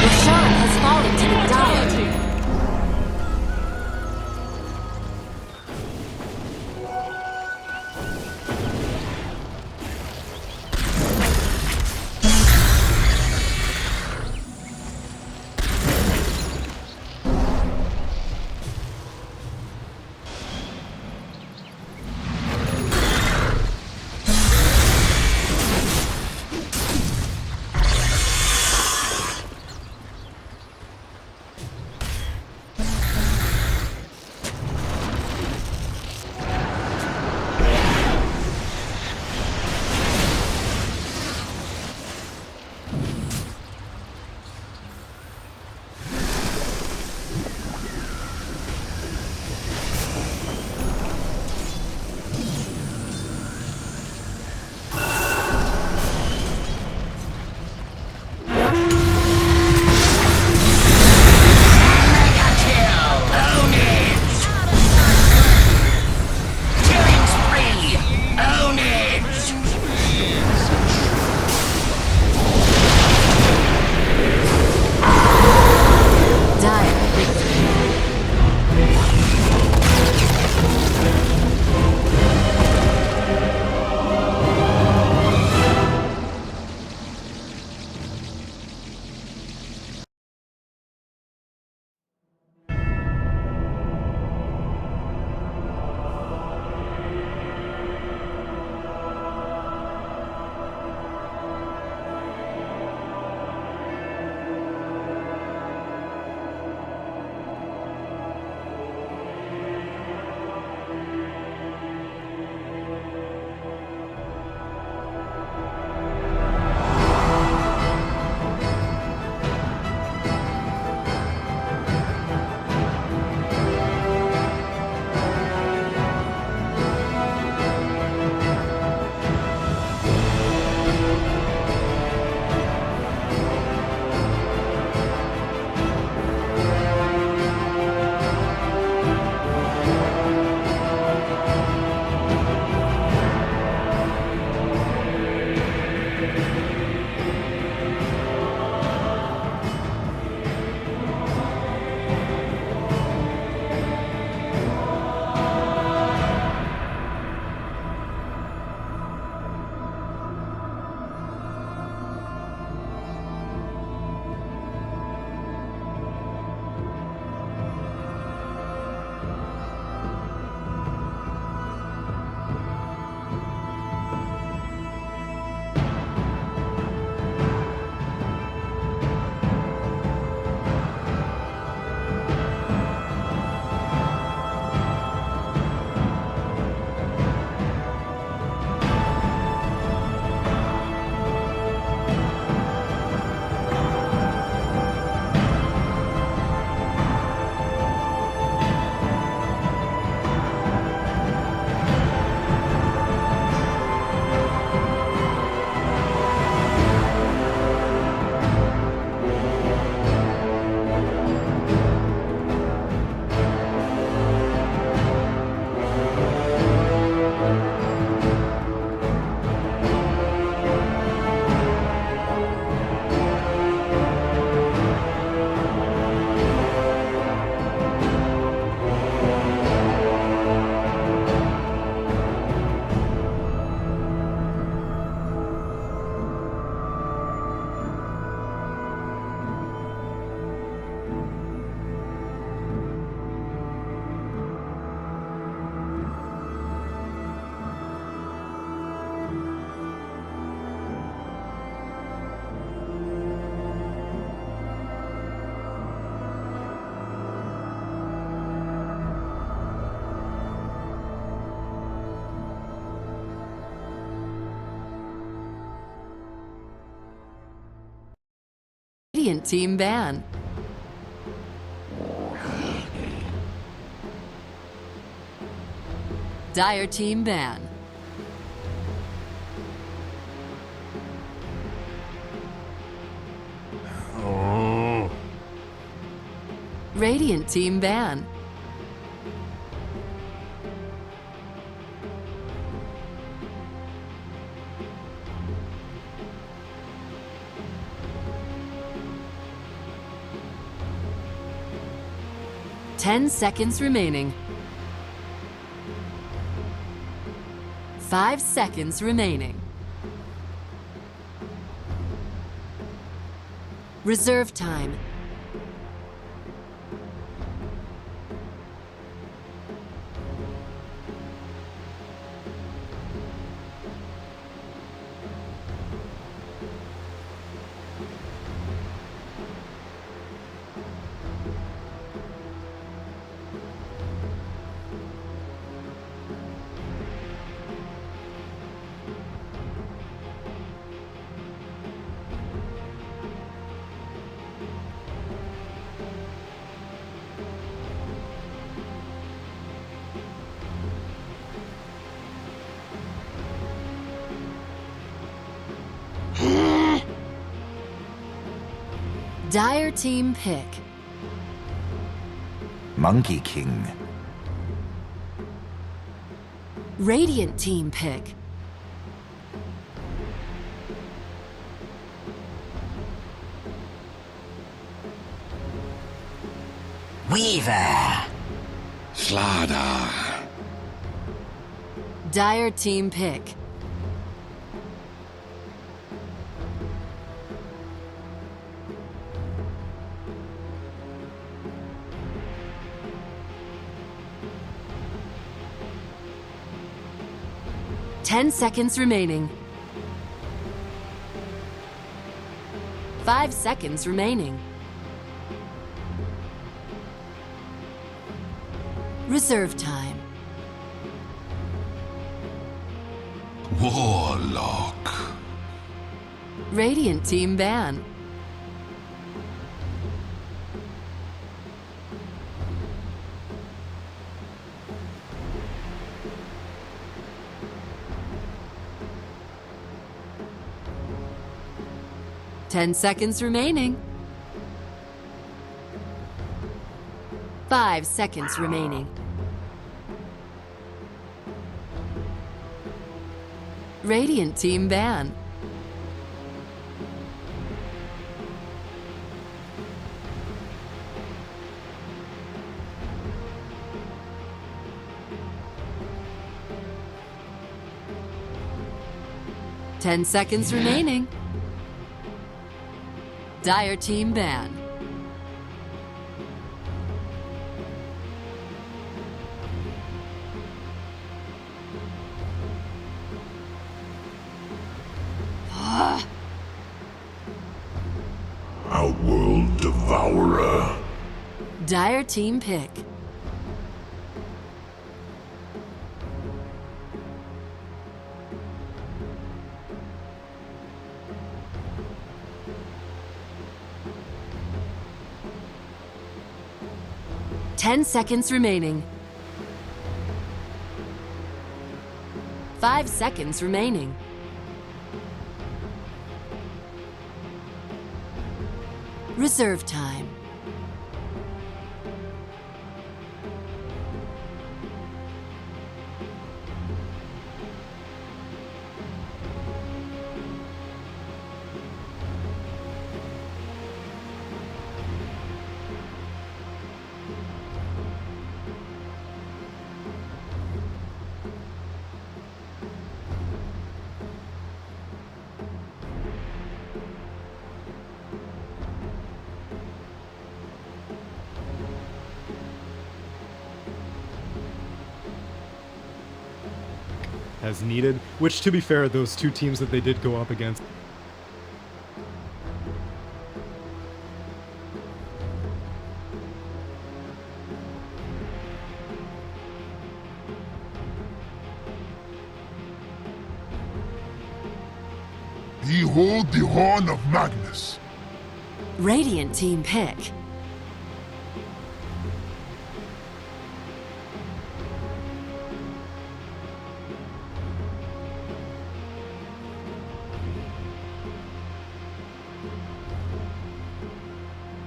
Roshan has fallen to the Dire. Radiant team ban. Dire team ban. Oh. Radiant team ban. Ten seconds remaining. 5 seconds remaining. Reserve time. Dire team pick. Monkey King. Radiant team pick. Weaver. Slaughter. Dire team pick. Ten seconds remaining. 5 seconds remaining. Reserve time. Warlock. Radiant team ban. Ten seconds remaining. 5 seconds remaining. Radiant team ban. Ten seconds remaining. Dire team ban. Outworld Devourer. Dire team pick. Ten seconds remaining. 5 seconds remaining. Reserve time. As needed, which to be fair, those two teams that they did go up against Behold the horn of Magnus. Radiant team pick.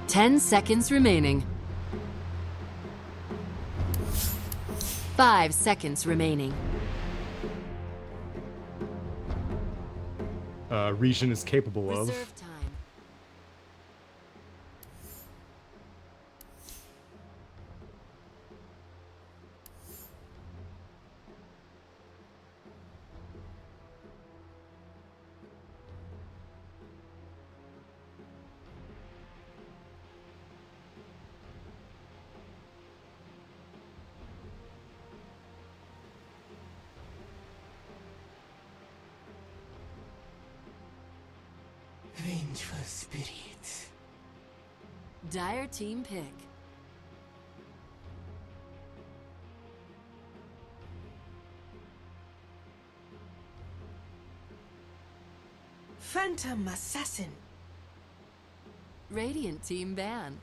Ten seconds remaining. 5 seconds remaining. Region is capable of. Reserve time. Vengeful spirits. Dire team pick. Phantom assassin. Radiant team ban.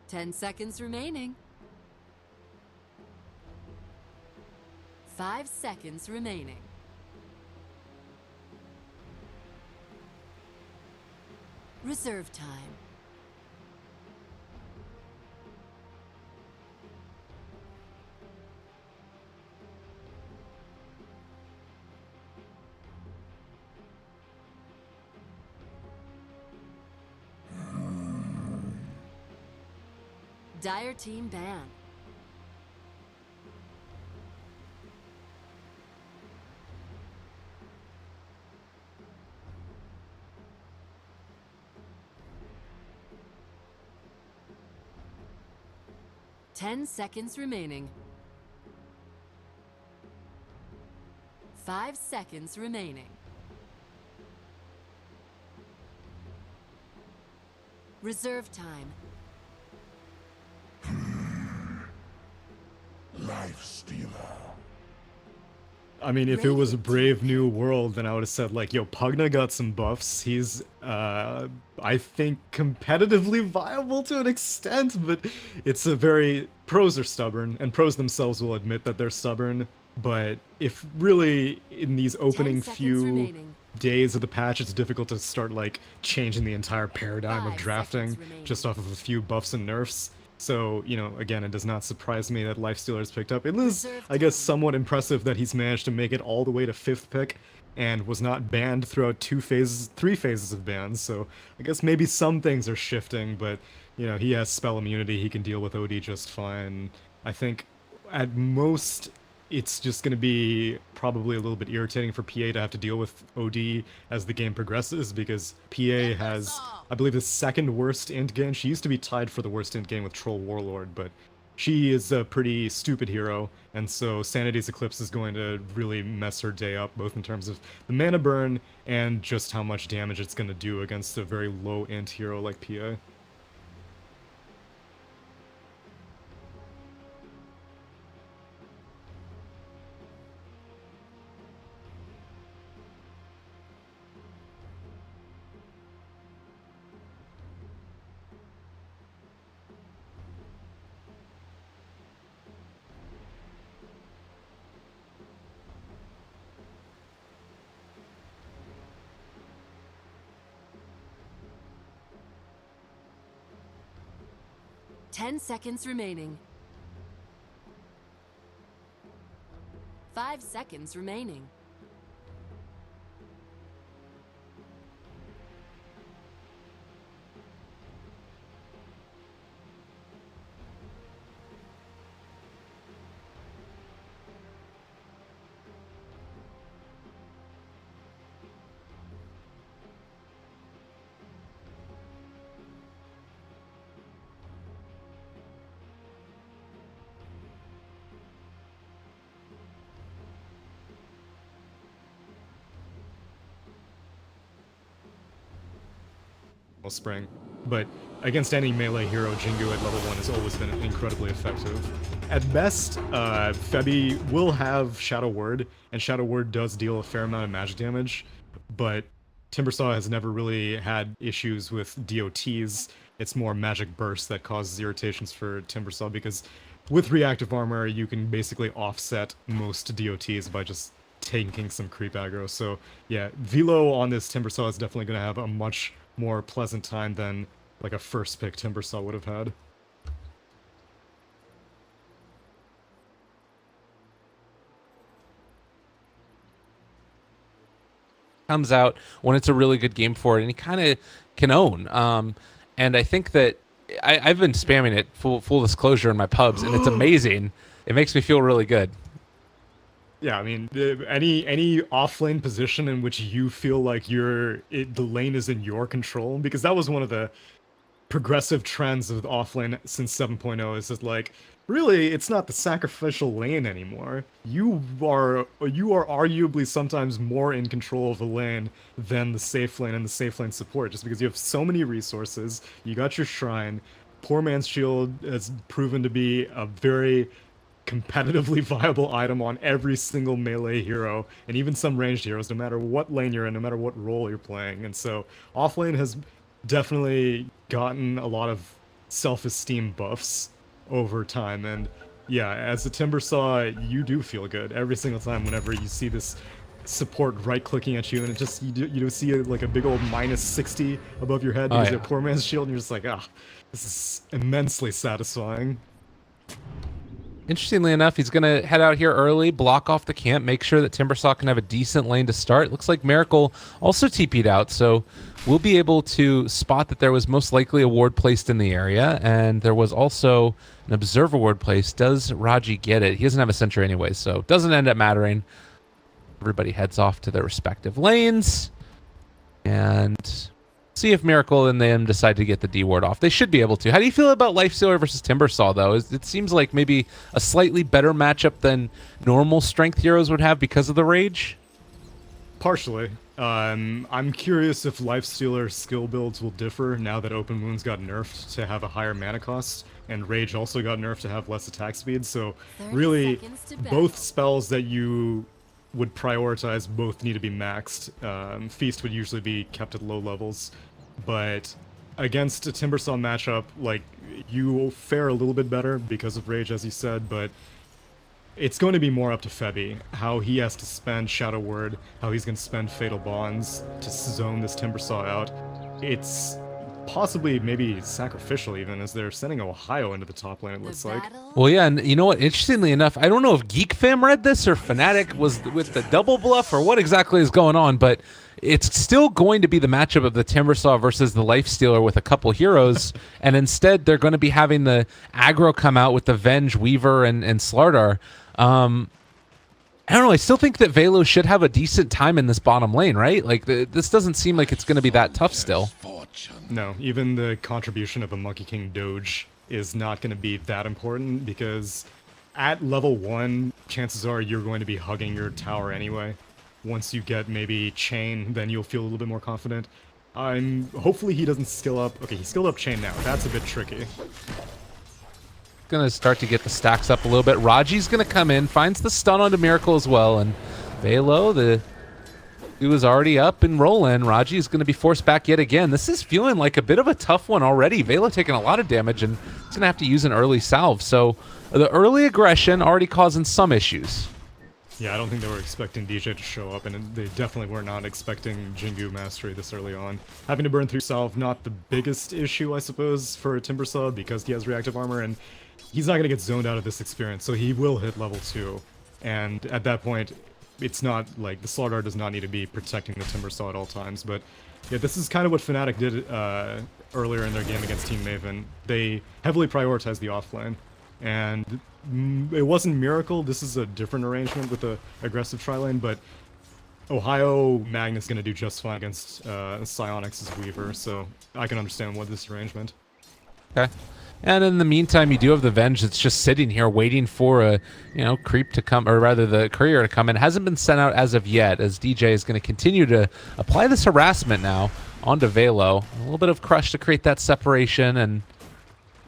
Ten seconds remaining. 5 seconds remaining. Reserve time. Dire team ban. Ten seconds remaining. 5 seconds remaining. Reserve time. Life stealer. I mean, if it was a Brave New World, then I would have said, like, yo, Pugna got some buffs. He's, I think, competitively viable to an extent, but it's a very... Pros are stubborn, and pros themselves will admit that they're stubborn, but if really, in these opening few days of the patch, it's difficult to start, like, changing the entire paradigm of drafting just off of a few buffs and nerfs. So, you know, again, it does not surprise me that Lifestealer's picked up. It is, I guess, somewhat impressive that he's managed to make it all the way to 5th pick and was not banned throughout 3 phases of bans. So I guess maybe some things are shifting, but, you know, he has spell immunity. He can deal with OD just fine. I think at most it's just going to be probably a little bit irritating for PA to have to deal with OD as the game progresses, because PA has, I believe, the 2nd worst int game. She used to be tied for the worst int game with Troll Warlord, but she is a pretty stupid hero, and so Sanity's Eclipse is going to really mess her day up, both in terms of the mana burn and just how much damage it's going to do against a very low int hero like PA. Ten seconds remaining. 5 seconds remaining. Spring, but against any melee hero, Jingu at level 1 has always been incredibly effective. At best, Febby will have Shadow Word, and Shadow Word does deal a fair amount of magic damage, but Timbersaw has never really had issues with DOTs. It's more magic burst that causes irritations for Timbersaw, because with reactive armor, you can basically offset most DOTs by just tanking some creep aggro. So yeah, Velo on this Timbersaw is definitely going to have a much more pleasant time than like a first pick Timbersaw would have had. Comes out when it's a really good game for it, and he kind of can own. And I think that I've been spamming it, full disclosure, in my pubs, and it's amazing. It makes me feel really good. Yeah, I mean, any off-lane position in which you feel like the lane is in your control, because that was one of the progressive trends of off-lane since 7.0, is that, like, really, it's not the sacrificial lane anymore. You are arguably sometimes more in control of the lane than the safe lane and the safe lane support, just because you have so many resources. You got your shrine. Poor Man's Shield has proven to be a very competitively viable item on every single melee hero, and even some ranged heroes, no matter what lane you're in, no matter what role you're playing. And so offlane has definitely gotten a lot of self-esteem buffs over time, and yeah, as a Timbersaw, you do feel good every single time whenever you see this support right-clicking at you, and it just you see like a big old -60 above your head because you have Poor Man's Shield, and you're just like, this is immensely satisfying. Interestingly enough, he's going to head out here early, block off the camp, make sure that Timbersaw can have a decent lane to start. Looks like Miracle also TP'd out, so we'll be able to spot that there was most likely a ward placed in the area, and there was also an observer ward placed. Does Raji get it? He doesn't have a sentry anyway, so it doesn't end up mattering. Everybody heads off to their respective lanes, and see if Miracle and them decide to get the D ward off. They should be able to. How do you feel about Lifestealer versus Timbersaw, though? It seems like maybe a slightly better matchup than normal strength heroes would have because of the rage? Partially. I'm curious if Lifestealer skill builds will differ now that Open Wounds got nerfed to have a higher mana cost, and Rage also got nerfed to have less attack speed, so really both spells that you would prioritize both need to be maxed. Feast would usually be kept at low levels, but against a Timbersaw matchup, like, you will fare a little bit better because of Rage, as you said, but it's going to be more up to Febby, how he has to spend Shadow Word, how he's going to spend Fatal Bonds to zone this Timbersaw out. It's possibly maybe sacrificial even, as they're sending Ohio into the top lane, it looks like. Well, yeah, and you know what? Interestingly enough, I don't know if Geek Fam read this or Fnatic was with the double bluff or what exactly is going on, but it's still going to be the matchup of the Timbersaw versus the Lifestealer with a couple heroes, and instead they're going to be having the aggro come out with the Venge, Weaver, and Slardar. I don't know, I still think that Velo should have a decent time in this bottom lane, right? Like, this doesn't seem like it's going to be that tough still. No, even the contribution of a Monkey King Doge is not going to be that important, because at level 1, chances are you're going to be hugging your tower anyway. Once you get maybe Chain, then you'll feel a little bit more confident. Hopefully he doesn't skill up. Okay, he skilled up Chain now. That's a bit tricky. Gonna start to get the stacks up a little bit. Raji's gonna come in, finds the stun onto Miracle as well, and Velo, he was already up and rolling. Raji is gonna be forced back yet again. This is feeling like a bit of a tough one already. Velo taking a lot of damage, and he's gonna have to use an early salve. So the early aggression already causing some issues. Yeah, I don't think they were expecting DJ to show up, and they definitely were not expecting Jingu Mastery this early on. Having to burn through salve, not the biggest issue, I suppose, for Timbersaw, because he has reactive armor, and he's not going to get zoned out of this experience, so he will hit level 2. And at that point, it's not like the Slardar does not need to be protecting the Timbersaw at all times. But yeah, this is kind of what Fnatic did earlier in their game against Team Maven. They heavily prioritized the offlane, and it wasn't Miracle. This is a different arrangement with the aggressive tri-lane, but Ohio Magnus is going to do just fine against Psionics' Weaver, so I can understand what this arrangement. Okay. And in the meantime, you do have the Venge that's just sitting here waiting for a, creep to come, or rather the courier to come in. It hasn't been sent out as of yet, as DJ is going to continue to apply this harassment now onto Velo. A little bit of Crush to create that separation, and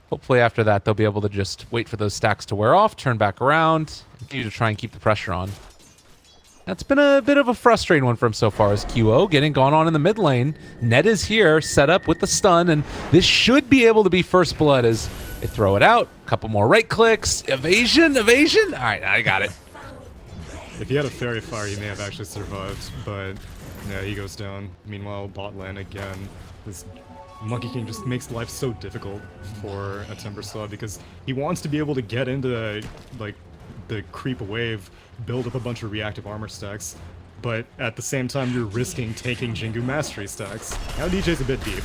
hopefully after that they'll be able to just wait for those stacks to wear off, turn back around, continue to try and keep the pressure on. That's been a bit of a frustrating one for him so far, as QO getting gone on in the mid lane. Ned is here, set up with the stun, and this should be able to be first blood as they throw it out. A couple more right clicks. Evasion, evasion. All right, I got it. If he had a Fairy Fire, he may have actually survived, but yeah, he goes down. Meanwhile, bot lane again. This Monkey King just makes life so difficult for a Timbersaw because he wants to be able to get into like the creep wave, build up a bunch of reactive armor stacks, but at the same time you're risking taking Jingu mastery stacks. Now DJ's a bit deep.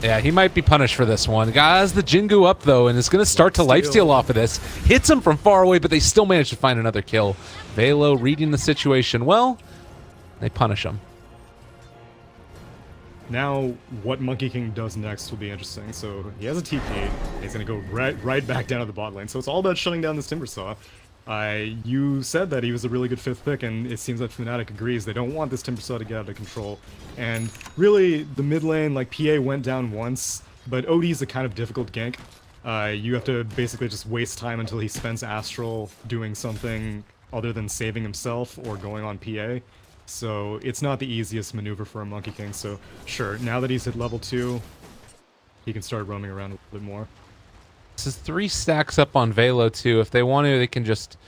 Yeah, he might be punished for this one. Guys, the Jingu up though, and it's going to start to lifesteal off of this. Hits him from far away, but they still manage to find another kill. Velo reading the situation well. They punish him. Now, what Monkey King does next will be interesting. So he has a TP. He's going to go right back down to the bot lane. So it's all about shutting down this Timbersaw. You said that he was a really good 5th pick, and it seems like Fnatic agrees. They don't want this Timbersaw to get out of control. And really, the mid lane, like, PA went down once, but OD is a kind of difficult gank. You have to basically just waste time until he spends Astral doing something other than saving himself or going on PA. So it's not the easiest maneuver for a Monkey King. So sure, now that he's at level 2, he can start roaming around a little bit more. This is 3 stacks up on Velo too. If they want to, they can just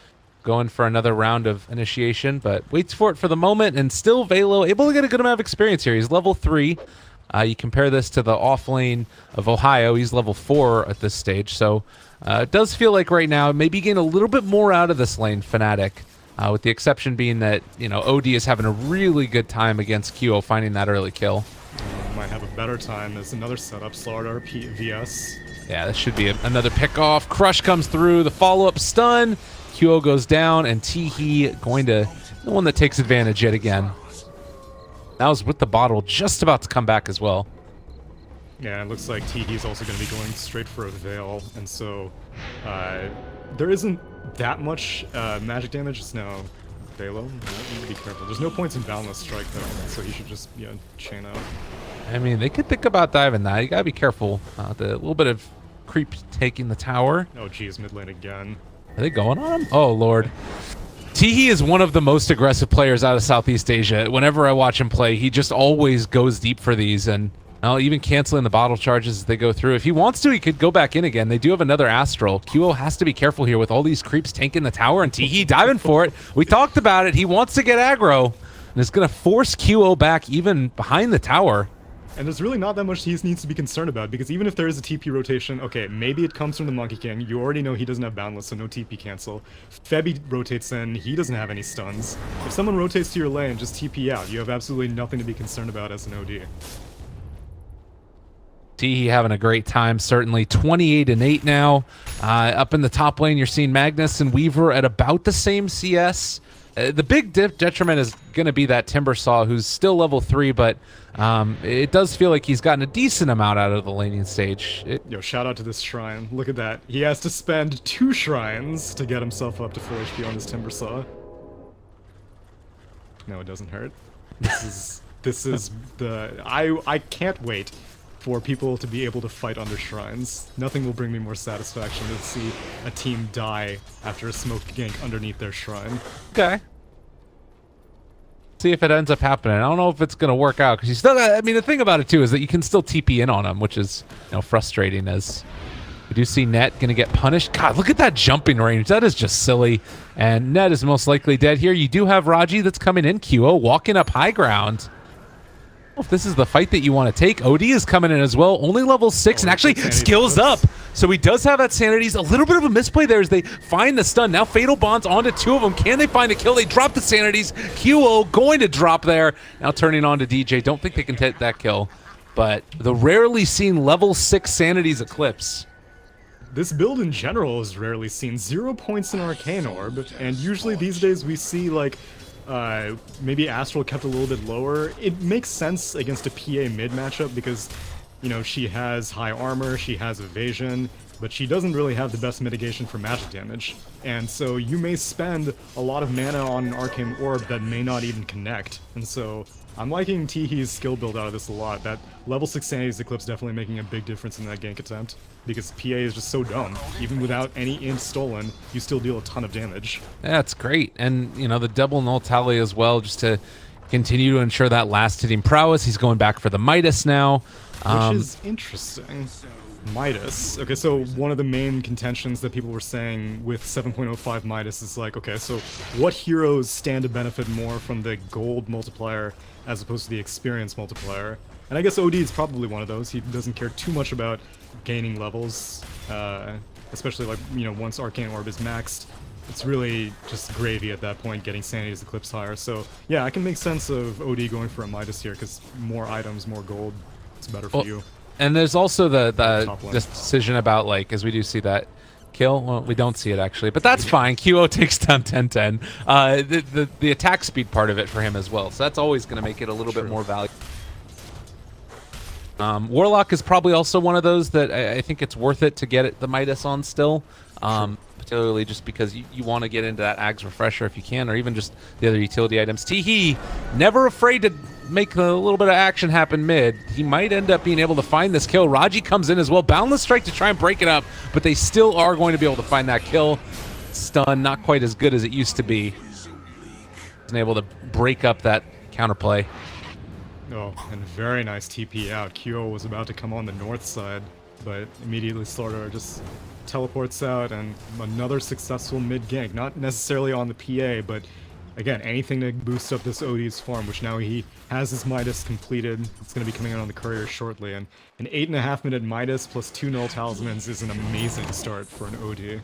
go in for another round of initiation, but waits for it for the moment, and still Velo able to get a good amount of experience here. He's level 3. You compare this to the off lane of Ohio, he's level 4 at this stage. So it does feel like right now maybe gain a little bit more out of this lane, Fnatic. With the exception being that, you know, OD is having a really good time against QO finding that early kill. Might have a better time as another setup, Slardar VS. Yeah, this should be another pick off. Crush comes through, the follow-up stun. QO goes down, and Teehee going to the one that takes advantage yet again. That was with the bottle just about to come back as well. Yeah, it looks like Teehee's also going to be going straight for a Veil, and so there isn't that much magic damage. It's now Velo. Be careful. There's no points in Boundless Strike though, so he should just chain out. I mean, they could think about diving that. You gotta be careful. The little bit of creep taking the tower. Oh geez, mid lane again. Are they going on him? Oh lord. Teehee is one of the most aggressive players out of Southeast Asia. Whenever I watch him play, he just always goes deep for these, and even canceling the bottle charges as they go through. If he wants to, he could go back in again. They do have another Astral. QO has to be careful here with all these creeps tanking the tower, and Teehee diving for it. We talked about it. He wants to get aggro, and it's going to force QO back even behind the tower. And there's really not that much he needs to be concerned about, because even if there is a TP rotation, okay, maybe it comes from the Monkey King. You already know he doesn't have Boundless, so no TP cancel. Febby rotates in, he doesn't have any stuns. If someone rotates to your lane, just TP out. You have absolutely nothing to be concerned about as an OD. Teehee having a great time, certainly. 28-8 now. Up in the top lane, you're seeing Magnus and Weaver at about the same CS. The big detriment is going to be that Timbersaw, who's still level 3, but it does feel like he's gotten a decent amount out of the laning stage. Yo, shout out to this shrine. Look at that. He has to spend 2 shrines to get himself up to full HP on this Timbersaw. No, it doesn't hurt. This is the... I can't wait for people to be able to fight under shrines. Nothing will bring me more satisfaction than to see a team die after a smoked gank underneath their shrine. Okay. See if it ends up happening. I don't know if it's going to work out, because you still got, I mean, the thing about it too is that you can still TP in on him, which is, frustrating, as we do see Net going to get punished. God, look at that jumping range. That is just silly. And Net is most likely dead here. You do have Raji that's coming in. QO walking up high ground. If this is the fight that you want to take, OD is coming in as well, only level 6, and actually skills up. So he does have that Sanity's. A little bit of a misplay there as they find the stun. Now Fatal Bonds onto 2 of them. Can they find a kill? They drop the Sanity's. QO going to drop there. Now turning on to DJ. Don't think they can take that kill. But the rarely seen level 6 Sanity's Eclipse. This build in general is rarely seen. 0 points in Arcane Orb, and usually these days we see like maybe Astral kept a little bit lower. It makes sense against a PA mid matchup because, she has high armor, she has evasion, but she doesn't really have the best mitigation for magic damage. And so you may spend a lot of mana on an Arcane Orb that may not even connect. And so I'm liking Teehee's skill build out of this a lot. That level 6 Sanity's Eclipse definitely making a big difference in that gank attempt, because PA is just so dumb. Even without any int stolen, you still deal a ton of damage. Yeah, it's great. And, you know, the double null tally as well, just to continue to ensure that last hitting prowess. He's going back for the Midas now. Which is interesting. Midas. Okay, so one of the main contentions that people were saying with 7.05 Midas is like, okay, so what heroes stand to benefit more from the gold multiplier as opposed to the experience multiplier? And I guess OD is probably one of those. He doesn't care too much about gaining levels, especially like, you know, once Arcane Orb is maxed. It's really just gravy at that point, getting Sanity's Eclipse higher. So yeah, I can make sense of OD going for a Midas here, because more items, more gold, it's better for you. And there's also the decision about, like, as we do see that kill. Well, we don't see it actually, but that's fine. QO takes down 10-10. The attack speed part of it for him as well, so that's always going to make it a little bit more valuable. Warlock is probably also one of those that I think it's worth it to get the Midas on still. Particularly just because you want to get into that Ags Refresher if you can, or even just the other utility items. Teehee, never afraid to make a little bit of action happen mid. He might end up being able to find this kill. Raji comes in as well. Boundless Strike to try and break it up, but they still are going to be able to find that kill. Stun, not quite as good as it used to be. And able to break up that counterplay. Oh, and very nice TP out. QO was about to come on the north side, but immediately Slaughter just teleports out, and another successful mid gank. Not necessarily on the PA, but again, anything to boost up this OD's farm, which now he has his Midas completed. It's going to be coming out on the courier shortly, and an 8.5 minute Midas plus 2 null talismans is an amazing start for an OD.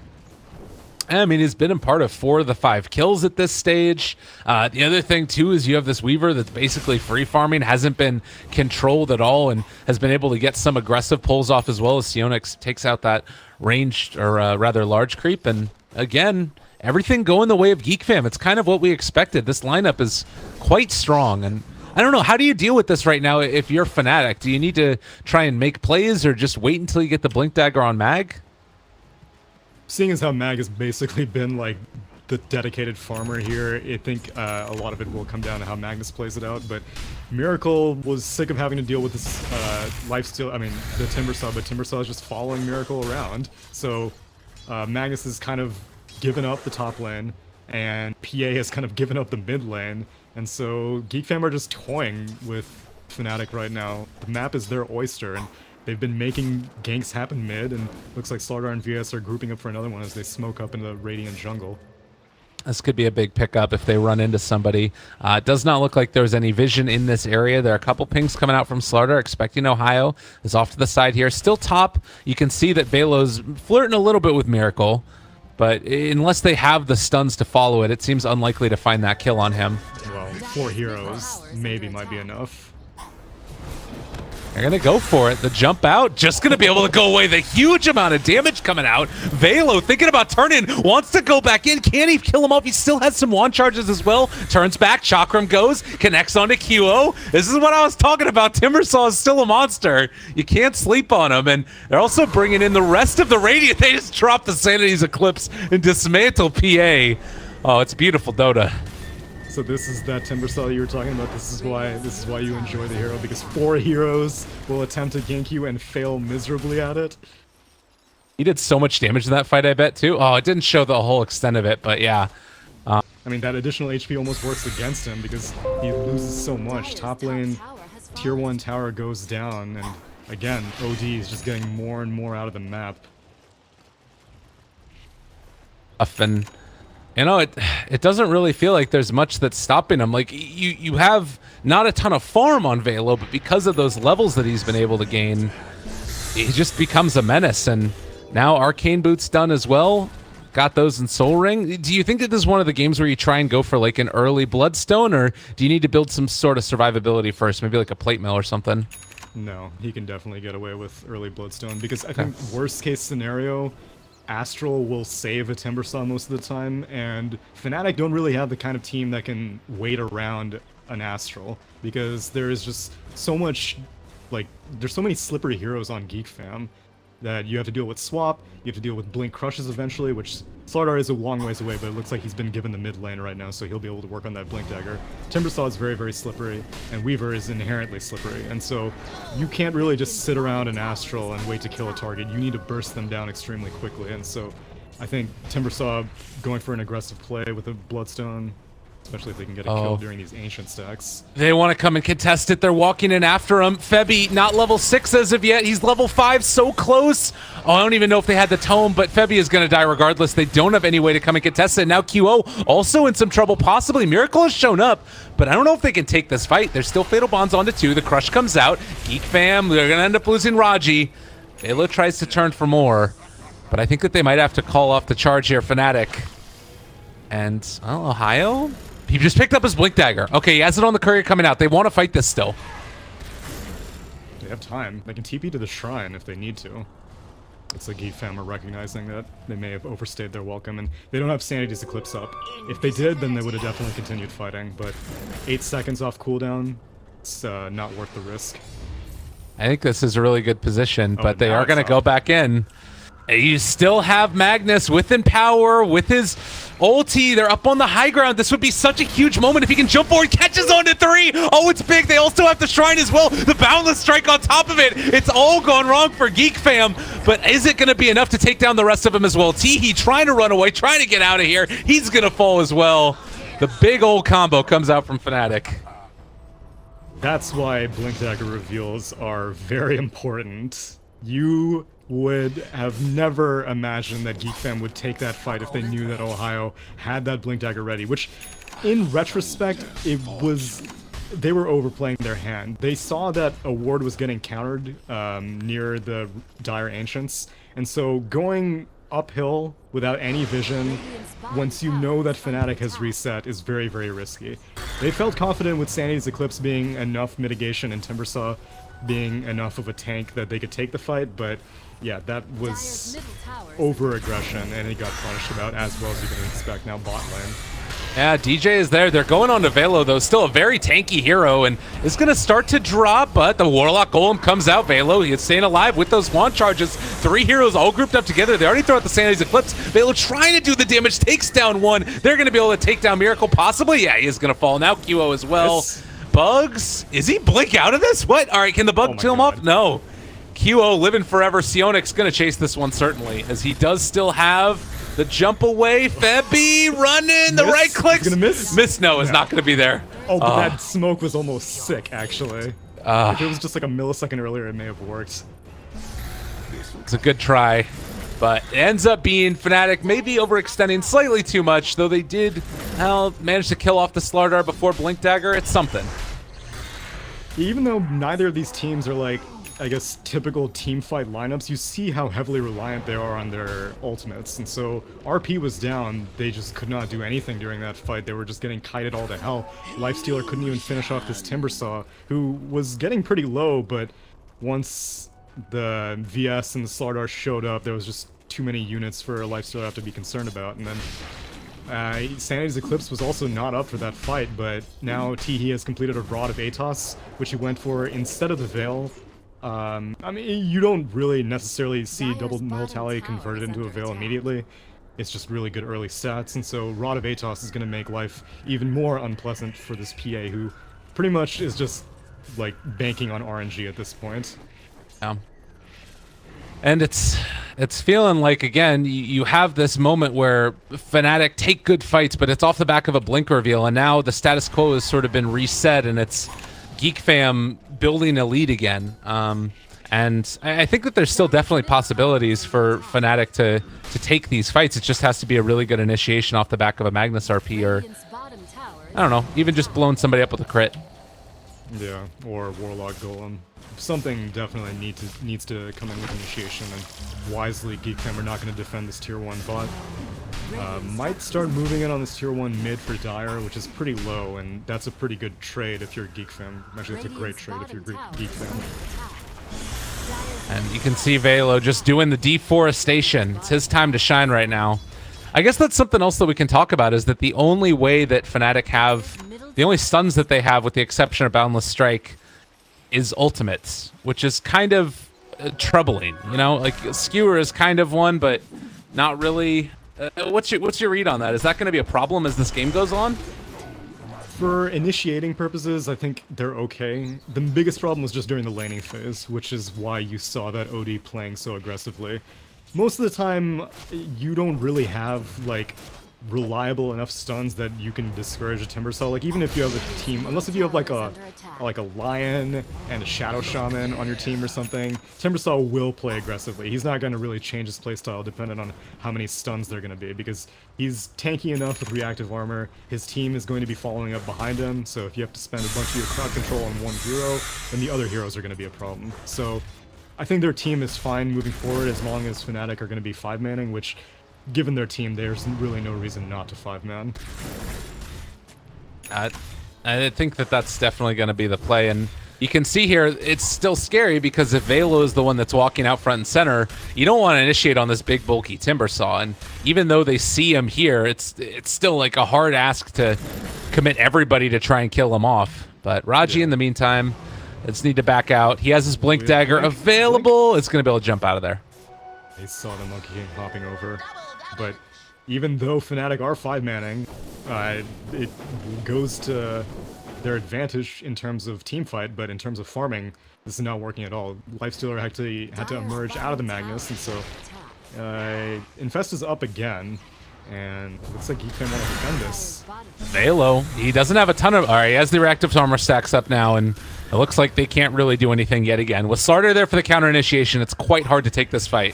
I mean, he's been a part of 4 of the 5 kills at this stage. The other thing, too, is you have this Weaver that's basically free farming, hasn't been controlled at all, and has been able to get some aggressive pulls off as well as Sionix takes out that ranged, or rather large creep. And again, everything going the way of Geek Fam. It's kind of what we expected. This lineup is quite strong, and I don't know, how do you deal with this right now if you're Fnatic? Do you need to try and make plays, or just wait until you get the Blink Dagger on Mag? Seeing as how Mag has basically been like the dedicated farmer here, I think a lot of it will come down to how Magnus plays it out. But Miracle was sick of having to deal with this lifesteal. I mean, the Timbersaw, but Timbersaw is just following Miracle around. So Magnus has kind of given up the top lane, and PA has kind of given up the mid lane. And so Geek Fam are just toying with Fnatic right now. The map is their oyster, and they've been making ganks happen mid, and looks like Slaughter and VS are grouping up for another one as they smoke up into the Radiant jungle. This could be a big pickup if they run into somebody. It does not look like there's any vision in this area. There are a couple pings coming out from Slaughter. Expecting Ohio is off to the side here. Still top. You can see that Velo's flirting a little bit with Miracle, but unless they have the stuns to follow it, it seems unlikely to find that kill on him. Well, 4 heroes maybe might be enough. They're going to go for it. The jump out, just going to be able to go away. The huge amount of damage coming out. Velo thinking about turning, wants to go back in. Can he kill him off? He still has some wand charges as well. Turns back, Chakram goes, connects onto QO. This is what I was talking about. Timbersaw is still a monster. You can't sleep on him. And they're also bringing in the rest of the Radiant. They just drop the Sanity's Eclipse and dismantle PA. Oh, it's beautiful, Dota. So this is that Timbersaw you were talking about. This is why you enjoy the hero, because 4 heroes will attempt to gank you and fail miserably at it. He did so much damage in that fight, I bet, too. Oh, it didn't show the whole extent of it, but yeah. I mean, that additional HP almost works against him because he loses so much. Top lane, tier 1 tower goes down, and again, OD is just getting more and more out of the map. And you know, it doesn't really feel like there's much that's stopping him. Like, you have not a ton of farm on Velo, but because of those levels that he's been able to gain, he just becomes a menace. And now Arcane Boots done as well. Got those in Soul Ring. Do you think that this is one of the games where you try and go for like an early Bloodstone, or do you need to build some sort of survivability first? Maybe like a Plate Mill or something? No, he can definitely get away with early Bloodstone, because I think worst case scenario, Astral will save a Timbersaw most of the time, and Fnatic don't really have the kind of team that can wait around an Astral, because there is just so much, like, there's so many slippery heroes on Geek Fam, that you have to deal with swap, you have to deal with blink crushes eventually, which Slardar is a long ways away, but it looks like he's been given the mid lane right now, so he'll be able to work on that blink dagger. Timbersaw is very, very slippery, and Weaver is inherently slippery, and so you can't really just sit around an Astral and wait to kill a target. You need to burst them down extremely quickly, and so I think Timbersaw going for an aggressive play with a Bloodstone, especially if they can get a kill during these ancient stacks. They want to come and contest it. They're walking in after him. Febby, not level 6 as of yet. He's level 5, so close. Oh, I don't even know if they had the tome, but Febby is going to die regardless. They don't have any way to come and contest it. Now QO also in some trouble, possibly. Miracle has shown up, but I don't know if they can take this fight. There's still Fatal Bonds onto 2. The crush comes out. Geek fam, they're going to end up losing Raji. Velo tries to turn for more, but I think that they might have to call off the charge here, Fnatic. And, oh, Ohio? He just picked up his Blink Dagger. Okay, he has it on the courier coming out. They want to fight this still. They have time. They can TP to the shrine if they need to. It's like Geek fam are recognizing that they may have overstayed their welcome, and they don't have Sanity's Eclipse up. If they did, then they would have definitely continued fighting, but 8 seconds off cooldown, it's not worth the risk. I think this is a really good position, but they are going to go back in. You still have Magnus with Empower, with his ulti. They're up on the high ground. This would be such a huge moment if he can jump forward, catches on to 3. Oh, it's big. They also have the Shrine as well. The Boundless Strike on top of it. It's all gone wrong for Geek fam, but is it going to be enough to take down the rest of them as well? Teehee trying to run away, trying to get out of here. He's going to fall as well. The big old combo comes out from Fnatic. That's why Blink Dagger reveals are very important. You would have never imagined that Geek fam would take that fight if they knew that Ohio had that Blink Dagger ready, which in retrospect, they were overplaying their hand. They saw that a ward was getting countered near the Dire Ancients, and so going uphill without any vision, once you know that Fnatic has reset, is very, very risky. They felt confident with Sanity's Eclipse being enough mitigation and Timbersaw being enough of a tank that they could take the fight, but yeah, that was over-aggression, and it got punished about as well as you can expect now bot lane. Yeah, DJ is there. They're going on to Velo, though. Still a very tanky hero, and is going to start to drop, but the Warlock Golem comes out. Velo, he is staying alive with those wand charges. 3 heroes all grouped up together. They already throw out the Sanity's Eclipse. Velo trying to do the damage, takes down 1. They're going to be able to take down Miracle, possibly. Yeah, he is going to fall. Now QO as well. Yes. Bugs? Is he blink out of this? What? All right, can the Bug kill him off? No. QO living forever. Sionic's going to chase this one, certainly, as he does still have the jump away. Febby running. The right clicks. He's gonna miss? Miss, no, is not going to be there. Oh, but that smoke was almost sick, actually. If it was just like a millisecond earlier, it may have worked. It's a good try, but it ends up being Fnatic maybe overextending slightly too much, though they did manage to kill off the Slardar before Blink Dagger. It's something. Even though neither of these teams are like, I guess, typical team fight lineups, you see how heavily reliant they are on their ultimates. And so RP was down, they just could not do anything during that fight. They were just getting kited all to hell. Lifestealer couldn't even finish off this Timbersaw, who was getting pretty low, but once the VS and the Slardar showed up, there was just too many units for Lifestealer to have to be concerned about. And then Sanity's Eclipse was also not up for that fight, but now Teehee has completed a Rod of Atos, which he went for instead of the Veil. I mean, you don't really necessarily see double null tally converted into a Veil immediately. It's just really good early stats, and so Rod of Atos is going to make life even more unpleasant for this PA, who pretty much is just, like, banking on RNG at this point. Yeah. And it's feeling like, again, you have this moment where Fnatic take good fights, but it's off the back of a Blink reveal, and now the status quo has sort of been reset, and it's Geek fam building a lead again. And I think that there's still definitely possibilities for Fnatic to take these fights. It just has to be a really good initiation off the back of a Magnus RP, or I don't know, even just blowing somebody up with a crit. Yeah, or Warlock Golem. Something definitely needs to come in with initiation, and wisely Geek fam are not going to defend this tier 1 bot. Might start moving in on this tier 1 mid for Dire, which is pretty low, and that's a pretty good trade if you're Geek fam. Actually, that's a great trade if you're Geek fam. And you can see Velo just doing the deforestation. It's his time to shine right now. I guess that's something else that we can talk about, is that the only way that Fnatic have, the only stuns that they have, with the exception of Boundless Strike, is ultimates, which is kind of troubling. You know, like Skewer is kind of one, but not really. What's your read on that? Is that going to be a problem as this game goes on? For initiating purposes, I think they're okay. The biggest problem was just during the laning phase, which is why you saw that OD playing so aggressively. Most of the time, you don't really have, like, reliable enough stuns that you can discourage a Timbersaw. Like, even if you have a team, unless if you have like a Lion and a Shadow Shaman on your team or something, Timbersaw will play aggressively. He's not going to really change his playstyle dependent on how many stuns they're going to be, because he's tanky enough with reactive armor. His team is going to be following up behind him, so if you have to spend a bunch of your crowd control on one hero, then the other heroes are going to be a problem. So I think their team is fine moving forward as long as Fnatic are going to be 5-manning, which, given their team, there's really no reason not to 5-man. I think that that's definitely going to be the play, and you can see here it's still scary because if Velo is the one that's walking out front and center, you don't want to initiate on this big bulky Timbersaw, and even though they see him here, it's still like a hard ask to commit everybody to try and kill him off. But Raji, in the meantime, just need to back out. He has his Blink Dagger available. It's going to be able to jump out of there. They saw the Monkey King hopping over. But even though Fnatic are 5-manning, it goes to their advantage in terms of teamfight, but in terms of farming, this is not working at all. Lifestealer actually had to emerge out of the Magnus, and so Infest is up again, and it looks like he can want to defend this. Velo, he doesn't have a ton of... Alright, he has the reactive armor stacks up now, and it looks like they can't really do anything yet again. With Slardar there for the counter initiation, it's quite hard to take this fight.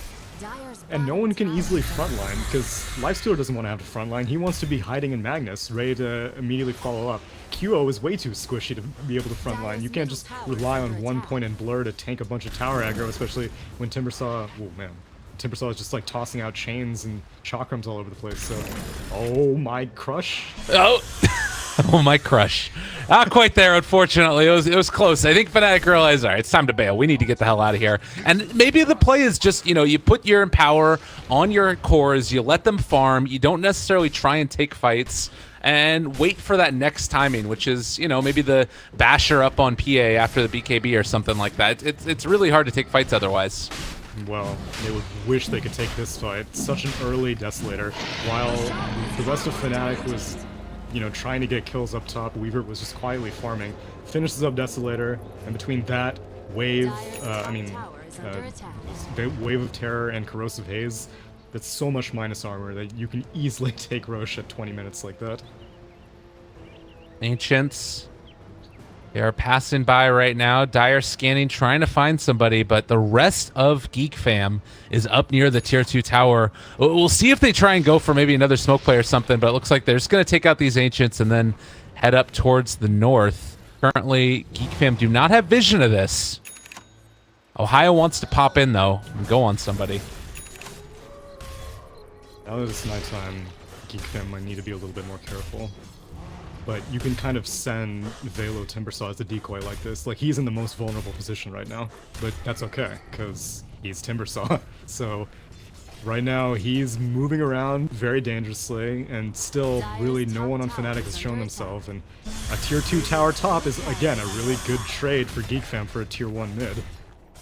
And no one can easily frontline, because Lifestealer doesn't want to have to frontline. He wants to be hiding in Magnus, ready to immediately follow up. QO is way too squishy to be able to frontline. You can't just rely on one point and Blur to tank a bunch of tower aggro, especially when Timbersaw... Oh man. Timbersaw is just like tossing out chains and chakrams all over the place, so... Oh my crush. Oh! Oh, my crush. Not quite there, unfortunately. It was close. I think Fnatic realized, all right, it's time to bail. We need to get the hell out of here. And maybe the play is just, you know, you put your Empower on your cores, you let them farm, you don't necessarily try and take fights, and wait for that next timing, which is, you know, maybe the Basher up on PA after the BKB or something like that. It's really hard to take fights otherwise. Well, they would wish they could take this fight. Such an early Desolator, while the rest of Fnatic was... you know, trying to get kills up top. Weaver was just quietly farming. Finishes up Desolator, and between that, Wave, Wave of Terror and Corrosive Haze, that's so much minus armor that you can easily take Roche at 20 minutes like that. Ancients, they are passing by right now. Dire scanning, trying to find somebody, but the rest of Geek fam is up near the tier 2 tower. We'll see if they try and go for maybe another smoke play or something, but it looks like they're just going to take out these Ancients and then head up towards the north. Currently, Geek fam do not have vision of this. Ohio wants to pop in, though, and go on somebody. Now that it's nighttime, Geek fam might need to be a little bit more careful. But you can kind of send Velo Timbersaw as a decoy like this. Like, he's in the most vulnerable position right now. But that's okay, because he's Timbersaw. So, right now, he's moving around very dangerously, and still, really, no one on Fnatic has shown themselves. And a tier 2 tower top is, again, a really good trade for Geek fam for a tier 1 mid.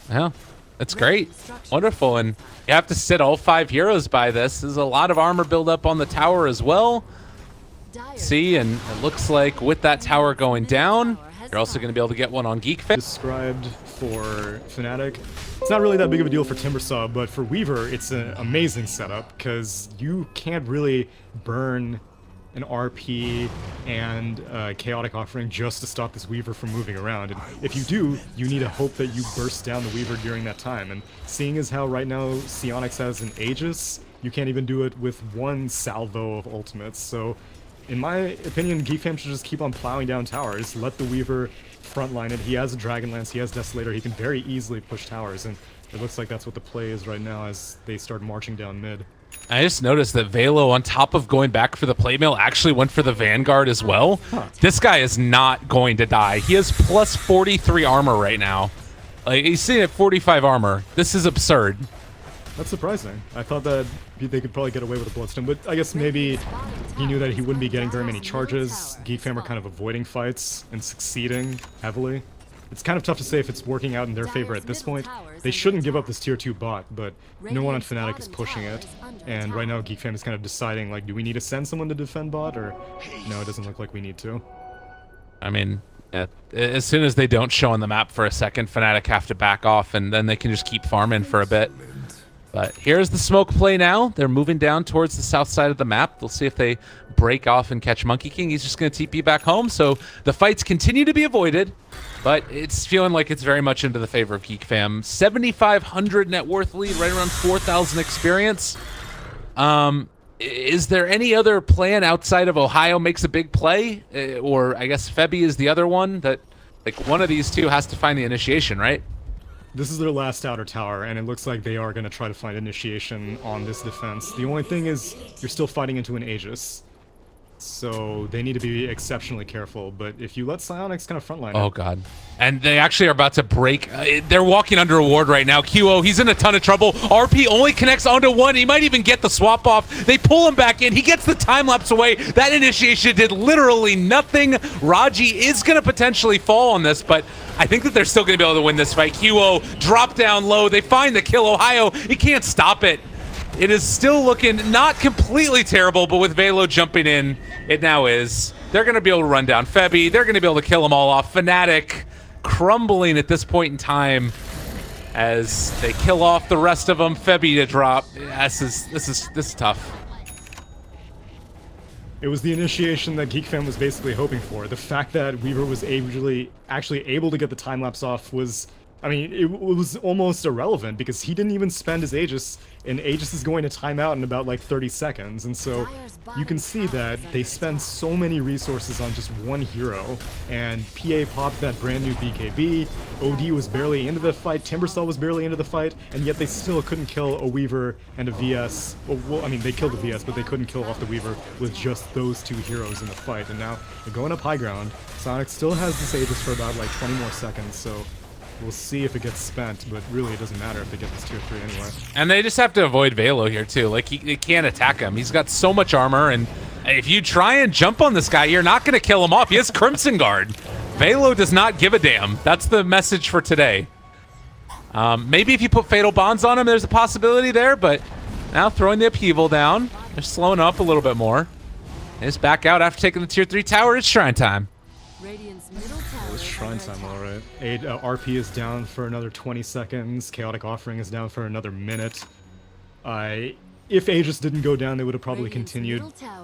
Yeah, that's great. Wonderful. And you have to sit all 5 heroes by this. There's a lot of armor buildup on the tower as well. See, and it looks like with that tower going down, you're also going to be able to get one on Geek fam. Described for Fnatic. It's not really that big of a deal for Timbersaw, but for Weaver, it's an amazing setup, because you can't really burn an RP and a Chaotic Offering just to stop this Weaver from moving around. And if you do, you need to hope that you burst down the Weaver during that time. And seeing as how right now Psionics has an Aegis, you can't even do it with one salvo of ultimates. So, in my opinion, Geek fam should just keep on plowing down towers. Let the Weaver frontline it. He has a Dragonlance, he has Desolator, he can very easily push towers, and it looks like that's what the play is right now as they start marching down mid. I just noticed that Velo, on top of going back for the playmail, actually went for the Vanguard as well. Huh. This guy is not going to die. He has plus 43 armor right now. Like, he's sitting at 45 armor. This is absurd. That's surprising. I thought that they could probably get away with a Bloodstone, but I guess maybe he knew that he wouldn't be getting very many charges. Geek fam are kind of avoiding fights and succeeding heavily. It's kind of tough to say if it's working out in their favor at this point. They shouldn't give up this tier 2 bot, but no one on Fnatic is pushing it. And right now Geek Fam is kind of deciding, like, do we need to send someone to defend bot, or no, it doesn't look like we need to. I mean, as soon as they don't show on the map for a second, Fnatic have to back off, and then they can just keep farming for a bit. But here's the smoke play now. They're moving down towards the south side of the map. They'll see if they break off and catch Monkey King. He's just going to TP back home, so the fights continue to be avoided. But it's feeling like it's very much into the favor of Geek Fam. 7,500 net worth lead, right around 4,000 experience. Is there any other plan outside of Ohio makes a big play? Or I guess Febby is the other one that, like, one of these two has to find the initiation, right? This is their last outer tower, and it looks like they are going to try to find initiation on this defense. The only thing is, you're still fighting into an Aegis. So they need to be exceptionally careful, but if you let Psionics kind of frontline Oh god. And they actually are about to break. They're walking under a ward right now. QO, he's in a ton of trouble. RP only connects onto one. He might even get the swap off. They pull him back in. He gets the time lapse away. That initiation did literally nothing. Raji is going to potentially fall on this, but I think that they're still going to be able to win this fight. QO drop down low. They find the kill. Ohio, he can't stop it. It is still looking not completely terrible, but with Velo jumping in, it now is. They're going to be able to run down Febby. They're going to be able to kill them all off. Fnatic crumbling at this point in time as they kill off the rest of them. Febby to drop. This is tough. It was the initiation that Geek Fam was basically hoping for. The fact that Weaver was actually able to get the time lapse off was, I mean, it was almost irrelevant because he didn't even spend his Aegis, and Aegis is going to time out in about like 30 seconds, and so you can see that they spend so many resources on just one hero, and PA popped that brand new BKB, OD was barely into the fight, Timbersaw was barely into the fight, and yet they still couldn't kill a Weaver and a VS. Well, I mean, they killed the VS, but they couldn't kill off the Weaver with just those two heroes in the fight, and now they're going up high ground. Sonic still has this Aegis for about like 20 more seconds, so we'll see if it gets spent, but really it doesn't matter if they get this tier 3 anyway. And they just have to avoid Velo here too. Like, they can't attack him. He's got so much armor, and if you try and jump on this guy, you're not going to kill him off. He has Crimson Guard. Velo does not give a damn. That's the message for today. Maybe if you put Fatal Bonds on him, there's a possibility there, but now throwing the upheaval down. They're slowing up a little bit more. They just back out after taking the tier 3 tower. It's Shrine time. It's Shrine time, alright. RP is down for another 20 seconds. Chaotic Offering is down for another minute. If Aegis didn't go down, they would have probably continued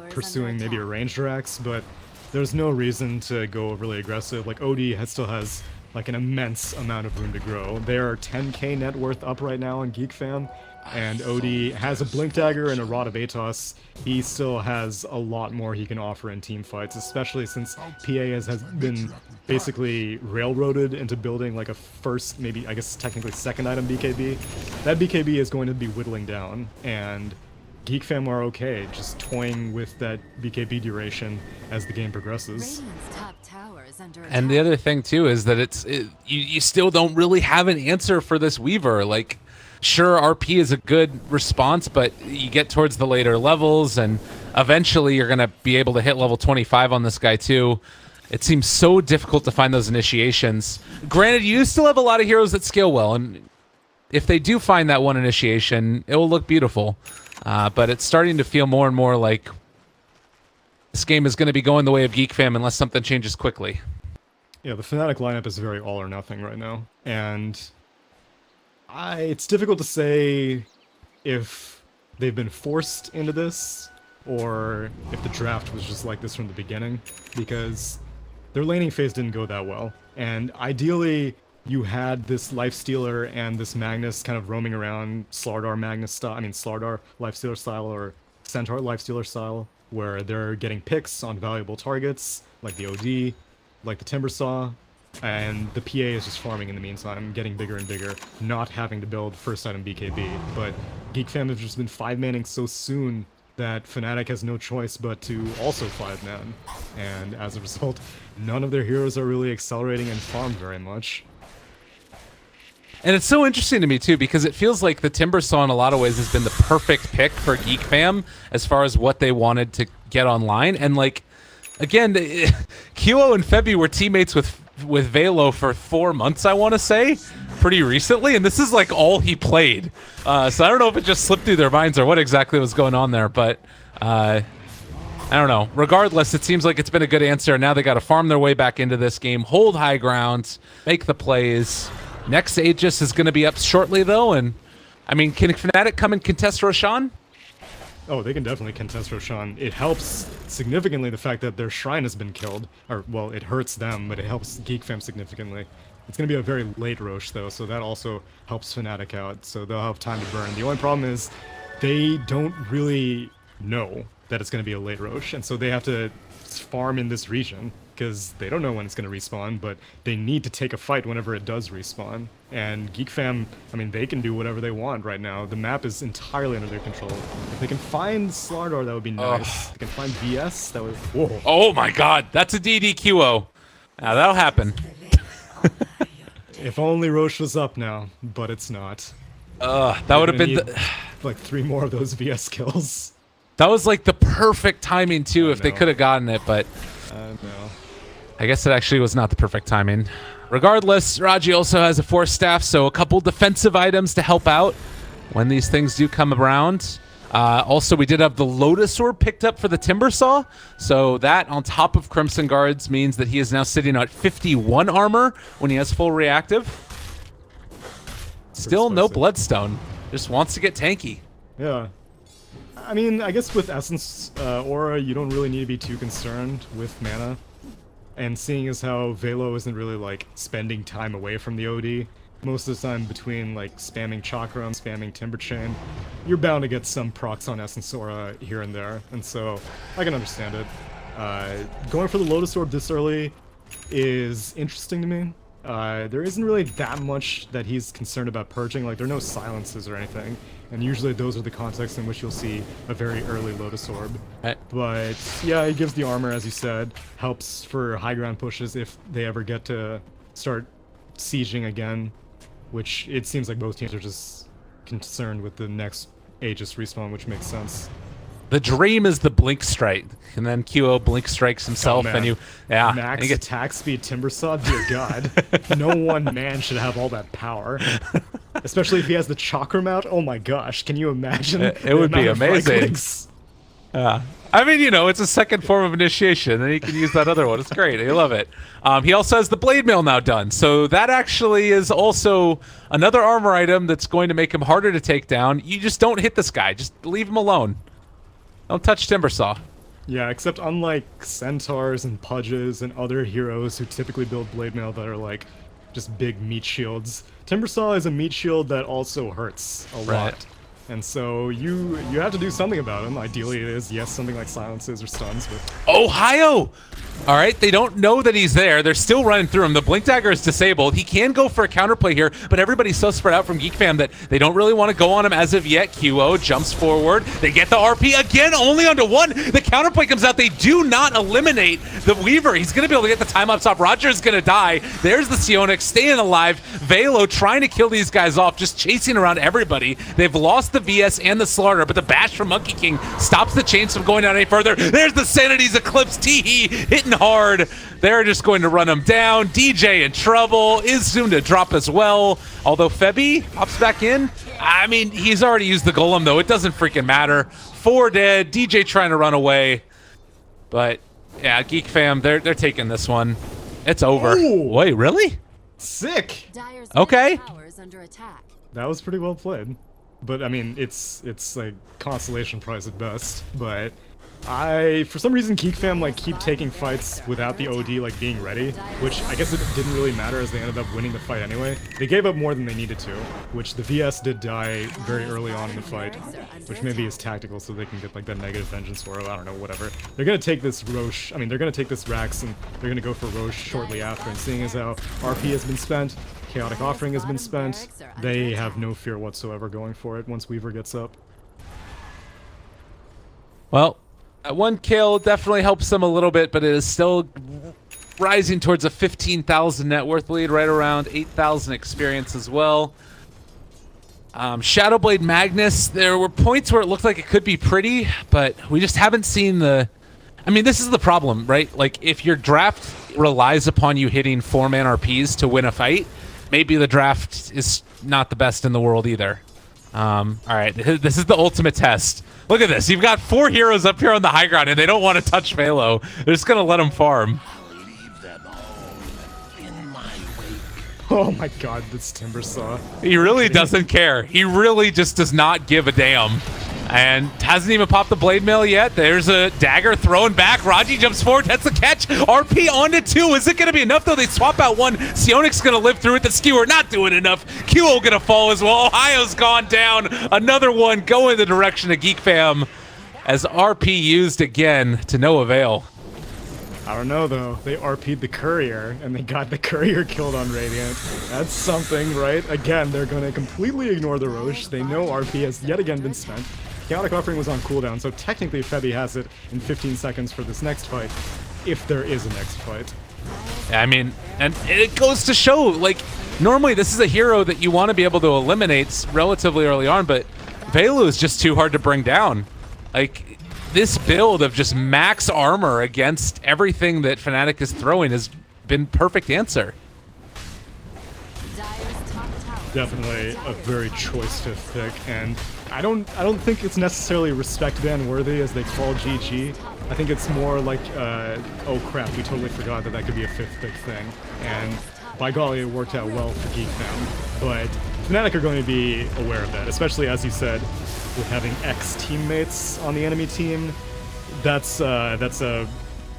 pursuing maybe a ranged Rex, but there's no reason to go really aggressive. Like, OD still has like an immense amount of room to grow. They are 10k net worth up right now in Geek Fam, and OD has a Blink Dagger and a Rod of Atos. He still has a lot more he can offer in team fights, especially since PA has been basically railroaded into building like a first, maybe I guess technically second item BKB. That BKB is going to be whittling down, and Geek Fam are okay just toying with that BKB duration as the game progresses. And the other thing too is that you still don't really have an answer for this Weaver. Like, sure, RP is a good response, but you get towards the later levels, and eventually you're going to be able to hit level 25 on this guy too. It seems so difficult to find those initiations. Granted, you still have a lot of heroes that scale well, and if they do find that one initiation, it will look beautiful. But it's starting to feel more and more like this game is going to be going the way of Geek Fam unless something changes quickly. Yeah, the Fnatic lineup is very all or nothing right now, and it's difficult to say if they've been forced into this or if the draft was just like this from the beginning, because their laning phase didn't go that well, and ideally you had this Lifestealer and this Magnus kind of roaming around Slardar Magnus style, I mean Slardar Lifestealer style or Centaur Lifestealer style, where they're getting picks on valuable targets like the OD, like the Timbersaw, and the PA is just farming in the meantime, getting bigger and bigger, not having to build first item BKB. But Geek Fam have just been 5-manning so soon that Fnatic has no choice but to also 5-man, and as a result, none of their heroes are really accelerating and farm very much. And it's so interesting to me too, because it feels like the Timbersaw in a lot of ways has been the perfect pick for Geek Fam as far as what they wanted to get online. And like, again, QO and Febby were teammates with with Velo for 4 months, I want to say, pretty recently, and this is like all he played. So I don't know if it just slipped through their minds or what exactly was going on there, but I don't know. Regardless, it seems like it's been a good answer. Now they got to farm their way back into this game, hold high ground, make the plays. Next Aegis is going to be up shortly, though, and I mean, can Fnatic come and contest Roshan? Oh, they can definitely contest Roshan. It helps significantly the fact that their shrine has been killed. Or, well, it hurts them, but it helps Geek Fam significantly. It's going to be a very late Rosh, though, so that also helps Fnatic out, so they'll have time to burn. The only problem is they don't really know that it's going to be a late Rosh, and so they have to farm in this region, because they don't know when it's going to respawn, but they need to take a fight whenever it does respawn. And Geek Fam, I mean, they can do whatever they want right now. The map is entirely under their control. If they can find Slardar, that would be nice. If they can find VS, that would... Whoa. Oh my god, that's a DDQO. Now, that'll happen. If only Rosh was up now, but it's not. That would have been like 3 more of those VS kills. That was like the perfect timing too, if they could have gotten it, but no. I guess it actually was not the perfect timing. Regardless, Raji also has a Force Staff, so a couple defensive items to help out when these things do come around. Also, we did have the Lotus Orb picked up for the Timber Saw, so that on top of Crimson Guards means that he is now sitting at 51 armor when he has full reactive. Still no Bloodstone. Just wants to get tanky. Yeah. I mean, I guess with Essence Aura, you don't really need to be too concerned with mana. And seeing as how Velo isn't really, like, spending time away from the OD, most of the time between, like, spamming Chakra and spamming Timber Chain, you're bound to get some procs on Essence Aura here and there, and so I can understand it. Going for the Lotus Orb this early is interesting to me. There isn't really that much that he's concerned about purging, like, there are no silences or anything. And usually those are the contexts in which you'll see a very early Lotus Orb. But yeah, it gives the armor, as you said, helps for high ground pushes if they ever get to start sieging again, which it seems like both teams are just concerned with the next Aegis respawn, which makes sense. The dream is the Blink Strike, and then QO Blink Strikes himself, and you, Max attack speed Timber Saw, dear god. No one man should have all that power. Especially if he has the Chakra mount, oh my gosh, can you imagine? It would be amazing. I mean, you know, it's a second form of initiation, and he can use that other one. It's great, I love it. He also has the Blade Mail now done, so that actually is also another armor item that's going to make him harder to take down. You just don't hit this guy, just leave him alone. Don't touch Timbersaw. Yeah, except unlike Centaurs and Pudges and other heroes who typically build Blade Mail that are like just big meat shields, Timbersaw is a meat shield that also hurts a lot. And so you have to do something about him. Ideally it is, yes, something like silences or stuns, but... Ohio! Alright, they don't know that he's there. They're still running through him. The Blink Dagger is disabled. He can go for a counterplay here, but everybody's so spread out from Geek Fam that they don't really want to go on him as of yet. QO jumps forward. They get the RP again, only onto one. The counterplay comes out. They do not eliminate the Weaver. He's going to be able to get the time up top. Roger's going to die. There's the Sionex staying alive. Velo trying to kill these guys off, just chasing around everybody. They've lost the VS and the Slaughter, but the Bash from Monkey King stops the chains from going down any further. There's the Sanity's Eclipse. Teehee hitting hard. They're just going to run him down. DJ in trouble, is soon to drop as well. Although Febby pops back in. I mean, he's already used the Golem though. It doesn't freaking matter. 4 dead. DJ trying to run away. But yeah, Geek Fam, they're taking this one. It's over. Ooh. Wait, really? Sick. Okay. That was pretty well played. But I mean, it's like consolation prize at best. But for some reason, Geek Fam like keep taking fights without the OD like being ready, which I guess it didn't really matter as they ended up winning the fight anyway. They gave up more than they needed to, which the VS did die very early on in the fight, which maybe is tactical so they can get like that negative vengeance or I don't know, whatever. They're gonna take this Rosh, I mean they're gonna take this Rax and they're gonna go for Rosh shortly after, and seeing as how RP has been spent, Chaotic Offering has been spent, they have no fear whatsoever going for it once Weaver gets up. Well, one kill definitely helps them a little bit, but it is still rising towards a 15,000 net worth lead, right around 8,000 experience as well. Shadowblade Magnus, there were points where it looked like it could be pretty, but we just haven't seen the I mean, this is the problem, right? Like, if your draft relies upon you hitting 4-man RPs to win a fight, maybe the draft is not the best in the world either. All right, this is the ultimate test. Look at this. You've got 4 heroes up here on the high ground, and they don't want to touch Velo. They're just going to let him farm. Oh my god, this Timbersaw. He really doesn't care. He really just does not give a damn. And hasn't even popped the blade mail yet. There's a dagger thrown back. Raji jumps forward. That's the catch. RP onto 2. Is it going to be enough, though? They swap out 1. Sionic's going to live through it. The skewer not doing enough. QO going to fall as well. Ohio's gone down. Another one going the direction of Geek Fam as RP used again to no avail. I don't know, though. They RP'd the courier, and they got the courier killed on Radiant. That's something, right? Again, they're going to completely ignore the Roche. They know RP has yet again been spent. Chaotic Offering was on cooldown, so technically Febby has it in 15 seconds for this next fight, if there is a next fight. I mean, and it goes to show, like, normally this is a hero that you want to be able to eliminate relatively early on, but Velu is just too hard to bring down. Like, this build of just max armor against everything that Fnatic is throwing has been perfect answer. Definitely a very choice 5th pick, and I don't think it's necessarily respect ban worthy as they call GG. I think it's more like, oh crap, we totally forgot that could be a 5th pick thing, and by golly, it worked out well for Geek Fam. But Fnatic are going to be aware of that, especially as you said, with having ex-teammates on the enemy team. That's a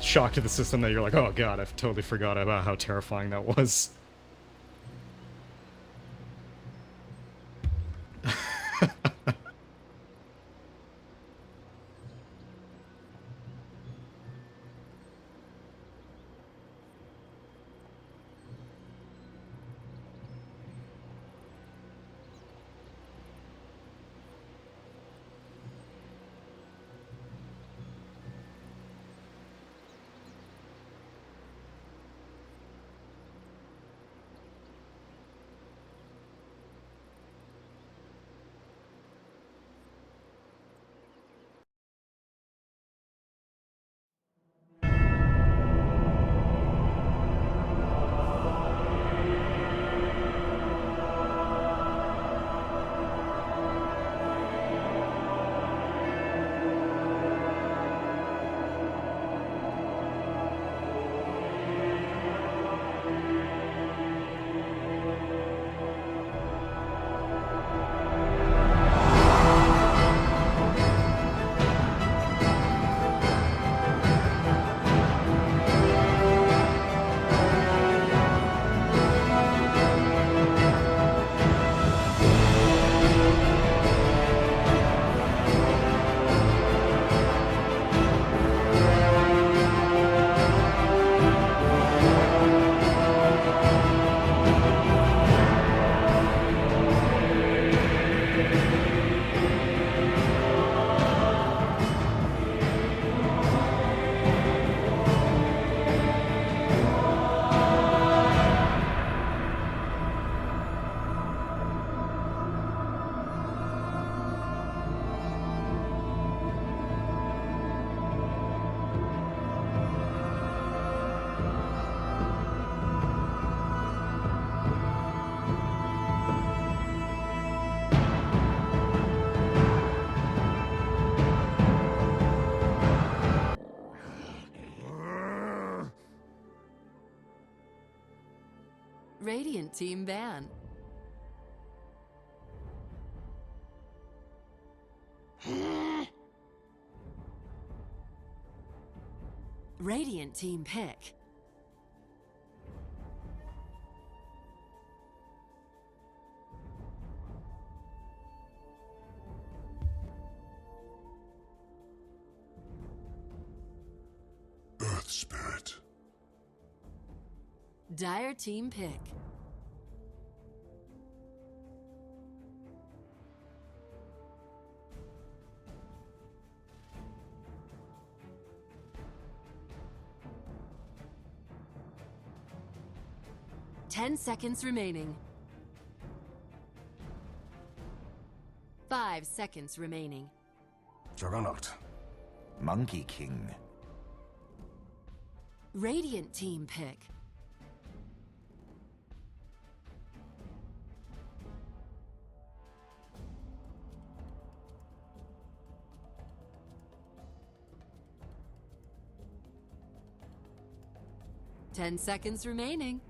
shock to the system that you're like, oh god, I totally forgot about how terrifying that was. Radiant team ban. Radiant team pick. Earth Spirit. Dire team pick. Ten seconds remaining. 5 seconds remaining. Juggernaut. Monkey King. Radiant team pick. Ten seconds remaining.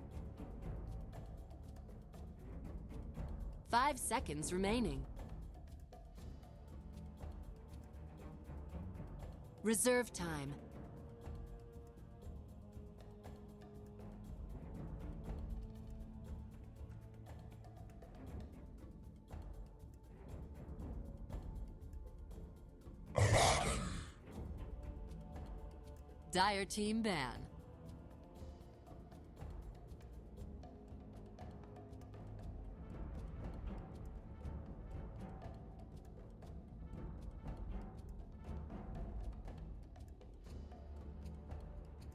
5 seconds remaining. Reserve time. Dire team ban.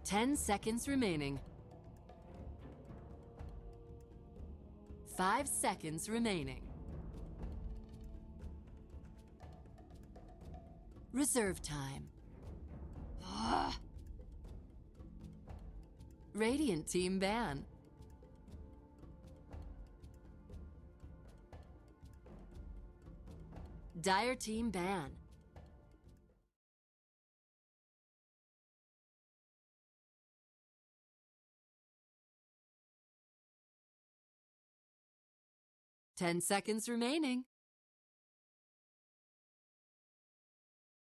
Ten seconds remaining. 5 seconds remaining. Reserve time. Radiant team ban. Dire team ban. Ten seconds remaining.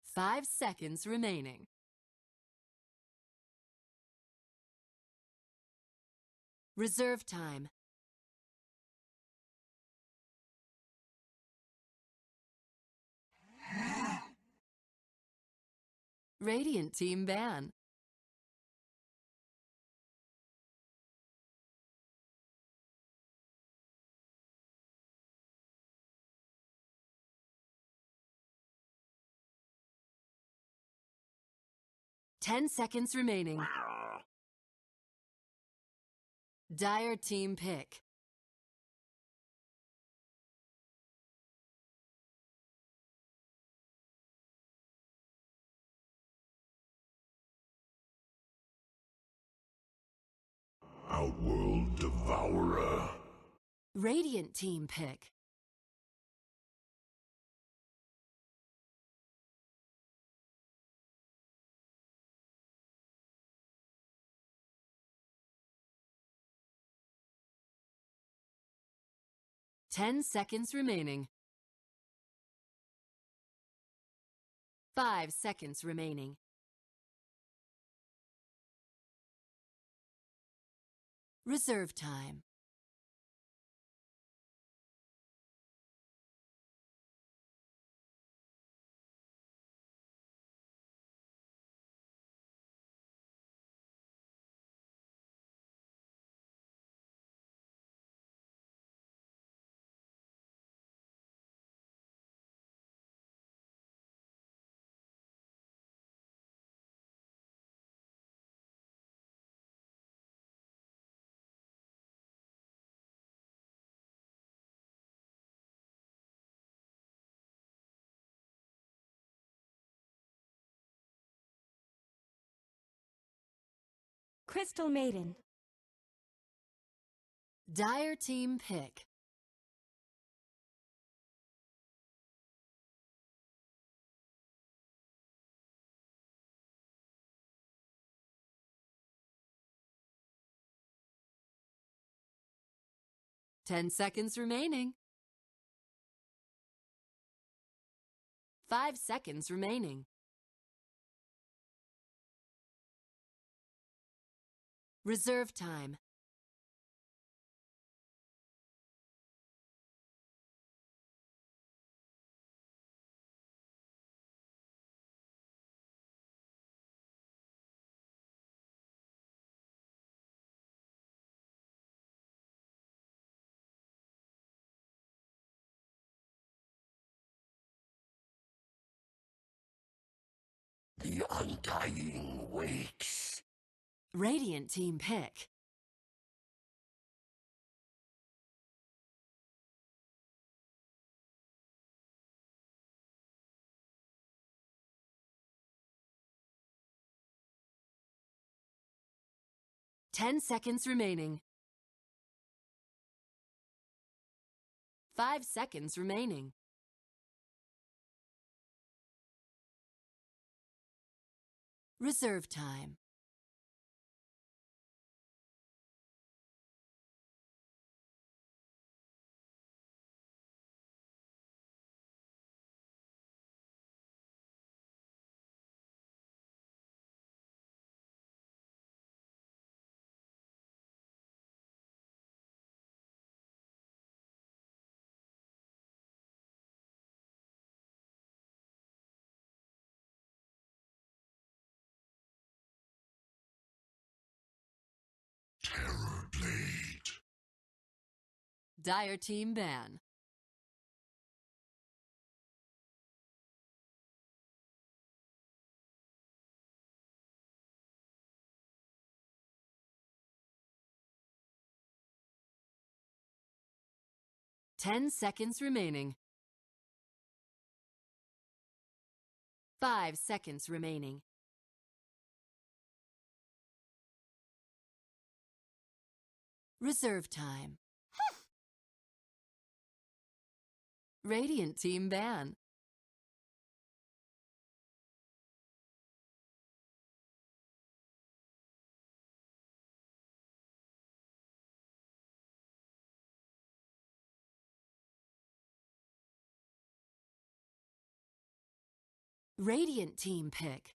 5 seconds remaining. Reserve time. Radiant team ban. Ten seconds remaining. Dire team pick. Outworld Devourer. Radiant team pick. Ten seconds remaining. 5 seconds remaining. Reserve time. Crystal Maiden. Dire team pick. Ten seconds remaining. 5 seconds remaining. Reserve time. The Undying waits. Radiant team pick. 10 seconds remaining. 5 seconds remaining. Reserve time. Terror Blade. Dire team ban. Ten seconds remaining. 5 seconds remaining. Reserve time. Radiant team ban. Radiant team pick.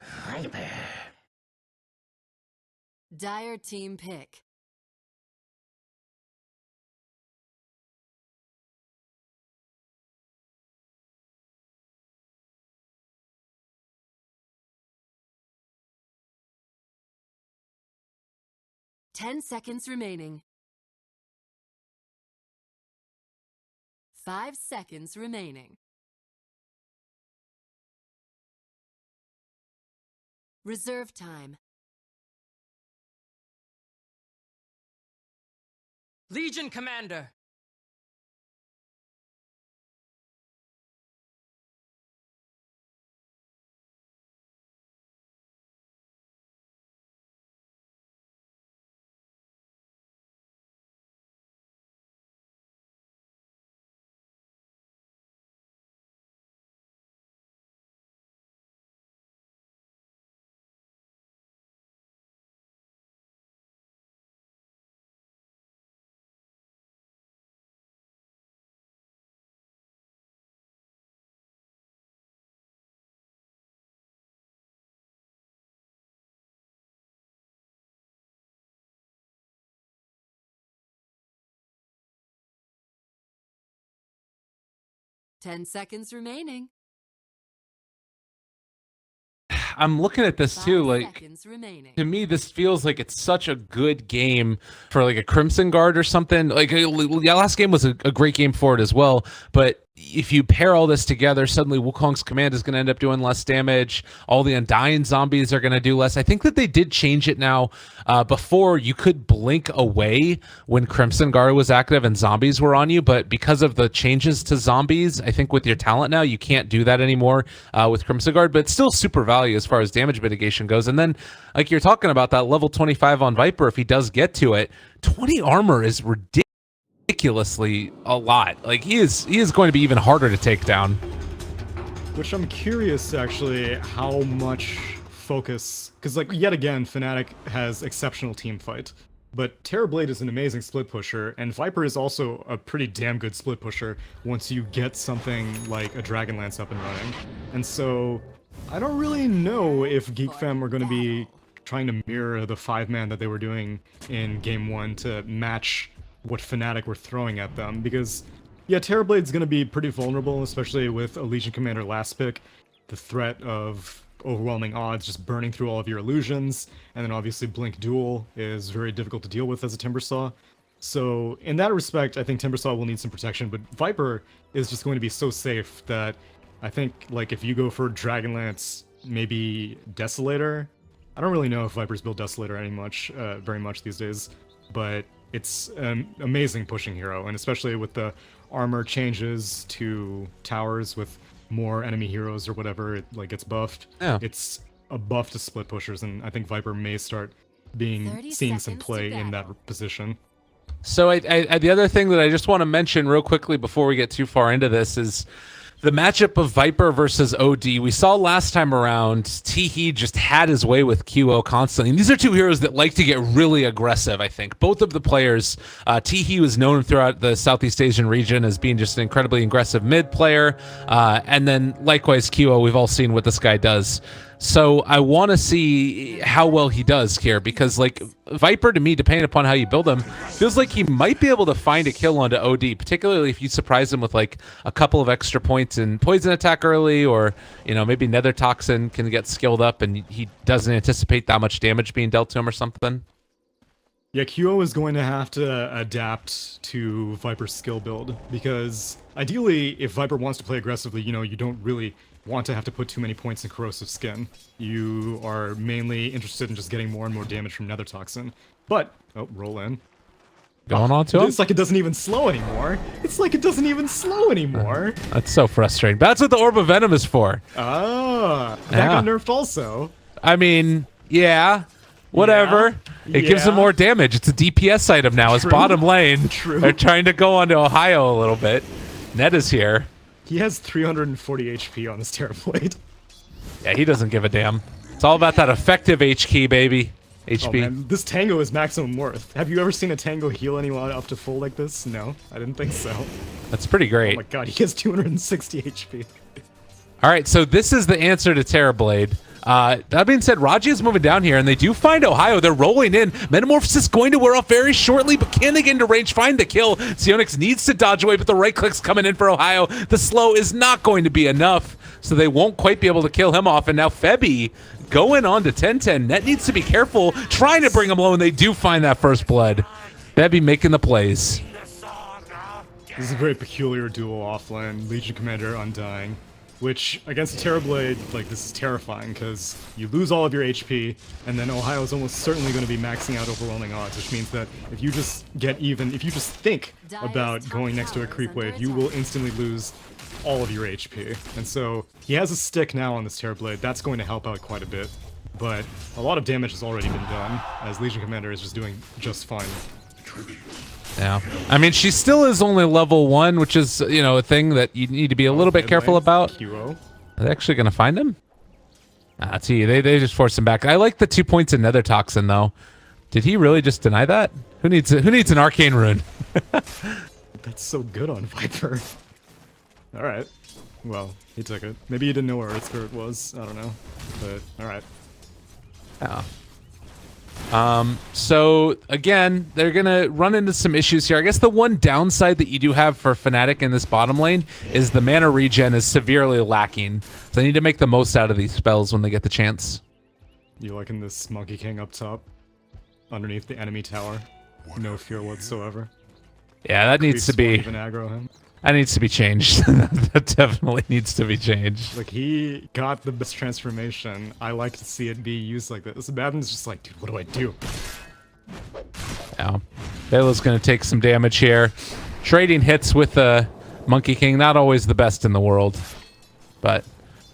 Hyper. Dire team pick. Ten seconds remaining. 5 seconds remaining. Reserve time. Legion Commander. Ten seconds remaining. I'm looking at this too, like, Seconds remaining. to me, this feels like it's such a good game for like a Crimson Guard or something. Like, the last game was a great game for it as well, but if you pair all this together, suddenly Wukong's command is going to end up doing less damage. All the Undying zombies are going to do less. I think that they did change it now. Before, you could blink away when Crimson Guard was active and zombies were on you, but because of the changes to zombies, I think with your talent now, you can't do that anymore with Crimson Guard, but it's still super value as far as damage mitigation goes. And then, like you're talking about, that level 25 on Viper, if he does get to it, 20 armor is ridiculously a lot. Like, he is going to be even harder to take down. Which I'm curious, actually, how much focus... Because, like, yet again, Fnatic has exceptional team fight. But Terrorblade is an amazing split pusher, and Viper is also a pretty damn good split pusher once you get something like a Dragonlance up and running. And so, I don't really know if Geek Fam are going to be trying to mirror the 5-man that they were doing in Game 1 to match what Fnatic were throwing at them, because, yeah, Terrorblade's going to be pretty vulnerable, especially with a Legion Commander last pick. The threat of overwhelming odds just burning through all of your illusions, and then obviously Blink Duel is very difficult to deal with as a Timbersaw. So in that respect, I think Timbersaw will need some protection, but Viper is just going to be so safe that I think, like, if you go for Dragonlance, maybe Desolator. I don't really know if Viper's build Desolator very much these days, but it's an amazing pushing hero, and especially with the armor changes to towers with more enemy heroes or whatever, it like gets buffed. Yeah. It's a buff to split pushers, and I think Viper may start seeing some play in that position. So the other thing that I just want to mention real quickly before we get too far into this is the matchup of Viper versus OD. We saw last time around, Teehee just had his way with QO constantly. And these are two heroes that like to get really aggressive, I think. Both of the players, Teehee was known throughout the Southeast Asian region as being just an incredibly aggressive mid player. And then likewise, QO, we've all seen what this guy does. So I want to see how well he does here, because like Viper, to me, depending upon how you build him, feels like he might be able to find a kill onto OD, particularly if you surprise him with like a couple of extra points in poison attack early, or maybe Nether Toxin can get skilled up and he doesn't anticipate that much damage being dealt to him or something. Yeah, QO is going to have to adapt to Viper's skill build, because ideally, if Viper wants to play aggressively, you don't really want to have to put too many points in Corrosive Skin. You are mainly interested in just getting more and more damage from Nether Toxin. But, roll in. Going on to him? It's like it doesn't even slow anymore. That's so frustrating. But that's what the Orb of Venom is for. That got nerfed also. I mean, yeah. Whatever. It gives him more damage. It's a DPS item now. It's bottom lane. True. They're trying to go onto Ohio a little bit. Ned is here. He has 340 HP on his Terrorblade. Yeah, he doesn't give a damn. It's all about that effective H key, baby. HP. Oh, man. This Tango is maximum worth. Have you ever seen a Tango heal anyone up to full like this? No, I didn't think so. That's pretty great. Oh my god, he has 260 HP. All right, so this is the answer to Terrorblade. That being said, Raji is moving down here, and they do find Ohio. They're rolling in. Metamorphosis going to wear off very shortly, but can they get into range? Find the kill. Sionix needs to dodge away, but the right click's coming in for Ohio. The slow is not going to be enough, so they won't quite be able to kill him off. And now Febby going on to 10-10. Net needs to be careful, trying to bring him low, and they do find that first blood. Febby making the plays. This is a very peculiar duel offline. Legion Commander Undying. Which, against Terrorblade, this is terrifying, because you lose all of your HP, and then Ohio is almost certainly going to be maxing out overwhelming odds, which means that if you just if you just think about going next to a creep wave, you will instantly lose all of your HP. And so, he has a stick now on this Terrorblade. That's going to help out quite a bit. But a lot of damage has already been done, as Legion Commander is just doing just fine. Yeah, I mean, she still is only level 1, which is, a thing that you need to be a little bit careful about. QO. Are they actually going to find him? They just forced him back. I like the 2 points in Nether Toxin, though. Did he really just deny that? Who needs an Arcane Rune? That's so good on Viper. All right. Well, he took it. Maybe he didn't know where Earth Spirit was. I don't know. But, all right. Yeah. So again, they're gonna run into some issues here. I guess the one downside that you do have for Fnatic in this bottom lane is the mana regen is severely lacking. So they need to make the most out of these spells when they get the chance. You liking this Monkey King up top, underneath the enemy tower? No fear whatsoever. Yeah, that needs to be. Even aggro him. That needs to be changed. That definitely needs to be changed. Like, he got the best transformation. I like to see it be used like this. Maven's just like, dude, what do I do? Yeah. Bela's going to take some damage here. Trading hits with Monkey King, not always the best in the world. But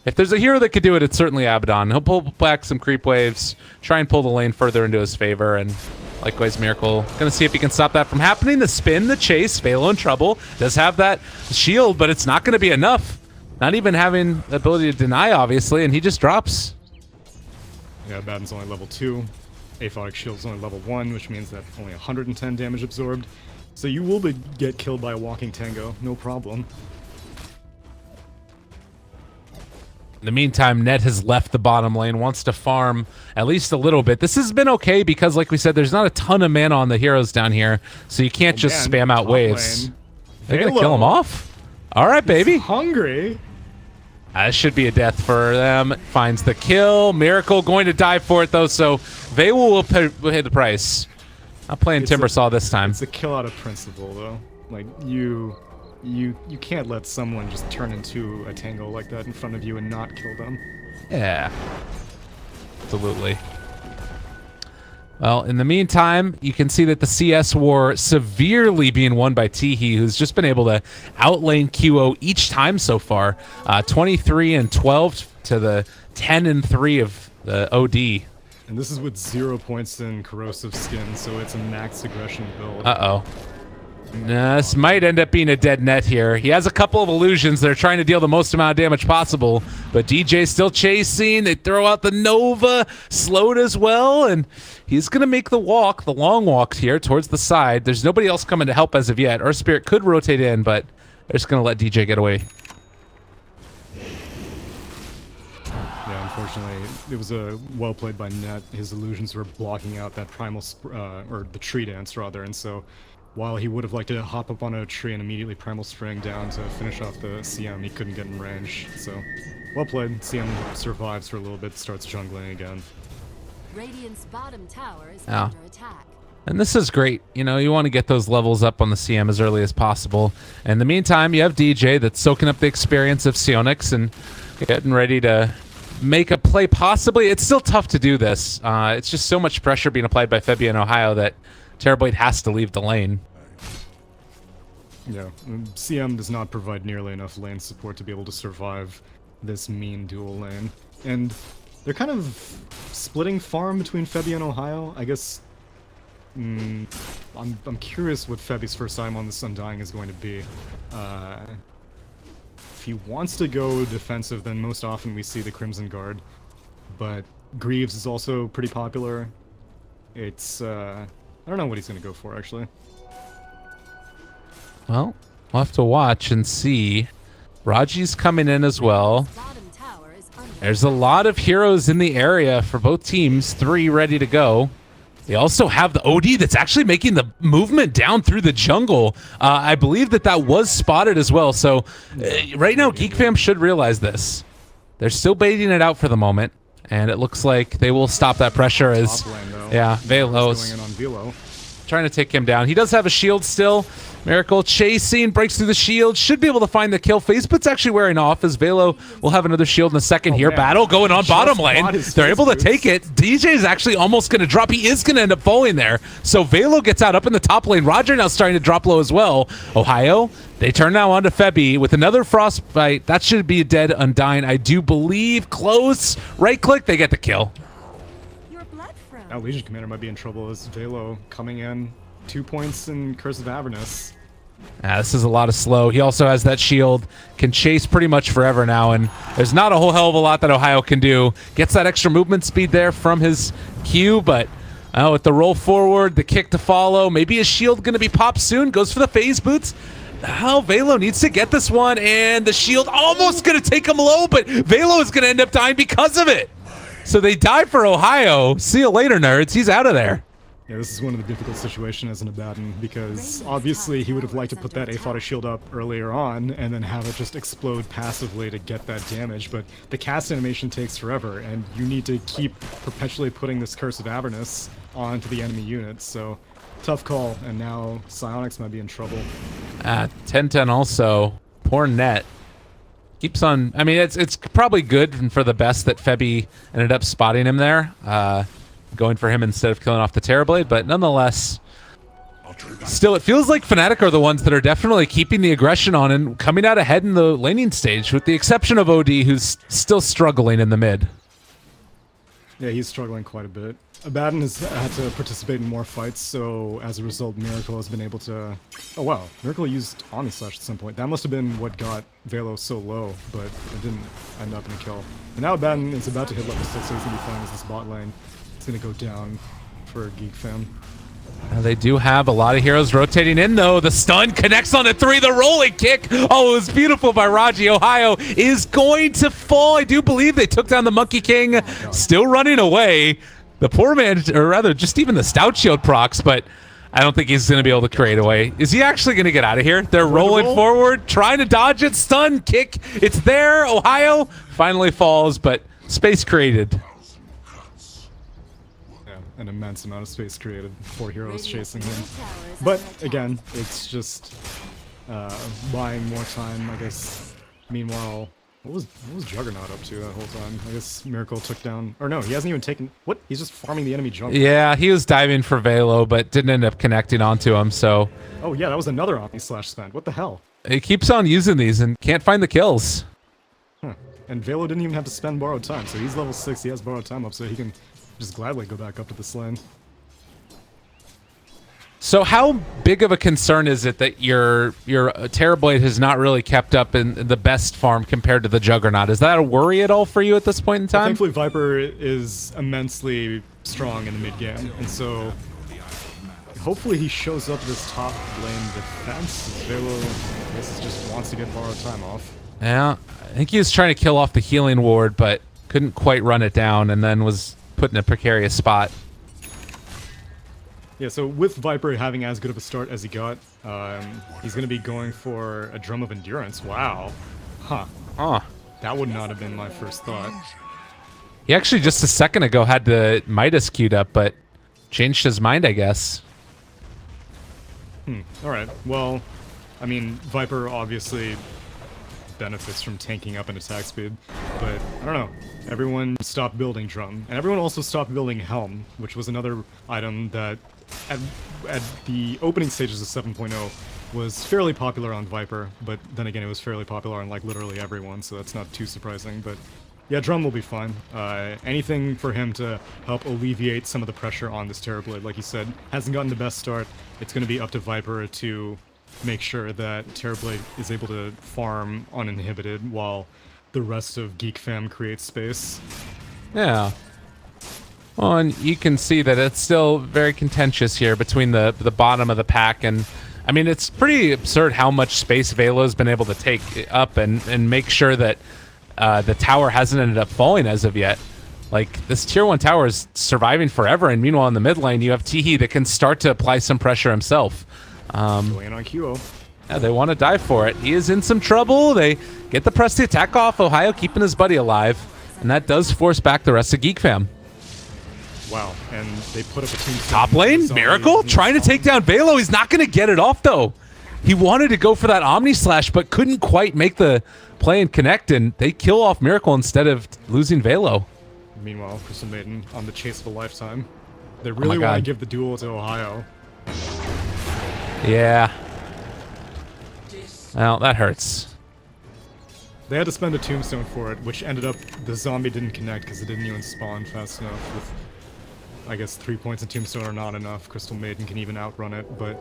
if there's a hero that could do it, it's certainly Abaddon. He'll pull back some creep waves, try and pull the lane further into his favor, and likewise, Miracle gonna see if he can stop that from happening. The spin, the chase, Velo in trouble. Does have that shield, but it's not gonna be enough. Not even having the ability to deny, obviously, and he just drops. Yeah, Abaddon's only level 2. Aphotic Shield's only level 1, which means that only 110 damage absorbed. So you will get killed by a walking Tango, no problem. In the meantime, Net has left the bottom lane, wants to farm at least a little bit. This has been okay because, like we said, there's not a ton of mana on the heroes down here, so you can't just spam out waves. They're going to kill him off? All right, baby. He's hungry. This should be a death for them. Finds the kill. Miracle going to die for it, though, so Vayla will pay the price. Not playing Timbersaw this time. It's a kill out of principle, though. Like, you can't let someone just turn into a Tango like that in front of you and not kill them. Yeah. Absolutely. Well, in the meantime, you can see that the CS war severely being won by Teehee, who's just been able to outlane QO each time so far. 23 and 12 to the 10 and 3 of the OD. And this is with 0 points in corrosive skin, so it's a max aggression build. Uh-oh. This might end up being a dead net here. He has a couple of illusions. They're trying to deal the most amount of damage possible, but DJ's still chasing. They throw out the Nova, slowed as well, and he's going to make the walk, the long walk here towards the side. There's nobody else coming to help as of yet. Earth Spirit could rotate in, but they're just going to let DJ get away. Yeah, unfortunately, it was well played by Net. His illusions were blocking out that primal, or the tree dance rather, and so while he would have liked to hop up on a tree and immediately primal spring down to finish off the CM, he couldn't get in range. So, well played. CM survives for a little bit, starts jungling again. Radiant's bottom tower is Yeah. under attack. And this is great. You know, you want to get those levels up on the CM as early as possible. In the meantime, you have DJ that's soaking up the experience of Sionix and getting ready to make a play possibly. It's still tough to do this. It's just so much pressure being applied by Febby in Ohio that Terrorblade has to leave the lane. Yeah, CM does not provide nearly enough lane support to be able to survive this mean dual lane. And they're kind of splitting farm between Febby and Ohio. I guess I'm curious what Febby's first time on this Undying is going to be. If he wants to go defensive, then most often we see the Crimson Guard. But Greaves is also pretty popular. It's I don't know what he's going to go for, actually. Well, we'll have to watch and see. Raji's coming in as well. There's a lot of heroes in the area for both teams. 3 ready to go. They also have the OD that's actually making the movement down through the jungle. I believe that was spotted as well. So right now, Geek Fam should realize this. They're still baiting it out for the moment. And it looks like they will stop that pressure as, Velo's going in on Velo. trying to take him down. He does have a shield still. Miracle chasing, breaks through the shield, should be able to find the kill. Faceput's actually wearing off as Velo will have another shield in a second here. Man. Battle going on bottom lane. They're able to boots. take it. DJ is actually almost going to drop. He is going to end up falling there. So Velo gets out up in the top lane. Roger now starting to drop low as well. Ohio, they turn now onto Febby with another Frostbite. That should be a dead Undying, I do believe. Close. Right click, they get the kill. Now Legion Commander might be in trouble as Velo coming in. 2 points in Curse of Avernus. This is a lot of slow. He also has that shield, can chase pretty much forever now, and there's not a whole hell of a lot that Ohio can do. Gets that extra movement speed there from his Q, but with the roll forward, the kick to follow, maybe his shield going to be popped soon. Goes for the phase boots. Now Velo needs to get this one, and the shield almost going to take him low, but Velo is going to end up dying because of it. So they die for Ohio. See you later, nerds. He's out of there. Yeah, this is one of the difficult situations as an Abaddon, because obviously he would have liked to put that Aphata shield up earlier on and then have it just explode passively to get that damage, but the cast animation takes forever, and you need to keep perpetually putting this Curse of Avernus onto the enemy units, so tough call, and now Psionics might be in trouble. 10-10 also. Poor Net. Keeps on... I mean, it's probably good for the best that Febby ended up spotting him there. Going for him instead of killing off the Terrorblade, but nonetheless, still, it feels like Fnatic are the ones that are definitely keeping the aggression on and coming out ahead in the laning stage, with the exception of OD, who's still struggling in the mid. Yeah, he's struggling quite a bit. Abaddon has had to participate in more fights, so as a result, Miracle has been able to... Oh wow, Miracle used Omni Slash at some point. That must have been what got Velo so low, but it didn't end up in a kill. And now Abaddon is about to hit level 6, so he's going to be fine as this bot lane. It's going to go down for Geek Fam. They do have a lot of heroes rotating in, though. The stun connects on the 3, the rolling kick. Oh, it was beautiful by Raji. Ohio is going to fall. I do believe they took down the Monkey King. Still running away. The poor man, or rather, just even the Stout Shield procs, but I don't think he's going to be able to create a way. Is he actually going to get out of here? They're rolling forward, trying to dodge it. Stun, kick. It's there. Ohio finally falls, but space created. An immense amount of space created. 4 heroes chasing him. But again, it's just buying more time, I guess. Meanwhile, What was Juggernaut up to that whole time? I guess Miracle took down... Or no, he hasn't even taken... What? He's just farming the enemy jungle. Yeah, he was diving for Velo, but didn't end up connecting onto him, so... Oh yeah, that was another Omni Slash spend. What the hell? He keeps on using these and can't find the kills. Huh. And Velo didn't even have to spend borrowed time, so he's level 6, he has borrowed time up, so he can just gladly go back up to this lane. So how big of a concern is it that your Terrorblade has not really kept up in the best farm compared to the Juggernaut? Is that a worry at all for you at this point in time? Thankfully, Viper is immensely strong in the mid game, and so hopefully he shows up this top lane defense. Velo, I guess, just wants to get borrowed time off. Yeah, I think he was trying to kill off the healing ward, but couldn't quite run it down, and then was put in a precarious spot. Yeah, so with Viper having as good of a start as he got, he's going to be going for a Drum of Endurance. Wow. Huh. That would not have been my first thought. He actually just a second ago had the Midas queued up, but changed his mind, I guess. Alright, well, I mean, Viper obviously benefits from tanking up an attack speed, but I don't know. Everyone stopped building Drum, and everyone also stopped building Helm, which was another item that at the opening stages of 7.0 was fairly popular on Viper, but then again it was fairly popular on like literally everyone, so that's not too surprising. But yeah, Drum will be fine. Anything for him to help alleviate some of the pressure on this Terrorblade, like you said, hasn't gotten the best start. It's going to be up to Viper to make sure that Terrorblade is able to farm uninhibited while the rest of Geek fam creates space. Yeah. Well, and you can see that it's still very contentious here between the bottom of the pack, and I mean it's pretty absurd how much space Velo's been able to take up and make sure that the tower hasn't ended up falling as of yet. Like, this tier 1 tower is surviving forever, and meanwhile in the mid lane you have Teehee that can start to apply some pressure himself. Going on QO. Yeah, they want to dive for it. He is in some trouble. They get the press the attack off. Ohio keeping his buddy alive, and that does force back the rest of Geek fam. Wow, and they put up a team. Top lane, Miracle trying to take down Velo. He's not going to get it off though. He wanted to go for that Omni Slash, but couldn't quite make the play and connect, and they kill off Miracle instead of losing Velo. Meanwhile, Crystal Maiden on the chase of a lifetime. They really want to give the duel to Ohio. Yeah. Well, that hurts. They had to spend a tombstone for it, which ended up the zombie didn't connect because it didn't even spawn fast enough. With, I guess 3 points in tombstone are not enough. Crystal Maiden can even outrun it, but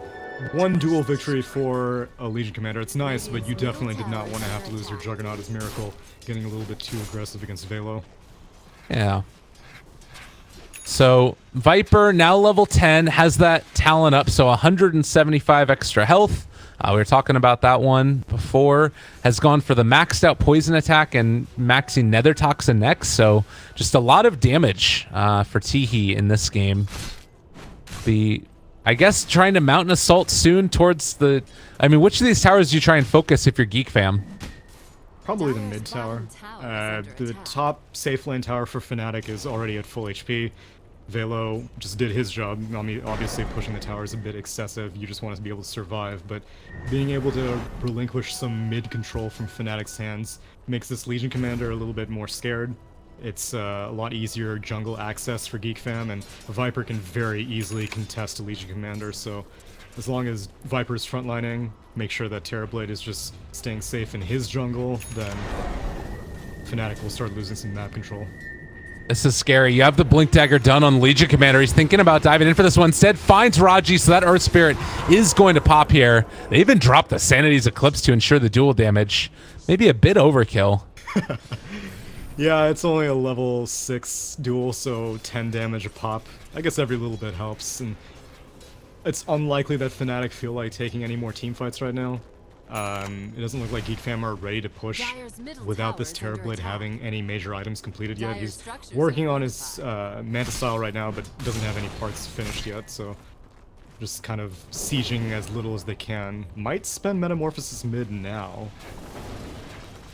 one duel victory for a Legion Commander. It's nice, but you definitely did not want to have to lose your Juggernaut as Miracle, getting a little bit too aggressive against Velo. Yeah. So Viper now level 10 has that talent up, so 175 extra health. We were talking about that one before. Has gone for the maxed out poison attack and maxing nether toxin next, so just a lot of damage for Teehee in this game. I guess trying to mount an assault soon towards the... I mean, which of these towers do you try and focus if you're Geek fam? Probably the mid tower. The top safe lane tower for Fnatic is already at full HP. Velo just did his job. I mean, obviously pushing the tower is a bit excessive. You just want to be able to survive, but being able to relinquish some mid control from Fnatic's hands makes this Legion Commander a little bit more scared. It's a lot easier jungle access for Geek fam, and Viper can very easily contest a Legion Commander, so as long as Viper's frontlining, make sure that Terrorblade is just staying safe in his jungle, then Fnatic will start losing some map control. This is scary. You have the Blink Dagger done on Legion Commander. He's thinking about diving in for this one. Instead, finds Raji, so that Earth Spirit is going to pop here. They even dropped the Sanity's Eclipse to ensure the dual damage. Maybe a bit overkill. Yeah, it's only a level 6 duel, so 10 damage a pop. I guess every little bit helps, and it's unlikely that Fnatic feel like taking any more teamfights right now. It doesn't look like Geek fam are ready to push without this Terrorblade having any major items completed yet. He's working on his Manta Style right now, but doesn't have any parts finished yet, so just kind of sieging as little as they can. Might spend Metamorphosis mid now.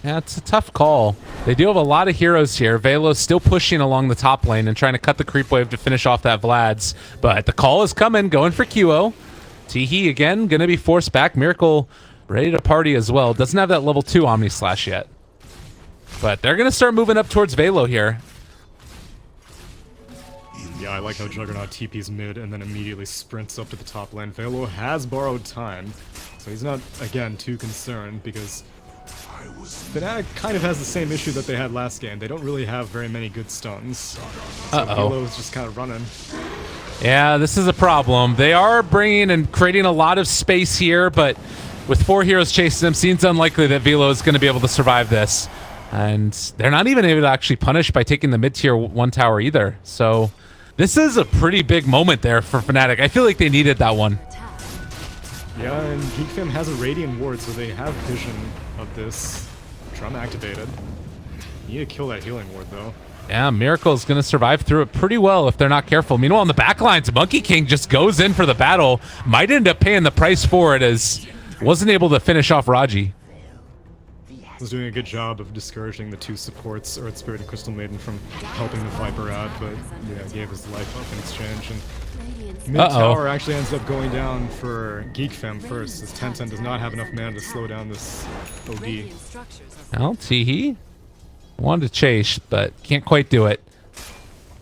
Yeah, it's a tough call. They do have a lot of heroes here. Velo's still pushing along the top lane and trying to cut the creep wave to finish off that Vlad's, but the call is coming, going for QO. Teehee again, gonna be forced back. Miracle ready to party as well. Doesn't have that level 2 Omni Slash yet. But they're going to start moving up towards Velo here. Yeah, I like how Juggernaut TP's mid and then immediately sprints up to the top lane. Velo has borrowed time, so he's not, again, too concerned because Fnatic kind of has the same issue that they had last game. They don't really have very many good stuns. So Velo's just kind of running. Yeah, this is a problem. They are bringing and creating a lot of space here, but with 4 heroes chasing them, seems unlikely that Velo is going to be able to survive this. And they're not even able to actually punish by taking the mid-tier 1 tower either. So this is a pretty big moment there for Fnatic. I feel like they needed that one. Yeah, and Geek Fam has a Radiant Ward, so they have vision of this. Drum activated. You need to kill that healing ward, though. Yeah, Miracle is going to survive through it pretty well if they're not careful. Meanwhile, on the backlines, Monkey King just goes in for the battle. Might end up paying the price for it as wasn't able to finish off Raji. Was doing a good job of discouraging the 2 supports, Earth Spirit and Crystal Maiden, from helping the Viper out, but yeah, gave his life up in exchange. And mid tower actually ends up going down for Geek Fam first, as Tencent does not have enough mana to slow down this OD. Well, Teehee wanted to chase, but can't quite do it.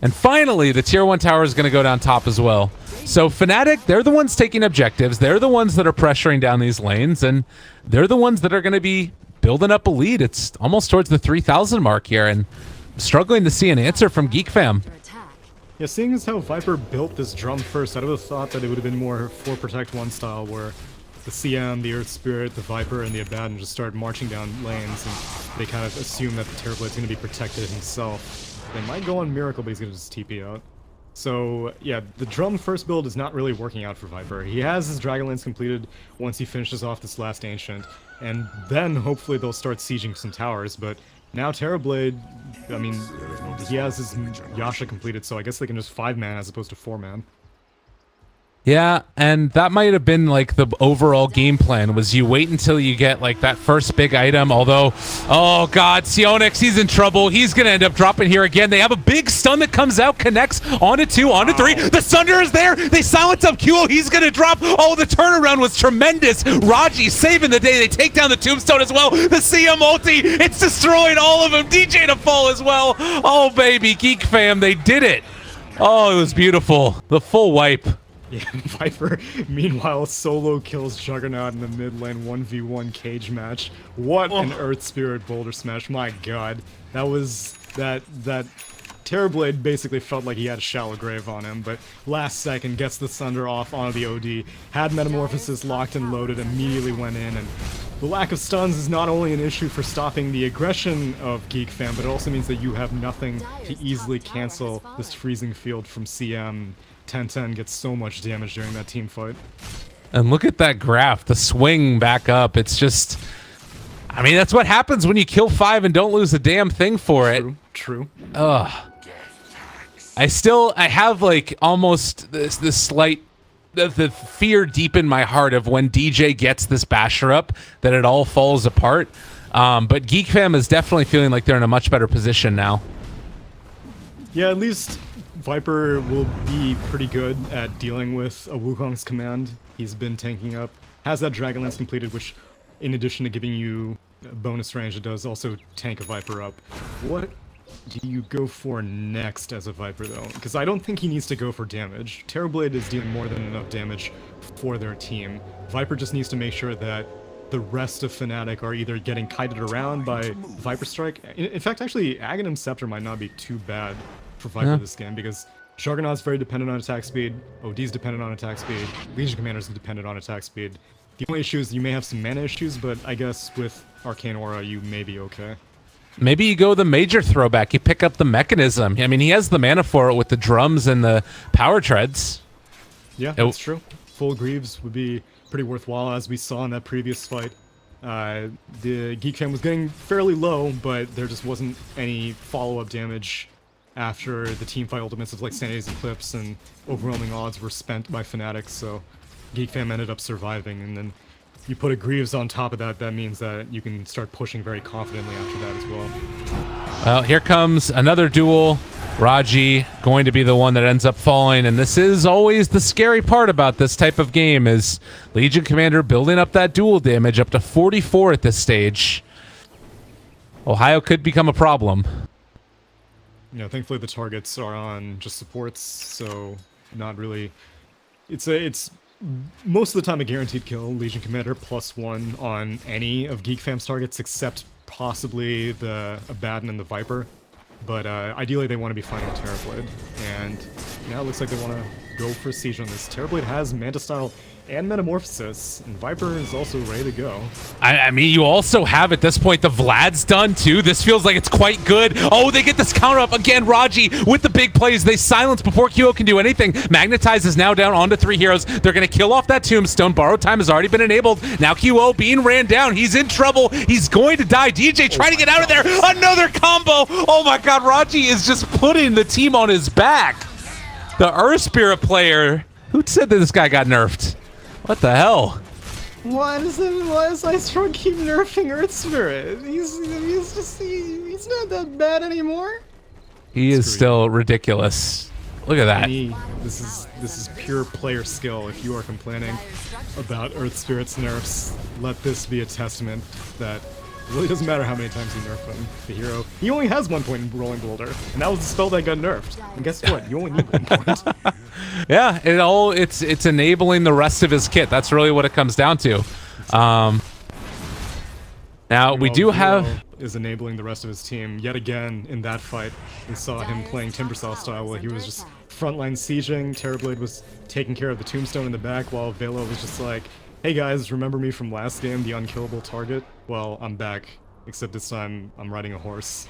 And finally, the tier 1 tower is going to go down top as well. So Fnatic, they're the ones taking objectives. They're the ones that are pressuring down these lanes, and they're the ones that are going to be building up a lead. It's almost towards the 3,000 mark here, and I'm struggling to see an answer from Geek Fam. Yeah, seeing as how Viper built this drum first, I would have thought that it would have been more 4 Protect 1 style, where the CM, the Earth Spirit, the Viper, and the Abaddon just start marching down lanes, and they kind of assume that the Terrorblade's going to be protected himself. They might go on Miracle, but he's going to just TP out. So, yeah, the drum first build is not really working out for Viper. He has his Dragonlance completed once he finishes off this last Ancient, and then hopefully they'll start sieging some towers, but now Terrorblade, I mean, he has his Yasha completed, so I guess they can just 5-man as opposed to 4-man. Yeah, and that might have been like the overall game plan, was you wait until you get like that first big item, although, oh god, Sionix, he's in trouble. He's going to end up dropping here again. They have a big stun that comes out, connects onto 2, onto 3. The Sunder is there. They silence up Q. He's going to drop. Oh, the turnaround was tremendous. Raji saving the day. They take down the Tombstone as well. The CM ulti, it's destroying all of them. DJ to fall as well. Oh, baby, Geek Fam, they did it. Oh, it was beautiful. The full wipe. Yeah, Viper, meanwhile, solo kills Juggernaut in the mid lane 1v1 cage match. What an Earth Spirit Boulder Smash, my god. That was, that Terrorblade basically felt like he had a shallow grave on him, but last second gets the Thunder off onto the OD, had Metamorphosis locked and loaded, immediately went in, and the lack of stuns is not only an issue for stopping the aggression of Geek Fam, but it also means that you have nothing to easily cancel this freezing field from CM. 10-10 gets so much damage during that team fight. And look at that graph, the swing back up. It's just, I mean, that's what happens when you kill 5 and don't lose a damn thing for it. True. Ugh. I have like almost this slight, the fear deep in my heart of when DJ gets this basher up, that it all falls apart. But Geek Fam is definitely feeling like they're in a much better position now. Yeah, at least Viper will be pretty good at dealing with a Wukong's command. He's been tanking up, has that Dragonlance completed, which, in addition to giving you bonus range, it does also tank a Viper up. What do you go for next as a Viper, though? Because I don't think he needs to go for damage. Terrorblade is dealing more than enough damage for their team. Viper just needs to make sure that the rest of Fnatic are either getting kited around by Viper Strike. In fact, actually, Aghanim Scepter might not be too bad for Viper this game, because Juggernaut's very dependent on attack speed, OD's dependent on attack speed, Legion Commander's dependent on attack speed. The only issue is you may have some mana issues, but I guess with Arcane Aura you may be okay. Maybe you go the major throwback, you pick up the mechanism. I mean, he has the mana for it with the drums and the power treads. Yeah, that's true. Full Greaves would be pretty worthwhile, as we saw in that previous fight. The Geek Fam was getting fairly low, but there just wasn't any follow-up damage after the teamfight ultimates of like Sanity's Eclipse and overwhelming odds were spent by Fnatic, so Geek Fam ended up surviving, and then you put a Greaves on top of that, that means that you can start pushing very confidently after that as well. Well, here comes another duel. Raji going to be the one that ends up falling, and this is always the scary part about this type of game, is Legion Commander building up that duel damage up to 44 at this stage. Ohio could become a problem. You know, thankfully the targets are on just supports, so not really. It's most of the time a guaranteed kill. Legion Commander +1 on any of Geek Fam's targets except possibly the Abaddon and the Viper. But ideally they want to be fighting a Terrorblade, and now it looks like they want to go for a siege on this. Terrorblade has Manta Style and Metamorphosis, and Viper is also ready to go. I mean, you also have at this point the Vlad's done too. This feels like it's quite good. Oh, they get this counter up again. Raji with the big plays. They silence before QO can do anything. Magnetize is now down onto 3 heroes. They're going to kill off that Tombstone. Borrow time has already been enabled. Now QO being ran down. He's in trouble. He's going to die. DJ trying to get out of there. Another combo. Oh my God, Raji is just putting the team on his back. The Earth Spirit player. Who said that this guy got nerfed? What the hell? Why does Icestrong keep nerfing Earth Spirit? He's not that bad anymore. He is still ridiculous. Look at that. This is pure player skill. If you are complaining about Earth Spirit's nerfs, let this be a testament that it really doesn't matter how many times you nerf him. The hero, he only has 1 point in Rolling Boulder, and that was the spell that got nerfed. And guess what? You only need 1 point. Yeah, it's enabling the rest of his kit. That's really what it comes down to. Now we do have is enabling the rest of his team yet again in that fight. We saw him playing Timbersaw style where he was just frontline sieging. Terrorblade was taking care of the Tombstone in the back while Velo was just like, hey guys, remember me from last game, the unkillable target? Well, I'm back, except this time I'm riding a horse.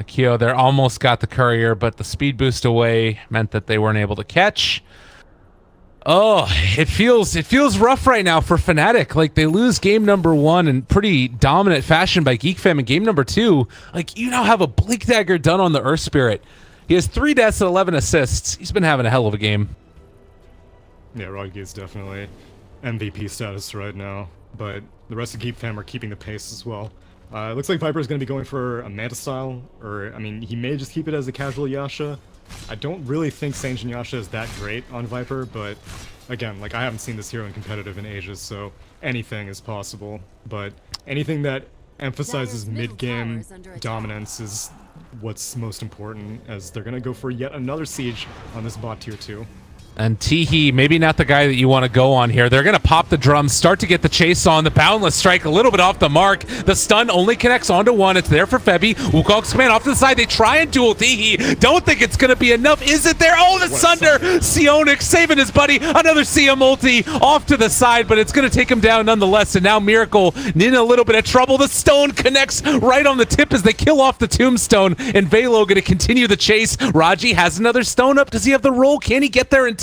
Kyo, they almost got the courier, but the speed boost away meant that they weren't able to catch. Oh, it feels rough right now for Fnatic. Like, they lose game number 1 in pretty dominant fashion by Geek Fam, in game number 2, like, you now have a Blink Dagger done on the Earth Spirit. He has 3 deaths and 11 assists. He's been having a hell of a game. Yeah, Rogi is definitely MVP status right now, but the rest of Geek Fam are keeping the pace as well. It looks like Viper is going to be going for a Manta style, or, I mean, he may just keep it as a casual Yasha. I don't really think Sanjin Yasha is that great on Viper, but again, like, I haven't seen this hero in competitive in ages, so anything is possible. But anything that emphasizes mid-game dominance is what's most important, as they're going to go for yet another siege on this bot tier 2. And Teehee, maybe not the guy that you want to go on here. They're going to pop the drums, start to get the chase on. The Boundless Strike a little bit off the mark. The stun only connects onto 1. It's there for Febby. Wukong's command off to the side. They try and duel Teehee. Don't think it's going to be enough. Is it there? Oh, the Sunder! Sionik saving his buddy. Another Sia multi off to the side, but it's going to take him down nonetheless. And now Miracle in a little bit of trouble. The stone connects right on the tip as they kill off the Tombstone. And Velo going to continue the chase. Raji has another stone up. Does he have the roll? Can he get there in time?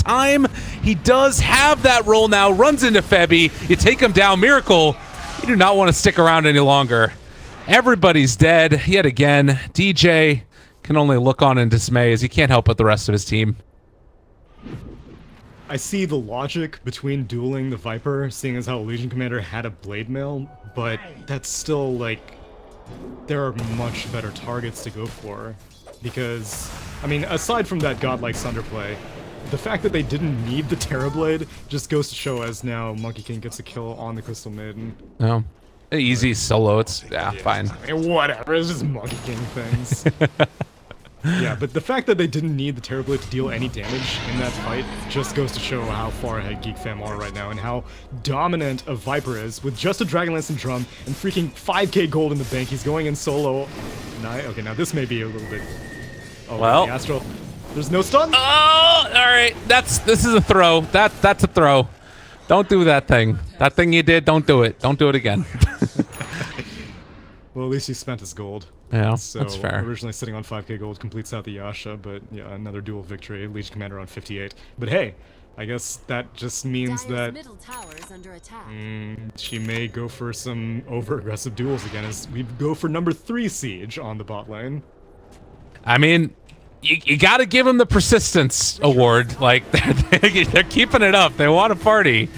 He does have that roll now. Runs into Febby. You take him down. Miracle, you do not want to stick around any longer. Everybody's dead yet again. DJ can only look on in dismay as he can't help but the rest of his team. I see the logic between dueling the Viper, seeing as how Legion Commander had a Blade Mail, but that's still, like, there are much better targets to go for. Because, I mean, aside from that godlike Sunder play, the fact that they didn't need the Terrorblade just goes to show as now Monkey King gets a kill on the Crystal Maiden. No. Easy solo, it's, yeah, fine. I mean, whatever, it's just Monkey King things. Yeah, but the fact that they didn't need the Terrorblade to deal any damage in that fight just goes to show how far ahead Geek Fam are right now and how dominant a Viper is with just a Dragonlance and Drum and freaking 5k gold in the bank. He's going in solo. Okay, now this may be a little bit... Oh, well, the Astral. There's no stun. Oh, all right. This is a throw. That's a throw. Don't do that thing. That thing you did, don't do it. Don't do it again. Well, at least he spent his gold. Yeah, so that's fair. Originally sitting on 5k gold, completes out the Yasha, but yeah, another dual victory. Legion Commander on 58. But hey, I guess that just means that she may go for some over-aggressive duels again as we go for number 3 siege on the bot lane. I mean, you got to give them the persistence award. Like, they're keeping it up. They want to party.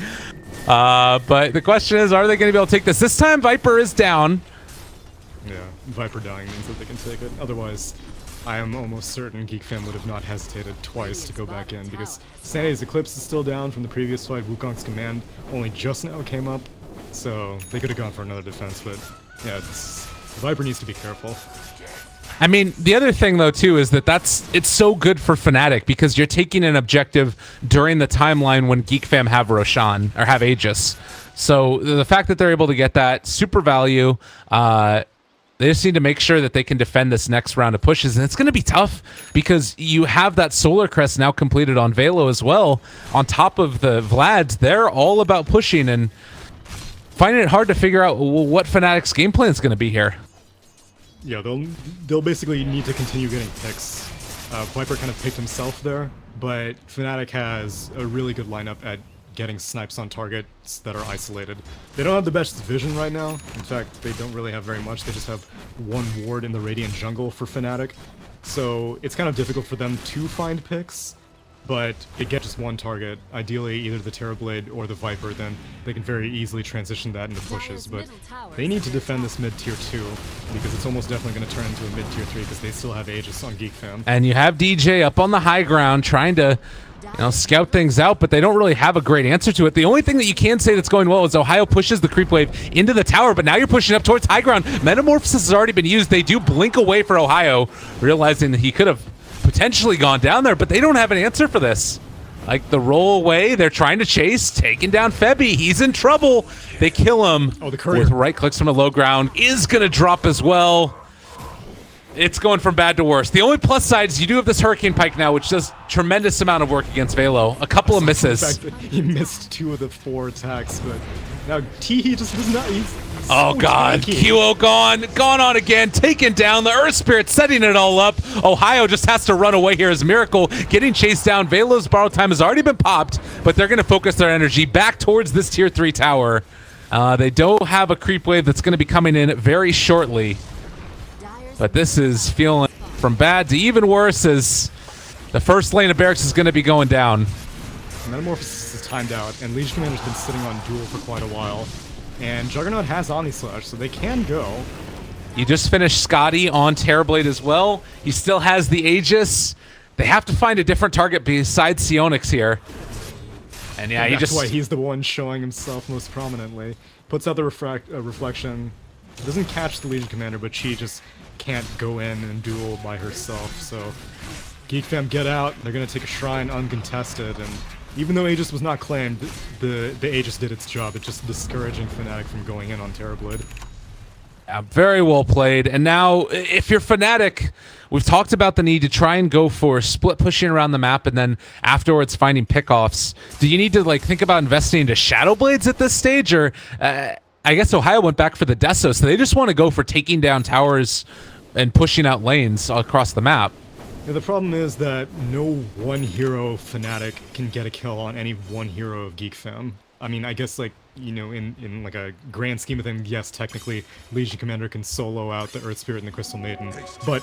But the question is, are they going to be able to take this? This time, Viper is down. Yeah, Viper dying means that they can take it. Otherwise, I am almost certain Geek Fam would have not hesitated twice to go back in, because Sanity's Eclipse is still down from the previous fight. Wukong's command only just now came up, so they could have gone for another defense, but yeah, Viper needs to be careful. I mean, the other thing though too is that it's so good for Fnatic because you're taking an objective during the timeline when Geek Fam have Roshan or have Aegis. So the fact that they're able to get that super value, they just need to make sure that they can defend this next round of pushes, and it's going to be tough because you have that Solar Crest now completed on Velo as well. On top of the Vlads, they're all about pushing and finding it hard to figure out what Fnatic's game plan is going to be here. Yeah, they'll basically need to continue getting picks. Viper kind of picked himself there, but Fnatic has a really good lineup at getting snipes on targets that are isolated. They don't have the best vision right now. In fact, they don't really have very much. They just have one ward in the Radiant jungle for Fnatic. So it's kind of difficult for them to find picks, but they get just one target, ideally either the Terrorblade or the Viper, then they can very easily transition that into pushes. But they need to defend this mid tier 2 because it's almost definitely going to turn into a mid tier 3 because they still have Aegis on Geek Fam. And you have DJ up on the high ground trying to scout things out, but they don't really have a great answer to it. The only thing that you can say that's going well is Ohio pushes the creep wave into the tower, but now you're pushing up towards high ground. Metamorphosis has already been used. They do blink away for Ohio, realizing that he could have potentially gone down there, but they don't have an answer for this. Like the roll away, they're trying to chase, taking down Febby. He's in trouble. They kill him with right clicks from the low ground. Is going to drop as well. It's going from bad to worse. The only plus side is you do have this Hurricane Pike now, which does tremendous amount of work against Velo. A couple of misses. In fact, he missed 2 of the 4 attacks, but now Teehee just does not. He's oh god, QO gone on again, taken down. The Earth Spirit setting it all up. Ohio just has to run away here as Miracle getting chased down. Velo's borrow time has already been popped, but they're going to focus their energy back towards this tier 3 tower. They don't have a creep wave that's going to be coming in very shortly. But this is feeling from bad to even worse as the first lane of barracks is going to be going down. Metamorphosis is timed out, and Legion Commander's been sitting on duel for quite a while. And Juggernaut has Omnislash, so they can go. You just finished Scotty on Terrorblade as well. He still has the Aegis. They have to find a different target besides Sionix here. And yeah, and that's why he's the one showing himself most prominently. Puts out the reflection. Doesn't catch the Legion Commander, but she just can't go in and duel by herself. So Geek Fam get out. They're going to take a shrine uncontested, and even though Aegis was not claimed, the Aegis did its job. It's just discouraging Fnatic from going in on Terrorblade. Very well played. And now, if you're Fnatic, we've talked about the need to try and go for split pushing around the map and then afterwards finding pickoffs. Do you need to like think about investing into Shadow Blades at this stage? Or I guess Ohio went back for the Deso, so they just want to go for taking down towers and pushing out lanes across the map. Yeah, the problem is that no one hero Fnatic can get a kill on any one hero of Geek Fam. I mean, I guess like, you know, in like a grand scheme of things, yes, technically Legion Commander can solo out the Earth Spirit and the Crystal Maiden, but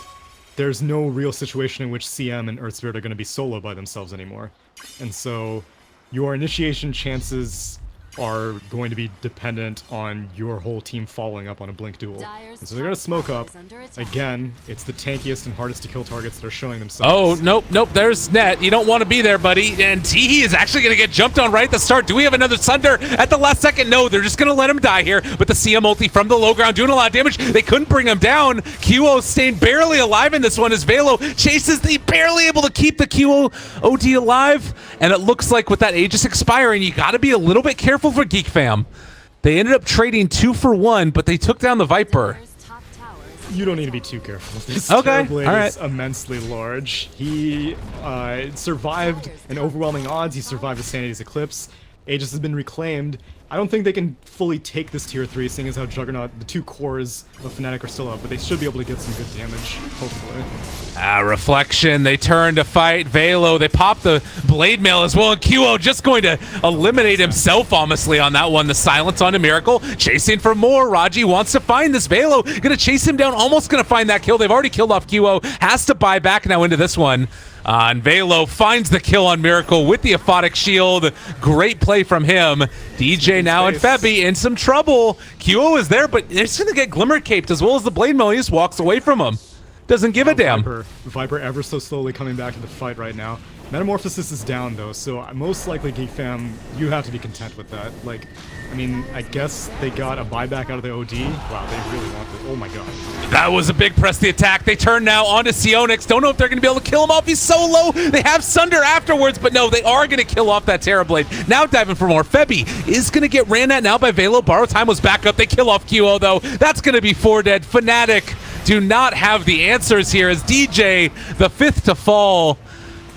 there's no real situation in which CM and Earth Spirit are going to be solo by themselves anymore. And so your initiation chances are going to be dependent on your whole team following up on a blink duel. And so they're going to smoke up. Again, it's the tankiest and hardest to kill targets that are showing themselves. Oh, nope, there's Net. You don't want to be there, buddy. And Teehee is actually going to get jumped on right at the start. Do we have another Sunder at the last second? No, they're just going to let him die here. But the CM ulti from the low ground doing a lot of damage. They couldn't bring him down. QO staying barely alive in this one as Velo chases the barely able to keep the QO OD alive. And it looks like with that Aegis expiring, you got to be a little bit careful for Geek Fam. They ended up trading 2 for 1, but they took down the Viper. You don't need to be too careful. This okay, Terrorblade is immensely large. He survived an overwhelming odds. He survived a Sanity's Eclipse. Aegis has been reclaimed. I don't think they can fully take this tier 3, seeing as how Juggernaut, the 2 cores of Fnatic are still up, but they should be able to get some good damage, hopefully. Reflection, they turn to fight Velo. They pop the Blade Mail as well, and QO just going to eliminate himself, honestly, on that one. The silence on a Miracle, chasing for more. Raji wants to find this Velo, gonna chase him down, almost gonna find that kill. They've already killed off QO, has to buy back now into this one. And Velo finds the kill on Miracle with the Aphotic Shield. Great play from him. DJ now and Febby in some trouble. QO is there, but they're just going to get Glimmer Caped as well as the Blade Mail. He just walks away from him. Doesn't give a damn. Viper ever so slowly coming back to the fight right now. Metamorphosis is down though, so most likely Geek Fam, you have to be content with that. Like, I mean, I guess they got a buyback out of the OD. Wow, they really want it. Oh my god. That was a big press the attack. They turn now onto Sionix. Don't know if they're going to be able to kill him off. He's so low. They have Sunder afterwards, but no, they are going to kill off that Terrorblade. Now diving for more. Febby is going to get ran at now by Velo. Borrow time was back up. They kill off QO though. That's going to be 4 dead. Fnatic do not have the answers here as DJ, the 5th to fall.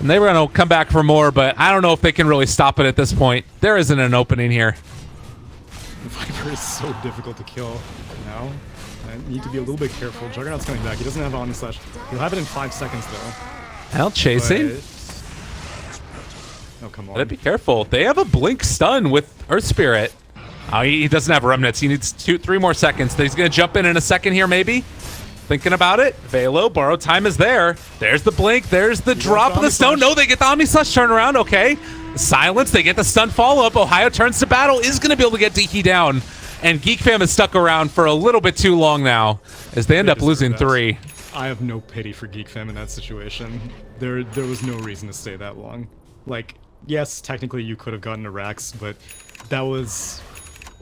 And they were going to come back for more, but I don't know if they can really stop it at this point. There isn't an opening here. Viper is so difficult to kill now. I need to be a little bit careful. Juggernaut's coming back. He doesn't have Omni Slash. He'll have it in 5 seconds, though. Hell, chasing. Oh, come on. Gotta be careful. They have a Blink stun with Earth Spirit. Oh, he doesn't have Remnants. He needs 3 more seconds. He's going to jump in a second here, maybe. Thinking about it. Velo, borrow time is there. There's the blink. There's the drop of the stone. No, they get the Omni Slash turnaround. Okay. Silence. They get the stun follow-up. Ohio turns to battle. Is going to be able to get DK down. And Geek Fam is stuck around for a little bit too long now as they end up losing 3. I have no pity for Geek Fam in that situation. There was no reason to stay that long. Like, yes, technically you could have gotten a Rax, but that was,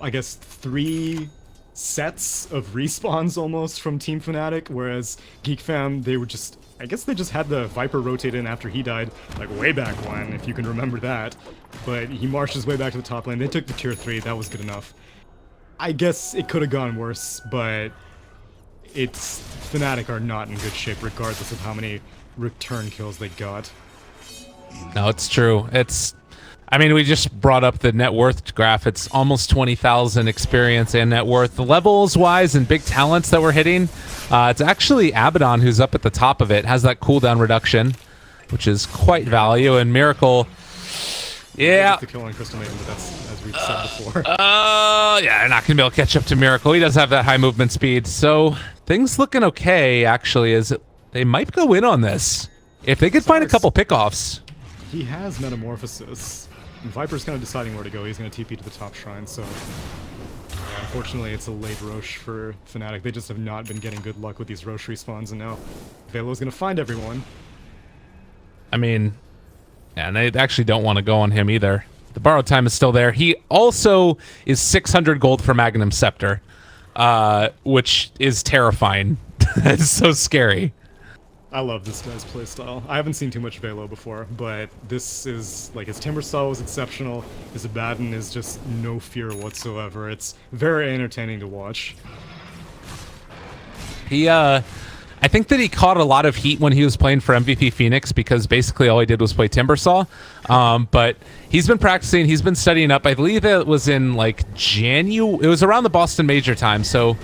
I guess, 3 sets of respawns almost from Team Fnatic, whereas Geek Fam, they were just, I guess they just had the Viper rotate in after he died, like way back when, if you can remember that. But he marched his way back to the top lane. They took the tier 3, that was good enough. I guess it could have gone worse, but Fnatic are not in good shape regardless of how many return kills they got. No, it's true. I mean, we just brought up the net worth graph. It's almost 20,000 experience and net worth. The levels-wise and big talents that we're hitting, it's actually Abaddon who's up at the top of it, has that cooldown reduction, which is quite value, and Miracle, yeah. The kill on Crystal Maven, but that's, as we've said before. Yeah, they're not going to be able to catch up to Miracle. He does have that high movement speed, so things looking okay, actually, as they might go in on this. If they could find a couple pickoffs. He has Metamorphosis. And Viper's kind of deciding where to go. He's going to TP to the top shrine, so unfortunately it's a late Roche for Fnatic. They just have not been getting good luck with these Roche respawns, and now Velo's going to find everyone. I mean, yeah, and they actually don't want to go on him either. The borrowed time is still there. He also is 600 gold for Magnum Scepter, which is terrifying. It's so scary. I love this guy's playstyle. I haven't seen too much Velo before, but this is, like, his Timber Saw was exceptional. His Abaddon is just no fear whatsoever. It's very entertaining to watch. I think that he caught a lot of heat when he was playing for MVP Phoenix because basically all he did was play Timber Saw. But he's been practicing, he's been studying up. I believe it was in, like, it was around the Boston Major time, so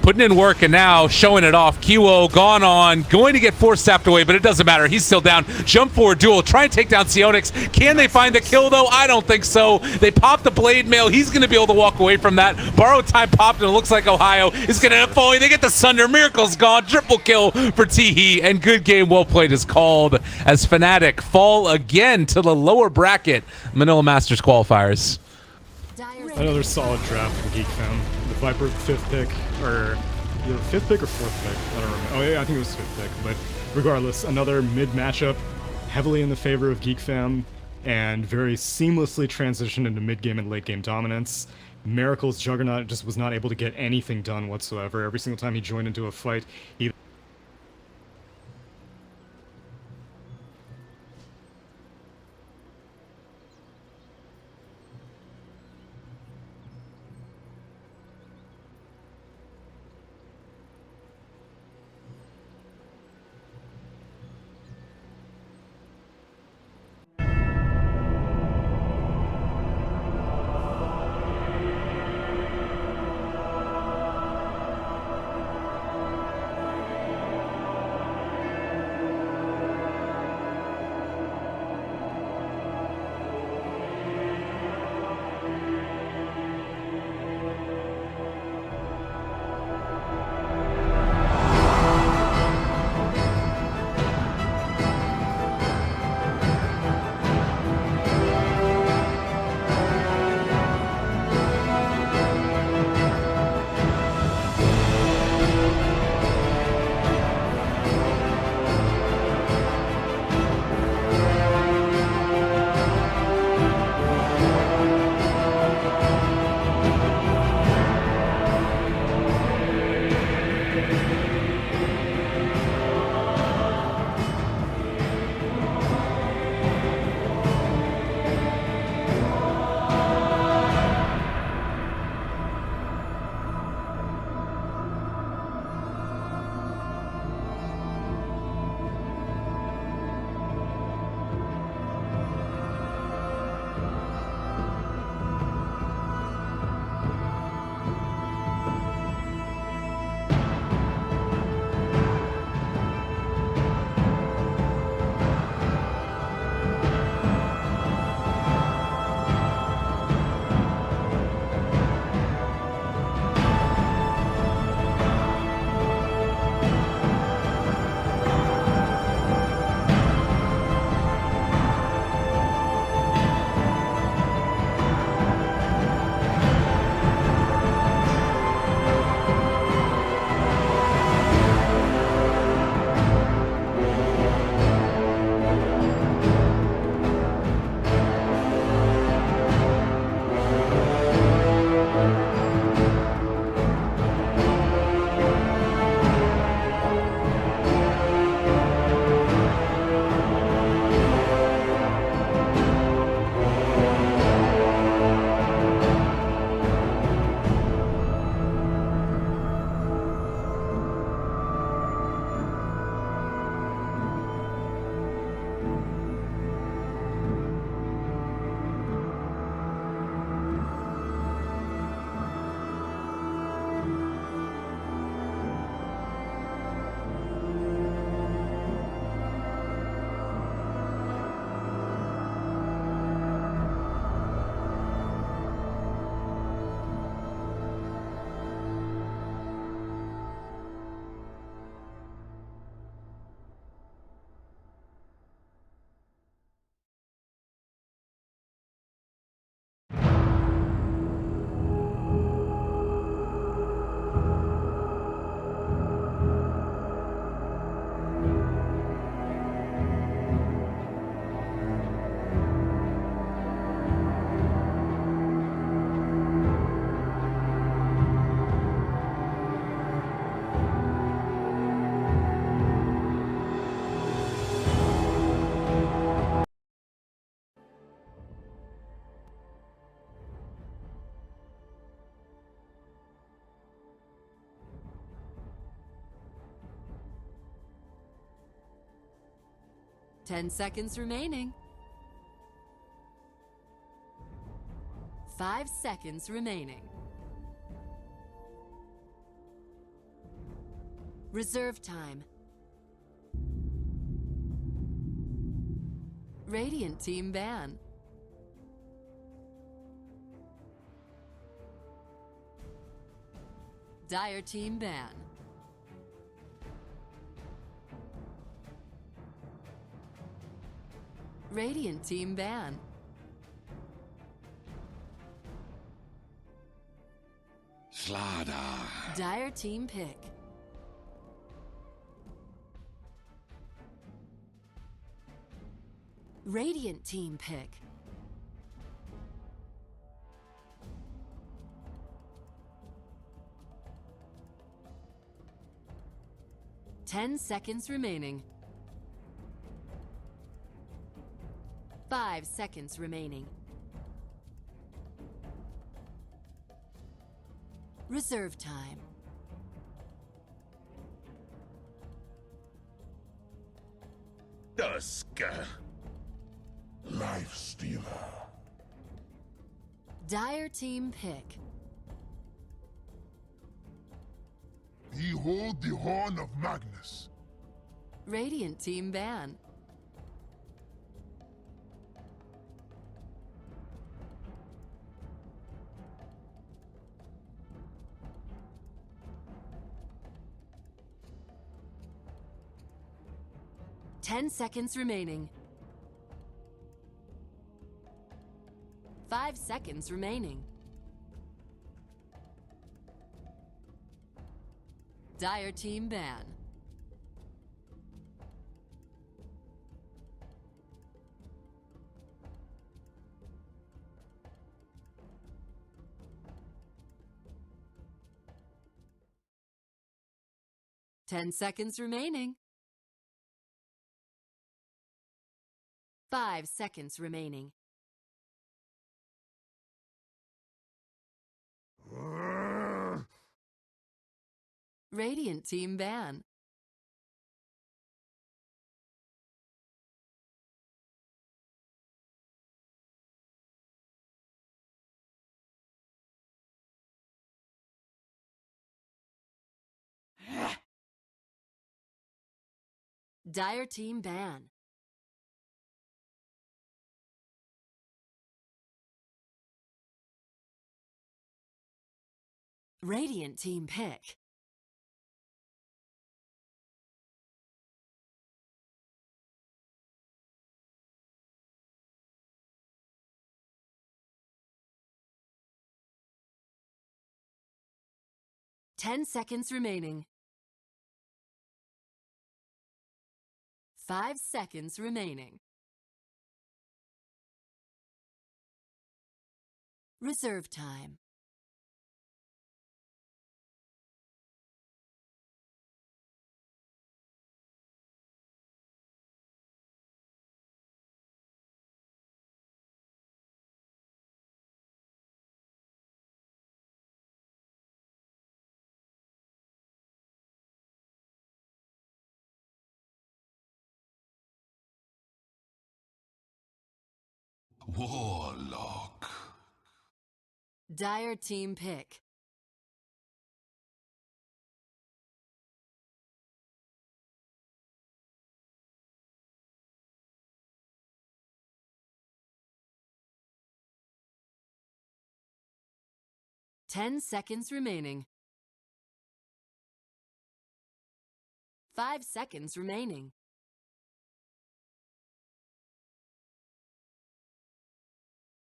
putting in work and now showing it off. QO gone on, going to get 4-staffed away, but it doesn't matter. He's still down. Jump forward duel, try and take down Sionix. Can they find the kill though? I don't think so. They pop the blade mail. He's going to be able to walk away from that. Borrowed time popped and it looks like Ohio is going to end up falling. They get the Sunder. Miracle's gone. Triple kill for Teehee, and good game well played is called as Fnatic fall again to the lower bracket Manila Masters qualifiers. Another solid draft for Geek Fam. The Viper 5th pick, or either 5th pick or 4th pick, I don't remember. Oh yeah, I think it was 5th pick, but regardless, another mid matchup, heavily in the favor of Geek Fam, and very seamlessly transitioned into mid game and late game dominance. Miracle's Juggernaut just was not able to get anything done whatsoever. Every single time he joined into a fight, he 10 seconds remaining. 5 seconds remaining. Reserve time. Radiant team ban. Dire team ban. Radiant team ban. Slaughter. Dire team pick. Radiant team pick. Ten seconds remaining. 5 seconds remaining. Reserve time. Dusk. Life stealer. Dire team pick. Behold the horn of Magnus. Radiant team ban. Ten seconds remaining. 5 seconds remaining. Dire team ban. Ten seconds remaining. 5 seconds remaining. Radiant team ban. Dire team ban. Radiant team pick. Ten seconds remaining. 5 seconds remaining. Reserve time. Warlock. Dire team pick. Ten seconds remaining. 5 seconds remaining.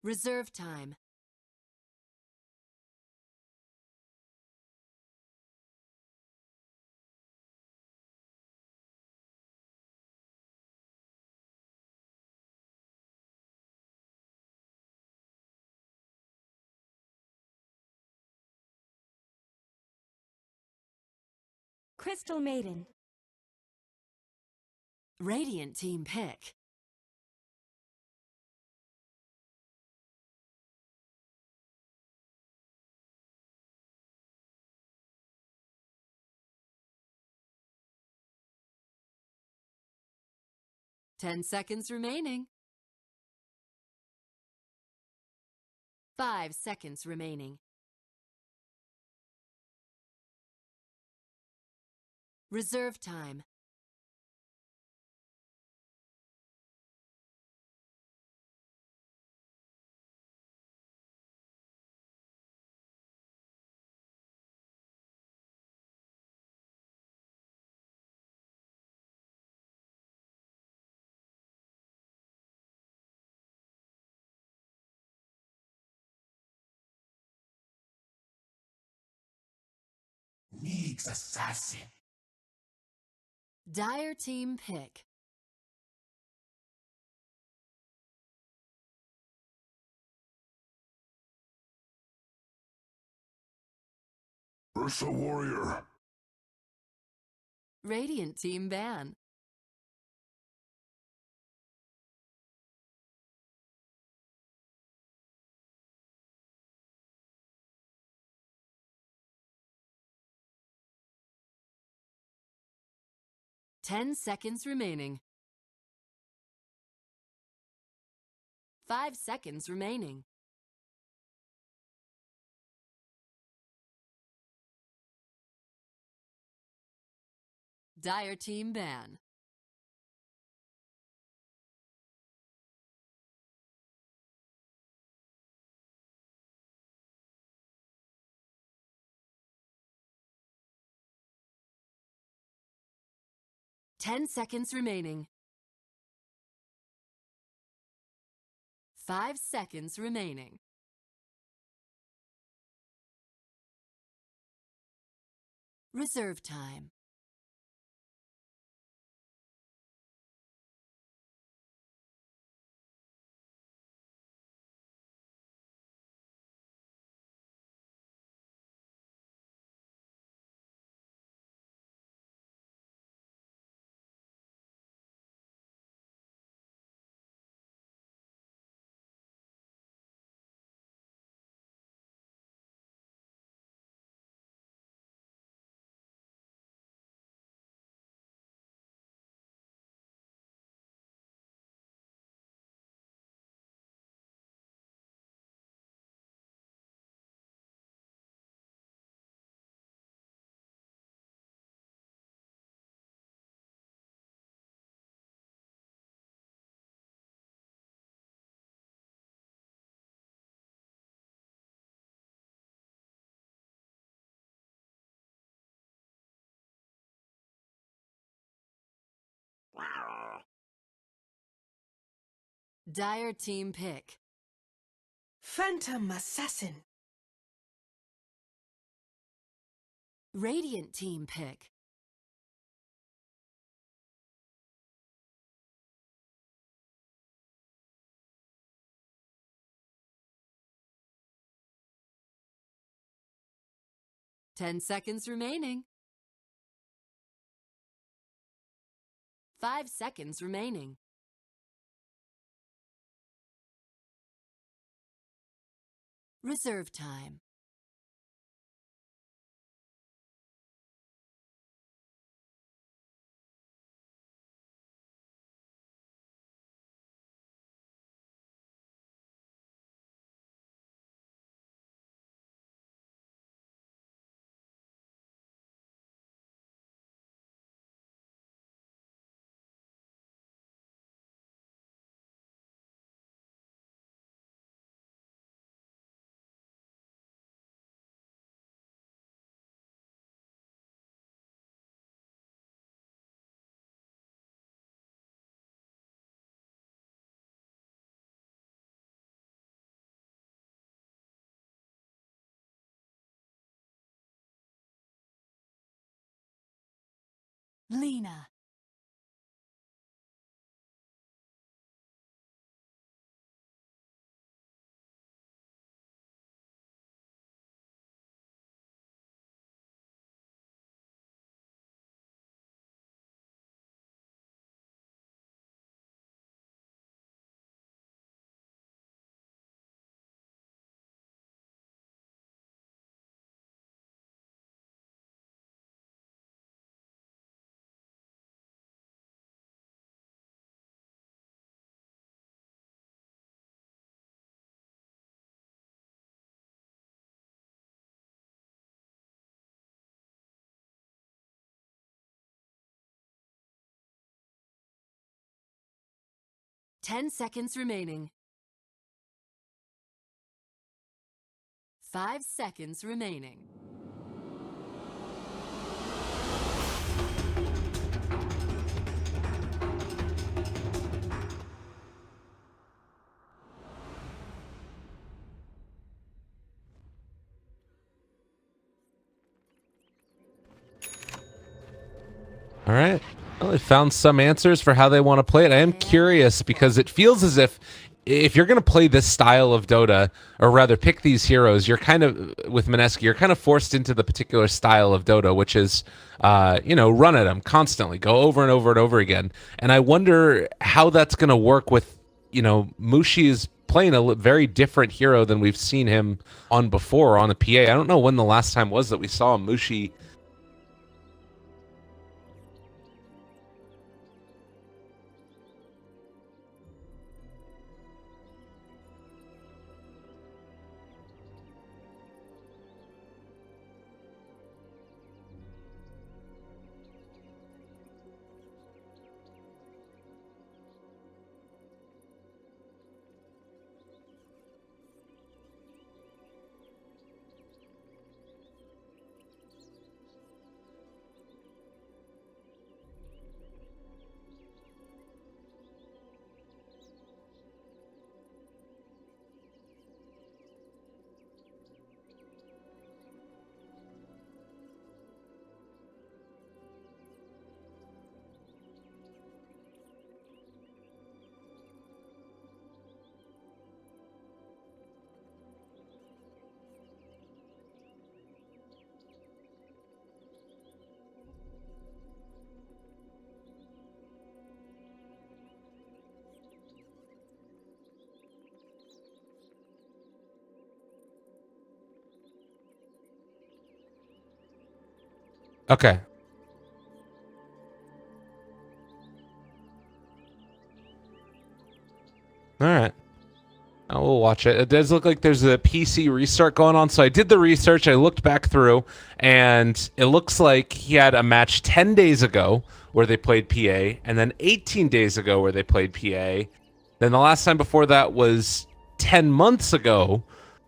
Reserve time. Crystal Maiden. Radiant team pick. 10 seconds remaining. 5 seconds remaining. Reserve time. Needs assassin. Dire team pick. Ursa warrior. Radiant team ban. Ten seconds remaining. 5 seconds remaining. Dire team ban. Ten seconds remaining. 5 seconds remaining. Reserve time. Dire team pick. Phantom Assassin. Radiant team pick. Ten seconds remaining. 5 seconds remaining. Reserve time. Lena. 10 seconds remaining. 5 seconds remaining. All right. Well, they found some answers for how they want to play it. I am curious because it feels as if you're going to play this style of Dota, or rather pick these heroes, you're kind of, with Mineski, you're kind of forced into the particular style of Dota, which is, run at them constantly, go over and over and over again. And I wonder how that's going to work with, Mushi is playing a very different hero than we've seen him on before on a PA. I don't know when the last time was that we saw Mushi. Okay. All right. We'll watch it. It does look like there's a PC restart going on. So I did the research. I looked back through, and it looks like he had a match 10 days ago where they played PA, and then 18 days ago where they played PA. Then the last time before that was 10 months ago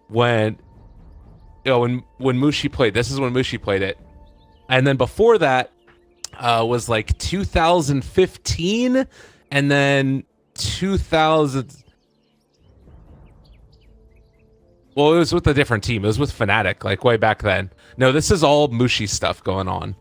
when Mushi played. This is when Mushi played it. And then before that was like 2015, and then 2000. Well, it was with a different team. It was with Fnatic, like way back then. No, this is all Mushi stuff going on.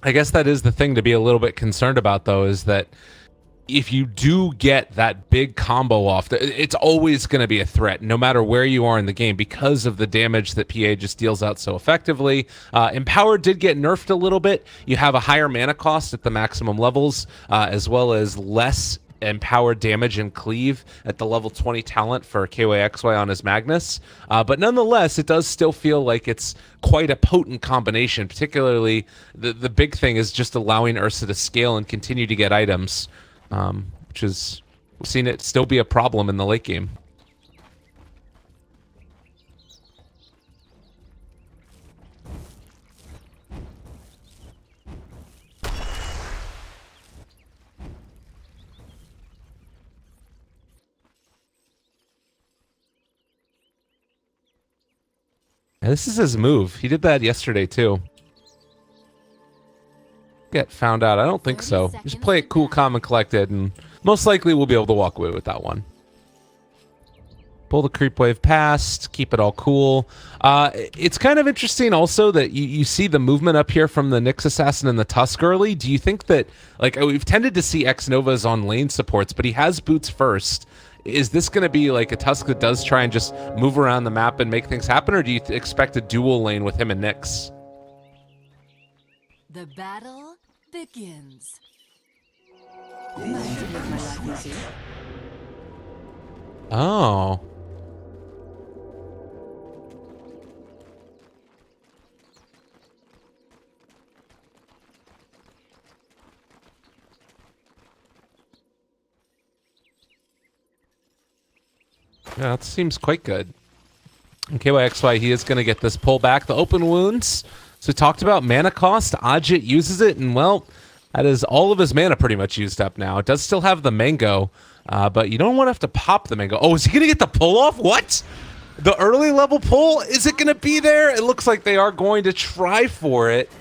I guess that is the thing to be a little bit concerned about, though, is that if you do get that big combo off, it's always going to be a threat, no matter where you are in the game, because of the damage that PA just deals out so effectively. Empower did get nerfed a little bit. You have a higher mana cost at the maximum levels, as well as less empowered damage and cleave at the level 20 talent for KYXY on his Magnus. But nonetheless, it does still feel like it's quite a potent combination. Particularly, the big thing is just allowing Ursa to scale and continue to get items, which is, we've seen it still be a problem in the late game. And this is his move. He did that yesterday, too. Get found out. I don't think so. Just play it cool, calm, and collected, and most likely we'll be able to walk away with that one. Pull the creep wave past, keep it all cool. It's kind of interesting also that you see the movement up here from the Nyx Assassin and the Tusk early. Do you think that, like, we've tended to see X-Novas on lane supports, but he has boots first. Is this going to be like a Tusk that does try and just move around the map and make things happen, or do you expect a dual lane with him and Nyx? The battle begins. Oh. Yeah, that seems quite good. And KYXY, he is going to get this pull back. The open wounds. So we talked about mana cost. Ajit uses it, and well, that is all of his mana pretty much used up now. It does still have the mango, but you don't want to have to pop the mango. Oh, is he going to get the pull off? What? The early level pull? Is it going to be there? It looks like they are going to try for it.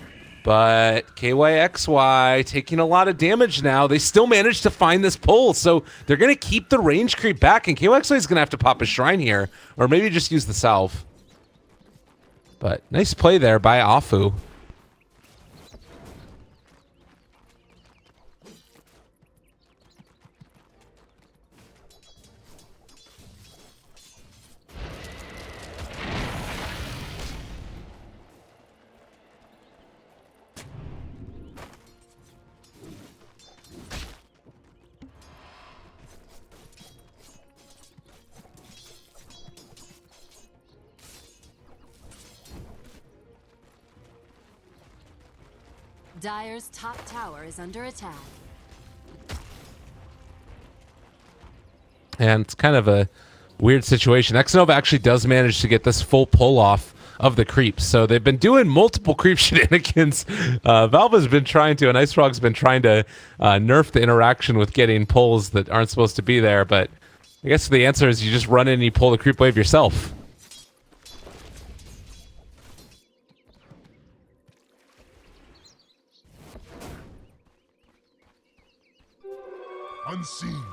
But KYXY taking a lot of damage now. They still managed to find this pull, so they're going to keep the range creep back, and KYXY is going to have to pop a shrine here, or maybe just use the salve. But nice play there by Afu. Dire's top tower is under attack. And it's kind of a weird situation. Xnova actually does manage to get this full pull off of the creeps. So they've been doing multiple creep shenanigans. Valve has been trying to, and Ice Frog's been trying to nerf the interaction with getting pulls that aren't supposed to be there. But I guess the answer is you just run in and you pull the creep wave yourself. Unseen,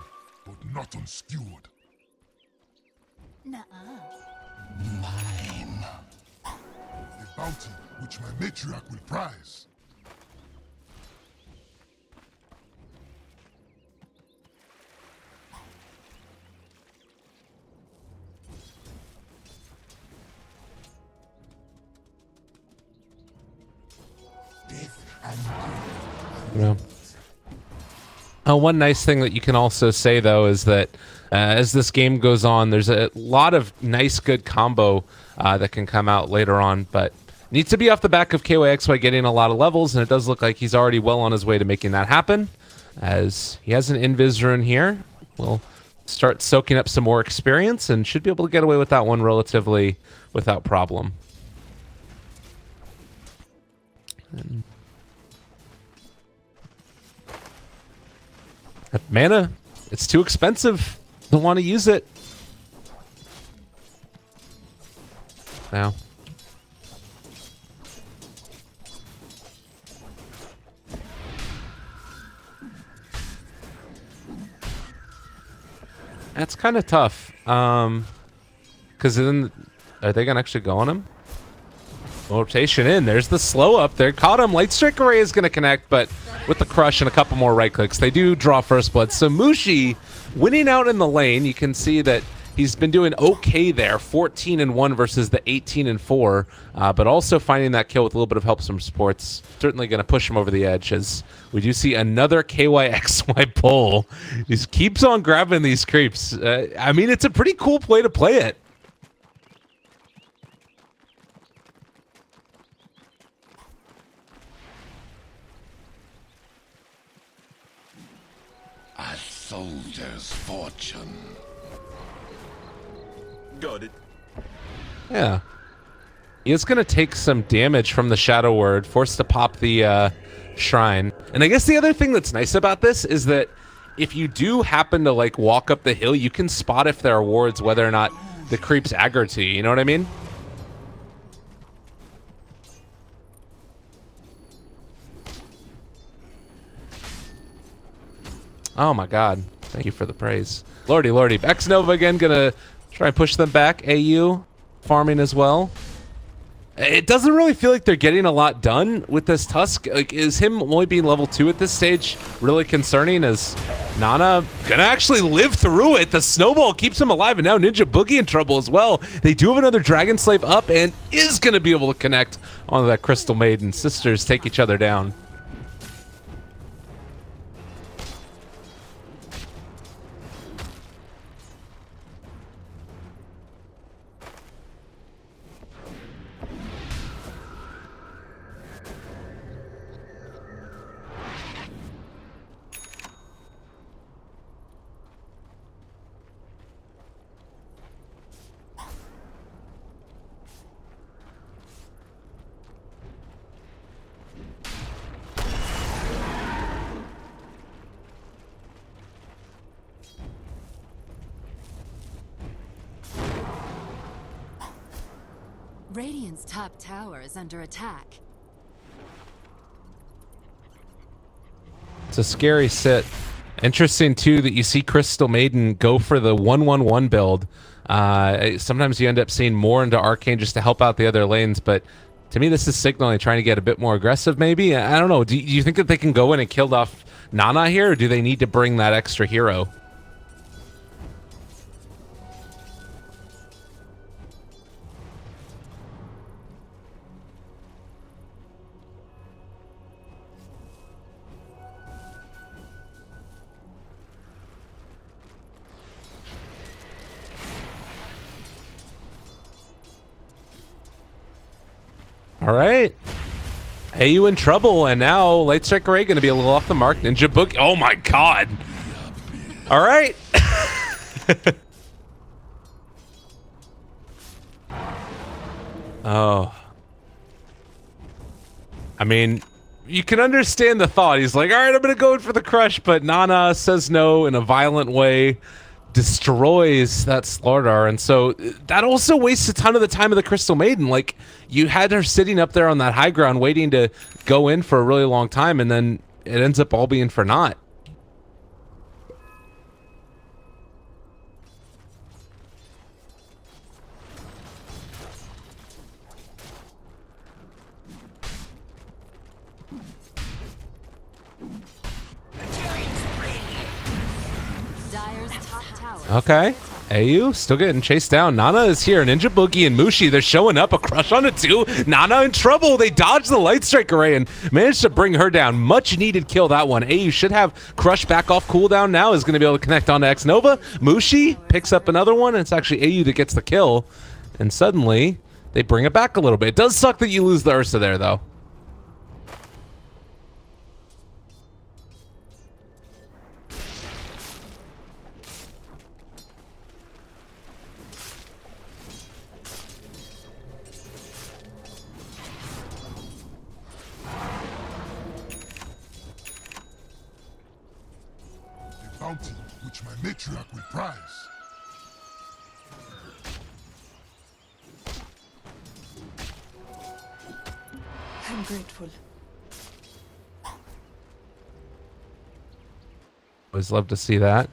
but not unskewered. Nuh-uh. Mine. A bounty which my matriarch will prize. Yeah. One nice thing that you can also say, though, is that as this game goes on, there's a lot of nice, good combo that can come out later on, but needs to be off the back of KYXY getting a lot of levels, and it does look like he's already well on his way to making that happen, as he has an Invis rune here. We'll start soaking up some more experience and should be able to get away with that one relatively without problem. And mana, it's too expensive. Don't want to use it. Now. That's kind of tough. Because then, are they going to actually go on him? Rotation in. There's the slow up there. Caught him. Light Strike Array is going to connect, but with the crush and a couple more right clicks, they do draw first blood. So Mushi winning out in the lane. You can see that he's been doing okay there. 14-1 versus the 18-4, but also finding that kill with a little bit of help from supports. Certainly going to push him over the edge as we do see another KYXY pull. He just keeps on grabbing these creeps. I mean, it's a pretty cool play to play it. A soldier's fortune. Got it. Yeah. He is going to take some damage from the Shadow Word, forced to pop the shrine. And I guess the other thing that's nice about this is that if you do happen to like walk up the hill, you can spot if there are wards whether or not the creep's aggro to you. You know what I mean? Oh my god. Thank you for the praise. Lordy, lordy. X-Nova again gonna try and push them back. AU farming as well. It doesn't really feel like they're getting a lot done with this Tusk. Like, is him only being level 2 at this stage really concerning? Is Nana gonna actually live through it? The snowball keeps him alive, and now Ninja Boogie in trouble as well. They do have another Dragon Slave up and is gonna be able to connect onto that Crystal Maiden. Sisters take each other down. Radiant's top tower is under attack. It's a scary sit. Interesting too that you see Crystal Maiden go for the 1-1-1 build. Sometimes you end up seeing more into Arcane just to help out the other lanes, but to me this is signaling trying to get a bit more aggressive maybe. I don't know. Do you think that they can go in and kill off Nana here, or do they need to bring that extra hero? All right. Hey, you in trouble, and now Light Strike Array going to be a little off the mark. Ninja Boogie. Oh my God. All right. Oh. I mean, you can understand the thought. He's like, all right, I'm going to go in for the crush, but Nana says no in a violent way, destroys that Slardar, and so that also wastes a ton of the time of the Crystal Maiden. Like, you had her sitting up there on that high ground waiting to go in for a really long time, and then it ends up all being for naught. Okay. AU still getting chased down. Nana is here. Ninja Boogie and Mushi, they're showing up. A crush on it too. Nana in trouble. They dodge the Light Strike Array and managed to bring her down. Much needed kill, that one. AU should have Crush back off cooldown now. Is going to be able to connect on to X-Nova. Mushi picks up another one, and it's actually AU that gets the kill. And suddenly, they bring it back a little bit. It does suck that you lose the Ursa there, though. Bounty which my matriarch will prize. I'm grateful. Always love to see that.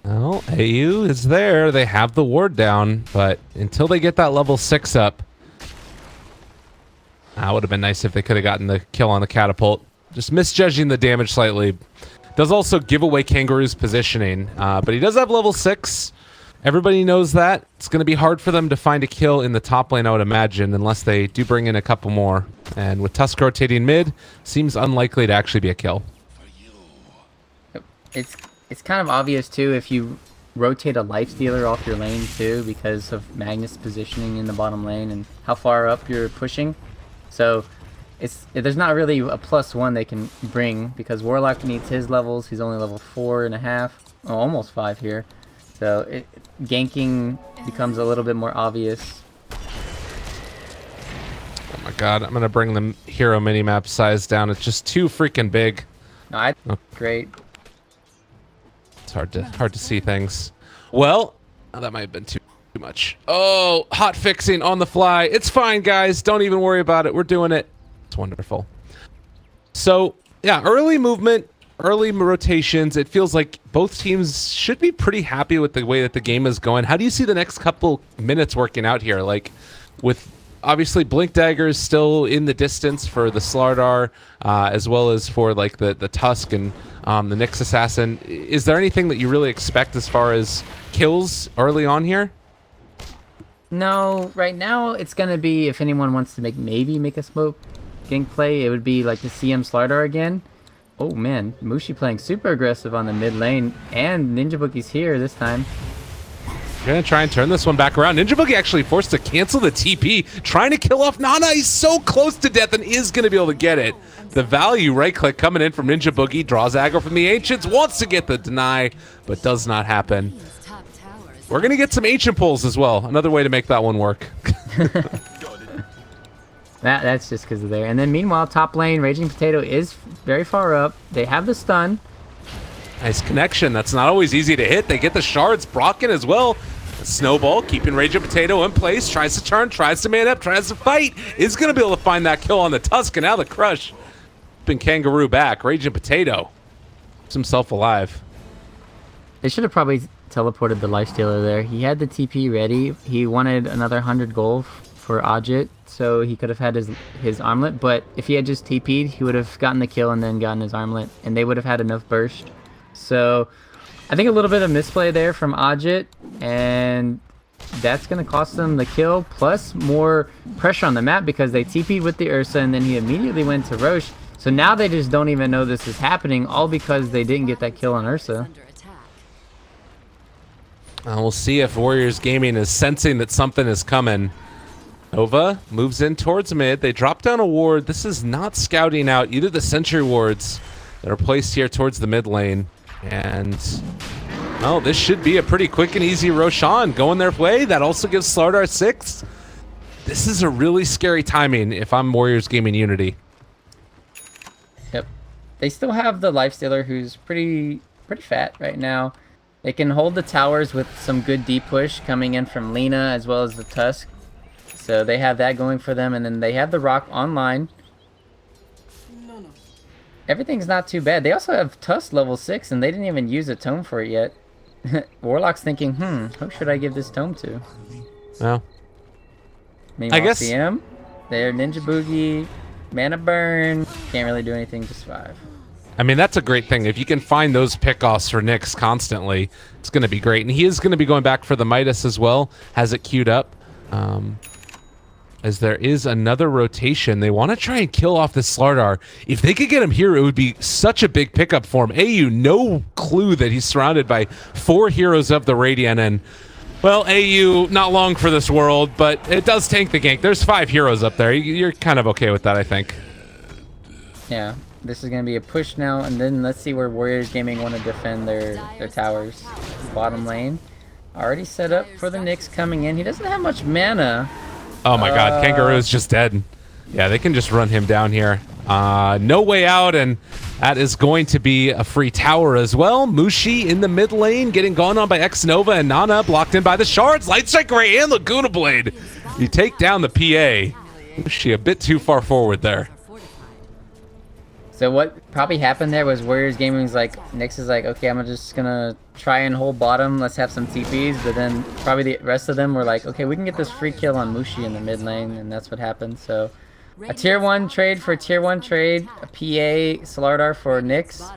Well, AU is there. They have the ward down, but until they get that level 6 up, that would have been nice if they could have gotten the kill on the catapult. Just misjudging the damage slightly. Does also give away Kangaroo's positioning, but he does have level 6. Everybody knows that. It's going to be hard for them to find a kill in the top lane, I would imagine, unless they do bring in a couple more. And with Tusk rotating mid, seems unlikely to actually be a kill. It's kind of obvious, too, if you rotate a lifestealer off your lane, too, because of Magnus' positioning in the bottom lane and how far up you're pushing. So there's not really a +1 they can bring because Warlock needs his levels. He's only level 4.5, oh, almost 5 here. So ganking becomes a little bit more obvious. Oh my God, I'm gonna bring the hero minimap size down. It's just too freaking big. No, great. It's hard to see things. Well, that might have been too much. Oh, hot fixing on the fly. It's fine, guys. Don't even worry about it. We're doing it. It's wonderful. So, yeah, early movement early rotations. It feels like both teams should be pretty happy with the way that the game is going. How do you see the next couple minutes working out here? Like, with obviously Blink Daggers still in the distance for the Slardar, as well as for like the Tusk and the Nyx Assassin. Is there anything that you really expect as far as kills early on here? No, right now it's gonna be, if anyone wants to maybe make a smoke gank play, it would be like the CM Slardar again. Oh man, Mushi playing super aggressive on the mid lane, and Ninja Boogie's here this time. Gonna try and turn this one back around. Ninja Boogie actually forced to cancel the TP, trying to kill off Nana. He's so close to death and is gonna be able to get it. The value right click coming in from Ninja Boogie, draws aggro from the Ancients, wants to get the deny, but does not happen. We're gonna get some Ancient pulls as well. Another way to make that one work. That's just because of there. And then meanwhile, top lane, Raging Potato is very far up. They have the stun. Nice connection. That's not always easy to hit. They get the shards. Brocken as well. Snowball keeping Raging Potato in place. Tries to turn, tries to man up, tries to fight. Is going to be able to find that kill on the Tusk. And now the crush. Been Kangaroo back. Raging Potato keeps himself alive. They should have probably teleported the Lifestealer there. He had the TP ready. He wanted another 100 gold for Ajit, so he could have had his armlet. But if he had just TP'd, he would have gotten the kill and then gotten his armlet, and they would have had enough burst. So I think a little bit of misplay there from Ajit, and that's going to cost them the kill, plus more pressure on the map because they TP'd with the Ursa, and then he immediately went to Roche. So now they just don't even know this is happening, all because they didn't get that kill on Ursa. We'll see if Warriors Gaming is sensing that something is coming. Nova moves in towards mid. They drop down a ward. This is not scouting out either the sentry wards that are placed here towards the mid lane. And, well, this should be a pretty quick and easy Roshan going their way. That also gives Slardar 6. This is a really scary timing if I'm Warriors Gaming Unity. Yep. They still have the Lifestealer, who's pretty fat right now. They can hold the towers with some good deep push coming in from Lina as well as the Tusk. So they have that going for them, and then they have the Rock online. Everything's not too bad. They also have Tusk level 6, and they didn't even use a tome for it yet. Warlock's thinking, who should I give this tome to? Well, meanwhile, I guess CM, they're Ninja Boogie, Mana Burn, can't really do anything to survive. I mean, that's a great thing. If you can find those pickoffs for Nyx constantly, it's going to be great. And he is going to be going back for the Midas as well. Has it queued up. As there is another rotation. They want to try and kill off this Slardar. If they could get him here, it would be such a big pickup for him. AU, no clue that he's surrounded by 4 heroes of the Radiant. And, well, AU, not long for this world, but it does tank the gank. There's 5 heroes up there. You're kind of okay with that, I think. Yeah. This is going to be a push now, and then let's see where Warriors Gaming want to defend their towers. Bottom lane. Already set up for the Nyx coming in. He doesn't have much mana. Oh my god, Kangaroo is just dead. Yeah, they can just run him down here. No way out, and that is going to be a free tower as well. Mushi in the mid lane, getting gone on by X-Nova, and Nana blocked in by the shards. Light Strike Ray and Laguna Blade. You take down the PA. Mushi a bit too far forward there. So what probably happened there was Warriors Gaming's like, Nyx is like, okay, I'm just gonna try and hold bottom, let's have some TPs, but then probably the rest of them were like, okay, we can get this free kill on Mushi in the mid lane, and that's what happened. So a tier 1 trade for a tier 1 trade, a PA Slardar for Nyx.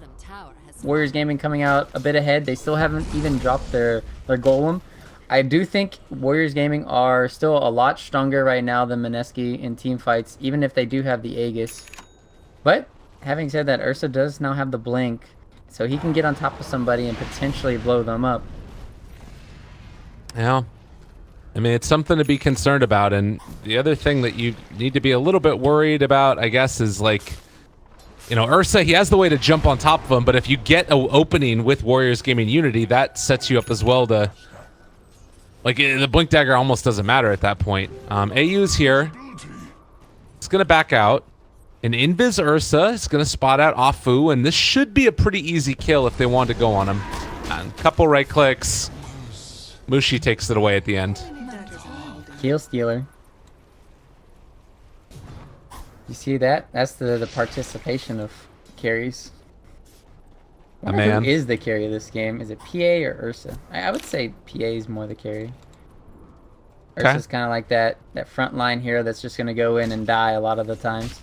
Warriors Gaming coming out a bit ahead. They still haven't even dropped their golem. I do think Warriors Gaming are still a lot stronger right now than Mineski in team fights, even if they do have the Aegis. But having said that, Ursa does now have the blink, so he can get on top of somebody and potentially blow them up. Yeah. I mean, it's something to be concerned about, and the other thing that you need to be a little bit worried about, I guess, is like, you know, Ursa, he has the way to jump on top of him, but if you get an opening with Warriors Gaming Unity, that sets you up as well to, like, the Blink Dagger almost doesn't matter at that point. AU's here. It's going to back out. An Invis Ursa is going to spot out Afu, and this should be a pretty easy kill if they want to go on him. And a couple right clicks. Mushi takes it away at the end. Kill Stealer. You see that? That's the participation of carries. I wonder who is the carry of this game? Is it PA or Ursa? I would say PA is more the carry. Ursa's kind of like that front line hero that's just going to go in and die a lot of the times.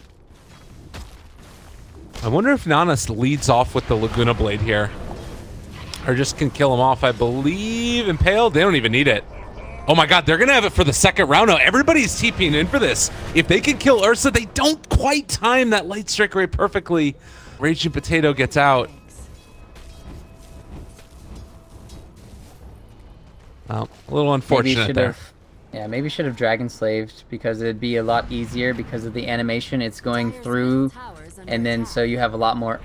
I wonder if Nanas leads off with the Laguna Blade here. Or just can kill him off, I believe. Impale, they don't even need it. Oh my god, they're going to have it for the second round now. Everybody's TPing in for this. If they can kill Ursa, they don't quite time that Light Strike Ray perfectly. Raging Potato gets out. Well, a little unfortunate there. Yeah, maybe should have Dragon Slaved because it'd be a lot easier because of the animation. It's going through, and then so you have a lot more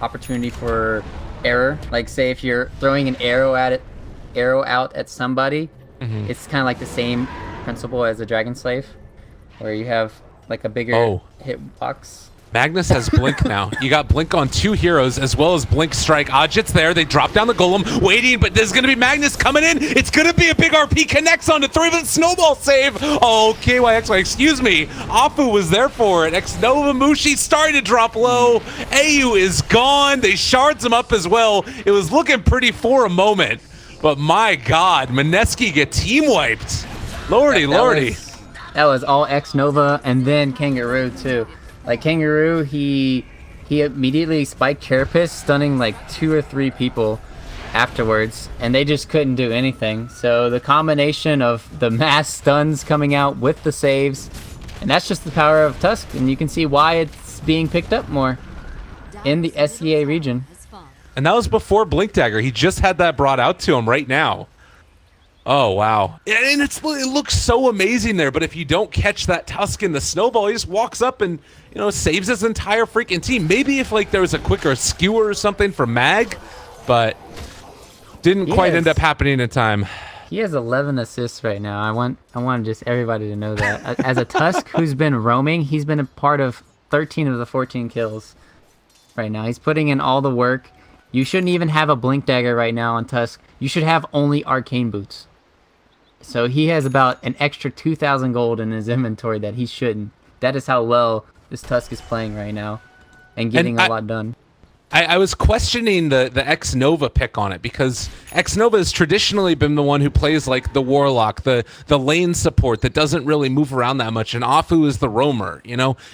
opportunity for error. Like say if you're throwing an arrow out at somebody, it's kind of like the same principle as a Dragon Slave, where you have like a bigger hitbox. Magnus has Blink now. You got Blink on 2 heroes as well as Blink Strike. Ajit's there. They drop down the Golem, waiting, but there's going to be Magnus coming in. It's going to be a big RP. Connects onto 3 with a snowball save. Oh, KYXY, excuse me. Afu was there for it. X-Nova Mushi starting to drop low. AU is gone. They shards him up as well. It was looking pretty for a moment, but my God, Mineski get team wiped. Lordy. That was all X-Nova and then Kangaroo too. Like Kangaroo, he immediately spiked Carapace, stunning like 2 or 3 people afterwards, and they just couldn't do anything. So the combination of the mass stuns coming out with the saves, and that's just the power of Tusk, and you can see why it's being picked up more in the SEA region. And that was before Blink Dagger. He just had that brought out to him right now. Oh, wow. And it looks so amazing there, but if you don't catch that Tusk in the snowball, he just walks up and, saves his entire freaking team. Maybe if, like, there was a quicker skewer or something for Mag, but didn't quite end up happening in time. He has 11 assists right now. I want just everybody to know that. As a Tusk who's been roaming, he's been a part of 13 of the 14 kills right now. He's putting in all the work. You shouldn't even have a Blink Dagger right now on Tusk. You should have only Arcane Boots. So he has about an extra 2,000 gold in his inventory that he shouldn't. That is how well this Tusk is playing right now and getting a lot done. I was questioning the X-Nova pick on it because X-Nova has traditionally been the one who plays like the Warlock, the lane support that doesn't really move around that much, and Afu is the roamer,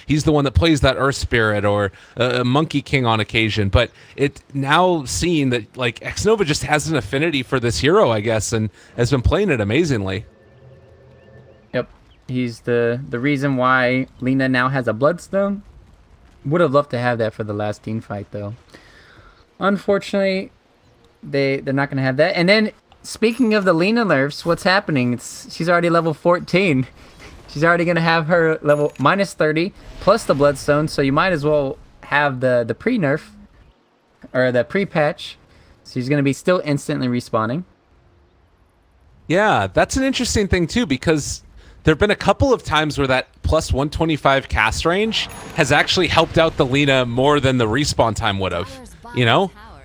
He's the one that plays that Earth Spirit or a Monkey King on occasion, but it now seeing that like X-Nova just has an affinity for this hero, I guess, and has been playing it amazingly. Yep, he's the reason why Lina now has a Bloodstone. Would have loved to have that for the last team fight, though. Unfortunately, they're not going to have that. And then, speaking of the Lina nerfs, what's happening? She's already level 14. She's already going to have her level minus 30 plus the Bloodstone, so you might as well have the pre-nerf or the pre-patch. So she's going to be still instantly respawning. Yeah, that's an interesting thing, too, because there have been a couple of times where that plus 125 cast range has actually helped out the Lina more than the respawn time would have,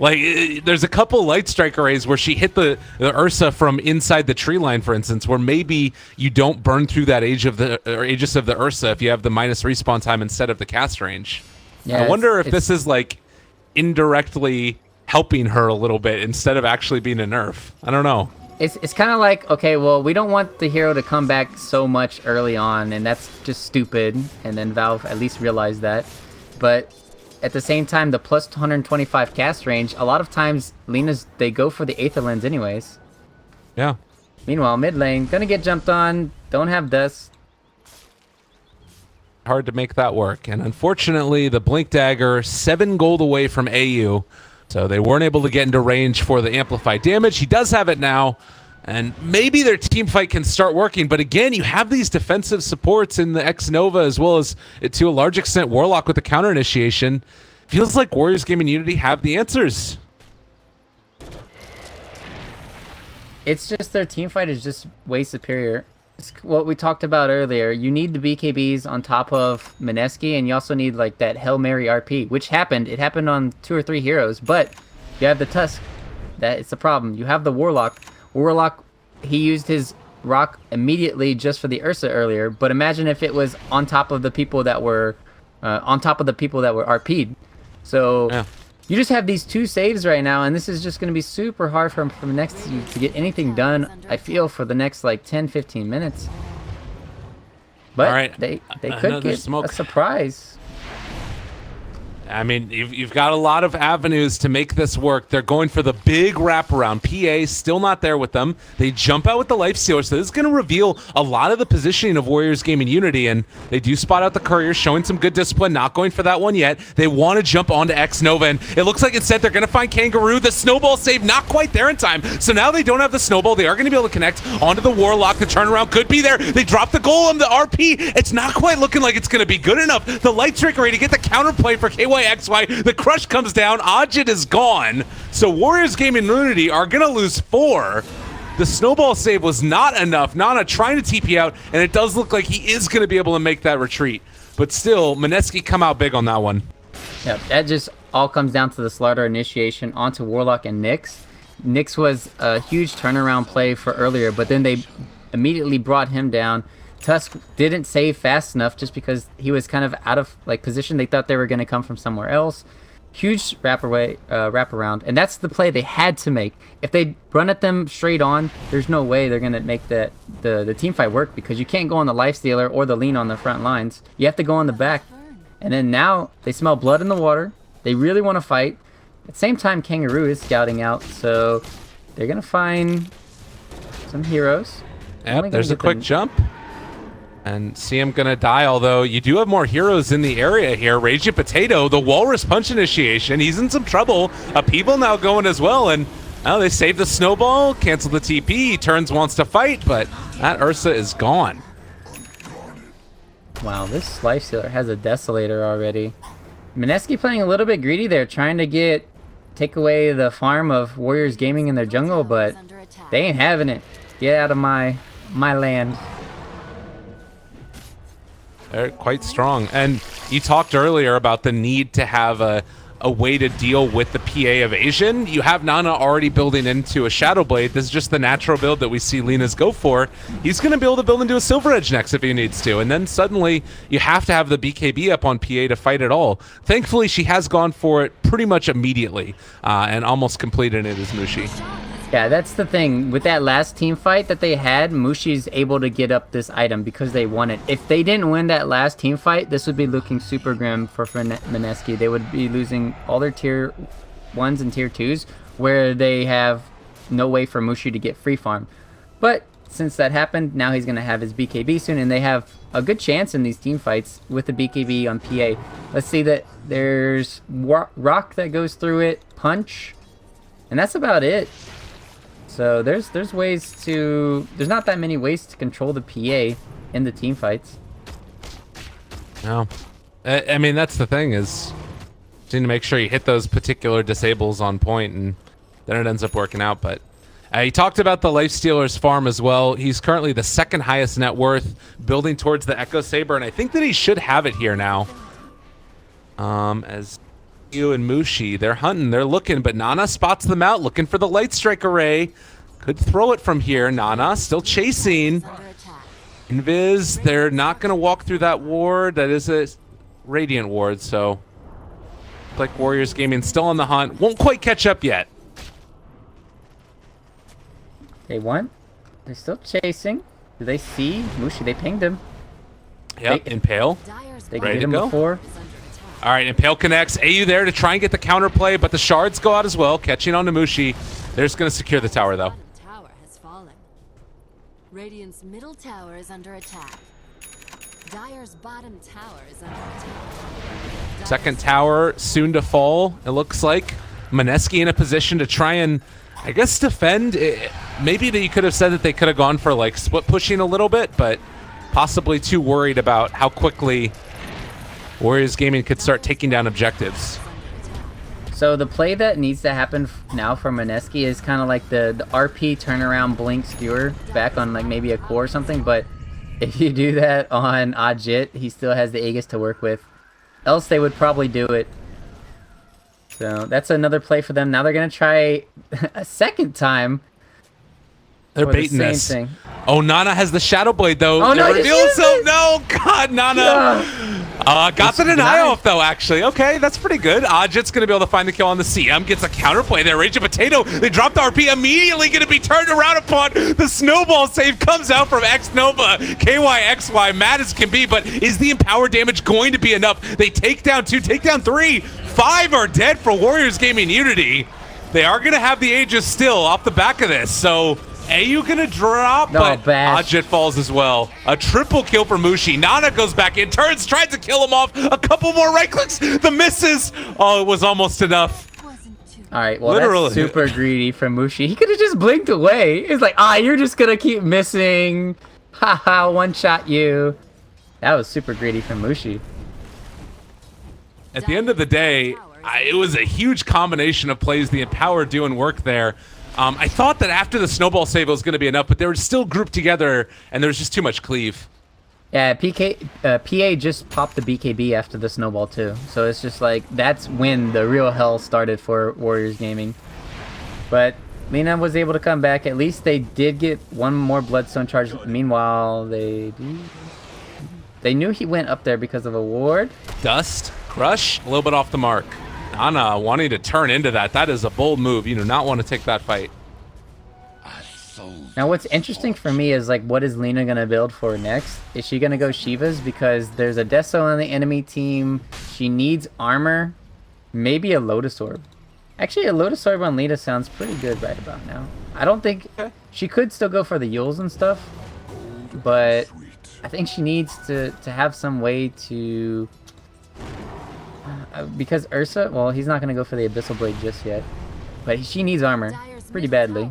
Like, there's a couple Light Strike arrays where she hit the Ursa from inside the tree line, for instance, where maybe you don't burn through that Aegis of the Ursa if you have the minus respawn time instead of the cast range. Yeah, I wonder if this is, like, indirectly helping her a little bit instead of actually being a nerf. I don't know. It's kind of like, okay, well, we don't want the hero to come back so much early on, and that's just stupid, and then Valve at least realized that. But at the same time, the plus 125 cast range, a lot of times, Lina's, they go for the Aether Lens anyways. Yeah. Meanwhile, mid lane, gonna get jumped on, don't have dust. Hard to make that work, and unfortunately, the Blink Dagger, 7 gold away from AU. So they weren't able to get into range for the amplified damage. He does have it now, and maybe their team fight can start working. But again, you have these defensive supports in the X-Nova as well as, to a large extent, Warlock with the counter initiation. Feels like Warriors Gaming Unity have the answers. It's just their team fight is just way superior. It's what we talked about earlier. You need the BKBs on top of Mineski, and you also need like that Hail Mary RP, which happened. It happened on 2 or 3 heroes, but you have the Tusk. That it's a problem. You have the Warlock. Warlock, he used his rock immediately just for the Ursa earlier, but imagine if it was on top of the people that were RP'd. So you just have these 2 saves right now, and this is just going to be super hard for Mineski to get anything done, I feel, for the next, like, 10-15 minutes. But All right. they could get a surprise. I mean, you've got a lot of avenues to make this work. They're going for the big wraparound. PA still not there with them. They jump out with the Lifestealer, so this is going to reveal a lot of the positioning of Warriors Gaming Unity, and they do spot out the Courier, showing some good discipline, not going for that one yet. They want to jump onto X-Nova, and it looks like instead they're going to find Kangaroo. The Snowball save not quite there in time, so now they don't have the Snowball. They are going to be able to connect onto the Warlock. The turnaround could be there. They drop the Golem, the RP. It's not quite looking like it's going to be good enough. The Light Trickery to get the counterplay for KYXY. The crush comes down. Ajit is gone. So Warriors Gaming Unity are going to lose 4. The Snowball save was not enough. Nana trying to TP out, and it does look like he is going to be able to make that retreat. But still, Mineski come out big on that one. Yeah, that just all comes down to the Slaughter initiation onto Warlock and Nyx. Nyx was a huge turnaround play for earlier, but then they immediately brought him down. Tusk didn't save fast enough just because he was kind of out of position. They thought they were going to come from somewhere else. Huge wraparound, and that's the play they had to make. If they run at them straight on, there's no way they're going to make the team fight work, because you can't go on the Lifestealer or the lean on the front lines. You have to go on the back. And then now they smell blood in the water. They really want to fight. At the same time, Kangaroo is scouting out, so they're going to find some heroes. Yep, there's a quick jump. And CM gonna die, although you do have more heroes in the area here. Raging Potato, the Walrus Punch initiation. He's in some trouble. People now going as well, and they save the Snowball, cancel the TP. Turns wants to fight, but that Ursa is gone. Wow, this Lifestealer has a Desolator already. Mineski playing a little bit greedy there, trying to take away the farm of Warriors Gaming in their jungle, but they ain't having it. Get out of my land. They're quite strong. And you talked earlier about the need to have a way to deal with the PA evasion. You have Nana already building into a Shadow Blade. This is just the natural build that we see Lina's go for. He's going to be able to build into a Silver Edge next if he needs to. And then suddenly you have to have the BKB up on PA to fight it all. Thankfully, she has gone for it pretty much immediately and almost completed it as Mushi. Yeah, that's the thing. With that last team fight that they had, Mushi's able to get up this item because they won it. If they didn't win that last team fight, this would be looking super grim for Mineski. They would be losing all their tier 1s and tier 2s, where they have no way for Mushi to get free farm. But since that happened, now he's going to have his BKB soon, and they have a good chance in these team fights with the BKB on PA. Let's see that there's rock that goes through it, punch, and that's about it. So there's not that many ways to control the PA in the team fights. No. I mean, that's the thing, is you need to make sure you hit those particular disables on point, and then it ends up working out. But he talked about the Lifestealer's farm as well. He's currently the second highest net worth, building towards the Echo Saber, and I think that he should have it here now. As you and Mushi, they're hunting, they're looking, but Nana spots them out, looking for the Light Strike Array. Could throw it from here. Nana still chasing. Invis, they're not going to walk through that ward. That is a Radiant ward, so looks like Warriors Gaming still on the hunt. Won't quite catch up yet. They won. They're still chasing. Do they see Mushi? They pinged him. Yep, Impale. They ready hit to him go. before. All right, Impale connects. AU there to try and get the counterplay, but the shards go out as well, catching on to Mushi. They're just going to secure the tower, though. Tower has fallen. Radiant's middle tower is under attack. Dire's bottom tower is under attack. Second tower soon to fall, it looks like. Mineski in a position to try and, I guess, defend. Maybe that you could have said that they could have gone for like split pushing a little bit, but possibly too worried about how quickly Warriors Gaming could start taking down objectives. So the play that needs to happen now for Mineski is kind of like the RP turnaround blink skewer back on like maybe a core or something, but if you do that on Ajit, he still has the Aegis to work with. Else they would probably do it. So that's another play for them. Now they're going to try a second time. They're baiting the this. same thing. Oh, Nana has the Shadow Blade, though. Oh, no, reveal itself. No, God, Nana. Got the deny off though, actually. Okay, that's pretty good. Ajit's going to be able to find the kill on the CM. Gets a counterplay there. Rage of Potato. They dropped the RP. Immediately going to be turned around upon. The snowball save comes out from X-Nova. KYXY, mad as can be, but is the empower damage going to be enough? They take down 2, take down 3. 5 are dead for Warriors Gaming Unity. They are going to have the Aegis still off the back of this, so AU gonna drop, but Ajit falls as well. A triple kill for Mushi. Nana goes back in, turns, tries to kill him off. A couple more right clicks, the misses. Oh, it was almost enough. All right, well, that's super greedy from Mushi. He could have just blinked away. It's like, you're just gonna keep missing. Haha, one shot you. That was super greedy from Mushi. At the end of the day, it was a huge combination of plays. The Empower doing work there. I thought that after the snowball save it was going to be enough, but they were still grouped together, and there was just too much cleave. Yeah, PA just popped the BKB after the snowball too, so it's just like that's when the real hell started for Warriors Gaming. But Lina was able to come back. At least they did get one more Bloodstone charge. Meanwhile, they knew he went up there because of a ward. Dust, Crush, a little bit off the mark. Nana wanting to turn into that. That is a bold move. You do not want to take that fight. Now what's interesting for me is like, what is Lina going to build for next? Is she going to go Shiva's? Because there's a Deso on the enemy team. She needs armor. Maybe a Lotus Orb. Actually, a Lotus Orb on Lina sounds pretty good right about now. I don't think... She could still go for the Yules and stuff. But I think she needs to have some way to... because Ursa, well, he's not going to go for the Abyssal Blade just yet. But she needs armor pretty badly.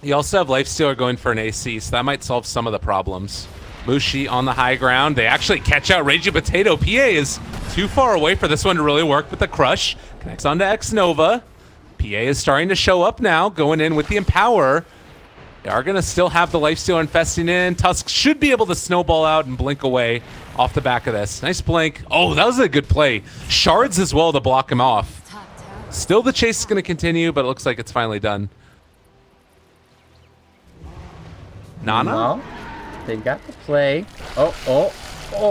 You also have Lifestealer going for an AC, so that might solve some of the problems. Mushi on the high ground. They actually catch out Raging Potato. PA is too far away for this one to really work with the Crush. Connects onto X-Nova. PA is starting to show up now, going in with the Empower. They are going to still have the Lifestealer infesting in. Tusk should be able to snowball out and blink away off the back of this. Nice blink. Oh, that was a good play. Shards as well to block him off. Still the chase is going to continue, but it looks like it's finally done. Nana? No, they got the play. Oh,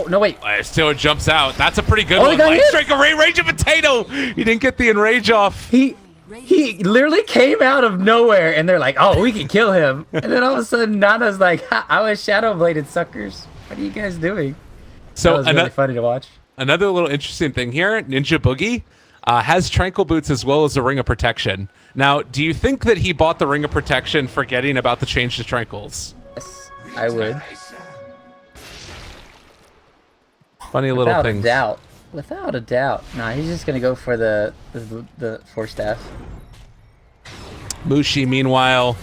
no, wait. Still jumps out. That's a pretty good one. Light Strike, Rage of Potato. He didn't get the enrage off. He literally came out of nowhere, and they're like, oh, we can kill him. And then all of a sudden, Nana's like, I was Shadow Bladed, suckers. What are you guys doing? So that was really funny to watch. Another little interesting thing here, Ninja Boogie has Tranquil Boots as well as the Ring of Protection. Now, do you think that he bought the Ring of Protection forgetting about the change to Tranquils? Yes, I would. Funny little things. Without a doubt. Nah, he's just going to go for the Force Staff. Mushi, meanwhile,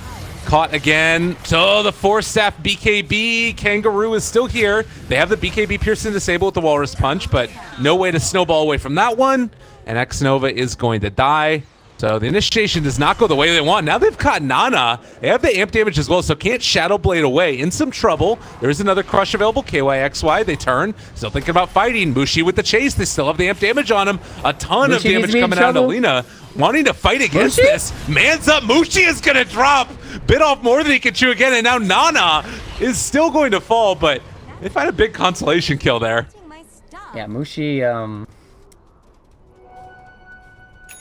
caught again. So the Force Staff BKB. Kangaroo is still here. They have the BKB Piercing Disable with the Walrus Punch, but no way to snowball away from that one. And X-Nova is going to die. So the initiation does not go the way they want. Now they've caught Nana. They have the amp damage as well, so can't Shadow Blade away. In some trouble. There's another Crush available. KYXY, they turn. Still thinking about fighting. Mushi with the chase. They still have the amp damage on him. A ton of damage coming out of Lina. Wanting to fight against this. Man's up. Mushi is going to drop. Bit off more than he can chew again, and now Nana is still going to fall, but they find a big consolation kill there. Yeah, Mushi,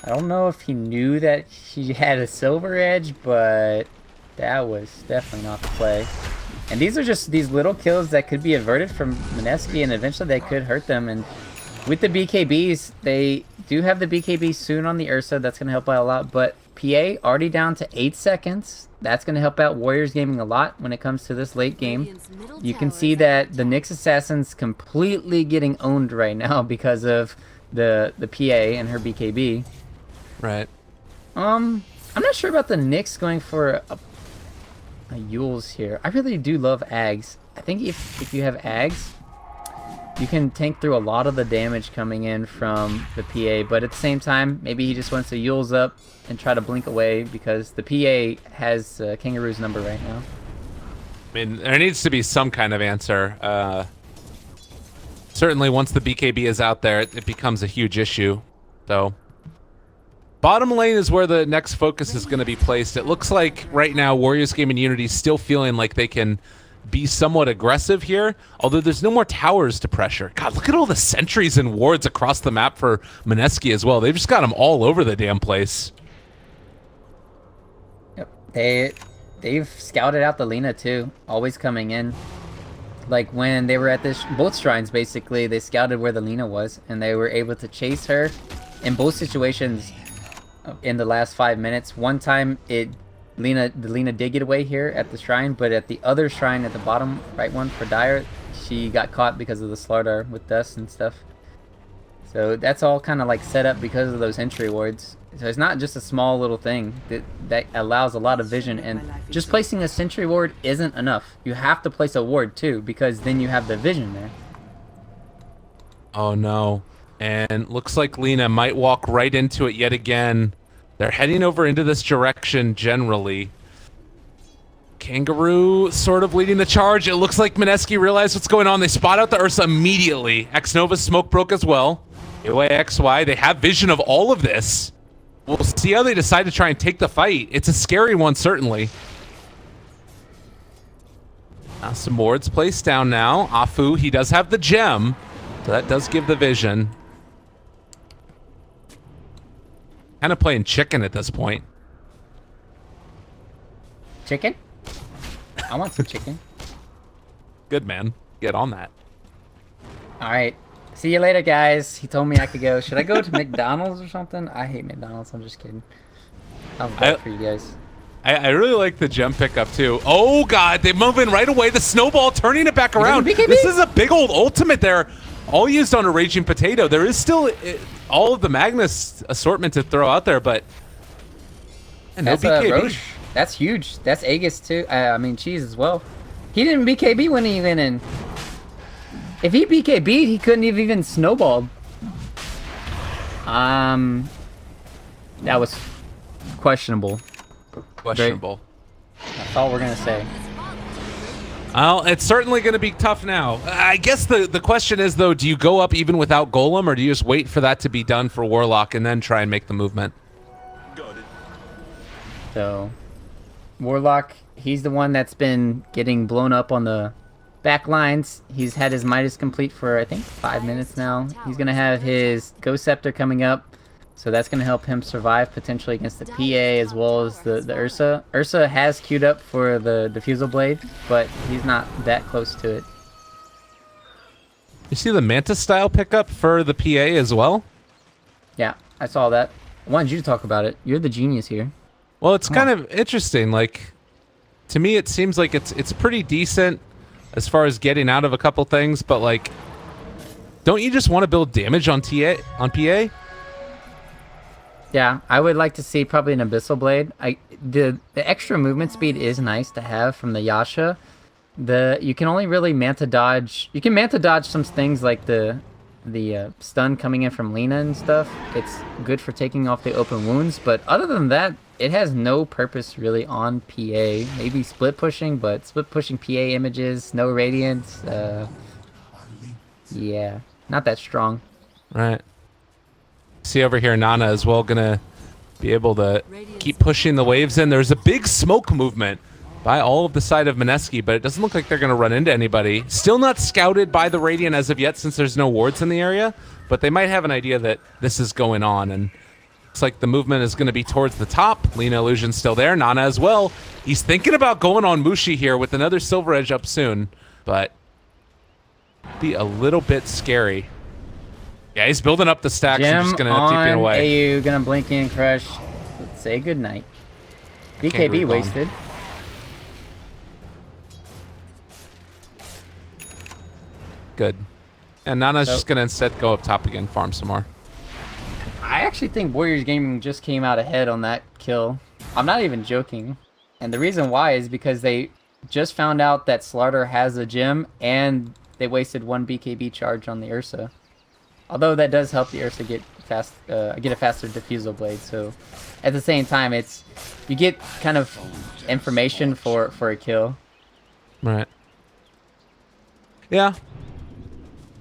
I don't know if he knew that he had a silver edge, but that was definitely not the play. And these are just these little kills that could be averted from Mineski, and eventually they could hurt them. And with the BKBs, they do have the BKB soon on the Ursa. That's going to help out a lot. But PA already down to 8 seconds. That's going to help out Warriors Gaming a lot when it comes to this late game. You can see that the Nyx Assassin's completely getting owned right now because of the PA and her BKB. Right. I'm not sure about the Nyx going for a Yules here. I really do love Ags. I think if you have Ags, you can tank through a lot of the damage coming in from the PA, but at the same time, maybe he just wants to Yules up and try to blink away because the PA has Kangaroo's number right now. I mean, there needs to be some kind of answer. Certainly, once the BKB is out there, it becomes a huge issue. So, bottom lane is where the next focus is going to be placed. It looks like right now Warriors Gaming Unity is still feeling like they can be somewhat aggressive here, although there's no more towers to pressure. God, look at all the sentries and wards across the map for Mineski as well. They've just got them all over the damn place. Yep, they've scouted out the Lina too, always coming in. Like when they were at both shrines, basically, they scouted where the Lina was, and they were able to chase her in both situations in the last 5 minutes. One time, the Lina did get away here at the shrine, but at the other shrine at the bottom right one for Dire, she got caught because of the Slardar with dust and stuff. So that's all kind of like set up because of those entry wards. So it's not just a small little thing that allows a lot of vision, and just placing a sentry ward isn't enough. You have to place a ward too, because then you have the vision there. Oh no. And looks like Lina might walk right into it yet again. They're heading over into this direction generally. Kangaroo sort of leading the charge. It looks like Mineski realized what's going on. They spot out the Ursa immediately. X-Nova's smoke broke as well. AYXY, they have vision of all of this. We'll see how they decide to try and take the fight. It's a scary one, certainly. Some wards placed down now. Afu, he does have the gem, so that does give the vision. Kind of playing chicken at this point. Chicken? I want some chicken. Good, man. Get on that. All right. See you later, guys. He told me I could go. Should I go to McDonald's or something? I hate McDonald's. I'm just kidding. How's that for you guys? I really like the gem pickup, too. Oh, God. They move in right away. The snowball turning it back around. This is a big old ultimate there. All used on a Raging Potato. There is still all of the Magnus assortment to throw out there, but... And that's no BKB. Roche. That's huge. That's Aegis, too. I mean, Cheese as well. He didn't BKB when he went in. If he BKB'd, he couldn't have even snowballed. That was questionable. Questionable. That's all we're gonna say. Well, it's certainly going to be tough now. I guess the question is, though, do you go up even without Golem, or do you just wait for that to be done for Warlock and then try and make the movement? So, Warlock, he's the one that's been getting blown up on the back lines. He's had his Midas complete for, I think, 5 minutes now. He's going to have his Ghost Scepter coming up, so that's going to help him survive potentially against the PA as well as the Ursa. Ursa has queued up for the Diffusal Blade, but he's not that close to it. You see the Mantis style pickup for the PA as well? Yeah, I saw that. I wanted you to talk about it. You're the genius here. Well, it's kind of interesting. Like, to me, it seems like it's pretty decent as far as getting out of a couple things, but like, don't you just want to build damage on PA? Yeah, I would like to see probably an Abyssal Blade. The extra movement speed is nice to have from the Yasha. You can only really Manta dodge. You can Manta dodge some things like the stun coming in from Lina and stuff. It's good for taking off the open wounds, but other than that, it has no purpose really on PA. Maybe split pushing, but split pushing PA images, no radiance. Yeah, not that strong. Right. See over here, Nana as well gonna be able to keep pushing the waves in. There's a big smoke movement by all of the side of Mineski, but it doesn't look like they're gonna run into anybody. Still not scouted by the Radiant as of yet, since there's no wards in the area, but they might have an idea that this is going on, and looks like the movement is gonna be towards the top. Lina Illusion's still there, Nana as well. He's thinking about going on Mushi here with another Silver Edge up soon, but be a little bit scary. Yeah, he's building up the stacks. He's just gonna TP it away. AU gonna blink in crush. Let's say goodnight. BKB wasted. Good. And Nana's just gonna instead go up top again, farm some more. I actually think Warriors Gaming just came out ahead on that kill. I'm not even joking. And the reason why is because they just found out that Slardar has a gem, and they wasted 1 BKB charge on the Ursa. Although that does help the Ursa get a faster Diffusal Blade, so at the same time, you get kind of information for a kill. Right. Yeah.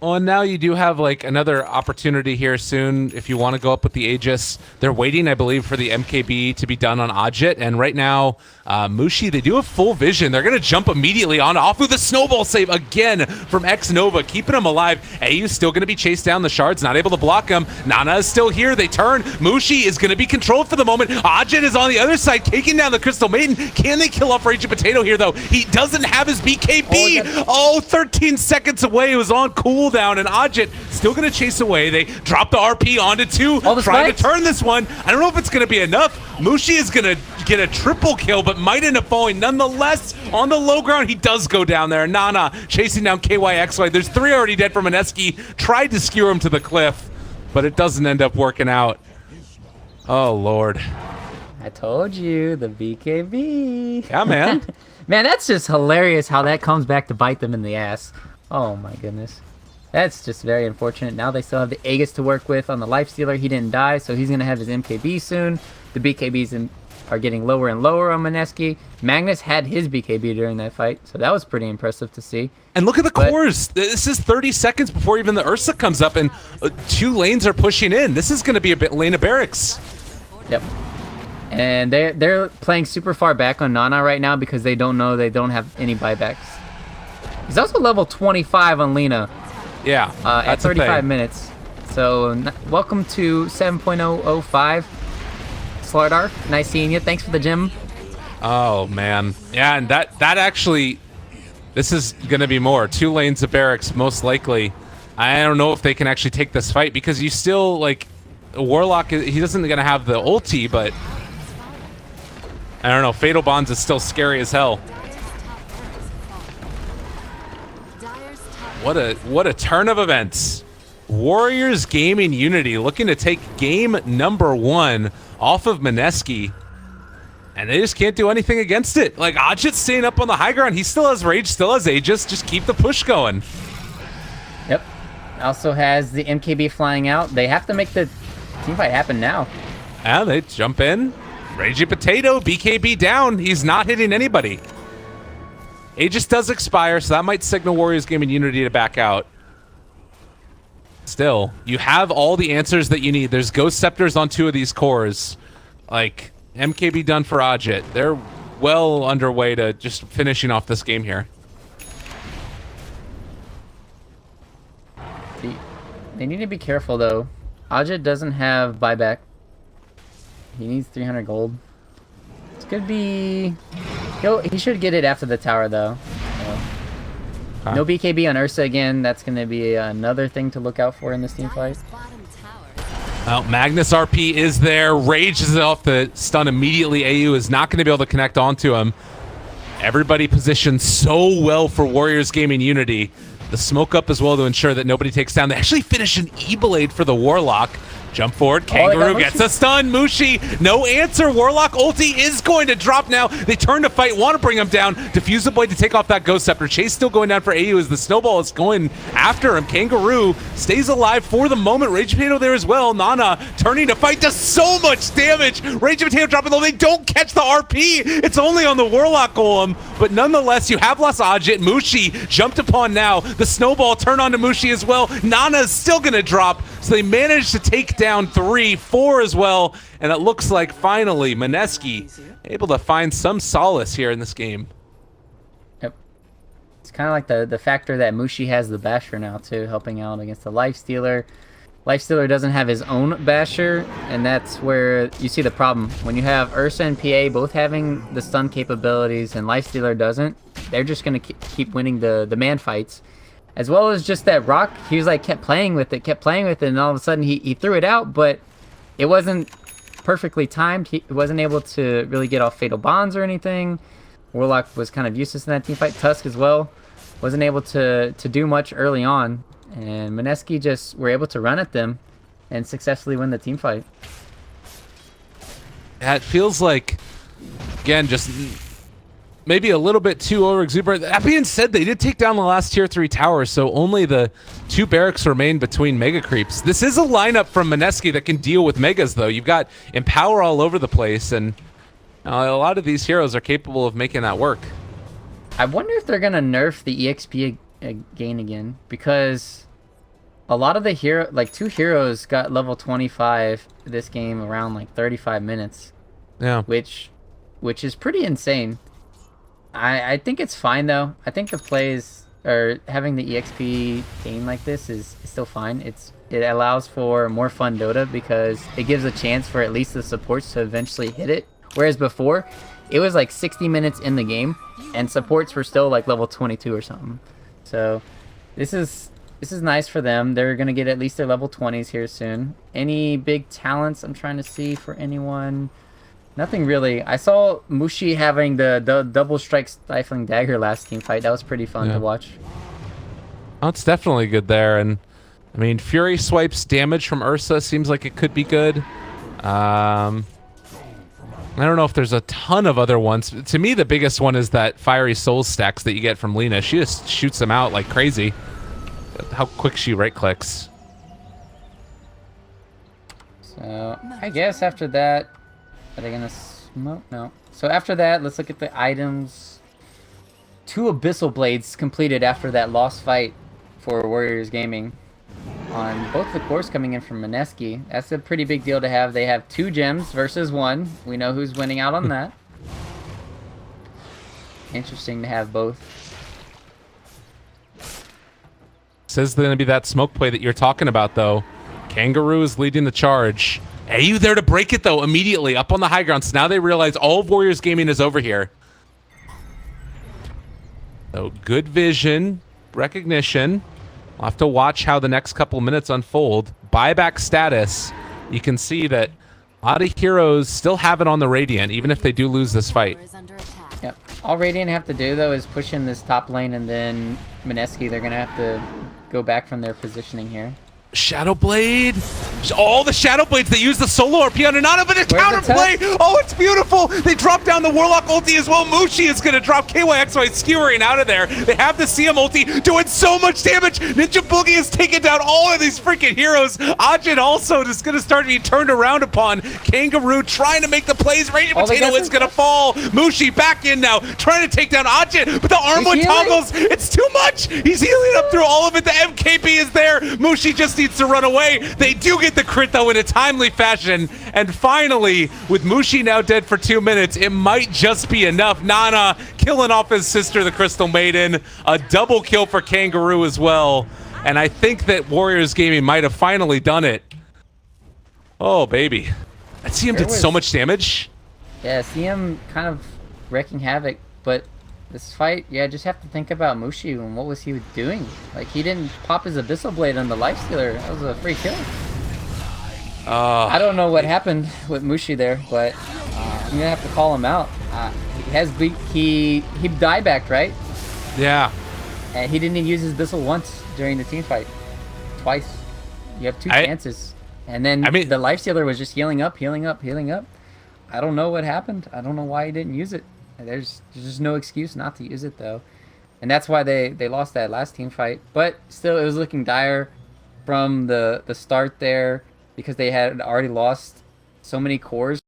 Well, and now you do have like another opportunity here soon if you want to go up with the Aegis. They're waiting, I believe, for the MKB to be done on Ajit, and right now, Mushi, they do have full vision. They're going to jump immediately on off with a snowball save again from X-Nova, keeping him alive. AU's still going to be chased down the shards, not able to block him. Nana is still here. They turn. Mushi is going to be controlled for the moment. Ajit is on the other side, caking down the Crystal Maiden. Can they kill off Raging Potato here, though? He doesn't have his BKB. Oh, 13 seconds away. It was on cooldown, and Ajit still going to chase away. They drop the RP onto 2, trying to turn this one. I don't know if it's going to be enough. Mushi is going to get a triple kill, but might end up falling. Nonetheless, on the low ground, he does go down there. Nana chasing down KYXY. There's 3 already dead from Mineski. Tried to skewer him to the cliff, but it doesn't end up working out. Oh, Lord. I told you, the BKB. Yeah, man. Man, that's just hilarious how that comes back to bite them in the ass. Oh, my goodness. That's just very unfortunate. Now they still have the Aegis to work with on the Lifestealer. He didn't die, so he's going to have his MKB soon. The BKBs are getting lower and lower on Mineski. Magnus had his BKB during that fight, so that was pretty impressive to see. And look at the cores. This is 30 seconds before even the Ursa comes up, and 2 lanes are pushing in. This is going to be a lane of barracks. Yep. And they're playing super far back on Nana right now because they don't know they don't have any buybacks. He's also level 25 on Lina. Yeah, at 35 minutes. So welcome to 7.005. Slardar, nice seeing you. Thanks for the gym. Oh man, yeah, and that actually, this is gonna be more 2 lanes of barracks most likely. I don't know if they can actually take this fight because you still like Warlock. He doesn't gonna have the ulti, but I don't know. Fatal Bonds is still scary as hell. What a turn of events. Warriors Gaming Unity looking to take game number 1 off of Mineski, and they just can't do anything against it. Like, Ajit's staying up on the high ground. He still has Rage, still has Aegis. Just keep the push going. Yep. Also has the MKB flying out. They have to make the teamfight happen now. Yeah, they jump in. Raging Potato, BKB down. He's not hitting anybody. Aegis does expire, so that might signal Warriors Gaming Unity to back out. Still, you have all the answers that you need. There's Ghost Scepters on 2 of these cores. Like, MKB done for Ajit. They're well underway to just finishing off this game here. They need to be careful, though. Ajit doesn't have buyback. He needs 300 gold. This could be... He should get it after the tower, though. No BKB on Ursa again. That's going to be another thing to look out for in this team fight. Well, Magnus RP is there. Rage is off the stun immediately. AU is not going to be able to connect onto him. Everybody positioned so well for Warriors Gaming Unity. The smoke up as well to ensure that nobody takes down. They actually finish an E-Blade for the Warlock. Jump forward, Kangaroo gets a stun. Mushi, no answer. Warlock ulti is going to drop now. They turn to fight, want to bring him down. Diffuse the blade to take off that Ghost Scepter. Chase still going down for AU as the snowball is going after him. Kangaroo stays alive for the moment. Rage Potato there as well. Nana turning to fight, does so much damage. Rage Potato dropping low. They don't catch the RP. It's only on the Warlock Golem, but nonetheless, you have lost Ajit. Mushi jumped upon now. The snowball turned onto Mushi as well. Nana is still going to drop, so they managed to take down 3, 4 as well, and it looks like finally Mineski able to find some solace here in this game. Yep. It's kind of like the factor that Mushi has the Basher now too, helping out against the Lifestealer. Lifestealer doesn't have his own Basher, and that's where you see the problem. When you have Ursa and PA both having the stun capabilities and Lifestealer doesn't, they're just going to keep winning the man fights. As well as just that rock, he was like kept playing with it, and all of a sudden he threw it out, but it wasn't perfectly timed. He wasn't able to really get off Fatal Bonds or anything. Warlock was kind of useless in that team fight. Tusk as well wasn't able to do much early on, and Mineski just were able to run at them and successfully win the team fight. It feels like, again, just maybe a little bit too over-exuberant. That being said, they did take down the last tier 3 towers, so only the 2 barracks remain between mega creeps. This is a lineup from Mineski that can deal with megas, though. You've got Empower all over the place, and a lot of these heroes are capable of making that work. I wonder if they're going to nerf the EXP gain again, because a lot of the hero, like 2 heroes got level 25 this game around like 35 minutes. Yeah. Which is pretty insane. I think it's fine though. I think the plays or having the EXP gain like this is still fine. It allows for more fun Dota because it gives a chance for at least the supports to eventually hit it. Whereas before, it was like 60 minutes in the game and supports were still like level 22 or something. So this is nice for them. They're gonna get at least their level 20s here soon. Any big talents I'm trying to see for anyone? Nothing really. I saw Mushi having the double strike stifling dagger last team fight. That was pretty fun to watch. Oh, it's definitely good there. And I mean, Fury swipes damage from Ursa seems like it could be good. I don't know if there's a ton of other ones. To me, the biggest one is that Fiery Soul stacks that you get from Lina. She just shoots them out like crazy. How quick she right clicks. So I guess after that, are they gonna smoke? No. So after that, let's look at the items. 2 Abyssal Blades completed after that lost fight for Warriors Gaming. On both the cores coming in from Mineski. That's a pretty big deal to have. They have 2 gems versus 1. We know who's winning out on that. Interesting to have both. Says there's gonna be that smoke play that you're talking about though. Kangaroo is leading the charge. AU there to break it though immediately up on the high ground. So now they realize all of Warriors Gaming is over here. So good vision, recognition. We'll have to watch how the next couple minutes unfold. Buyback status. You can see that a lot of heroes still have it on the Radiant, even if they do lose this fight. Yep. All Radiant have to do though is push in this top lane, and then Mineski, they're gonna have to go back from their positioning here. Shadow Blade. All the Shadow Blades that use the solo RP on Nana, but a counterplay. Oh, it's beautiful. They drop down the Warlock ulti as well. Mushi is going to drop KYXY skewering out of there. They have the CM ulti doing so much damage. Ninja Boogie is taking down all of these freaking heroes. Ajit also is going to start to be turned around upon. Kangaroo trying to make the plays. Raging Potato is going to fall. Mushi back in now, trying to take down Ajit, but the Armwood toggles. It's too much. He's healing up through all of it. The MKB is there. Mushi just needs to run away. They do get the crit though in a timely fashion, and finally with Mushi now dead for 2 minutes, it might just be enough. Nana killing off his sister, the Crystal Maiden. A double kill for Kangaroo as well, and I think that Warriors Gaming might have finally done it. Oh baby, that CM did so much damage. Yeah, CM kind of wreaking havoc, but this fight, yeah, just have to think about Mushi and what was he doing. Like, he didn't pop his Abyssal Blade on the Lifestealer. That was a free kill. I don't know what happened with Mushi there, but I'm gonna have to call him out. He diebacked, right? Yeah. And he didn't even use his Abyssal once during the team fight. Twice. You have 2 chances. And then the Lifestealer was just healing up. I don't know what happened. I don't know why he didn't use it. There's just no excuse not to use it though, and that's why they lost that last team fight. But still, it was looking dire from the start there because they had already lost so many cores.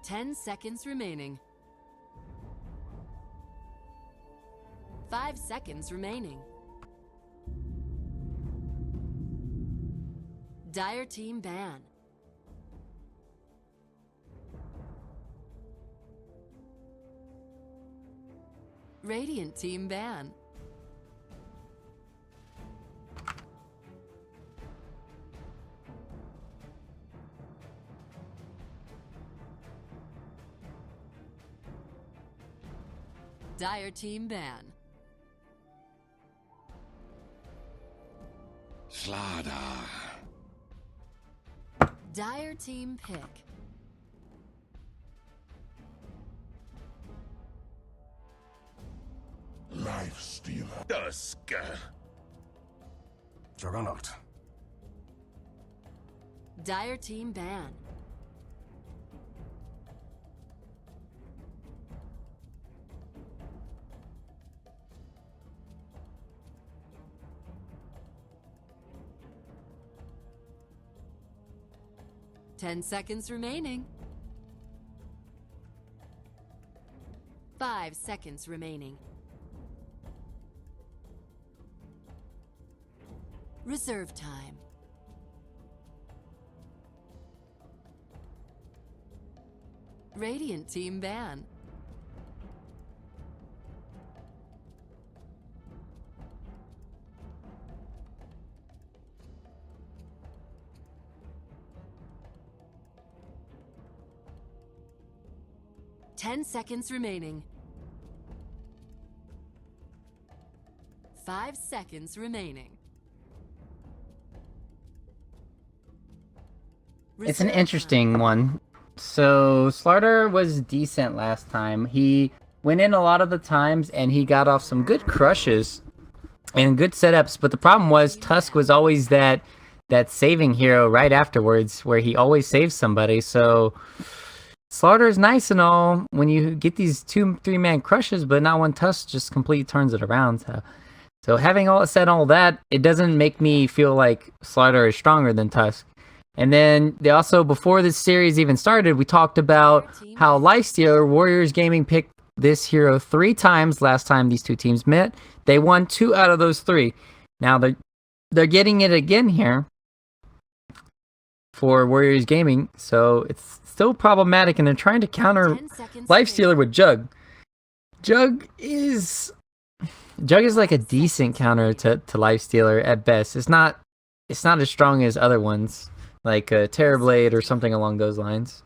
10 seconds remaining. 5 seconds remaining. Dire team ban. Radiant team ban. Dire team ban. Slaughter. Dire team pick. Life stealer. Dusk. Juggernaut. Dire team ban. Ten seconds remaining. 5 seconds remaining. Reserve time. Radiant team ban. Ten seconds remaining. 5 seconds remaining. It's an interesting one. So Slarter was decent last time. He went in a lot of the times and he got off some good crushes and good setups, but the problem was Tusk was always that saving hero right afterwards where he always saves somebody. So Slarter is nice and all when you get these 2-3 man crushes, but not when Tusk just completely turns it around. So having all said all that, it doesn't make me feel like Slarter is stronger than Tusk. And then they also, before this series even started, we talked about how Lifestealer Warriors Gaming picked this hero 3 times last time these two teams met. They won 2 out of those 3. Now they're getting it again here for Warriors Gaming, so it's still problematic, and they're trying to counter Lifestealer with Jug. Jug is like a decent counter to Lifestealer at best. It's not as strong as other ones, like Terrorblade or something along those lines.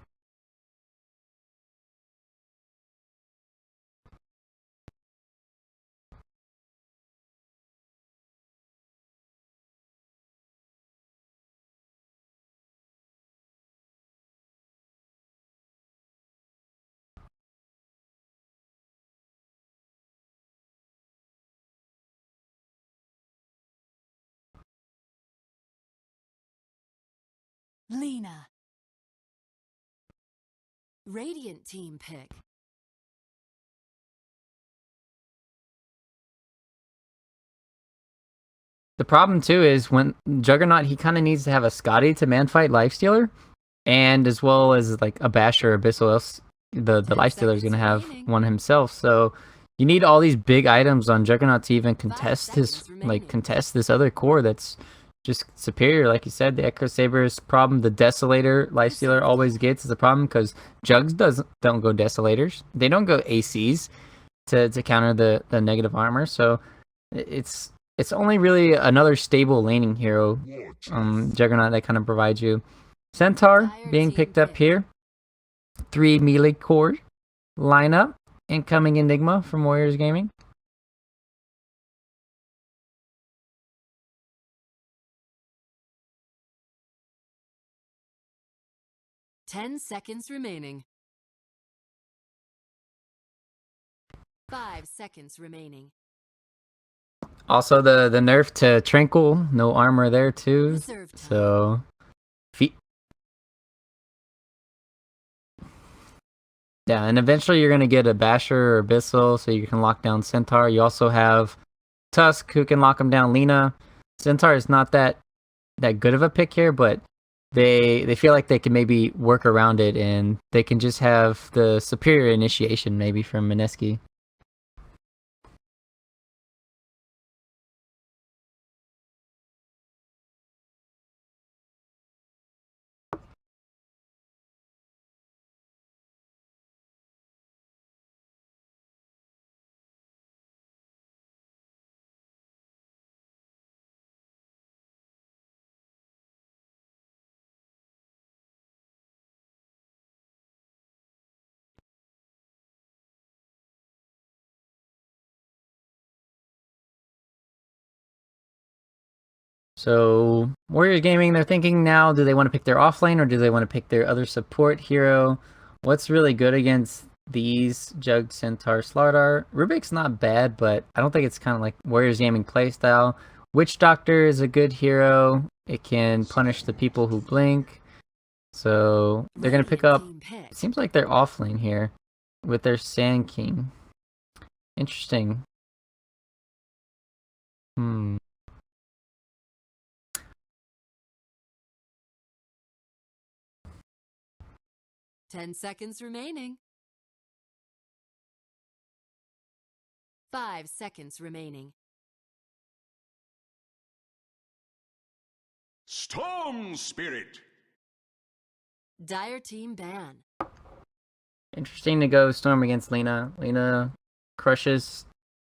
Lena. Radiant team pick. The problem too is when Juggernaut, he kind of needs to have a Scotty to man fight Lifestealer, and as well as like a Basher or Abyssal, else the Lifestealer is going to have one himself. So you need all these big items on Juggernaut to even contest this other core that's just superior. Like you said, the Echo Saber's problem, the Desolator Lifestealer always gets is a problem because Jugs don't go Desolators. They don't go ACs to counter the negative armor. So it's only really another stable laning hero, Juggernaut, that kind of provides you. Centaur being picked up here. 3 melee core lineup. Incoming Enigma from Warriors Gaming. Ten seconds remaining. 5 seconds remaining. Also, the nerf to Tranquil, no armor there too. So, yeah, and eventually you're gonna get a Basher or Abyssal, so you can lock down Centaur. You also have Tusk, who can lock him down. Lena, Centaur is not that good of a pick here, but they feel like they can maybe work around it, and they can just have the superior initiation maybe from Mineski. So Warriors Gaming, they're thinking now, do they want to pick their offlane or do they want to pick their other support hero? What's really good against these Jug, Centaur, Slardar? Rubik's not bad, but I don't think it's kind of like Warriors Gaming playstyle. Witch Doctor is a good hero. It can punish the people who blink. So they're going to pick up, it seems like they're offlane here with their Sand King. Interesting. 10 seconds remaining. 5 seconds remaining. Storm Spirit. Dire team ban. Interesting to go Storm against Lina. Lina crushes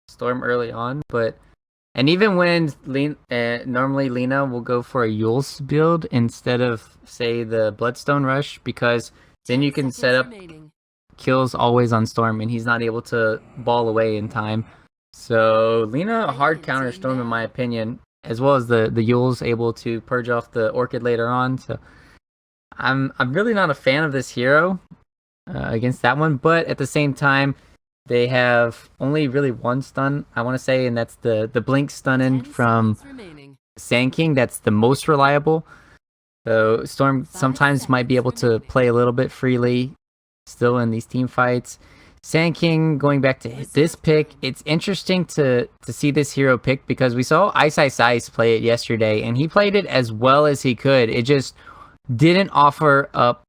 Storm early on, and even when normally Lina will go for a Yule's build instead of, say, the Bloodstone Rush, because then you can set up kills always on Storm, and he's not able to ball away in time. So Lina hard counter Storm in my opinion, as well as the Yule's able to purge off the Orchid later on. So I'm really not a fan of this hero against that one, but at the same time, they have only really one stun, I want to say, and that's the blink stun-in from Sand King. That's the most reliable. So Storm sometimes might be able to play a little bit freely still in these team fights. Sand King, going back to this pick, it's interesting to see this hero pick because we saw Ice play it yesterday, and he played it as well as he could. It just didn't offer up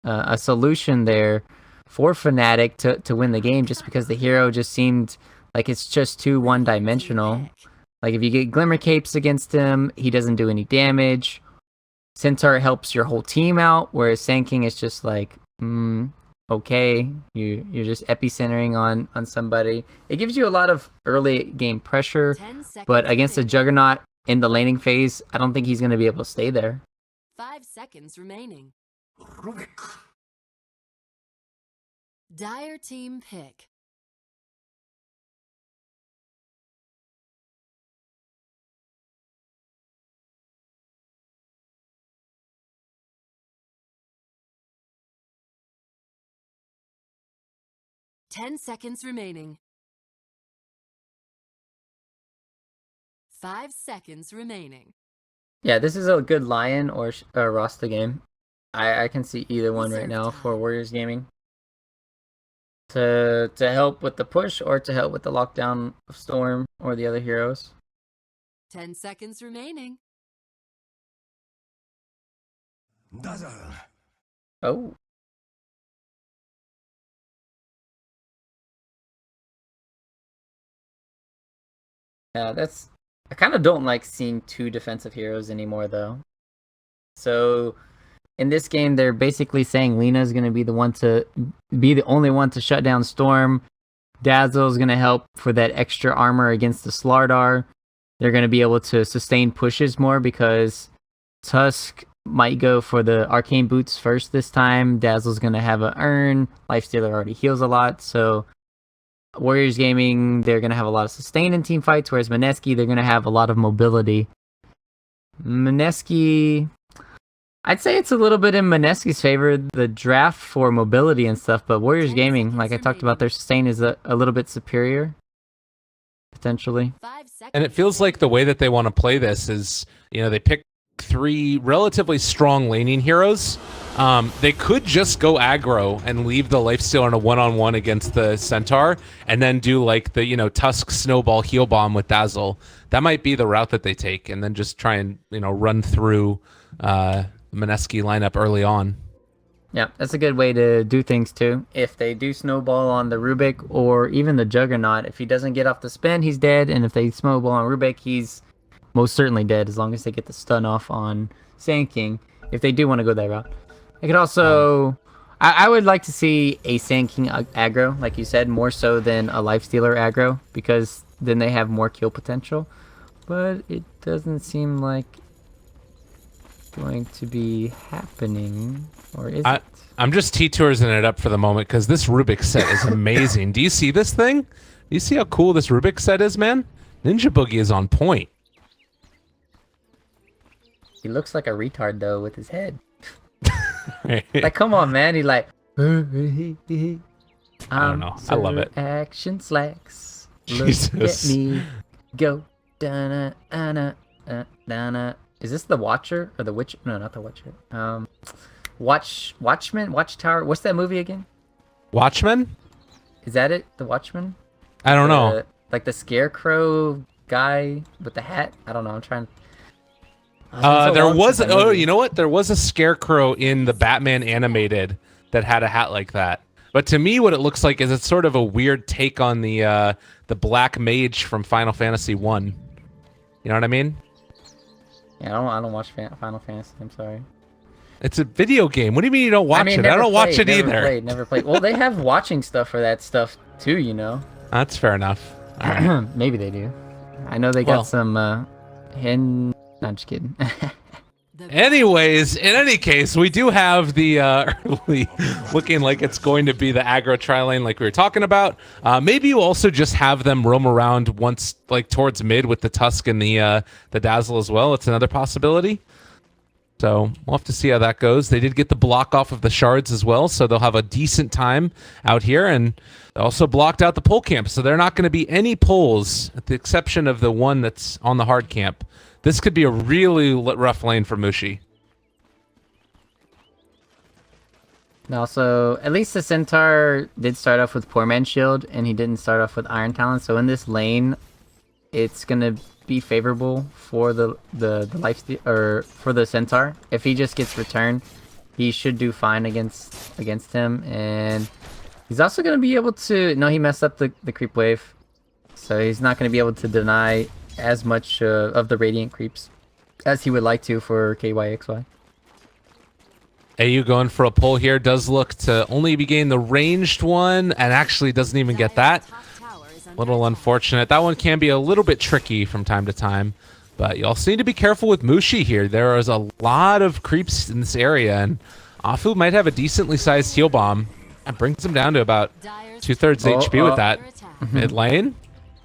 a solution there for Fnatic to win the game, just because the hero just seemed like it's just too one-dimensional. Like if you get Glimmer Capes against him, he doesn't do any damage. Centaur helps your whole team out, whereas Sand King is just like, okay, you're just epicentering on somebody. It gives you a lot of early game pressure, but against a Juggernaut in the laning phase, I don't think he's going to be able to stay there. 5 seconds remaining. Dire team pick. Ten seconds remaining. 5 seconds remaining. Yeah, this is a good Lion or Rasta game. I can see either one right now for Warriors Gaming. To help with the push or to help with the lockdown of Storm or the other heroes. 10 seconds remaining. Dazzle. Oh. Yeah, I kind of don't like seeing two defensive heroes anymore, though. So in this game, they're basically saying Lina is going to be the only one to shut down Storm. Dazzle is going to help for that extra armor against the Slardar. They're going to be able to sustain pushes more because Tusk might go for the Arcane Boots first this time. Dazzle's going to have an Urn. Lifestealer already heals a lot, so Warriors Gaming, they're going to have a lot of sustain in team fights, whereas Mineski, they're going to have a lot of mobility. Mineski, I'd say it's a little bit in Mineski's favor, the draft for mobility and stuff, but Warriors Gaming, like I talked about, their sustain is a little bit superior, potentially. And it feels like the way that they want to play this is, they pick 3 relatively strong laning heroes. They could just go aggro and leave the Lifestealer in a one-on-one against the Centaur, and then do like the Tusk Snowball Heal Bomb with Dazzle. That might be the route that they take, and then just try and run through Mineski lineup early on. Yeah, that's a good way to do things too. If they do snowball on the Rubik or even the Juggernaut, if he doesn't get off the spin, he's dead. And if they snowball on Rubik, he's most certainly dead as long as they get the stun off on Sand King, if they do want to go that route. I could also... I would like to see a Sand King aggro, like you said, more so than a Lifestealer aggro, because then they have more kill potential. But it doesn't seem like going to be happening, or is it? I'm just T-toursing it up for the moment because this Rubik set is amazing. Do you see this thing? Do you see how cool this Rubik set is, man? Ninja Boogie is on point. He looks like a retard though with his head. Like, come on, man. He like. I don't know. I love it. Action slacks. Jesus. Look at me go. Dana, ana, dana. Is this the Watcher or the Witch? No, not the Watcher. Watchman, Watchtower. What's that movie again? Watchmen? Is that it? The Watchman? I don't know. Like the Scarecrow guy with the hat. I don't know. I'm trying. There was. Oh, you know what? There was a Scarecrow in the Batman animated that had a hat like that. But to me, what it looks like is it's sort of a weird take on the Black Mage from Final Fantasy 1. You know what I mean? Yeah, I don't watch Final Fantasy. I'm sorry. It's a video game. What do you mean you don't watch it? I don't watch it either. Never played. Well, they have watching stuff for that stuff too, you know. That's fair enough. All right. Maybe they do. I know they got some hen. No, I'm just kidding. Anyways, in any case, we do have the early looking like it's going to be the aggro tri-lane like we were talking about. Maybe you also just have them roam around once, like towards mid with the Tusk and the Dazzle as well. It's another possibility. So we'll have to see how that goes. They did get the block off of the shards as well, so they'll have a decent time out here. And they also blocked out the pull camp, so they're not going to be any pulls, at the exception of the one that's on the hard camp. This could be a really rough lane for Mushi. And also, at least the Centaur did start off with Poor Man's Shield, and he didn't start off with Iron Talon. So in this lane, it's gonna be favorable for the or for the Centaur. If he just gets returned, he should do fine against him. And he's also gonna be able to. No, he messed up the creep wave, so he's not gonna be able to deny as much of the Radiant creeps as he would like to for KYXY. AU going for a pull here. Does look to only be getting the ranged one, and actually doesn't even get that. Little unfortunate. That one can be a little bit tricky from time to time, but you also need to be careful with Mushi here. There is a lot of creeps in this area, and Afu might have a decently sized heal bomb. That brings him down to about 2/3 HP with that. Mid lane.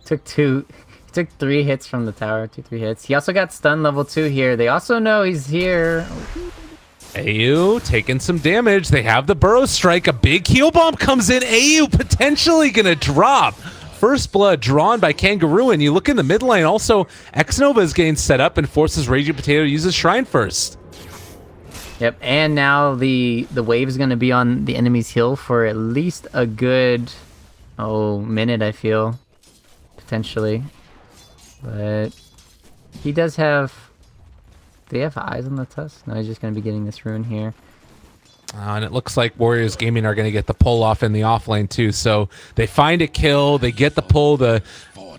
Took 3 hits from the tower. 2-3 hits. He also got stun level 2 here. They also know he's here. AU taking some damage. They have the Burrow Strike. A big heal bomb comes in. AU potentially gonna drop. First blood drawn by Kangaroo, and you look in the mid lane. Also, Xnova is getting set up and forces Raging Potato to use his Shrine first. Yep, and now the wave is gonna be on the enemy's hill for at least a good minute, I feel. Potentially. But he does have... Do they have eyes on the Tusk? No, he's just going to be getting this rune here. And it looks like Warriors Gaming are going to get the pull off in the off lane too. So they find a kill, they get the pull to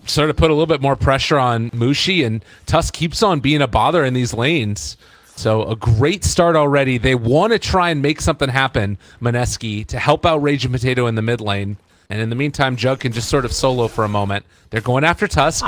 sort of put a little bit more pressure on Mushi, and Tusk keeps on being a bother in these lanes. So a great start already. They want to try and make something happen, Mineski, to help out Raging Potato in the mid lane. And in the meantime, Jug can just sort of solo for a moment. They're going after Tusk.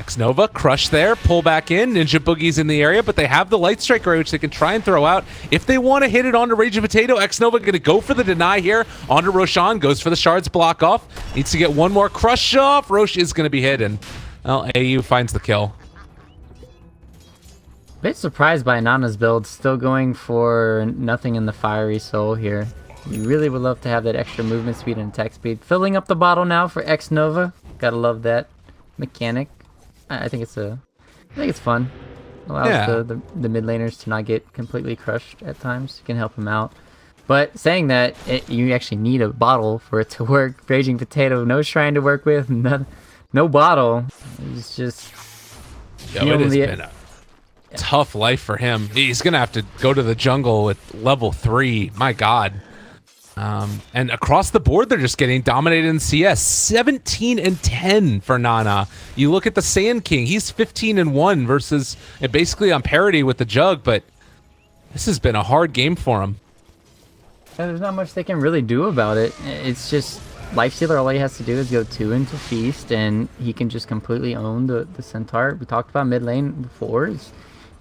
Xnova, crush there, pull back in. Ninja Boogie's in the area, but they have the Light Strike Array, which they can try and throw out. If they want to hit it onto Raging Potato, Xnova going to go for the deny here. Onto Roshan, goes for the shards block off. Needs to get one more crush off. Rosh is going to be hit, and well, AU finds the kill. Bit surprised by Nana's build, still going for nothing in the Fiery Soul here. You really would love to have that extra movement speed and attack speed. Filling up the bottle now for Xnova. Gotta love that mechanic. I think it's fun. Allows the mid laners to not get completely crushed at times. You can help them out. But saying that, you actually need a bottle for it to work. Raging Potato, no shrine to work with, no bottle. It's just... Yo, it has been tough life for him. He's gonna have to go to the jungle with level 3. My God. And across the board, they're just getting dominated in CS. 17-10 for Nana. You look at the Sand King. He's 15-1 versus basically on parity with the Jug, but this has been a hard game for him. There's not much they can really do about it. It's just Lifestealer, all he has to do is go 2 into Feast, and he can just completely own the Centaur. We talked about mid lane before.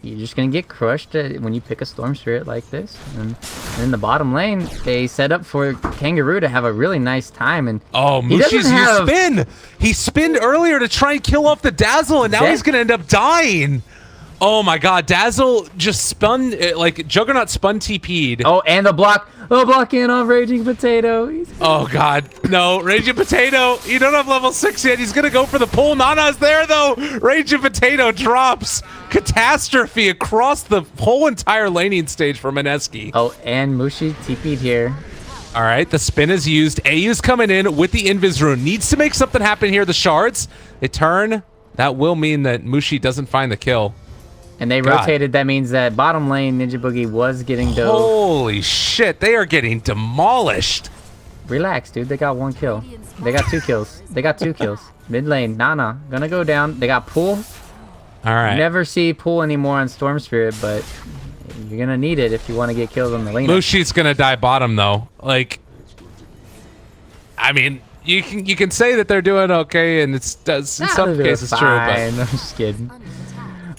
You're just going to get crushed when you pick a Storm Spirit like this. And in the bottom lane, they set up for Kangaroo to have a really nice time. And oh, Mushi's spin! He spinned earlier to try and kill off the Dazzle, and now he's going to end up dying. Oh my God, Dazzle just spun, like Juggernaut spun TP'd. Oh, and the block in on Raging Potato. Oh God, no, Raging Potato, you don't have level 6 yet. He's gonna go for the pull. Nana's there though. Raging Potato drops. Catastrophe across the whole entire laning stage for Mineski. Oh, and Mushi TP'd here. All right, the spin is used. AU's coming in with the Invis rune. Needs to make something happen here. The shards, they turn. That will mean that Mushi doesn't find the kill. And they rotated. That means that bottom lane Ninja Boogie was getting dove. Holy shit, they are getting demolished. Relax, dude. They got 1 kill. They got 2 kills. They got 2 kills. Mid lane, Nana gonna go down. They got Pool. All right. You never see Pool anymore on Storm Spirit, but you're gonna need it if you want to get kills on the lane. Mushi's gonna die bottom though. Like, I mean, you can say that they're doing okay, and it's in some cases true. But I'm just kidding.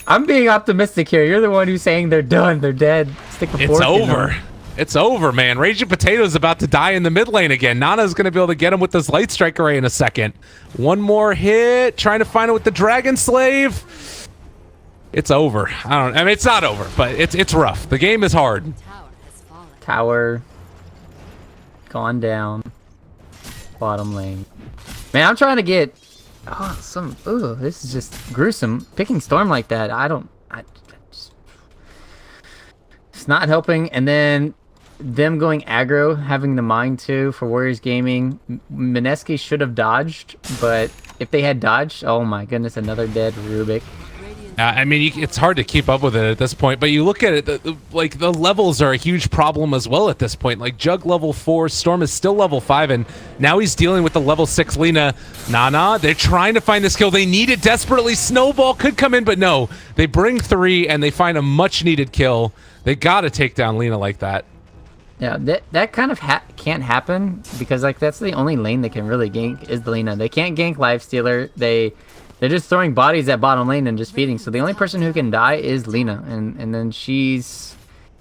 I'm being optimistic here. You're the one who's saying they're done, they're dead. Stick a it's over. It's over, man. Raging Potato's about to die in the mid lane again. Nana's going to be able to get him with this Light Strike Array in a second. One more hit. Trying to find it with the Dragon Slave. It's over. I mean, it's not over, but it's rough. The game is hard. Tower gone down. Bottom lane. Man, I'm trying to get... Oh, this is just gruesome. Picking Storm like that, it's not helping. And then them going aggro, having the mind too for Warriors Gaming. Mineski should have dodged, but if they had dodged, oh my goodness, another dead Rubik. I mean, it's hard to keep up with it at this point, but you look at it, the levels are a huge problem as well at this point. Like, Jug level 4, Storm is still level 5, and now he's dealing with the level 6 Lina. Nana, they're trying to find this kill. They need it desperately. Snowball could come in, but no. They bring 3, and they find a much-needed kill. They got to take down Lina like that. Yeah, that kind of can't happen, because like that's the only lane they can really gank is the Lina. They can't gank Lifestealer. They're just throwing bodies at bottom lane and just feeding. So the only person who can die is Lina. And then she's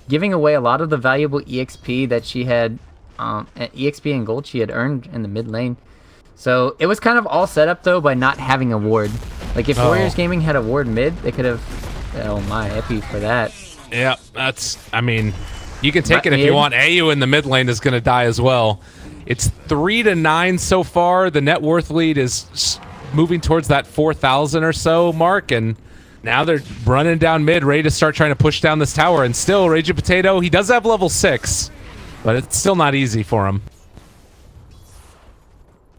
giving away a lot of the valuable EXP that she had, EXP and gold she had earned in the mid lane. So it was kind of all set up though by not having a ward. Like if Warriors Gaming had a ward mid, they could have, oh my, epi for that. Yeah, I mean, you can take it if you want. AU in the mid lane is going to die as well. It's 3-9 so far. The net worth lead is moving towards that 4,000 or so mark, and now they're running down mid, ready to start trying to push down this tower. And still, Raging Potato, he does have level 6, but it's still not easy for him.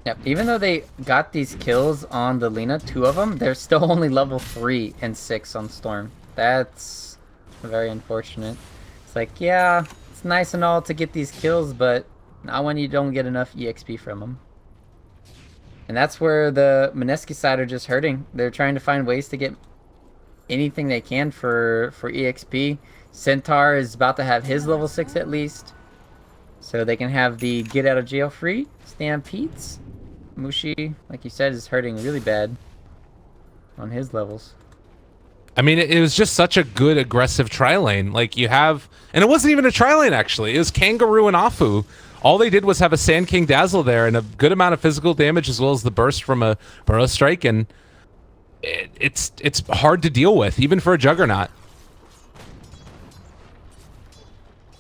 Yep, even though they got these kills on the Lina, 2 of them, they're still only level 3 and 6 on Storm. That's very unfortunate. It's like, yeah, it's nice and all to get these kills, but not when you don't get enough EXP from them. And that's where the Mineski side are just hurting. They're trying to find ways to get anything they can for EXP. Centaur is about to have his level 6 at least, so they can have the get out of jail free Stampedes. Mushi, like you said, is hurting really bad on his levels. I mean, it was just such a good aggressive tri-lane. Like, you have... And it wasn't even a tri-lane, actually. It was Kangaroo and Afu. All they did was have a Sand King Dazzle there and a good amount of physical damage as well as the burst from a Burrow Strike, and it's hard to deal with, even for a Juggernaut.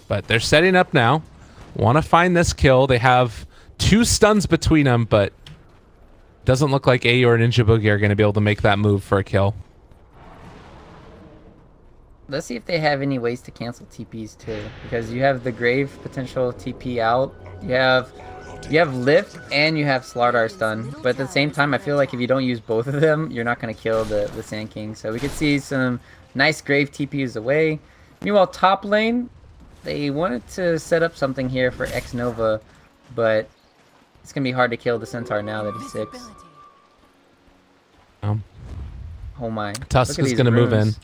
But they're setting up now. Want to find this kill. They have 2 stuns between them, but doesn't look like AU or Ninja Boogie are going to be able to make that move for a kill. Let's see if they have any ways to cancel TPs too, because you have the Grave potential TP out. You have You have lift and you have Slardar stun, but at the same time, I feel like if you don't use both of them, you're not going to kill the Sand King. So we could see some nice Grave TPs away. Meanwhile, top lane, they wanted to set up something here for X-Nova, but it's going to be hard to kill the Centaur now that he's 6. Oh my. Tusk is going to move in.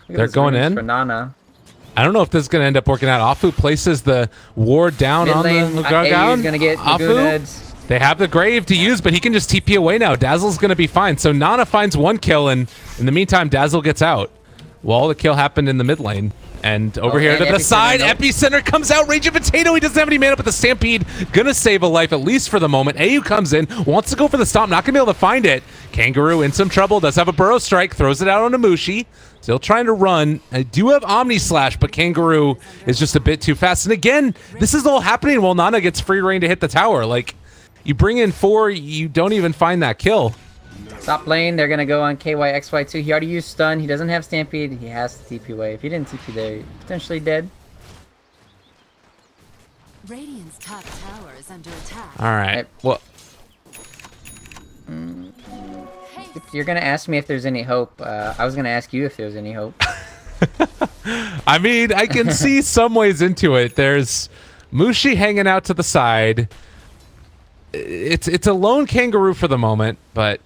They're going in. For Nana. I don't know if this is going to end up working out. Afu places the ward down Mid on lane, the ground. Ayu's going to get Lagoon Heads. They have the Grave to use, but he can just TP away now. Dazzle's going to be fine. So Nana finds 1 kill, and in the meantime, Dazzle gets out. Well, the kill happened in the mid lane. And over here to the side, Epicenter comes out. Raging Potato, he doesn't have any mana, but the Stampede gonna save a life, at least for the moment. AU comes in, wants to go for the stomp, not gonna be able to find it. Kangaroo in some trouble, does have a Burrow Strike, throws it out on Mushi. Still trying to run. I do have Omni Slash, but Kangaroo is just a bit too fast. And again, this is all happening while Nana gets free reign to hit the tower. Like, you bring in 4, you don't even find that kill. Top lane, they're going to go on KYXY2. He already used stun. He doesn't have Stampede. He has to TP away. If he didn't TP there, he's potentially dead. Radiant's top tower is under attack. All right. Well, if you're going to ask me if there's any hope, I was going to ask you if there was any hope. I mean, I can see some ways into it. There's Mushi hanging out to the side. It's a lone Kangaroo for the moment, but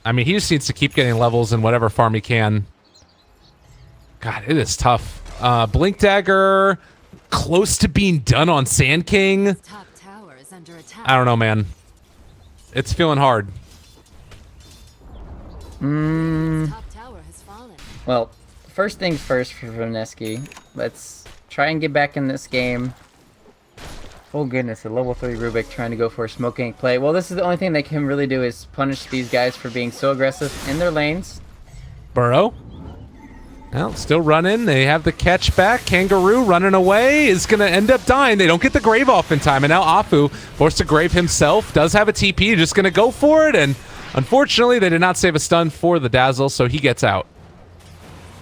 I mean, he just needs to keep getting levels in whatever farm he can. God, it is tough. Blink Dagger, close to being done on Sand King. I don't know, man. It's feeling hard. Well, first things first for Mineski. Let's try and get back in this game. Oh goodness, a level 3 Rubik trying to go for a smoke gank play. Well, this is the only thing they can really do is punish these guys for being so aggressive in their lanes. Burrow. Well, still running. They have the catch back. Kangaroo running away is going to end up dying. They don't get the Grave off in time. And now Afu, forced to Grave himself, does have a TP. Just going to go for it. And unfortunately, they did not save a stun for the Dazzle, so he gets out.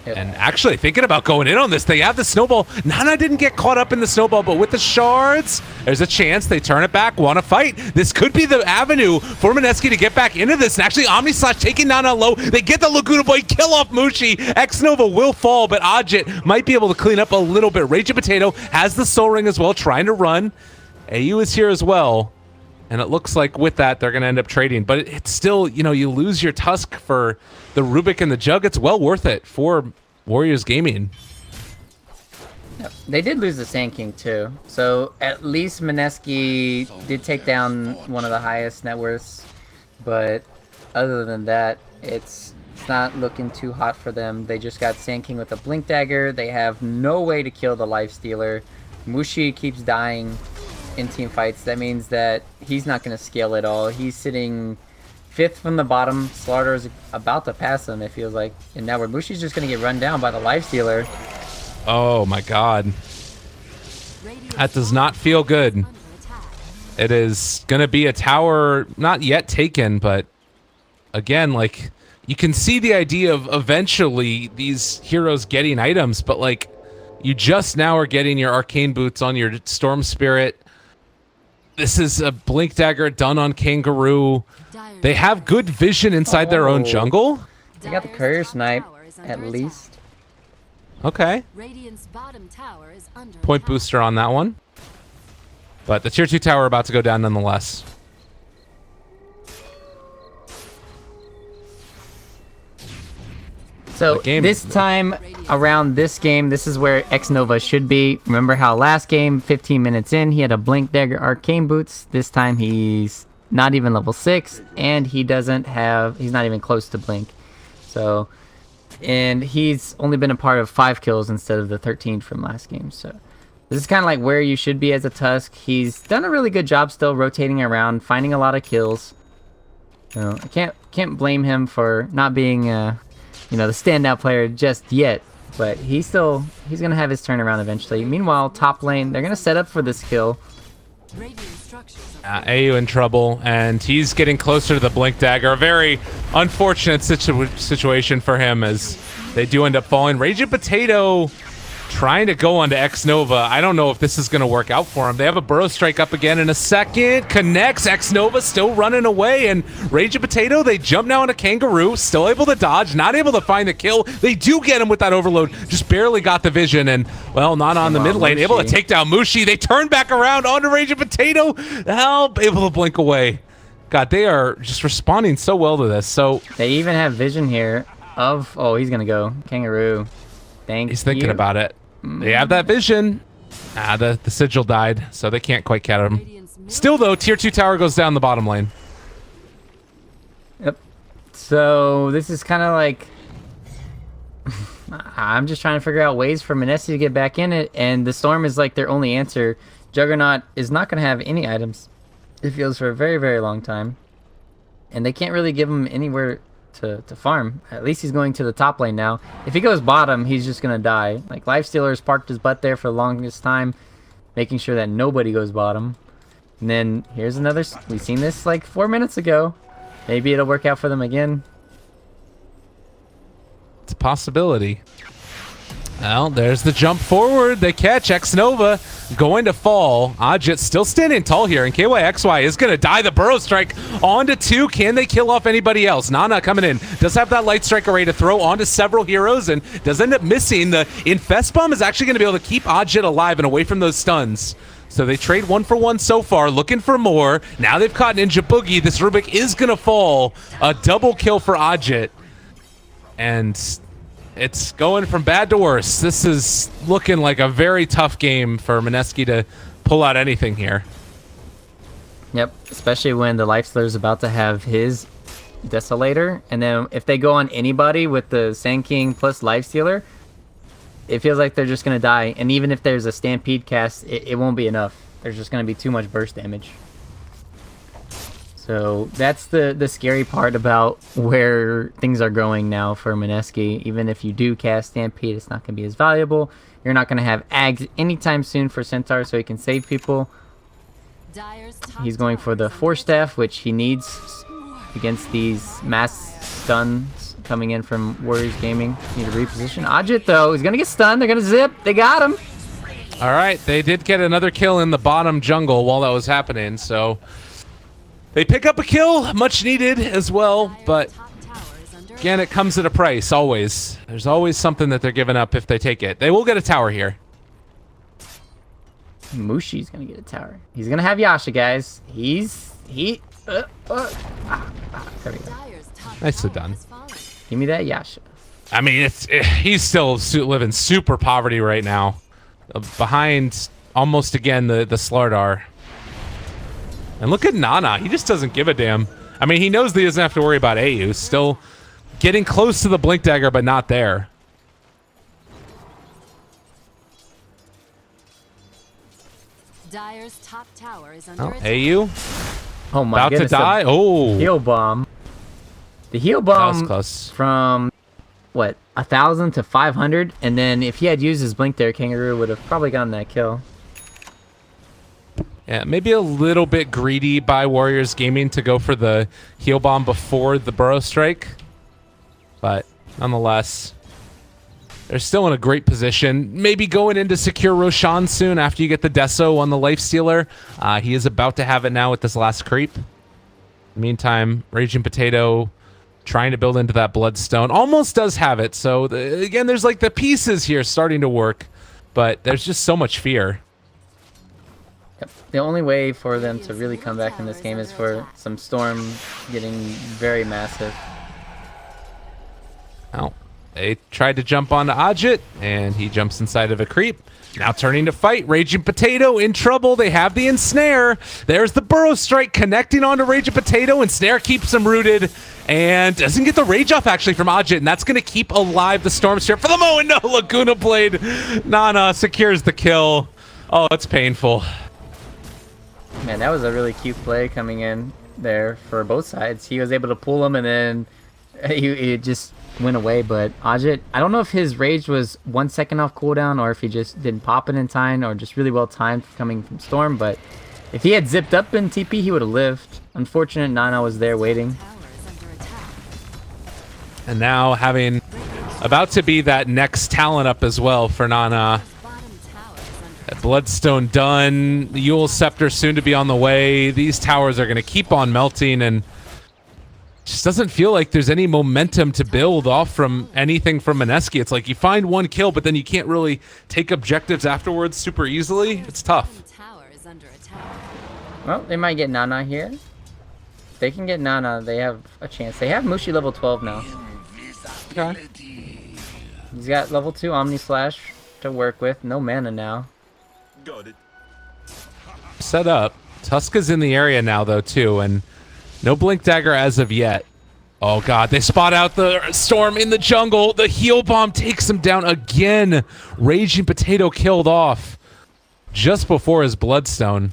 And actually, thinking about going in on this, they have the snowball. Nana didn't get caught up in the snowball, but with the shards, there's a chance they turn it back, want to fight. This could be the avenue for Mineski to get back into this. And actually, Omni Slash taking Nana low. They get the Laguna Boy, kill off Mushi. X-Nova will fall, but Ajit might be able to clean up a little bit. Raging Potato has the Soul Ring as well, trying to run. AU is here as well. And it looks like with that, they're going to end up trading. But it's still, you know, you lose your Tusk for the Rubik and the Jug. It's well worth it for Warriors Gaming. Yep. They did lose the Sand King too. So at least Mineski did take down one of the highest net worths. But other than that, it's not looking too hot for them. They just got Sand King with a Blink Dagger. They have no way to kill the Lifestealer. Mushi keeps dying in team fights. That means that he's not going to scale at all. He's sitting 5th from the bottom. Slaughter is about to pass him, it feels like. And now Mushi's just going to get run down by the Lifestealer. Oh my god. That does not feel good. It is going to be a tower not yet taken, but again, like, you can see the idea of eventually these heroes getting items, but like, you just now are getting your Arcane Boots on your Storm Spirit. This is a Blink Dagger done on Kangaroo. They have good vision inside their own jungle. They got the Courier Snipe, at least. Okay. Point booster on that one. But the tier 2 tower about to go down nonetheless. So this time around this game, this is where X-Nova should be. Remember how last game, 15 minutes in, he had a Blink Dagger Arcane Boots. This time he's not even level 6, and he's not even close to Blink. So, and he's only been a part of 5 kills instead of the 13 from last game. So this is kind of like where you should be as a Tusk. He's done a really good job still rotating around, finding a lot of kills. So I can't blame him for not being you know, the standout player just yet, but he's gonna have his turnaround eventually. Meanwhile, top lane, they're gonna set up for this kill. AU in trouble, and he's getting closer to the Blink Dagger. A very unfortunate situation for him as they do end up falling. Raging Potato trying to go onto X-Nova. I don't know if this is going to work out for him. They have a Burrow Strike up again in a second. Connects. X-Nova still running away. And Raging Potato, they jump now onto Kangaroo. Still able to dodge. Not able to find the kill. They do get him with that overload. Just barely got the vision. And, well, not on the mid lane. Able to take down Mushi. They turn back around onto Raging Potato. Help. Able to blink away. God, they are just responding so well to this. So they even have vision here of... Oh, he's going to go. Kangaroo. Thank you. He's thinking about it. They have that vision. The sigil died, so they can't quite catch him. Still, though, tier 2 tower goes down the bottom lane. Yep. So this is kind of like... I'm just trying to figure out ways for Mineski to get back in it, and the Storm is like their only answer. Juggernaut is not going to have any items, it feels, for a very, very long time. And they can't really give him anywhere to farm. At least he's going to the top lane now. If he goes bottom, he's just gonna die. Like, Lifestealer's parked his butt there for the longest time, making sure that nobody goes bottom. And then here's another... We've seen this like 4 minutes ago. Maybe it'll work out for them again. It's a possibility. Well, there's the jump forward. They catch X-Nova going to fall. Ajit still standing tall here, and KYXY is going to die. The Burrow Strike onto 2. Can they kill off anybody else? Nana coming in. Does have that Light Strike array to throw onto several heroes, and does end up missing. The Infest Bomb is actually going to be able to keep Ajit alive and away from those stuns. So they trade 1 for 1 so far, looking for more. Now they've caught Ninja Boogie. This Rubik is going to fall. A double kill for Ajit. And... it's going from bad to worse. This is looking like a very tough game for Mineski to pull out anything here. Yep, especially when the Lifestealer's about to have his Desolator, and then if they go on anybody with the Sand King plus Lifestealer, it feels like they're just going to die. And even if there's a Stampede cast, it won't be enough. There's just going to be too much burst damage. So that's the scary part about where things are going now for Mineski. Even if you do cast Stampede, it's not going to be as valuable. You're not going to have Ags anytime soon for Centaur, so he can save people. He's going for the Force Staff, which he needs against these mass stuns coming in from Warriors Gaming. Need to reposition. Ajit, though, he's going to get stunned. They're going to zip. They got him. All right, they did get another kill in the bottom jungle while that was happening, so... they pick up a kill, much needed as well, but again, it comes at a price, always. There's always something that they're giving up if they take it. They will get a tower here. Mushi's gonna get a tower. He's gonna have Yasha, guys. There we go. Nicely done. Give me that Yasha. I mean, he's still living super poverty right now. Behind, almost again, the Slardar. And look at Nana. He just doesn't give a damn. I mean, he knows that he doesn't have to worry about AU. Still getting close to the Blink Dagger, but not there. Dire's top tower is under attack. AU? Oh my about goodness. To die? Oh. Heal bomb. The heal bomb that was close. From, what, 1,000 to 500? And then if he had used his Blink there, Kangaroo would have probably gotten that kill. Yeah, maybe a little bit greedy by Warriors Gaming to go for the heal bomb before the Burrow Strike. But nonetheless, they're still in a great position. Maybe going in to secure Roshan soon after you get the Deso on the Lifestealer. He is about to have it now with this last creep. In the meantime, Raging Potato trying to build into that Bloodstone. Almost does have it. So, again, there's like the pieces here starting to work. But there's just so much fear. Yep. The only way for them to really come back in this game is for some Storm getting very massive. Well, they tried to jump onto Ajit, and he jumps inside of a creep. Now turning to fight. Raging Potato in trouble. They have the Ensnare. There's the Burrow Strike connecting onto Raging Potato. Ensnare keeps him rooted and doesn't get the rage off actually from Ajit, and that's going to keep alive the Storm Spirit for the moment. No, Laguna Blade. Nana secures the kill. Oh, it's painful. Man, that was a really cute play coming in there for both sides. He was able to pull him, and then he just went away. But Ajit, I don't know if his rage was 1 second off cooldown or if he just didn't pop it in time or just really well timed coming from Storm. But if he had zipped up in TP, he would have lived. Unfortunate, Nana was there waiting. And now having About to be that next talent up as well for Nana. Bloodstone done. The Yule Scepter soon to be on the way. These towers are going to keep on melting, and just doesn't feel like there's any momentum to build off from anything from Mineski. It's like you find one kill, but then you can't really take objectives afterwards super easily. It's tough. Well, they might get Nana here. If they can get Nana, they have a chance. They have Mushi level 12 now. Okay. He's got level 2 Omni Slash to work with. No mana now. Got it. Set up. Tuska's in the area now, though, too, and no Blink Dagger as of yet. Oh, God. They spot out the Storm in the jungle. The Heal Bomb takes him down again. Raging Potato killed off just before his Bloodstone.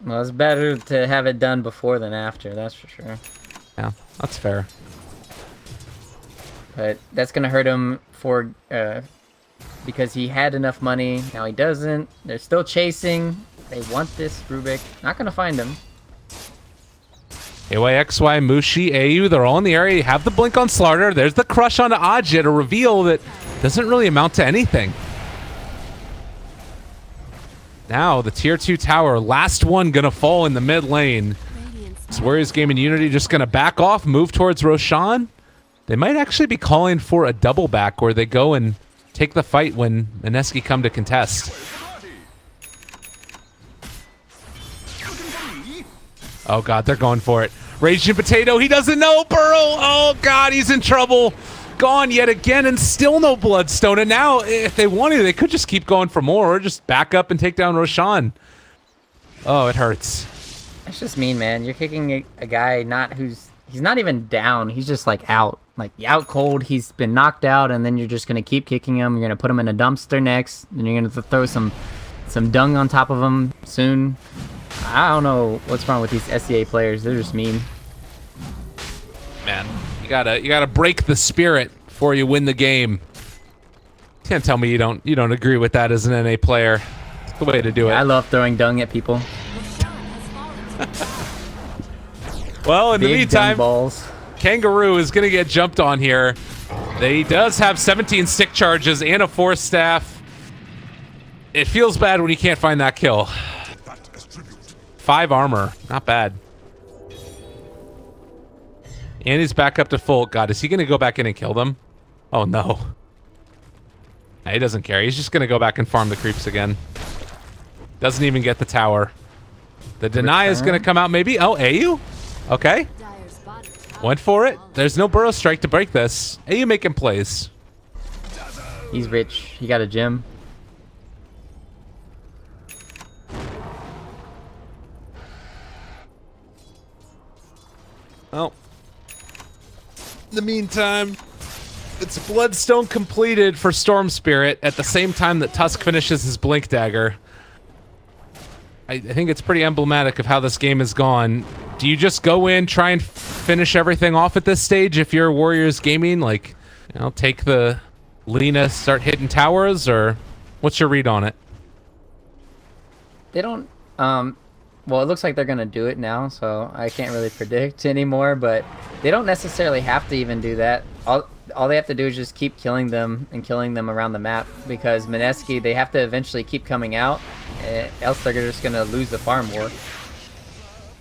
Well, it's better to have it done before than after, that's for sure. Yeah, that's fair. But that's going to hurt him for because he had enough money. Now he doesn't. They're still chasing. They want this Rubik. Not going to find him. AYXY, Mushi, AU, they're all in the area. You have the blink on Slarter. There's the crush on Ajit, a reveal that doesn't really amount to anything. Now the tier 2 tower, last one gonna fall in the mid lane. This Warriors Game and Unity just gonna back off, move towards Roshan. They might actually be calling for a double back where they go and take the fight when Mineski come to contest. Oh God, they're going for it. Raging Potato, he doesn't know. Burrow, oh God, he's in trouble. Gone yet again, and still no Bloodstone. And now, if they wanted, they could just keep going for more, or just back up and take down Roshan. Oh, it hurts. That's just mean, man. You're kicking a guy he's not even down. He's just like out cold. He's been knocked out, and then you're just gonna keep kicking him. You're gonna put him in a dumpster next, and you're gonna throw some dung on top of him soon. I don't know what's wrong with these SEA players. They're just mean. Man, you gotta break the spirit before you win the game. Can't tell me you don't agree with that as an NA player. It's the way to do it. I love throwing dung at people. Well, in the meantime, balls. Kangaroo is gonna get jumped on here. He does have 17 stick charges and a Force Staff. It feels bad when you can't find that kill. 5 armor, not bad. And he's back up to full. God, is he gonna go back in and kill them? Oh no. He doesn't care. He's just gonna go back and farm the creeps again. Doesn't even get the tower. The deny is gonna come out maybe. Oh, AU? Okay. Went for it. There's no Burrow Strike to break this. AU making plays. He's rich. He got a gem. Oh. In the meantime, it's Bloodstone completed for Storm Spirit at the same time that Tusk finishes his Blink Dagger. I think it's pretty emblematic of how this game has gone. Do you just go in, try and finish everything off at this stage if you're Warriors Gaming? Like, take the Lina, start hitting towers, or what's your read on it? They don't, well, it looks like they're going to do it now, so I can't really predict anymore, but they don't necessarily have to even do that. All they have to do is just keep killing them and killing them around the map, because Mineski, they have to eventually keep coming out, else they're just going to lose the farm war.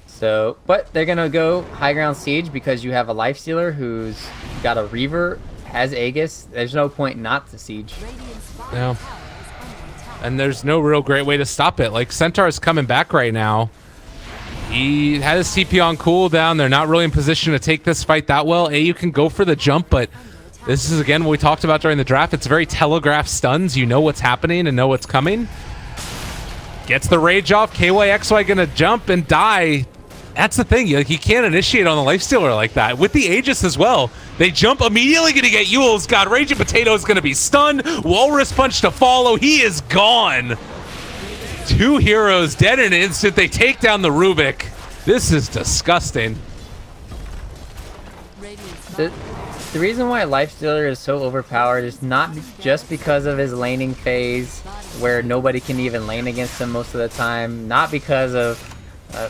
So, but they're going to go high ground siege because you have a Lifestealer who's got a Reaver, has Aegis. There's no point not to siege. Yeah. And there's no real great way to stop it. Like, Centaur's coming back right now. He had his TP on cooldown. They're not really in position to take this fight that well. You can go for the jump, but this is, again, what we talked about during the draft. It's very telegraphed stuns. You know what's happening and know what's coming. Gets the rage off. KYXY gonna jump and die. That's the thing. He can't initiate on the Lifestealer like that. With the Aegis as well. They jump immediately, gonna get Yule's. God, Raging Potato is gonna be stunned. Walrus Punch to follow. He is gone. 2 heroes dead in an instant. They take down the Rubik. This is disgusting. The reason why Lifestealer is so overpowered is not just because of his laning phase, where nobody can even lane against him most of the time. Not because of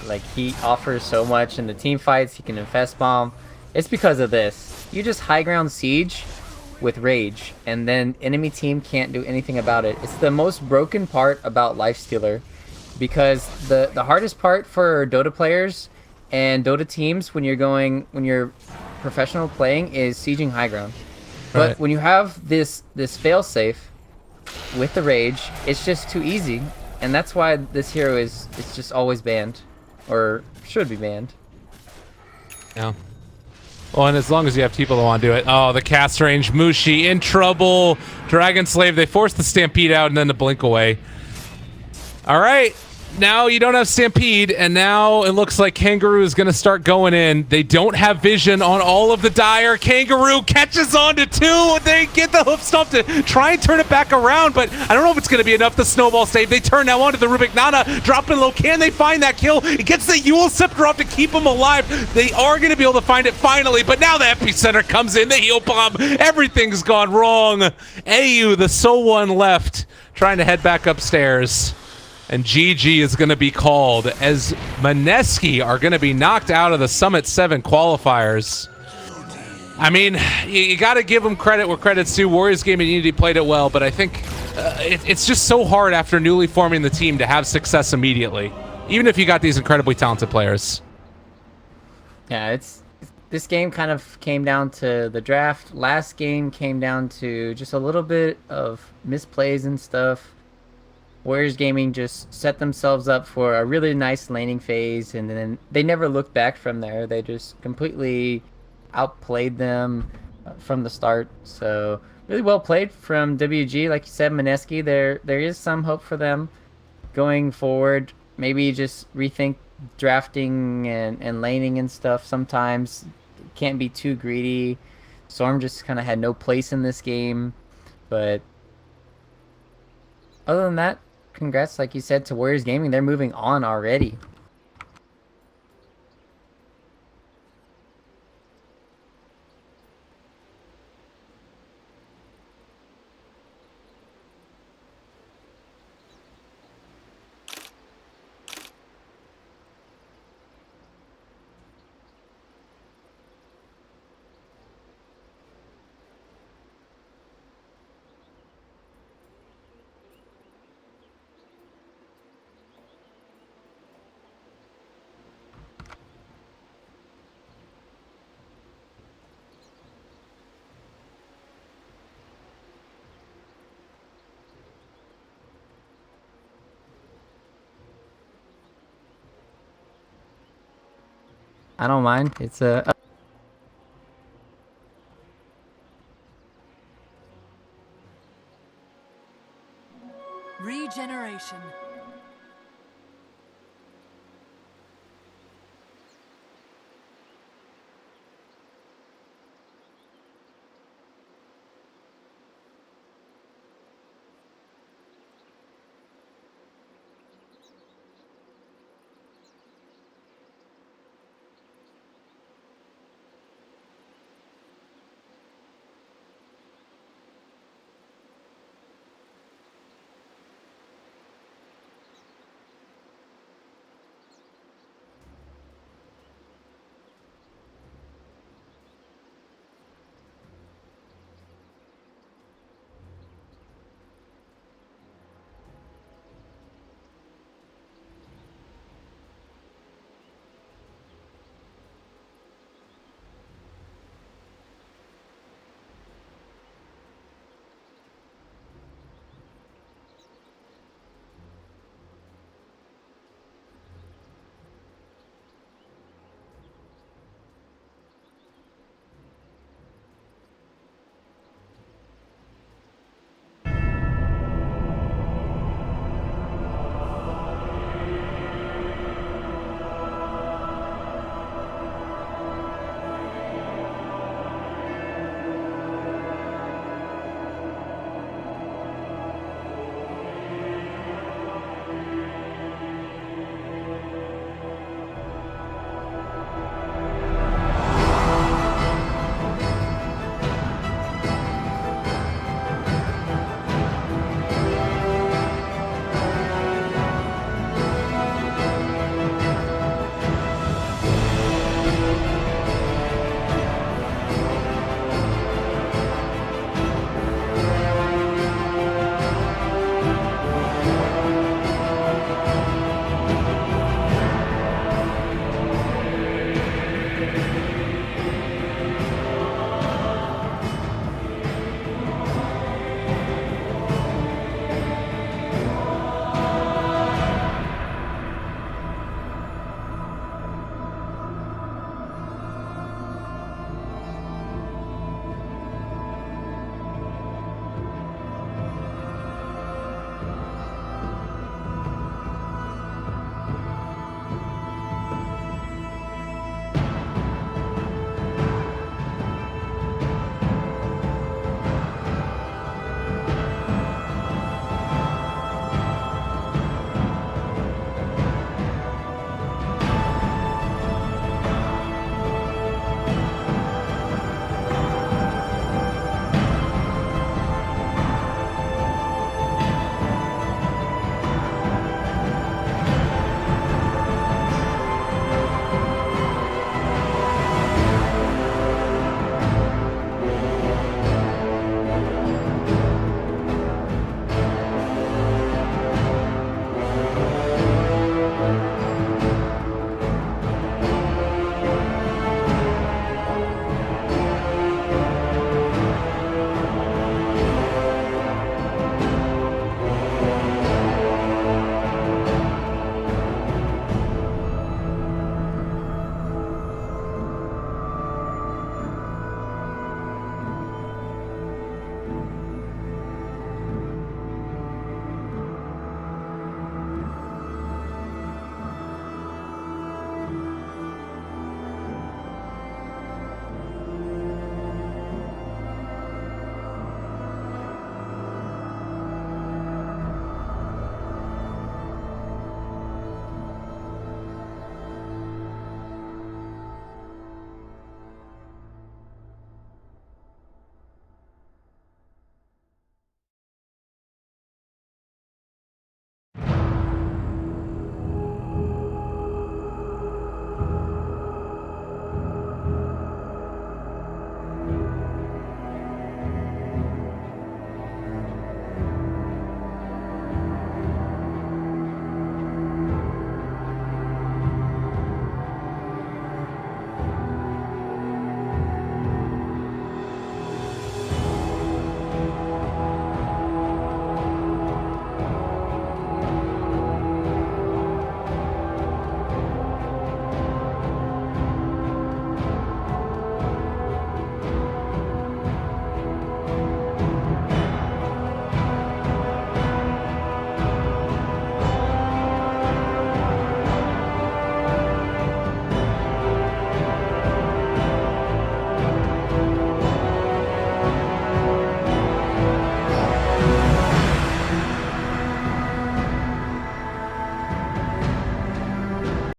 like he offers so much in the team fights. He can infest bomb. It's because of this. You just high ground siege, with Rage, and then enemy team can't do anything about it. It's the most broken part about Lifestealer, because the hardest part for Dota players and Dota teams when you're professional playing is sieging high ground. But Right. when you have this failsafe with the Rage, it's just too easy, and that's why this hero is just always banned, or should be banned. Yeah. Well, and as long as you have people that want to do it. Oh, the cast range. Mushi in trouble. Dragon Slave. They forced the Stampede out and then the blink away. All right. Now you don't have Stampede, and now it looks like Kangaroo is going to start going in. They don't have vision on all of the Dire. Kangaroo catches on to 2. They get the hoof stomp to try and turn it back around, but I don't know if it's going to be enough. The snowball save. They turn now onto the Rubik Nana. Dropping low. Can they find that kill? It gets the Yule Scepter off to keep them alive. They are going to be able to find it finally, but now the epicenter comes in. The heal bomb. Everything's gone wrong. AU, the sole one left, trying to head back upstairs. And GG is going to be called as Mineski are going to be knocked out of the Summit 7 qualifiers. I mean, you got to give them credit where credit's due. Warriors Game and Unity played it well, but I think it's just so hard after newly forming the team to have success immediately, even if you got these incredibly talented players. Yeah, this game kind of came down to the draft. Last game came down to just a little bit of misplays and stuff. Warriors Gaming just set themselves up for a really nice laning phase, and then they never looked back from there. They just completely outplayed them from the start. So really well played from WG. Like you said, Mineski, there is some hope for them going forward. Maybe just rethink drafting and laning and stuff. Sometimes can't be too greedy. Storm just kind of had no place in this game, but other than that, congrats, like you said, to Warriors Gaming. They're moving on already. I don't mind. It's a Regeneration.